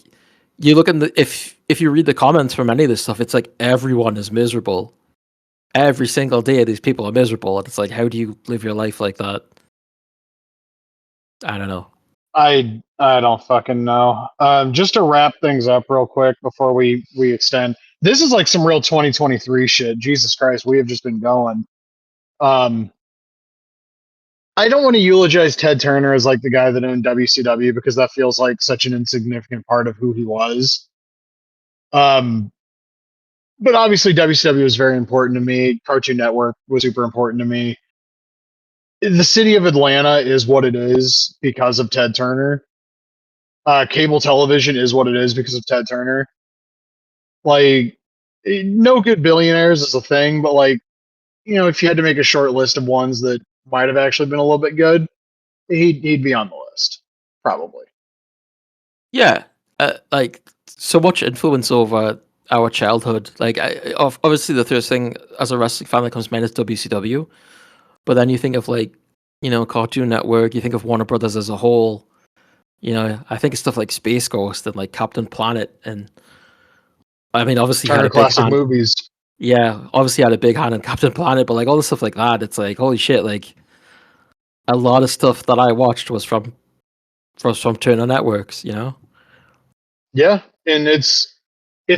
you look in the if you read the comments from any of this stuff, it's like everyone is miserable. Every single day these people are miserable, and it's like, how do you live your life like that? I don't know. I don't fucking know. Just to wrap things up real quick before we extend. This is like some real 2023 shit. Jesus Christ, we have just been going. Um, I don't want to eulogize Ted Turner as like the guy that owned WCW because that feels like such an insignificant part of who he was. Um, but obviously WCW was very important to me. Cartoon Network was super important to me. The city of Atlanta is what it is because of Ted Turner. Cable television is what it is because of Ted Turner. Like, no good billionaires is a thing, but like, if you had to make a short list of ones that might have actually been a little bit good, he'd be on the list, probably. Yeah, like so much influence over our childhood. Like, obviously, the first thing as a wrestling fan that comes to mind is WCW. But then you think of like, Cartoon Network. You think of Warner Brothers as a whole. I think of stuff like Space Ghost and like Captain Planet, and I mean, obviously, he had Turner a big Classic hand. Movies. Yeah, obviously, he had a big hand in Captain Planet, but like all the stuff like that, it's like holy shit! Like a lot of stuff that I watched was from Turner Networks. Yeah, and it's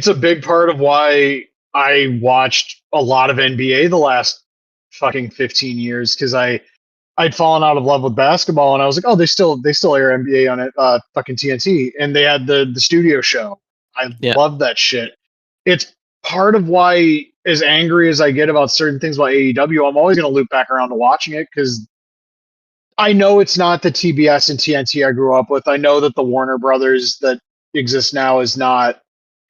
a big part of why I watched a lot of NBA the last fucking 15 years because I'd fallen out of love with basketball, and I was like, oh, they still air NBA on it, fucking TNT, and they had the studio show. I Yeah, love that shit. It's part of why, as angry as I get about certain things about AEW, I'm always going to loop back around to watching it because I know it's not the TBS and TNT I grew up with. I know that the Warner Brothers that exist now is not.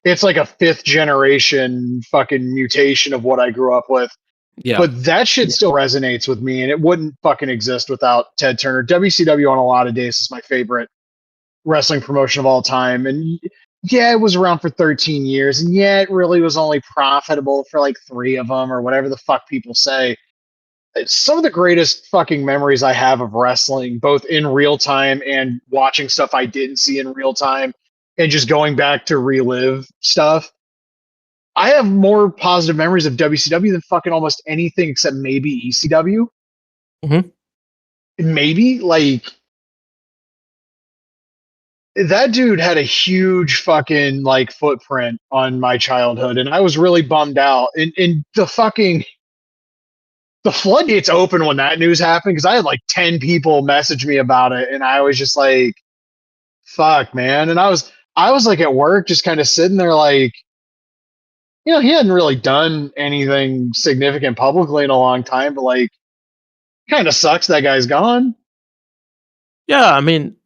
It's like a fifth generation fucking mutation of what I grew up with, yeah, but that shit still resonates with me, and it wouldn't fucking exist without Ted Turner. WCW on a lot of days is my favorite wrestling promotion of all time, and yeah, it was around for 13 years, and yeah, it really was only profitable for like 3 of them or whatever the fuck people say. Some of the greatest fucking memories I have of wrestling, both in real time and watching stuff I didn't see in real time, and just going back to relive stuff. I have more positive memories of WCW than fucking almost anything except maybe ECW. Mm-hmm. Maybe like that dude had a huge fucking like footprint on my childhood, and I was really bummed out. And the floodgates opened when that news happened because I had like 10 people message me about it, and I was just like, "Fuck, man!" And I was like at work, just kind of sitting there, like, he hadn't really done anything significant publicly in a long time, but like, kind of sucks that guy's gone. Yeah, I mean,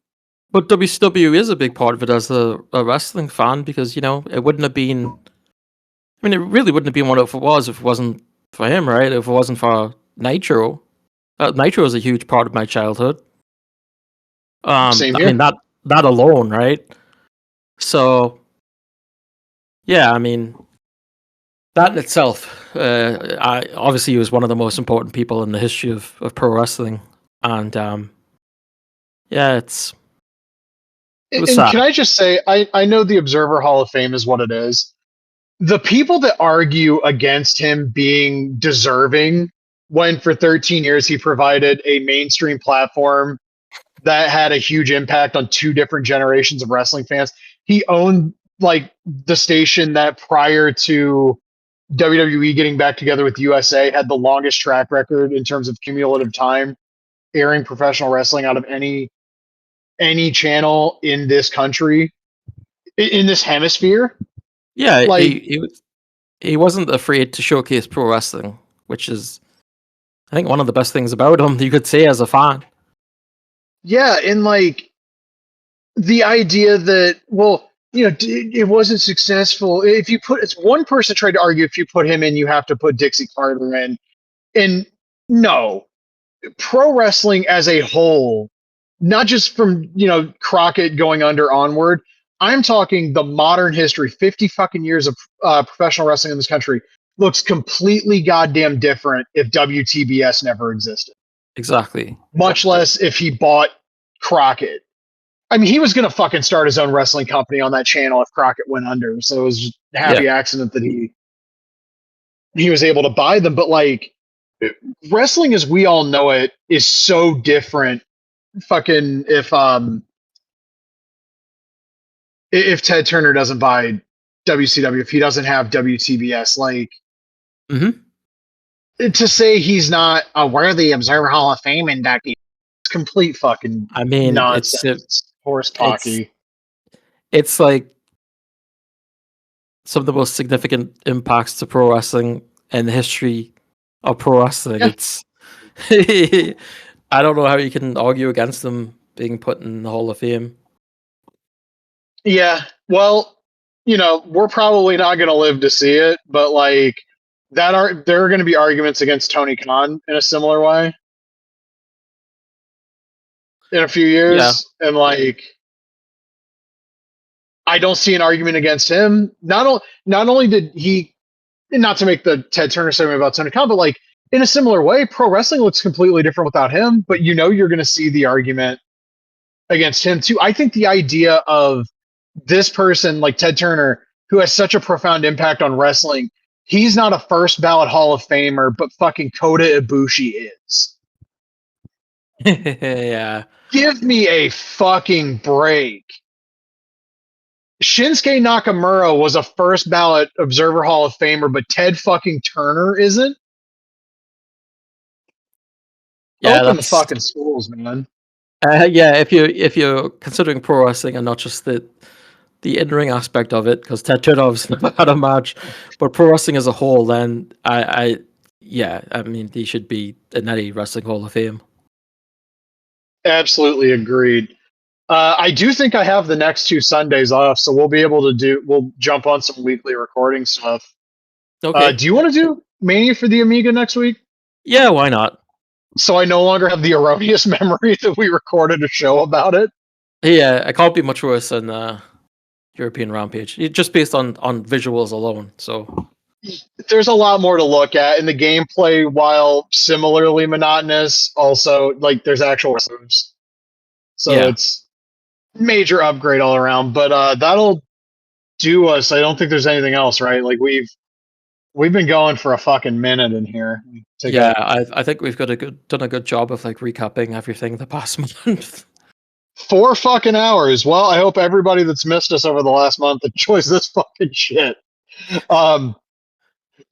but WCW is a big part of it as a wrestling fan because it wouldn't have been. I mean, it really wouldn't have been what it was if it wasn't for him, right? If it wasn't for Nitro. Nitro is a huge part of my childhood. Same I mean here. that alone, right? So, yeah, I mean that in itself. Obviously, he was one of the most important people in the history of pro wrestling, and yeah, it was And sad. can I just say, I know the Observer Hall of Fame is what it is. The people that argue against him being deserving, when for 13 years he provided a mainstream platform that had a huge impact on two different generations of wrestling fans. He owned like the station that prior to WWE getting back together with USA had the longest track record in terms of cumulative time airing professional wrestling out of any channel in this country, in this hemisphere. Yeah, Like, he wasn't afraid to showcase pro wrestling, which is I think one of the best things about him you could say as a fan. yeah, and like the idea that, well, it wasn't successful. If you put, it's one person tried to argue if you put him in, you have to put Dixie Carter in. And no, pro wrestling as a whole, not just from, Crockett going under onward. I'm talking the modern history, 50 fucking years of professional wrestling in this country looks completely goddamn different if WTBS never existed, Exactly. much less if he bought Crockett. I mean, he was going to fucking start his own wrestling company on that channel if Crockett went under. So it was just a Yeah. happy accident that he was able to buy them. But like, wrestling as we all know it is so different. Fucking if Ted Turner doesn't buy WCW, if he doesn't have WTBS, like, to say he's not a worthy Observer Hall of Fame inductee, it's complete fucking I mean, nonsense. Horse it's pocky. it's like some of the most significant impacts to pro wrestling and the history of pro wrestling. Yeah. It's I don't know how you can argue against them being put in the Hall of Fame. Yeah. Well, we're probably not going to live to see it, but like there are going to be arguments against Tony Khan in a similar way in a few Yeah. years, and like I don't see an argument against him. Not only did he, not to make the Ted Turner segment about Tony Khan, but like in a similar way, pro wrestling looks completely different without him. But you're going to see the argument against him too. I think the idea of this person like Ted Turner, who has such a profound impact on wrestling, he's not a first ballot Hall of Famer, but fucking Kota Ibushi is. Yeah. Give me a fucking break. Shinsuke Nakamura was a first ballot Observer Hall of Famer, but Ted fucking Turner isn't. Yeah, Open the that's fucking schools, man. yeah. If you're considering pro wrestling and not just the in-ring aspect of it, because Ted Turner obviously never had a match, but pro wrestling as a whole, then I mean, he should be in any wrestling Hall of Fame. Absolutely agreed. I do think I have the next 2 Sundays off, so we'll jump on some weekly recording stuff. Okay. Do you want to do Mania for the Amiga next week? Yeah, why not? So I no longer have the erroneous memory that we recorded a show about it. Yeah, it can't be much worse than European Rampage, just based on visuals alone. So There's a lot more to look at, and the gameplay, while similarly monotonous, also like there's actual moves. So yeah, major upgrade all around. But that'll do us. I don't think there's anything else, right? Like we've been going for a fucking minute in here. Yeah, I think we've done a good job of like recapping everything the past month. 4 fucking hours. Well, I hope everybody that's missed us over the last month enjoys this fucking shit.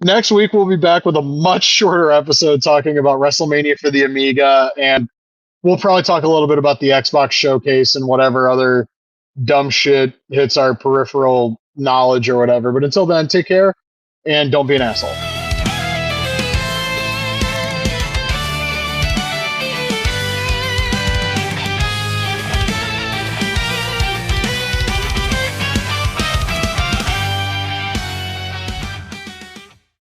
Next week we'll be back with a much shorter episode talking about WrestleMania for the Amiga, and we'll probably talk a little bit about the Xbox showcase and whatever other dumb shit hits our peripheral knowledge or whatever. But until then, take care and don't be an asshole.